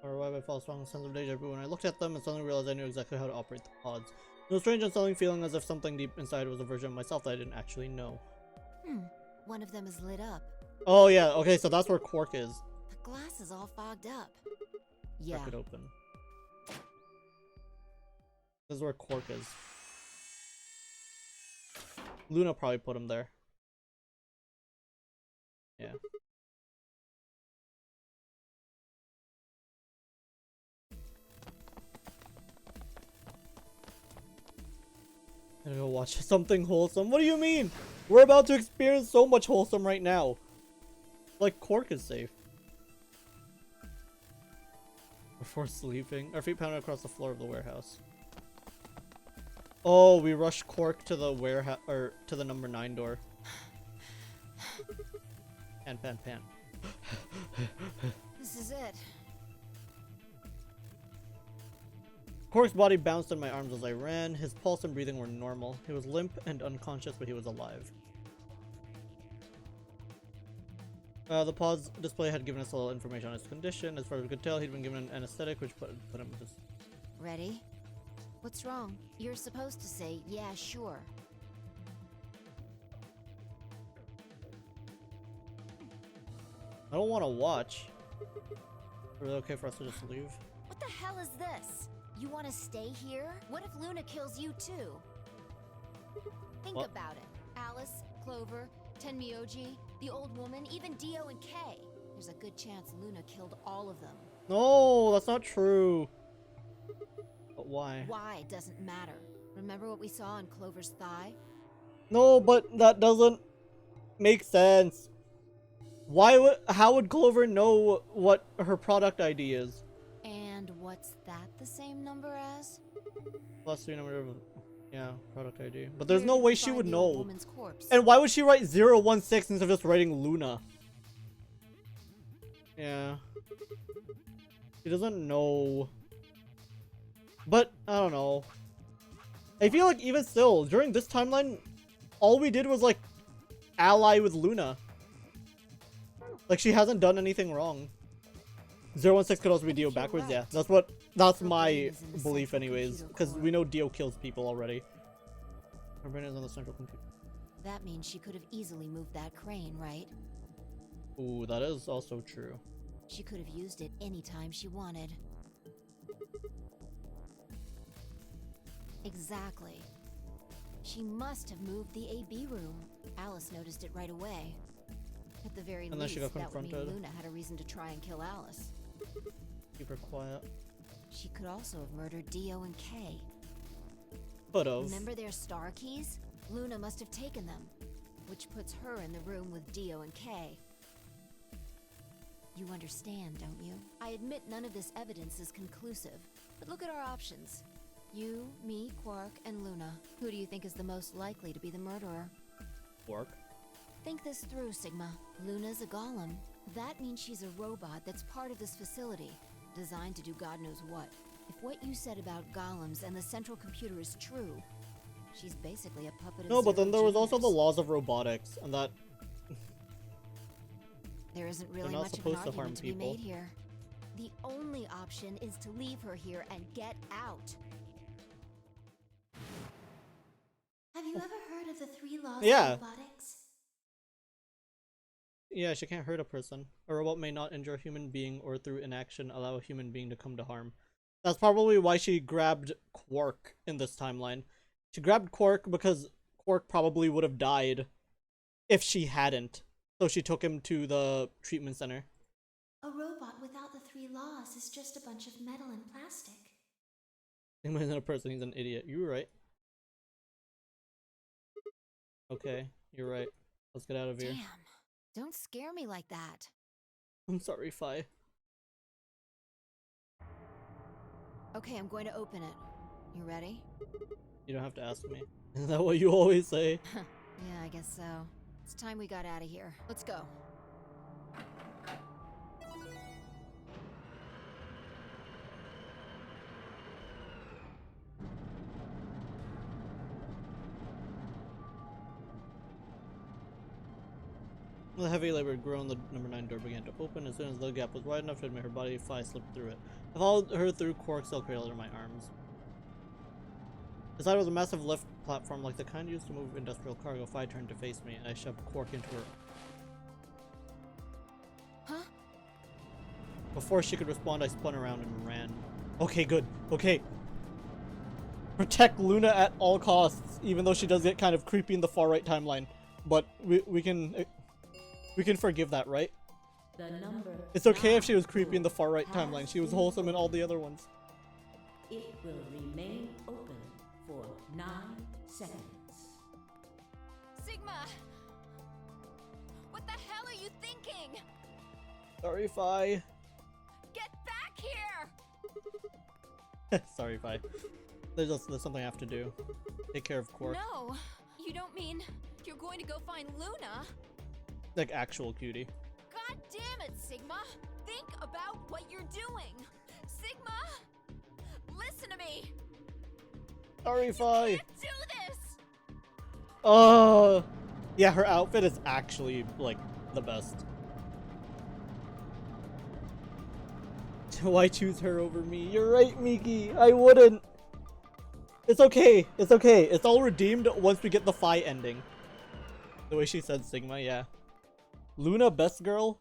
Or why I felt a strong sense of deja vu when I looked at them and suddenly realized I knew exactly how to operate the pods. No strange and unsettling feeling as if something deep inside was a version of myself that I didn't actually know. One of them is lit up. Oh yeah, okay, so that's where Quark is. The glass is all fogged up. Crack Yeah. it open. This is where Quark is. Luna probably put him there. Yeah. I'm gonna go watch something wholesome. What do you mean? We're about to experience so much wholesome right now. Like Quark is safe. Before sleeping, our feet pounded across the floor of the warehouse. Oh, we rushed Quark to the warehouse, or to the number 9 door. Pan. This is it. Quark's body bounced in my arms as I ran. His pulse and breathing were normal. He was limp and unconscious, but he was alive. The pause display had given us a little information on his condition. As far as we could tell, he'd been given an anesthetic, which put him just... Ready? What's wrong? You're supposed to say, yeah, sure. I don't want to watch. Is it okay for us to just leave? What the hell is this? You want to stay here? What if Luna kills you too? Think What? about it. Alice, Clover, Tenmyoji, the old woman, even Dio and Kay. There's a good chance Luna killed all of them. No, that's not true. But why? Why doesn't matter. Remember what we saw on Clover's thigh? No, but that doesn't make sense. Why would? How would Clover know what her product ID is? And what's that the same number as? Plus 3 number of... Yeah, product ID. But there's Where no did way you she find would the old know. woman's corpse? And why would she write 016 instead of just writing Luna? Yeah. She doesn't know. But, I don't know. I feel like even still, during this timeline, all we did was, like, ally with Luna. Like, she hasn't done anything wrong. 016 could also be Dio backwards, yeah. That's my belief anyways. Because we know Dio kills people already. Her brain is on the central computer. That means she could have easily moved that crane, right? Ooh, that is also true. She could have used it anytime she wanted. Exactly. She must have moved the AB room. Alice noticed it right away. At the very And then she least, got that would mean confronted. Luna had a reason to try and kill Alice. Keep her quiet. She could also have murdered Dio and Kay. Could have. Remember their star keys? Luna must have taken them, which puts her in the room with Dio and Kay. You understand, don't you? I admit none of this evidence is conclusive, but look at our options. You, me, Quark, and Luna. Who do you think is the most likely to be the murderer? Quark. Think this through, Sigma. Luna's a golem. That means she's a robot that's part of this facility, designed to do God knows what. If what you said about golems and the central computer is true, she's basically a puppet of No, but then Zero there was also the Juniors. laws of robotics, and that There isn't really not much of an supposed to harm argument to be people. made here. The only option is to leave her here and get out. Have you ever heard of the 3 laws Yeah. of robotics? Yeah, she can't hurt a person. A robot may not injure a human being or through inaction allow a human being to come to harm. That's probably why she grabbed Quark in this timeline. She grabbed Quark because Quark probably would have died if she hadn't. So she took him to the treatment center. A robot without the 3 laws is just a bunch of metal and plastic. He's not a person, he's an idiot. You were right. Okay, you're right. Let's get out of here. Damn. Don't scare me like that. I'm sorry, Fi. Okay, I'm going to open it. You ready? You don't have to ask me. Isn't that what you always say? Yeah, I guess so. It's time we got out of here. Let's go. With a heavy labored groan, the number 9 door began to open. As soon as the gap was wide enough to admit her body, Fi slipped through it. I followed her through Quark's cell cradle in my arms. Inside was a massive lift platform like the kind used to move industrial cargo. Fi turned to face me, and I shoved Quark into her. Huh? Before she could respond, I spun around and ran. Okay, good. Okay. Protect Luna at all costs, even though she does get kind of creepy in the far right timeline. But we can forgive that, right? The number It's okay if she was creepy in the 9 far right has timeline. She was been wholesome in all the other ones. It will remain open for 9 seconds. Sigma! What the hell are you thinking? Sorry, Fi. Get back here! Sorry, Fi. There's something I have to do. Take care of Quark. No, you don't mean you're going to go find Luna? Like actual cutie. God damn it, Sigma! Think about what you're doing! Sigma! Listen to me! Sorry, Fi. Can't do this! Oh, yeah, her outfit is actually like the best. Why choose her over me? You're right, Miki. I wouldn't. It's okay. It's okay. It's all redeemed once we get the Fi ending. The way she said Sigma, yeah. Luna, best girl.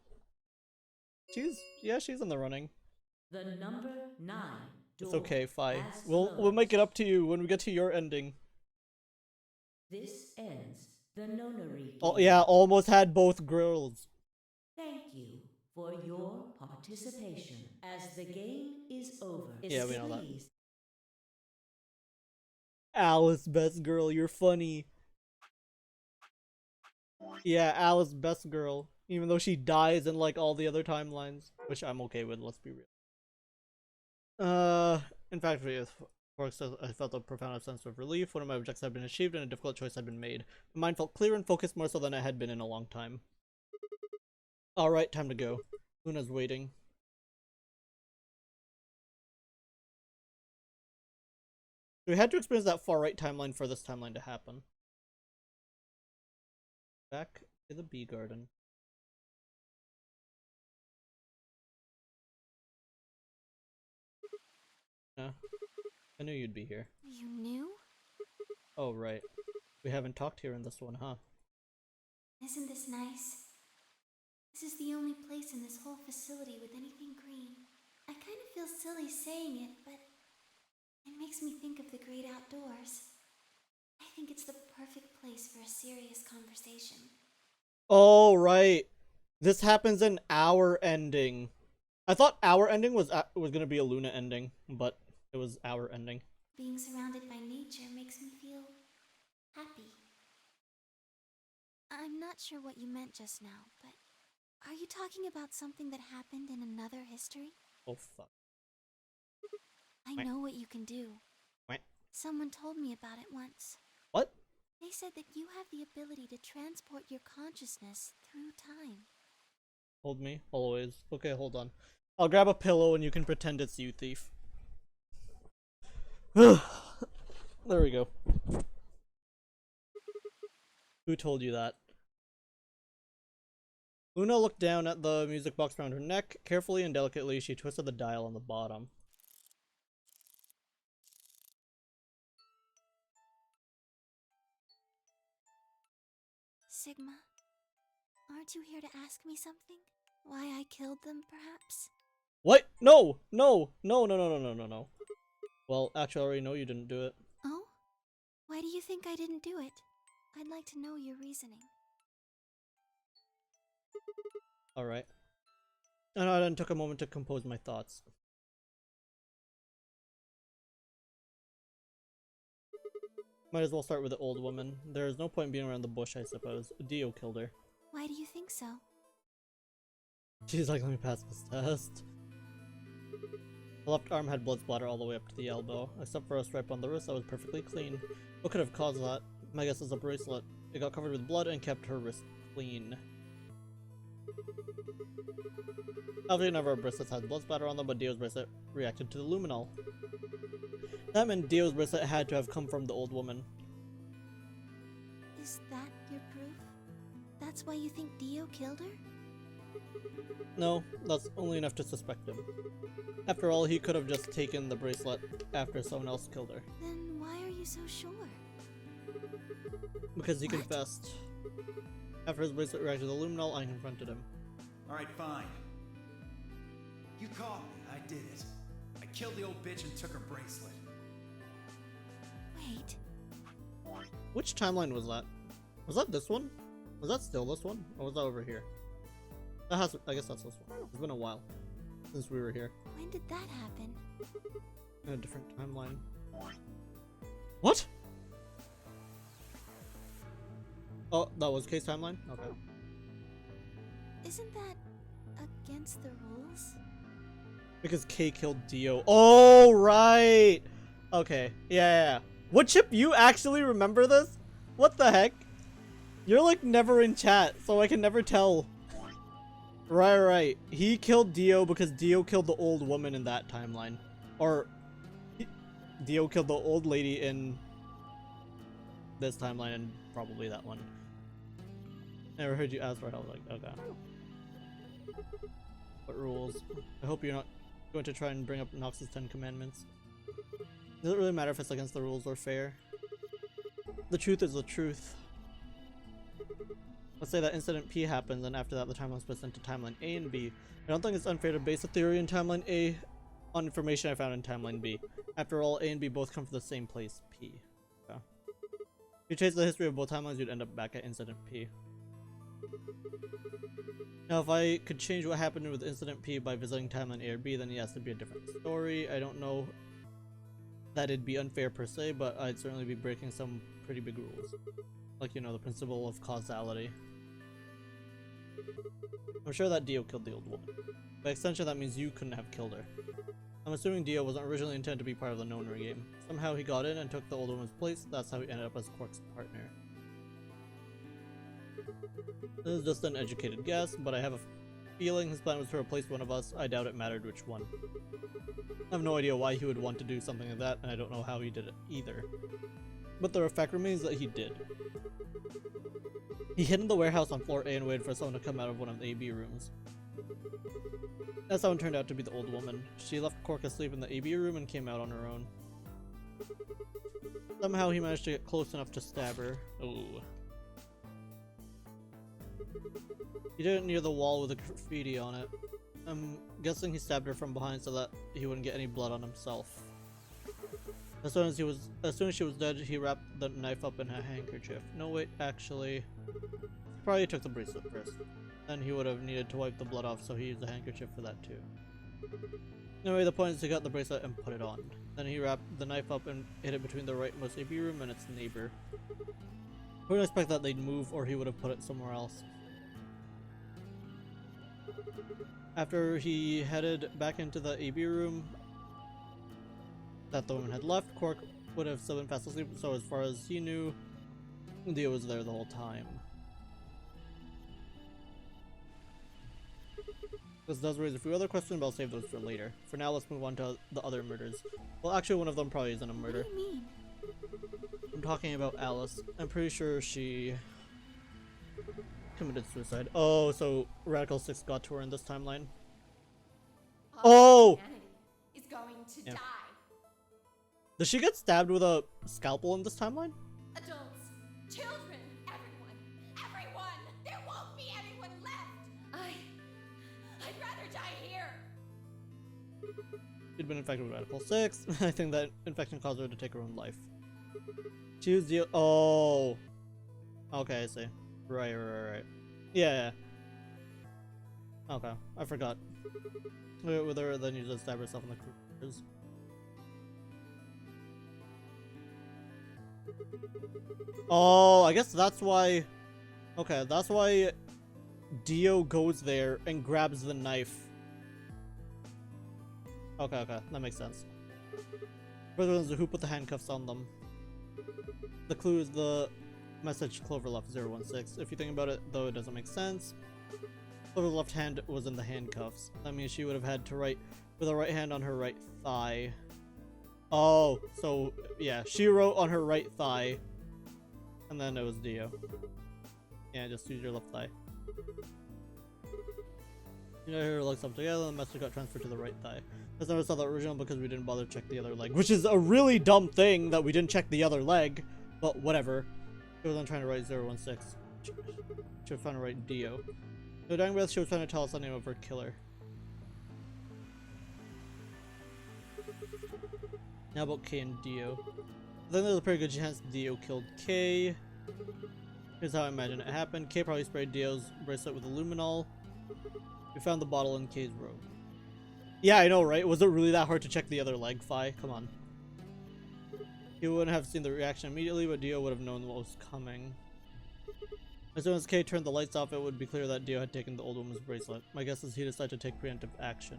She's in the running. The number 9 It's door okay, Fi. has We'll make it closed. up to you when we get to your ending. This ends the nonary game. Oh yeah, almost had both girls. Thank you for your participation. As the game is over, Yeah, we know that. please Alice, best girl, you're funny. Yeah, Alice, best girl. Even though she dies in like all the other timelines, which I'm okay with, let's be real. In fact, I felt a profound sense of relief. One of my objectives had been achieved and a difficult choice had been made. My mind felt clear and focused more so than it had been in a long time. Alright, time to go. Luna's waiting. We had to experience that far right timeline for this timeline to happen. Back to the bee garden. Yeah, I knew you'd be here. You knew? Oh, right. We haven't talked here in this one, huh? Isn't this nice? This is the only place in this whole facility with anything green. I kind of feel silly saying it, but it makes me think of the great outdoors. I think it's the perfect place for a serious conversation. Oh, right. This happens in our ending. I thought our ending was gonna be a Luna ending, but it was our ending. Being surrounded by nature makes me feel happy. I'm not sure what you meant just now, but are you talking about something that happened in another history? Oh, fuck. I know what you can do. What? Someone told me about it once. What? They said that you have the ability to transport your consciousness through time. Hold me, always. Okay, hold on. I'll grab a pillow and you can pretend it's you, thief. There we go. Who told you that? Luna looked down at the music box around her neck. Carefully and delicately, she twisted the dial on the bottom. Sigma, aren't you here to ask me something? Why I killed them, perhaps? What? No! No! No, no, no, no, no, no, no. Well, actually, I already know you didn't do it. Oh? Why do you think I didn't do it? I'd like to know your reasoning. Alright. And I then took a moment to compose my thoughts. Might as well start with the old woman. There is no point being around the bush, I suppose. Dio killed her. Why do you think so? She's like, let me pass this test. The left arm had blood splatter all the way up to the elbow, except for a stripe on the wrist that was perfectly clean. What could have caused that? My guess is a bracelet. It got covered with blood and kept her wrist clean. Obviously none of our bracelets had blood splatter on them, but Dio's bracelet reacted to the luminol. That meant Dio's bracelet had to have come from the old woman. Is that your proof? That's why you think Dio killed her? No, that's only enough to suspect him. After all, he could have just taken the bracelet after someone else killed her. Then why are you so sure? Because he confessed. After his bracelet reacted to the luminol, I confronted him. Alright, fine. You caught me. I did it. I killed the old bitch and took her bracelet. Wait. Which timeline was that? Was that this one? Was that still this one? Or was that over here? That has, I guess that's this one. It's been a while since we were here. When did that happen? In a different timeline. What? Oh, that was Kay's timeline? Okay. Isn't that against the rules? Because Kay killed Dio. Oh, right! Okay, yeah. What, Chip, you actually remember this? What the heck? You're like never in chat, so I can never tell. Right. He killed Dio because Dio killed the old woman in that timeline. Or, Dio killed the old lady in this timeline and probably that one. Never heard you ask for help, like, okay. What rules? I hope you're not going to try and bring up Nox's 10 Commandments. Does it really matter if it's against the rules or fair? The truth is the truth. Let's say that incident P happens and after that the timeline splits into timeline A and B. I don't think it's unfair to base a theory in timeline A on information I found in timeline B. After all, A and B both come from the same place, P. Okay. If you trace the history of both timelines, you'd end up back at incident P. Now, if I could change what happened with incident P by visiting timeline A or B, then yes, it'd be a different story. I don't know that it'd be unfair per se, but I'd certainly be breaking some pretty big rules. Like, you know, the principle of causality. I'm sure that Dio killed the old woman. By extension, that means you couldn't have killed her. I'm assuming Dio wasn't originally intended to be part of the Nonary game. Somehow he got in and took the old woman's place. That's how he ended up as Quark's partner. This is just an educated guess, but I have a feeling his plan was to replace one of us. I doubt it mattered which one. I have no idea why he would want to do something like that, and I don't know how he did it either. But the fact remains that he did. He hid in the warehouse on floor A and waited for someone to come out of one of the AB rooms. That someone turned out to be the old woman. She left Quark asleep in the AB room and came out on her own. Somehow he managed to get close enough to stab her. Ooh. He did it near the wall with a graffiti on it. I'm guessing he stabbed her from behind so that he wouldn't get any blood on himself. As soon as she was dead, he wrapped the knife up in a handkerchief. No, wait, actually, he probably took the bracelet first. Then he would have needed to wipe the blood off, so he used a handkerchief for that too. Anyway, the point is he got the bracelet and put it on. Then he wrapped the knife up and hid it between the rightmost AP room and its neighbor. I wouldn't expect that they'd move, or he would have put it somewhere else. After he headed back into the AB room that the woman had left, Quark would have still been fast asleep, so as far as he knew, Dio was there the whole time. This does raise a few other questions, but I'll save those for later. For now, let's move on to the other murders. Well, actually, one of them probably isn't a murder. What do you mean? I'm talking about Alice. I'm pretty sure she committed suicide. Oh, so Radical 6 got to her in this timeline. Oh! Humanity is going to die. Does she get stabbed with a scalpel in this timeline? Adults, children, everyone. There won't be anyone left. I'd rather die here. She'd been infected with Radical 6. I think that infection caused her to take her own life. She was the— oh! Okay, I see. Right. Yeah. Okay, I forgot. With her, then you just stab herself in the cruise. Oh, I guess that's why— okay, that's why Dio goes there and grabs the knife. Okay, that makes sense. Further ones who put the handcuffs on them. The clue is the message Clover left 016. If you think about it, though, it doesn't make sense. Clover's left hand was in the handcuffs. That means she would have had to write with her right hand on her right thigh. Oh, so yeah, she wrote on her right thigh, and then it was Dio. Yeah, just use your left thigh. You know, her legs up together, the message got transferred to the right thigh. I never saw the original because we didn't bother to check the other leg, which is a really dumb thing that we didn't check the other leg, but whatever. She wasn't trying to write 016. She was trying to write Dio. No dying breath, she was trying to tell us the name of her killer. Now about K and Dio. I think there's a pretty good chance Dio killed K. Here's how I imagine it happened. K probably sprayed Dio's bracelet with luminol. We found the bottle in K's robe. Yeah, I know, right? Was it really that hard to check the other leg, Phi? Come on. He wouldn't have seen the reaction immediately, but Dio would have known what was coming. As soon as Kay turned the lights off, it would be clear that Dio had taken the old woman's bracelet. My guess is he decided to take preemptive action.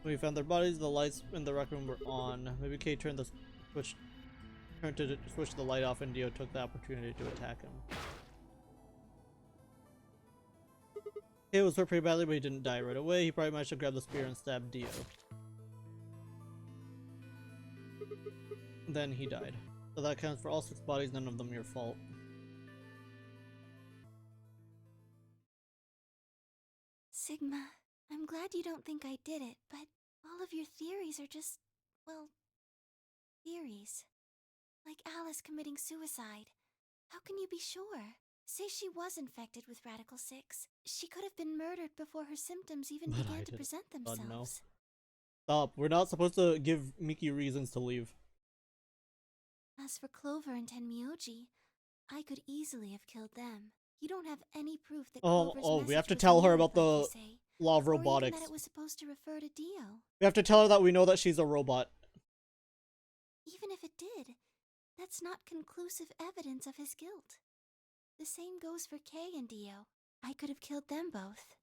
When we found their bodies, the lights in the rec room were on. Maybe Kay turned to switch the light off, and Dio took the opportunity to attack him. Kay was hurt pretty badly, but he didn't die right away. He probably managed to grab the spear and stab Dio. Then he died. So that counts for all 6 bodies, none of them your fault. Sigma, I'm glad you don't think I did it, but all of your theories are just, well, theories. Like Alice committing suicide. How can you be sure? Say she was infected with Radical 6. She could have been murdered before her symptoms even began to present themselves. God, no. Stop. We're not supposed to give Miki reasons to leave. As for Clover and Tenmyoji, I could easily have killed them. You don't have any proof that Clover's we have to message tell was her mirrored, about the like you say, law of or even robotics. that it was supposed to refer to Dio. We have to tell her that we know that she's a robot. Even if it did, that's not conclusive evidence of his guilt. The same goes for Kay and Dio. I could have killed them both.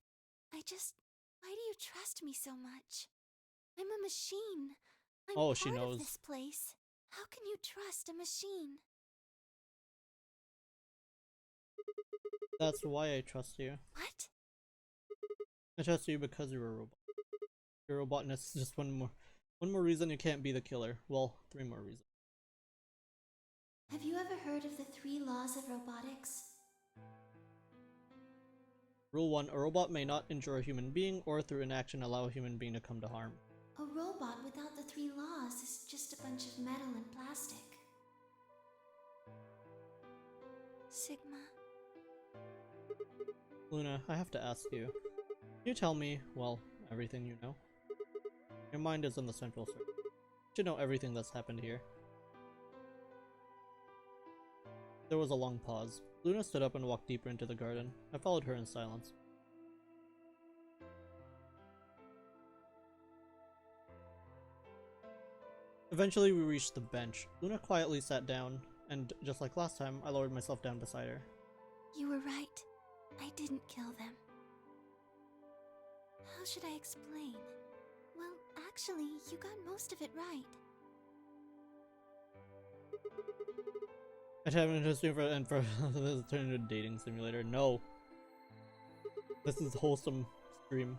Why do you trust me so much? I'm a machine. I'm part she knows. of this place. How can you trust a machine? That's why I trust you. What? I trust you because you're a robot. Your robotness is just one more reason you can't be the killer. Well, 3 more reasons. Have you ever heard of the 3 laws of robotics? Rule 1. A robot may not injure a human being or through inaction allow a human being to come to harm. A robot without the 3 laws is just a bunch of metal and plastic. Sigma, Luna, I have to ask you. Can you tell me, well, everything you know? Your mind is in the central circle. You should know everything that's happened here. There was a long pause. Luna stood up and walked deeper into the garden. I followed her in silence. Eventually we reached the bench. Luna quietly sat down, and just like last time, I lowered myself down beside her. You were right. I didn't kill them. How should I explain? Well, actually, you got most of it right. I tapped into a stream for this turned into a dating simulator. No. This is wholesome stream.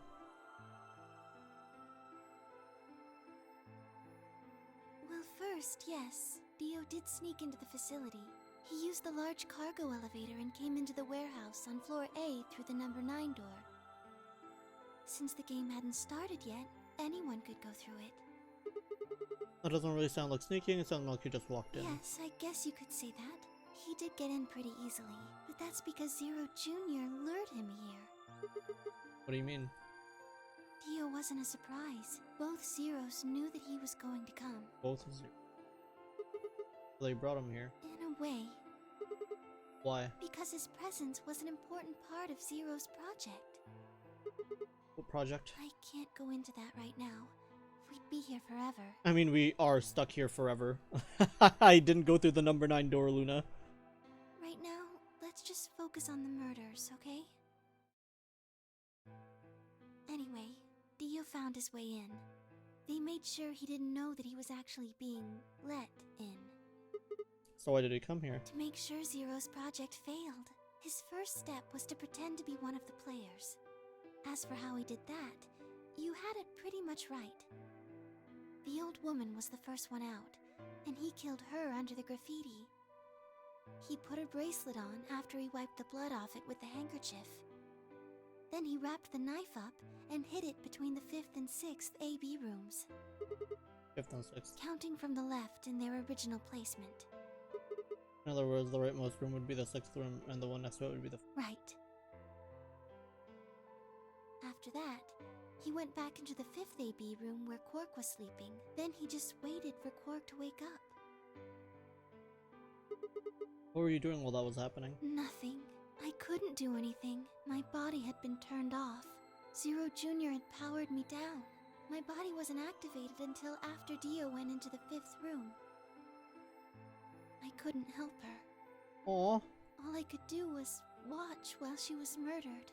Well, first, yes, Dio did sneak into the facility. He used the large cargo elevator and came into the warehouse on floor A through the number 9 door. Since the game hadn't started yet, anyone could go through it. That doesn't really sound like sneaking, it sounds like you just walked in. Yes, I guess you could say that. He did get in pretty easily, but that's because Zero Jr. lured him here. What do you mean? Dio wasn't a surprise. Both Zeros knew that he was going to come. Both of you. So they brought him here. In a way. Why? Because his presence was an important part of Zero's project. What project? I can't go into that right now. We'd be here forever. I mean, we are stuck here forever. I didn't go through the number 9 door, Luna. Right now, let's just focus on the murders, okay? Anyway, Dio found his way in. They made sure he didn't know that he was actually being let in. So why did he come here? To make sure Zero's project failed. His first step was to pretend to be one of the players. As for how he did that, you had it pretty much right. The old woman was the first one out, and he killed her under the graffiti. He put her bracelet on after he wiped the blood off it with the handkerchief. Then he wrapped the knife up and hid it between the 5th and 6th AB rooms. 5th and 6th. Counting from the left in their original placement. In other words, the rightmost room would be the 6th room, and the one next to it would be the... Right. After that, he went back into the 5th AB room where Quark was sleeping. Then he just waited for Quark to wake up. What were you doing while that was happening? Nothing. I couldn't do anything. My body had been turned off. Zero Jr. had powered me down. My body wasn't activated until after Dio went into the 5th room. I couldn't help her. Aww. All I could do was watch while she was murdered.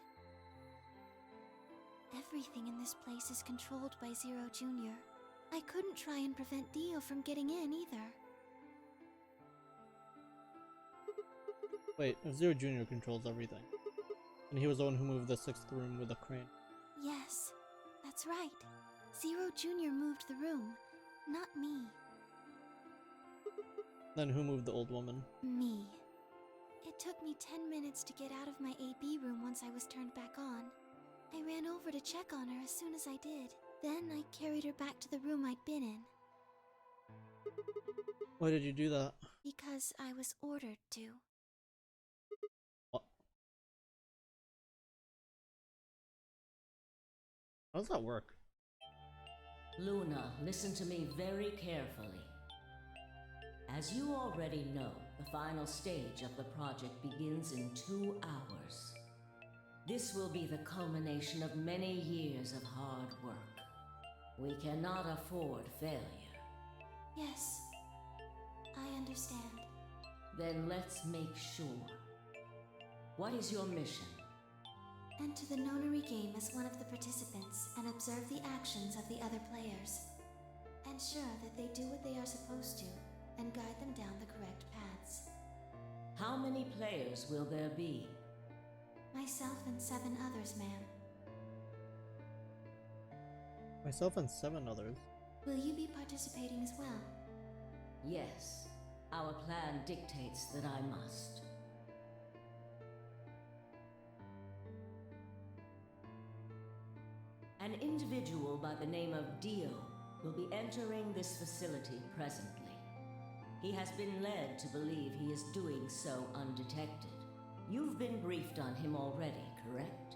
Everything in this place is controlled by Zero Jr. I couldn't try and prevent Dio from getting in either. Wait, if Zero Jr. controls everything, and he was the one who moved the 6th room with a crane. Yes, that's right. Zero Jr. moved the room, not me. Then who moved the old woman? Me. It took me 10 minutes to get out of my AB room once I was turned back on. I ran over to check on her as soon as I did. Then I carried her back to the room I'd been in. Why did you do that? Because I was ordered to. What? How does that work? Luna, listen to me very carefully. As you already know, the final stage of the project begins in 2 hours. This will be the culmination of many years of hard work. We cannot afford failure. Yes, I understand. Then let's make sure. What is your mission? Enter the nonary game as one of the participants and observe the actions of the other players. Ensure that they do what they are supposed to and guide them down the correct paths. How many players will there be? Myself and 7 others, ma'am. Myself and 7 others. Will you be participating as well? Yes. Our plan dictates that I must. An individual by the name of Dio will be entering this facility presently. He has been led to believe he is doing so undetected. You've been briefed on him already, correct?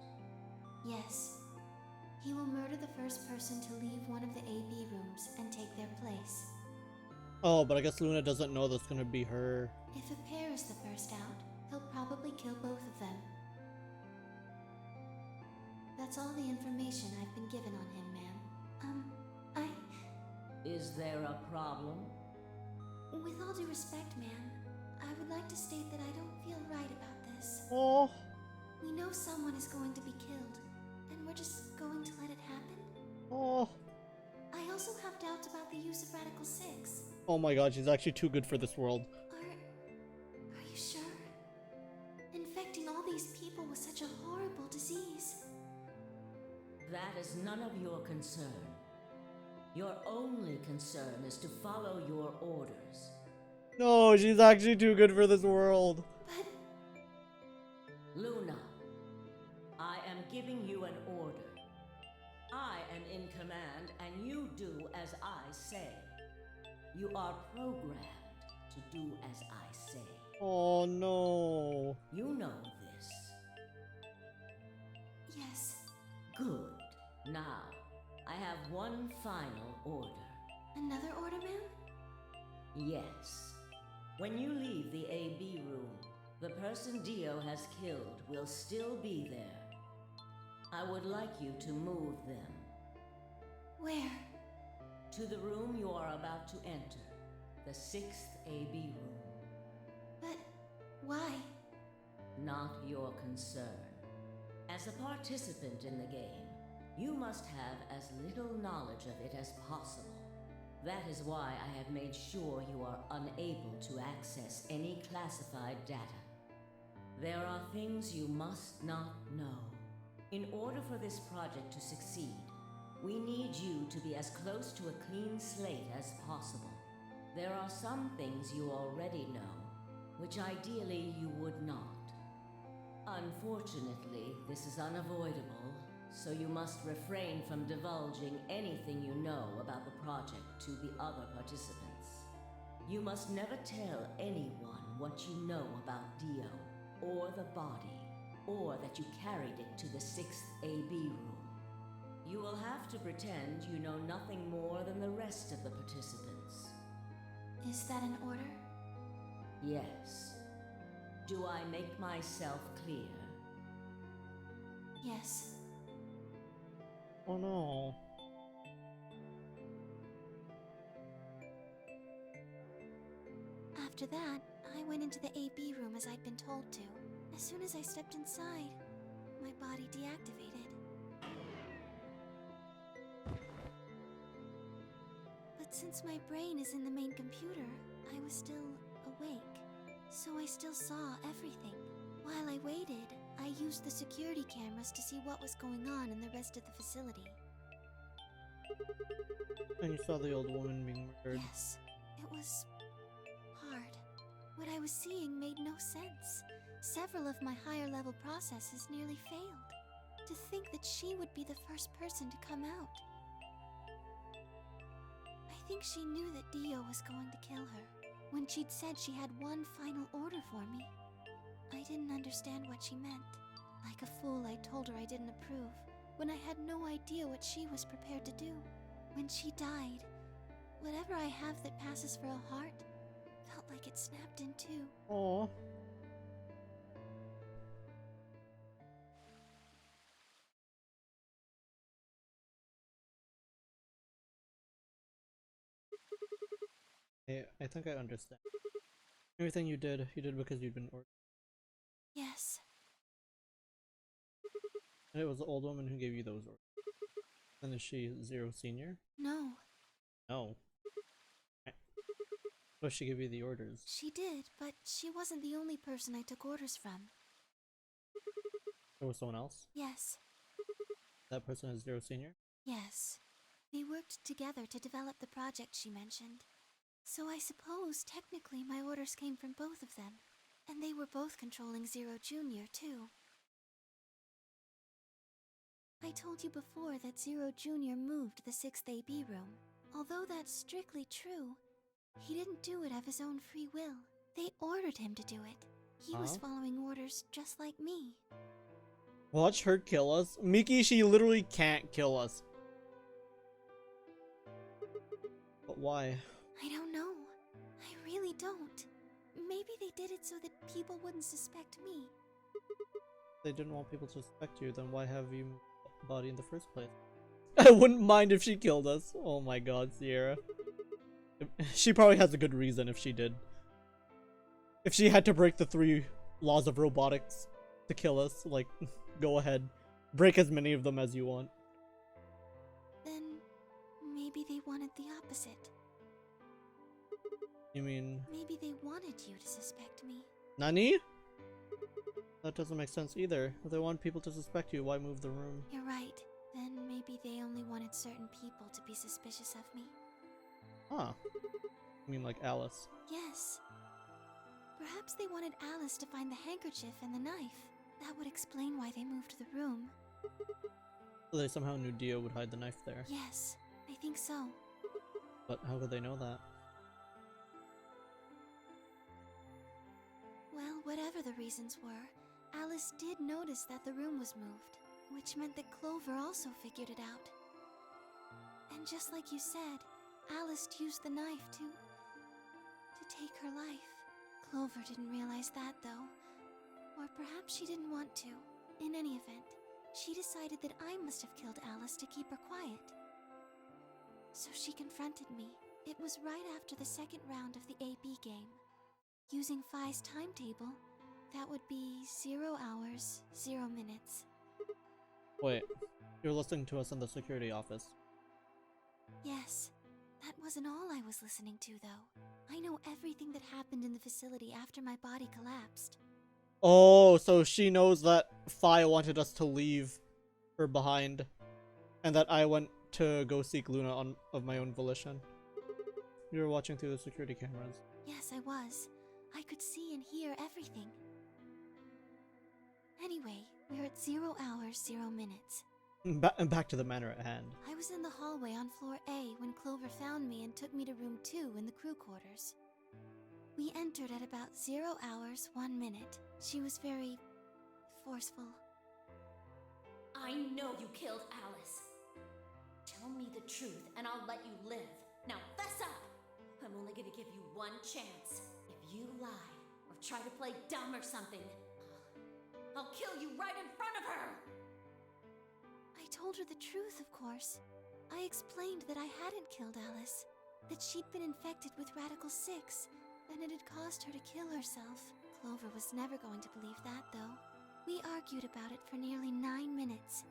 Yes. He will murder the first person to leave one of the AB rooms and take their place. Oh, but I guess Luna doesn't know that's gonna be her. If a pair is the first out, he'll probably kill both of them. That's all the information I've been given on him, ma'am. Is there a problem? With all due respect, ma'am, I would like to state that I don't feel right about this. Oh. We know someone is going to be killed, and we're just going to let it happen? Oh. I also have doubts about the use of Radical 6. Oh my god, she's actually too good for this world. Are you sure? Infecting all these people with such a horrible disease. That is none of your concern. Your only concern is to follow your orders. No, she's actually too good for this world. But... Luna, I am giving you an order. I am in command, and you do as I say. You are programmed to do as I say. Oh no. You know this. Yes. Good. Now, I have one final order. Another order, ma'am? Yes. When you leave the AB room, the person Dio has killed will still be there. I would like you to move them. Where? To the room you are about to enter, the 6th AB room. But why? Not your concern. As a participant in the game, you must have as little knowledge of it as possible. That is why I have made sure you are unable to access any classified data. There are things you must not know. In order for this project to succeed, we need you to be as close to a clean slate as possible. There are some things you already know, which ideally you would not. Unfortunately, this is unavoidable, so you must refrain from divulging anything you know about the project to the other participants. You must never tell anyone what you know about Dio, or the body, or that you carried it to the 6th AB room. You will have to pretend you know nothing more than the rest of the participants. Is that an order? Yes. Do I make myself clear? Yes. Oh no. After that, I went into the AB room as I'd been told to. As soon as I stepped inside, my body deactivated. But since my brain is in the main computer, I was still awake. So I still saw everything. While I waited, I used the security cameras to see what was going on in the rest of the facility. And you saw the old woman being murdered. Yes, it was hard. What I was seeing made no sense. Several of my higher level processes nearly failed. To think that she would be the first person to come out. I think she knew that Dio was going to kill her. When she'd said she had one final order for me, I didn't understand what she meant. Like a fool, I told her I didn't approve, when I had no idea what she was prepared to do. When she died, whatever I have that passes for a heart felt like it snapped in two. Aww. I think I understand. Everything you did because you'd been ordered. Yes. And it was the old woman who gave you those orders. And is she Zero Senior? No. No. But she gave you the orders. She did, but she wasn't the only person I took orders from. There was someone else? Yes. That person is Zero Senior? Yes. They worked together to develop the project she mentioned. So I suppose technically my orders came from both of them. And they were both controlling Zero Junior too. I told you before that Zero Junior moved the 6th AB room. Although that's strictly true, he didn't do it of his own free will. They ordered him to do it. He was following orders just like me. Watch her kill us? Miki, she literally can't kill us. But why? I don't know. I really don't. Maybe they did it so that people wouldn't suspect me. If they didn't want people to suspect you, then why have you moved the body in the first place? I wouldn't mind if she killed us. Oh my god, Sierra. She probably has a good reason if she did. If she had to break the 3 laws of robotics to kill us, like, go ahead. Break as many of them as you want. Then maybe they wanted the opposite. You mean... Maybe they wanted you to suspect me. Nani? That doesn't make sense either. If they want people to suspect you, why move the room? You're right. Then maybe they only wanted certain people to be suspicious of me. Huh. I mean like Alice. Yes. Perhaps they wanted Alice to find the handkerchief and the knife. That would explain why they moved the room. So they somehow knew Dio would hide the knife there. Yes, I think so. But how could they know that? Well, whatever the reasons were, Alice did notice that the room was moved, which meant that Clover also figured it out. And just like you said, Alice used the knife to take her life. Clover didn't realize that, though. Or perhaps she didn't want to. In any event, she decided that I must have killed Alice to keep her quiet. So she confronted me. It was right after the second round of the AB game. Using Phi's timetable, that would be 0 hours, 0 minutes. Wait, you're listening to us in the security office. Yes. That wasn't all I was listening to, though. I know everything that happened in the facility after my body collapsed. Oh, so she knows that Phi wanted us to leave her behind, and that I went to go seek Luna of my own volition. You were watching through the security cameras. Yes, I was. I could see and hear everything. Anyway, we're at 0 hours, 0 minutes. Back to the matter at hand. I was in the hallway on floor A when Clover found me and took me to room 2 in the crew quarters. We entered at about 0 hours, 1 minute. She was very forceful. I know you killed Alice. Tell me the truth and I'll let you live. Now fess up! I'm only gonna give you one chance. If you lie or try to play dumb or something, I'll kill you right in front of her! I told her the truth, of course. I explained that I hadn't killed Alice, that she'd been infected with Radical 6, and it had caused her to kill herself. Clover was never going to believe that, though. We argued about it for nearly 9 minutes.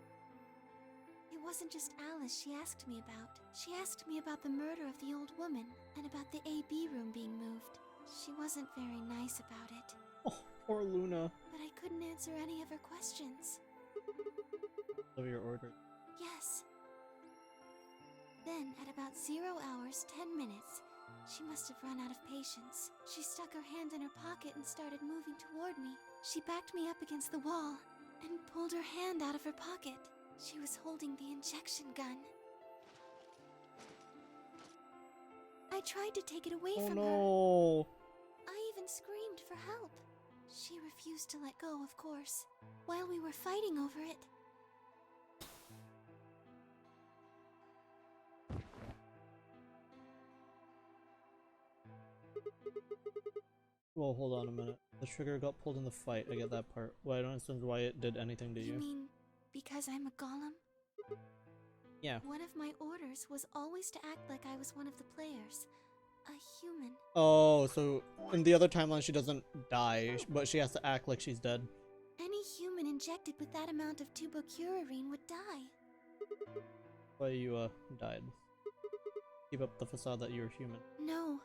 It wasn't just Alice she asked me about. She asked me about the murder of the old woman, and about the AB room being moved. She wasn't very nice about it. Oh, poor Luna. But I couldn't answer any of her questions. So your order. Yes. Then, at about 0 hours, 10 minutes, she must have run out of patience. She stuck her hand in her pocket and started moving toward me. She backed me up against the wall and pulled her hand out of her pocket. She was holding the injection gun. I tried to take it away from her. I even screamed for help. She refused to let go, of course. While we were fighting over it, Well, hold on a minute. The trigger got pulled in the fight. I get that part. Well, I don't understand why it did anything to you. You mean because I'm a golem? Yeah. One of my orders was always to act like I was one of the players. A human. Oh, so in the other timeline she doesn't die, but she has to act like she's dead. Any human injected with that amount of tubocurarine would die. Why you died? Keep up the facade that you're human. No,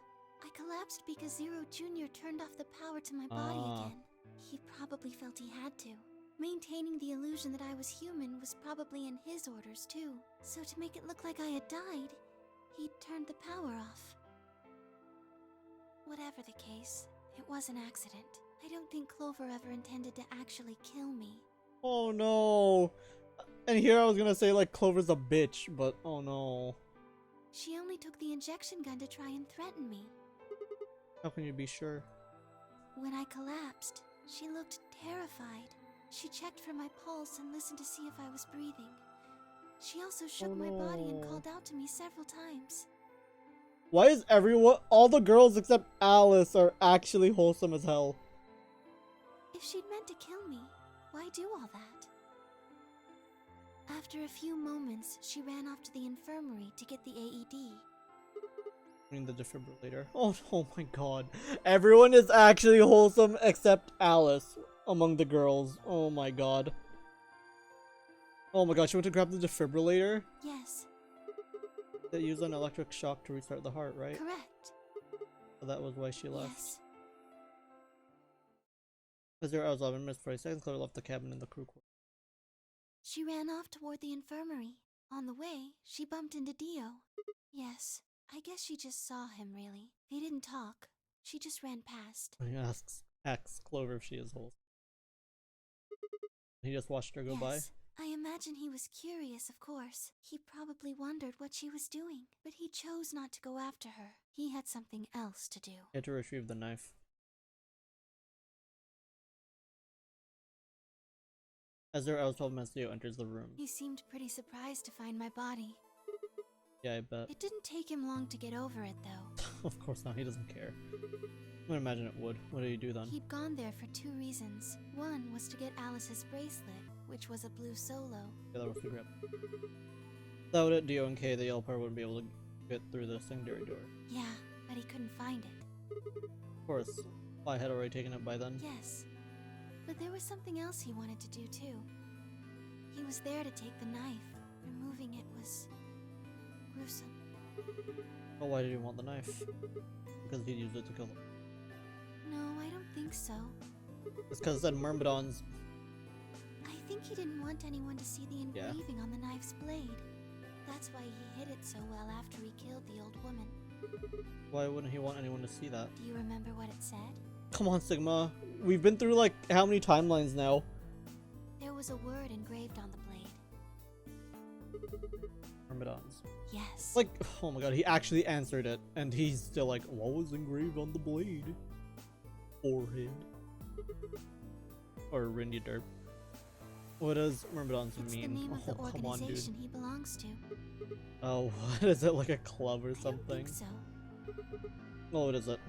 I collapsed because Zero Jr. turned off the power to my body again. He probably felt he had to. Maintaining the illusion that I was human was probably in his orders too. So to make it look like I had died, he turned the power off. Whatever the case, it was an accident. I don't think Clover ever intended to actually kill me. Oh no! And here I was gonna say like Clover's a bitch, but oh no. She only took the injection gun to try and threaten me. How can you be sure? When I collapsed, She looked terrified. She checked for my pulse and listened to see if I was breathing. She also shook my body and called out to me several times. Why is everyone, all the girls except Alice are actually wholesome as hell? If she'd meant to kill me, why do all that? After a few moments, she ran off to the infirmary to get the AED. I mean the defibrillator. Oh my god. Everyone is actually wholesome except Alice among the girls. Oh my god. Oh my god, she went to grab the defibrillator? Yes. That used an electric shock to restart the heart, right? Correct. So that was why she left. Yes. As there, I was 11 minutes 40 seconds, Claire left the cabin in the crew quarters. She ran off toward the infirmary. On the way, she bumped into Dio. Yes, I guess she just saw him, really. They didn't talk. She just ran past. He asks Clover if she is wholesome. He just watched her go by? Yes. I imagine he was curious, of course. He probably wondered what she was doing, but he chose not to go after her. He had something else to do. He had to retrieve the knife. As there, I was 12 minutes, Dio enters the room. He seemed pretty surprised to find my body. Yeah, I bet. It didn't take him long to get over it, though. Of course not, he doesn't care. I would imagine it would. What did he do then? He'd gone there for two reasons. One was to get Alice's bracelet, which was a blue solo. The other was to grab. Without it, Dio and Kay, the yellow part, wouldn't be able to get through the secondary door. Yeah, but he couldn't find it. Of course. I had already taken it by then. Yes. But there was something else he wanted to do, too. He was there to take the knife. Removing it was gruesome. Well, why did he want the knife? Because he'd use it to kill them. No, I don't think so. It's because it said Myrmidons. I think he didn't want anyone to see the engraving on the knife's blade. That's why he hid it so well after he killed the old woman. Why wouldn't he want anyone to see that? Do you remember what it said? Come on, Sigma. We've been through like how many timelines now? There was a word engraved on the blade. Myrmidons. Yes. Like, oh my god, he actually answered it, and he's still like, what was engraved on the blade? Forehead. Or Rindy Derp. What does Myrmidons it's mean? The name of the Come on, dude. organization he belongs to. Oh, what is it, like a club or something? I don't think so. Oh, what is it?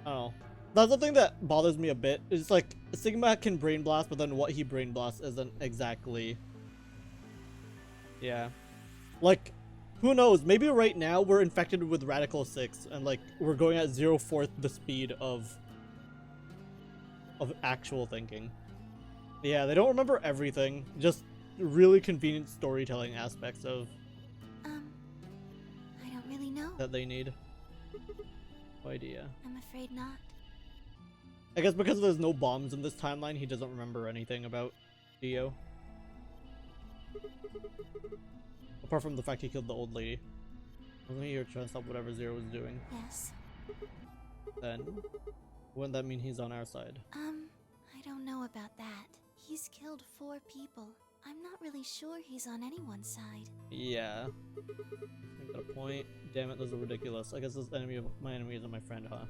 I don't know. That's the thing that bothers me a bit. It's like, Sigma can brain blast, but then what he brain blasts isn't exactly... Yeah. Like, who knows? Maybe right now we're infected with Radical 6, and like, we're going at 0.4 the speed of actual thinking. Yeah, they don't remember everything. Just really convenient storytelling aspects of... I don't really know. That they need. No idea. I'm afraid not. I guess because there's no bombs in this timeline, he doesn't remember anything about Dio. Apart from the fact he killed the old lady. Wasn't he here trying to stop whatever Zero was doing? Yes. Then, wouldn't that mean he's on our side? I don't know about that. He's killed 4 people. I'm not really sure he's on anyone's side. Yeah. I got a point. Damn it, those are ridiculous. I guess this enemy of my enemy isn't my friend, huh?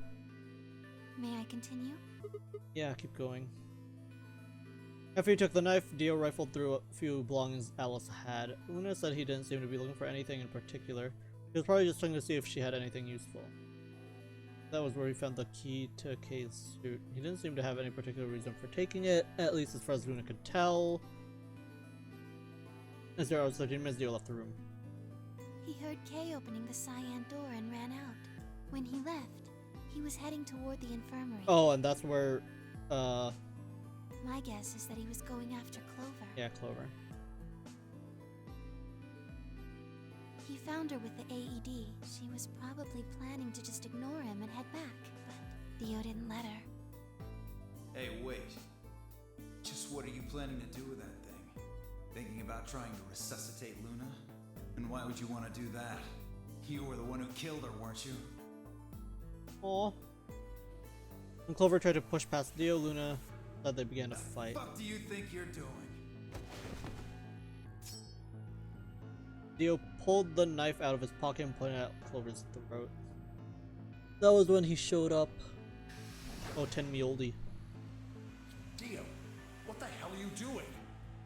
May I continue? Yeah, keep going. After he took the knife, Dio rifled through a few belongings Alice had. Luna said he didn't seem to be looking for anything in particular. He was probably just trying to see if she had anything useful. That was where he found the key to Kay's suit. He didn't seem to have any particular reason for taking it, at least as far as Luna could tell. As there was 13 minutes, Dio left the room. He heard Kay opening the cyan door and ran out. When he left, he was heading toward the infirmary. Oh, and that's where, My guess is that he was going after Clover. Yeah, Clover. He found her with the AED. She was probably planning to just ignore him and head back, but Dio didn't let her. Hey, wait. Just what are you planning to do with that thing? Thinking about trying to resuscitate Luna? And why would you want to do that? You were the one who killed her, weren't you? Aww. When Clover tried to push past Dio, Luna said they began to fight. What the fuck do you think you're doing? Dio pulled the knife out of his pocket and pointed it at Clover's throat. That was when he showed up. Oh, Ten Muley. Dio, what the hell are you doing?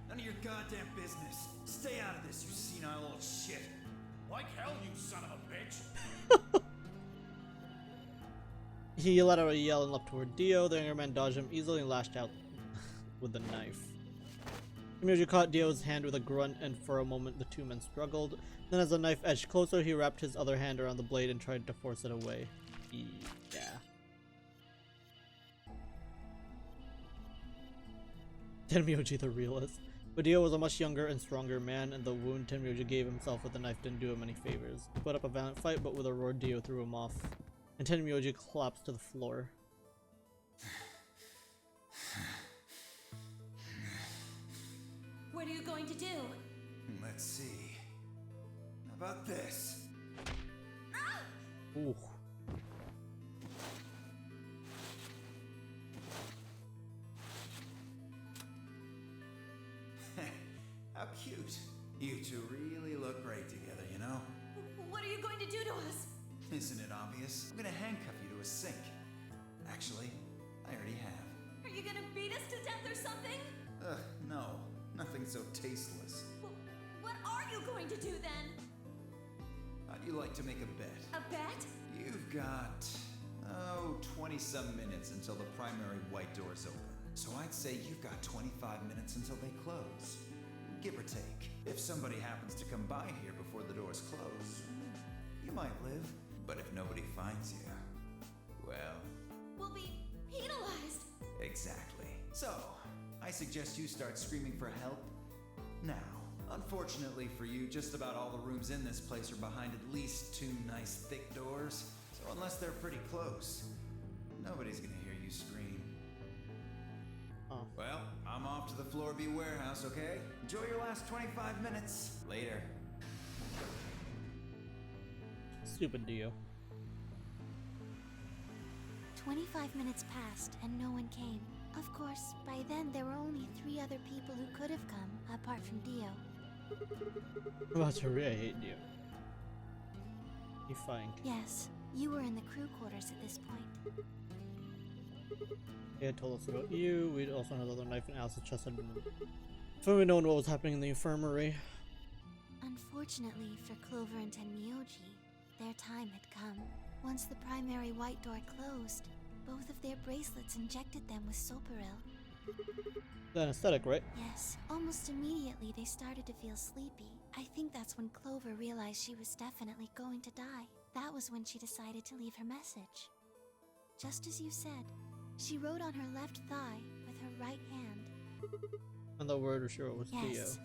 None of your goddamn business. Stay out of this, you senile old shit. Like hell, you son of a bitch! He let out a yell and leapt toward Dio. The younger man dodged him easily and lashed out with the knife. Tenmyoji caught Dio's hand with a grunt, and for a moment the two men struggled. Then as the knife edged closer, he wrapped his other hand around the blade and tried to force it away. Yeah. Tenmyoji the realist. But Dio was a much younger and stronger man, and the wound Tenmyoji gave himself with the knife didn't do him any favors. He put up a valiant fight, but with a roar Dio threw him off, and Tenmyoji collapsed to the floor. What are you going to do? Let's see. How about this? Ooh. How cute. You two really look great together, you know? What are you going to do to us? Isn't it obvious? I'm gonna handcuff you to a sink. Actually, I already have. Are you gonna beat us to death or something? Ugh, no. Nothing so tasteless. What are you going to do then? How'd you like to make a bet? A bet? You've got, 20-some minutes until the primary white doors open. So I'd say you've got 25 minutes until they close. Give or take. If somebody happens to come by here before the doors close, you might live. But if nobody finds you, well... We'll be penalized. Exactly. So, I suggest you start screaming for help now. Unfortunately for you, just about all the rooms in this place are behind at least 2 nice thick doors. So unless they're pretty close, nobody's gonna hear you scream. Oh. Well, I'm off to the Floor B warehouse, okay? Enjoy your last 25 minutes. Later. Stupid Dio. 25 minutes passed and no one came. Of course, by then there were only 3 other people who could have come, apart from Dio. About to I hate Dio. You fine. Yes, you were in the crew quarters at this point. He had told us about you. We'd also had another knife in Alice's chest had been removed. So we known what was happening in the infirmary. Unfortunately for Clover and Tenmyoji, their time had come. Once the primary white door closed, both of their bracelets injected them with Soparil. The anesthetic, right? Yes, almost immediately they started to feel sleepy. I think that's when Clover realized she was definitely going to die. That was when she decided to leave her message. Just as you said, she wrote on her left thigh with her right hand. And the word was sure it was Dio. Yes.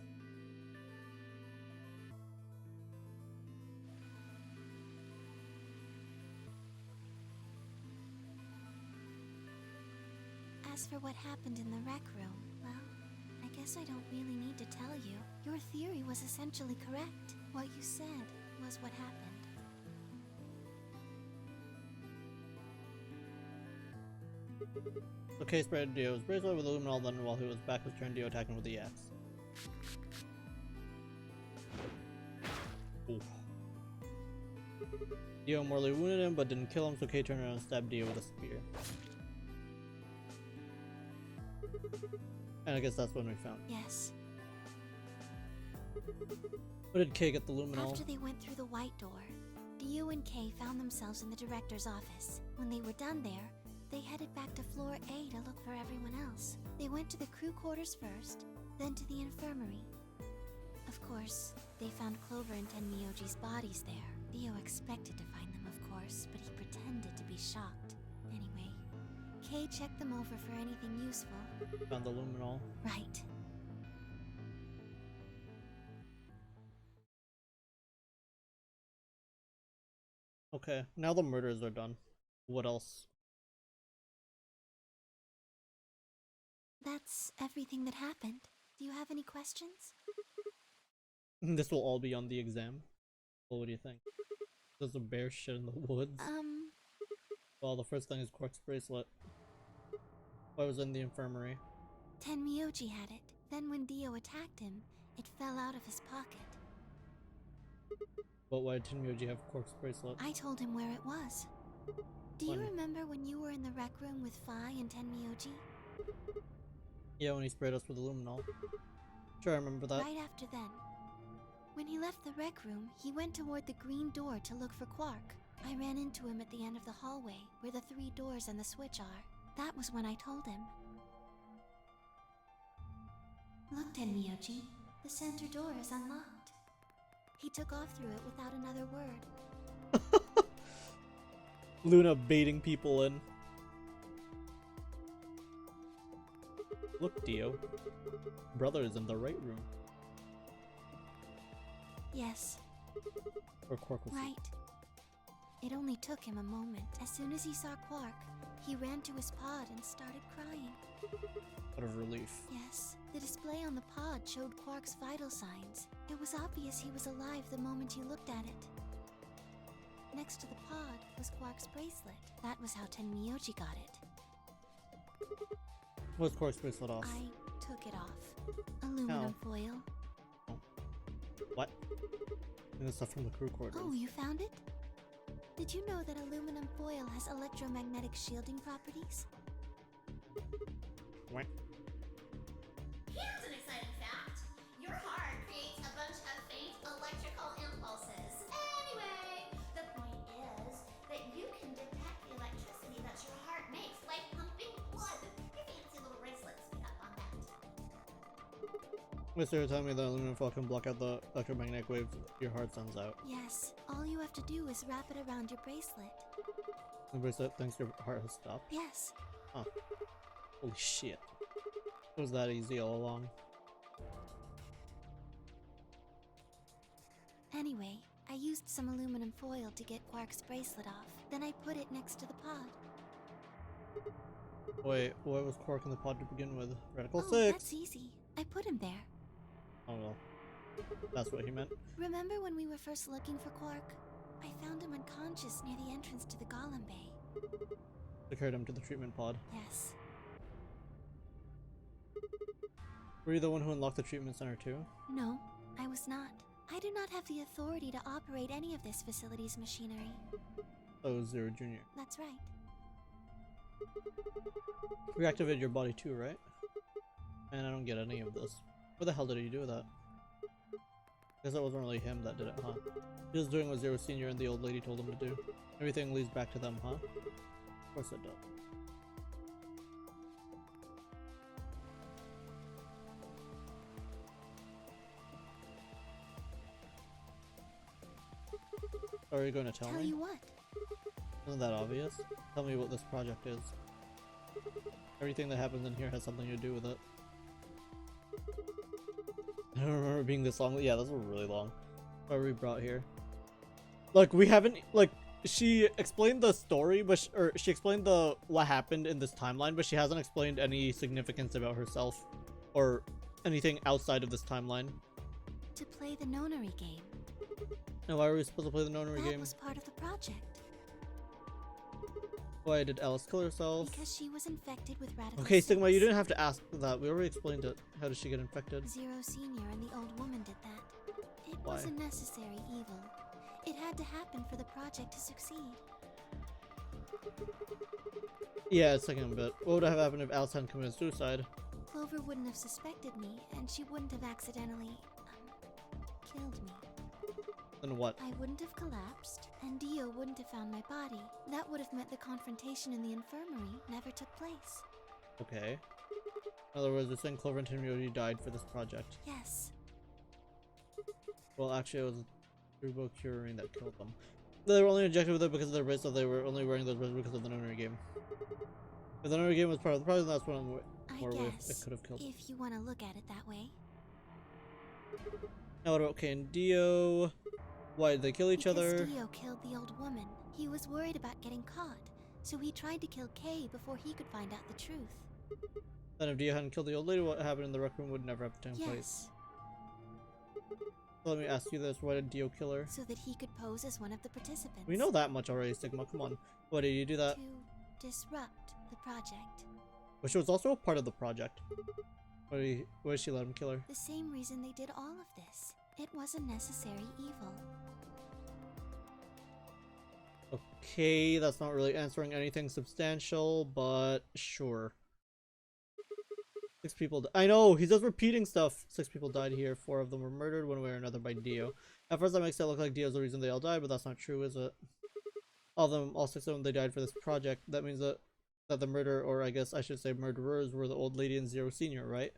As for what happened in the rec room, well, I guess I don't really need to tell you. Your theory was essentially correct. What you said was what happened. So Kay sprayed Dio's bracelet with luminol, then while he was back was turned, Dio attacked him with the axe. Ooh. Dio mortally wounded him but didn't kill him, so Kay turned around and stabbed Dio with a spear. And I guess that's when we found. Yes. Where did Kay get the luminol? After they went through the white door, Dio and Kay found themselves in the director's office. When they were done there, they headed back to floor A to look for everyone else. They went to the crew quarters first, then to the infirmary. Of course, they found Clover and Tenmyoji's bodies there. Dio expected to find them, of course, but he pretended to be shocked. Anyway, Kay checked them over for anything useful. Found the luminol. Right. Okay, now the murders are done. What else? That's everything that happened. Do you have any questions? This will all be on the exam. Well, what do you think? There's a bear shit in the woods. Well, the first thing is Quark's bracelet. I was in the infirmary. Tenmyoji had it. Then when Dio attacked him, it fell out of his pocket. But why did Tenmyoji have Quark's bracelet? I told him where it was. Do you remember when you were in the rec room with Fi and Tenmyoji? Yeah, when he sprayed us with luminol. Sure, I remember that. Right after then. When he left the rec room, he went toward the green door to look for Quark. I ran into him at the end of the hallway, where the 3 doors and the switch are. That was when I told him. Look, Tenmyoji, the center door is unlocked. He took off through it without another word. Luna baiting people in. Look, Dio. Brother is in the right room. Yes. Or Quark was. Right. It only took him a moment. As soon as he saw Quark, he ran to his pod and started crying. Out of relief. Yes. The display on the pod showed Quark's vital signs. It was obvious he was alive the moment you looked at it. Next to the pod was Quark's bracelet. That was how Tenmyoji got it. What's Quark's bracelet off? I took it off. Aluminum foil. Oh. What? And the stuff from the crew quarters. Oh, you found it? Did you know that aluminum foil has electromagnetic shielding properties? What? Here's an exciting fact. Your heart creates a bunch of faint electrical impulses. Anyway, the point is that you can detect the electricity that your heart makes, like pumping blood. Your fancy little bracelets pick up on that. Wait, so you're telling me that aluminum foil can block out the electromagnetic waves your heart sends out? Yes. All you have to do is wrap it around your bracelet. The bracelet thinks your heart has stopped? Yes. Huh. Holy shit. It was that easy all along. Anyway, I used some aluminum foil to get Quark's bracelet off. Then I put it next to the pod. Wait, why was Quark in the pod to begin with? Radical 6! That's easy. I put him there. Oh well. That's what he meant. Remember when we were first looking for Quark? I found him unconscious near the entrance to the Golem Bay. They carried him to the treatment pod. Yes. Were you the one who unlocked the treatment center too? No, I was not. I do not have the authority to operate any of this facility's machinery. Oh, Zero Jr. That's right. Reactivated your body too, right? And I don't get any of this. What the hell did he do with that? Guess that wasn't really him that did it, huh? He was doing what Zero Senior and the old lady told him to do. Everything leads back to them, huh? Of course it does. Are you going to tell me? Tell you what? Isn't that obvious? Tell me what this project is. Everything that happens in here has something to do with it. I don't remember being this long. Yeah, this was really long. What were we brought here? Like, we haven't, like, she explained the story, but she explained what happened in this timeline, but she hasn't explained any significance about herself or anything outside of this timeline. To play the nonary game. Now, why were we supposed to play the nonary game? That was part of the project. Why did Alice kill herself? Because she was infected with radical Okay, Sigma, you 6. didn't have to ask that. We already explained it. How did she get infected? Zero Senior and the old woman did that. It Why? was a necessary evil. It had to happen for the project to succeed. Yeah, it's taking a bit. What would have happened if Alice hadn't committed suicide? Clover wouldn't have suspected me, and she wouldn't have accidentally, killed me. Then what? I wouldn't have collapsed, and Dio wouldn't have found my body. That would have meant the confrontation in the infirmary never took place. Okay. In other words, you're saying Clover and Tenmyoji died for this project. Yes. Well, actually, it was Turbo Curing that killed them. They were only injected with it because of their bracelet. They were only wearing those bracelets because of the nonary game. If the nonary game was part of the project, that's one more way it could have killed them. If you want to look at it that way. Now what about Kay and Dio? Why did they kill each Because other? Dio killed the old woman. He was worried about getting caught, so he tried to kill Kay before he could find out the truth. Then if Dio hadn't killed the old lady, what happened in the rec room would never have taken place. Yes, So let me ask you this, why did Dio kill her? so that he could pose as one of the participants. We know that much already, Sigma, come on. Why did you do that? To disrupt the project. But she was also a part of the project. Why did she let him kill her? The same reason they did all of this. It was a necessary evil. Okay, that's not really answering anything substantial, but sure. 6 people. I know, he's just repeating stuff. 6 people died here. 4 of them were murdered one way or another by Dio. At first that makes it look like Dio's the reason they all died, but that's not true, is it? All 6 of them, they died for this project. That means that the murderer, or I guess I should say murderers, were the old lady and Zero Senior, right?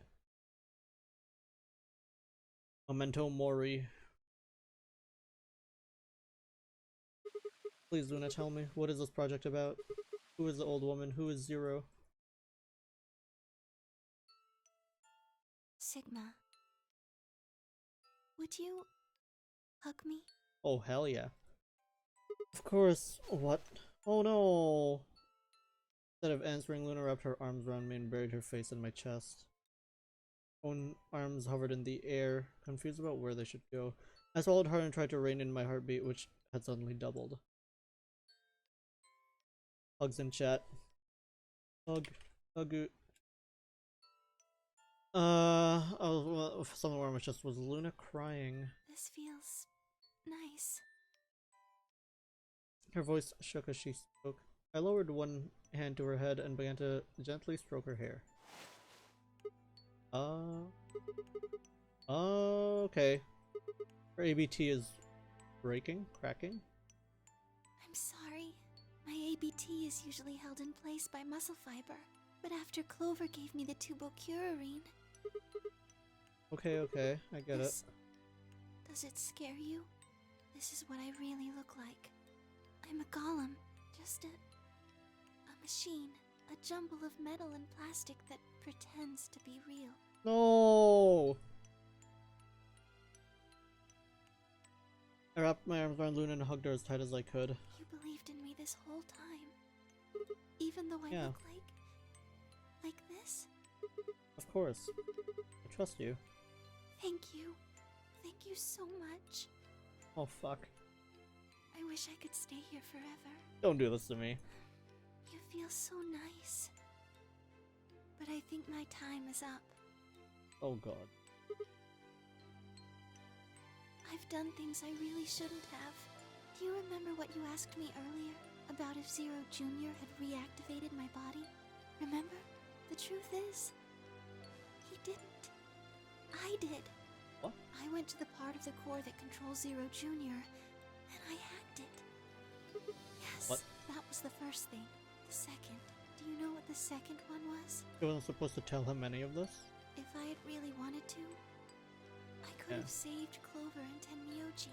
Memento Mori. Please, Luna, tell me, what is this project about? Who is the old woman? Who is Zero? Sigma. Would you hug me? Oh, hell yeah. Of course. What? Oh no! Instead of answering, Luna wrapped her arms around me and buried her face in my chest. Own arms hovered in the air, confused about where they should go. I swallowed hard and tried to rein in my heartbeat, which had suddenly doubled. Hugs in chat. Hug. Hug. Something where my chest was Luna crying. This feels nice. Her voice shook as she spoke. I lowered one hand to her head and began to gently stroke her hair. Okay. Her ABT is breaking? Cracking? I'm sorry. My ABT is usually held in place by muscle fiber, but after Clover gave me the tubocurarine... Okay, I get it. Does it scare you? This is what I really look like. I'm a golem, just a machine, a jumble of metal and plastic that pretends to be real. No! I wrapped my arms around Luna and hugged her as tight as I could. You believed in me this whole time, even though I look like this? Of course. I trust you. Thank you. Thank you so much. Oh fuck. I wish I could stay here forever. Don't do this to me. You feel so nice. But I think my time is up. Oh god. I've done things I really shouldn't have. Do you remember what you asked me earlier? About if Zero Jr. had reactivated my body? Remember? The truth is, he didn't. I did. What? I went to the part of the core that controls Zero Jr. and I hacked it. Yes, What? That was the first thing. The second. Do you know what the second one was? You wasn't supposed to tell him any of this? If I had really wanted to, I could have saved Clover and Tenmyoji.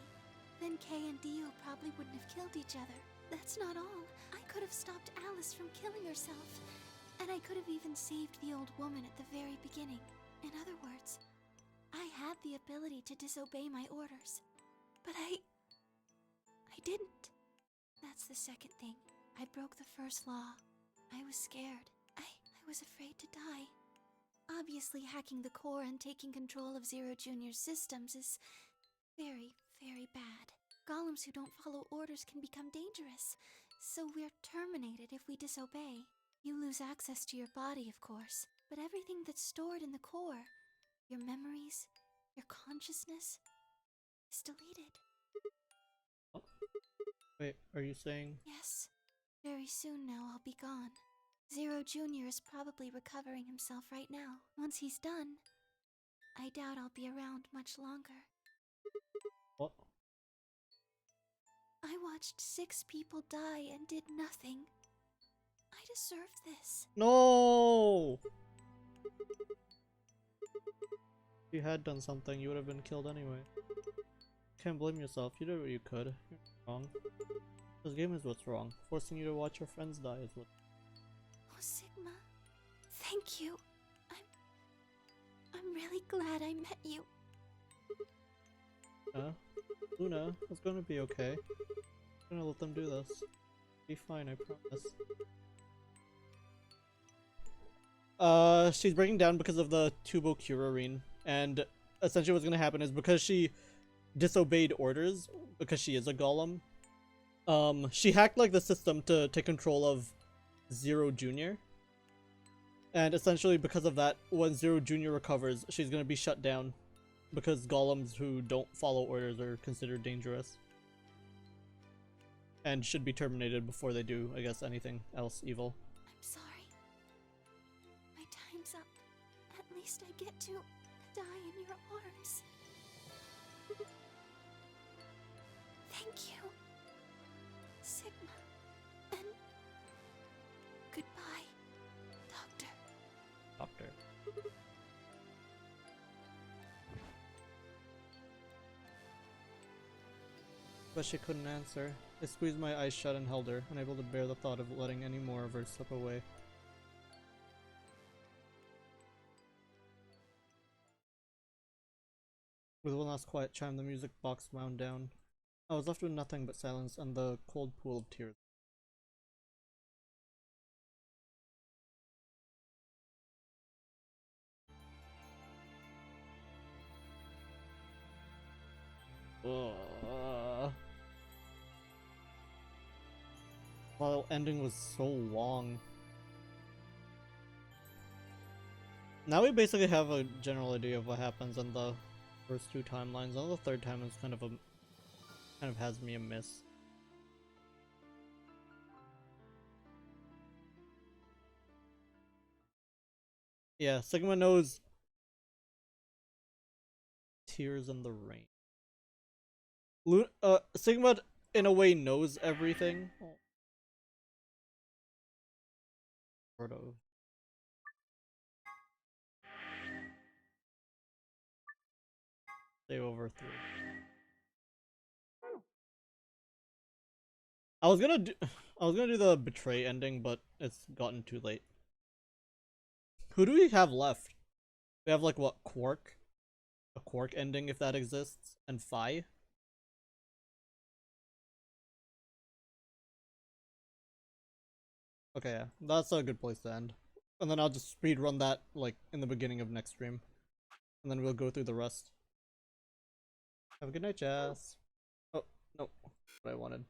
Then Kay and Dio probably wouldn't have killed each other. That's not all. I could have stopped Alice from killing herself. And I could have even saved the old woman at the very beginning. In other words, I had the ability to disobey my orders. But I didn't. That's the second thing. I broke the first law. I was scared. I was afraid to die. Obviously, hacking the core and taking control of Zero Jr.'s systems is very, very bad. Golems who don't follow orders can become dangerous, so we're terminated if we disobey. You lose access to your body, of course, but everything that's stored in the core, your memories, your consciousness, is deleted. Oh. Wait, are you saying? Yes. Very soon now I'll be gone. Zero Jr. is probably recovering himself right now. Once he's done, I doubt I'll be around much longer. What? I watched 6 people die and did nothing. I deserve this. No! If you had done something, you would have been killed anyway. Can't blame yourself. You did what you could. You're not wrong. This game is what's wrong. Forcing you to watch your friends die is what. Oh, Sigma. Thank you. I'm really glad I met you. Luna, it's gonna be okay. I'm gonna let them do this. Be fine, I promise. She's breaking down because of the tubocurarine, and essentially what's gonna happen is because she disobeyed orders, because she is a golem, she hacked like the system to take control of Zero Jr. And essentially because of that, when Zero Jr. recovers, she's gonna be shut down. Because golems who don't follow orders are considered dangerous. And should be terminated before they do, I guess, anything else evil. I'm sorry. My time's up. At least I get to die in your arms. Thank you, Sigma. And goodbye, Doctor. Doctor. But she couldn't answer. I squeezed my eyes shut and held her, unable to bear the thought of letting any more of her slip away. With one last quiet chime, the music box wound down. I was left with nothing but silence and the cold pool of tears. Well, the ending was so long. Now we basically have a general idea of what happens in the first two timelines. And the third time is kind of has me amiss. Yeah, Sigma knows Tears in the Rain. Sigma in a way knows everything. Sort of. Save over 3. I was gonna do the betray ending, but it's gotten too late. Who do we have left? We have like what, Quark? A Quark ending if that exists, and Phi. Okay, yeah, that's a good place to end. And then I'll just speed run that like in the beginning of next stream, and then we'll go through the rest. Have a good night, Jess. Oh no, what I wanted.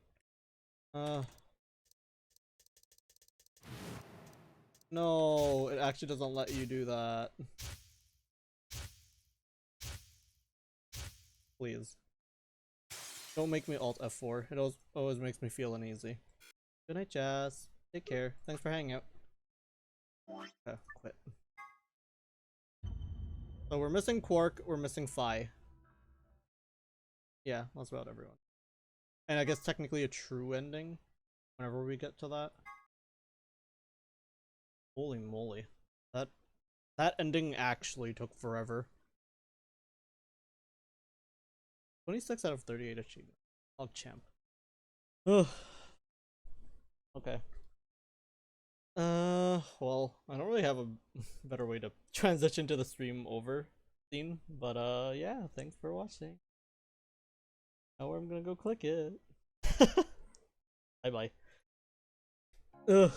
No, it actually doesn't let you do that. Please. Don't make me alt F4. It always makes me feel uneasy. Good night, Jazz. Take care. Thanks for hanging out. Okay, quit. So we're missing Quark, we're missing Phi. Yeah, that's about everyone. And I guess technically a true ending whenever we get to that. Holy moly. That ending actually took forever. 26 out of 38 achievement. Oh, champ. Ugh. Okay. Well, I don't really have a better way to transition to the stream over scene, but yeah, thanks for watching. Now I'm gonna go click it. Bye bye. Ugh.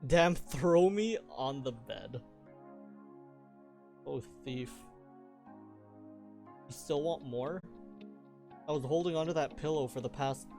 Damn, throw me on the bed. Oh, thief. You still want more? I was holding onto that pillow for the past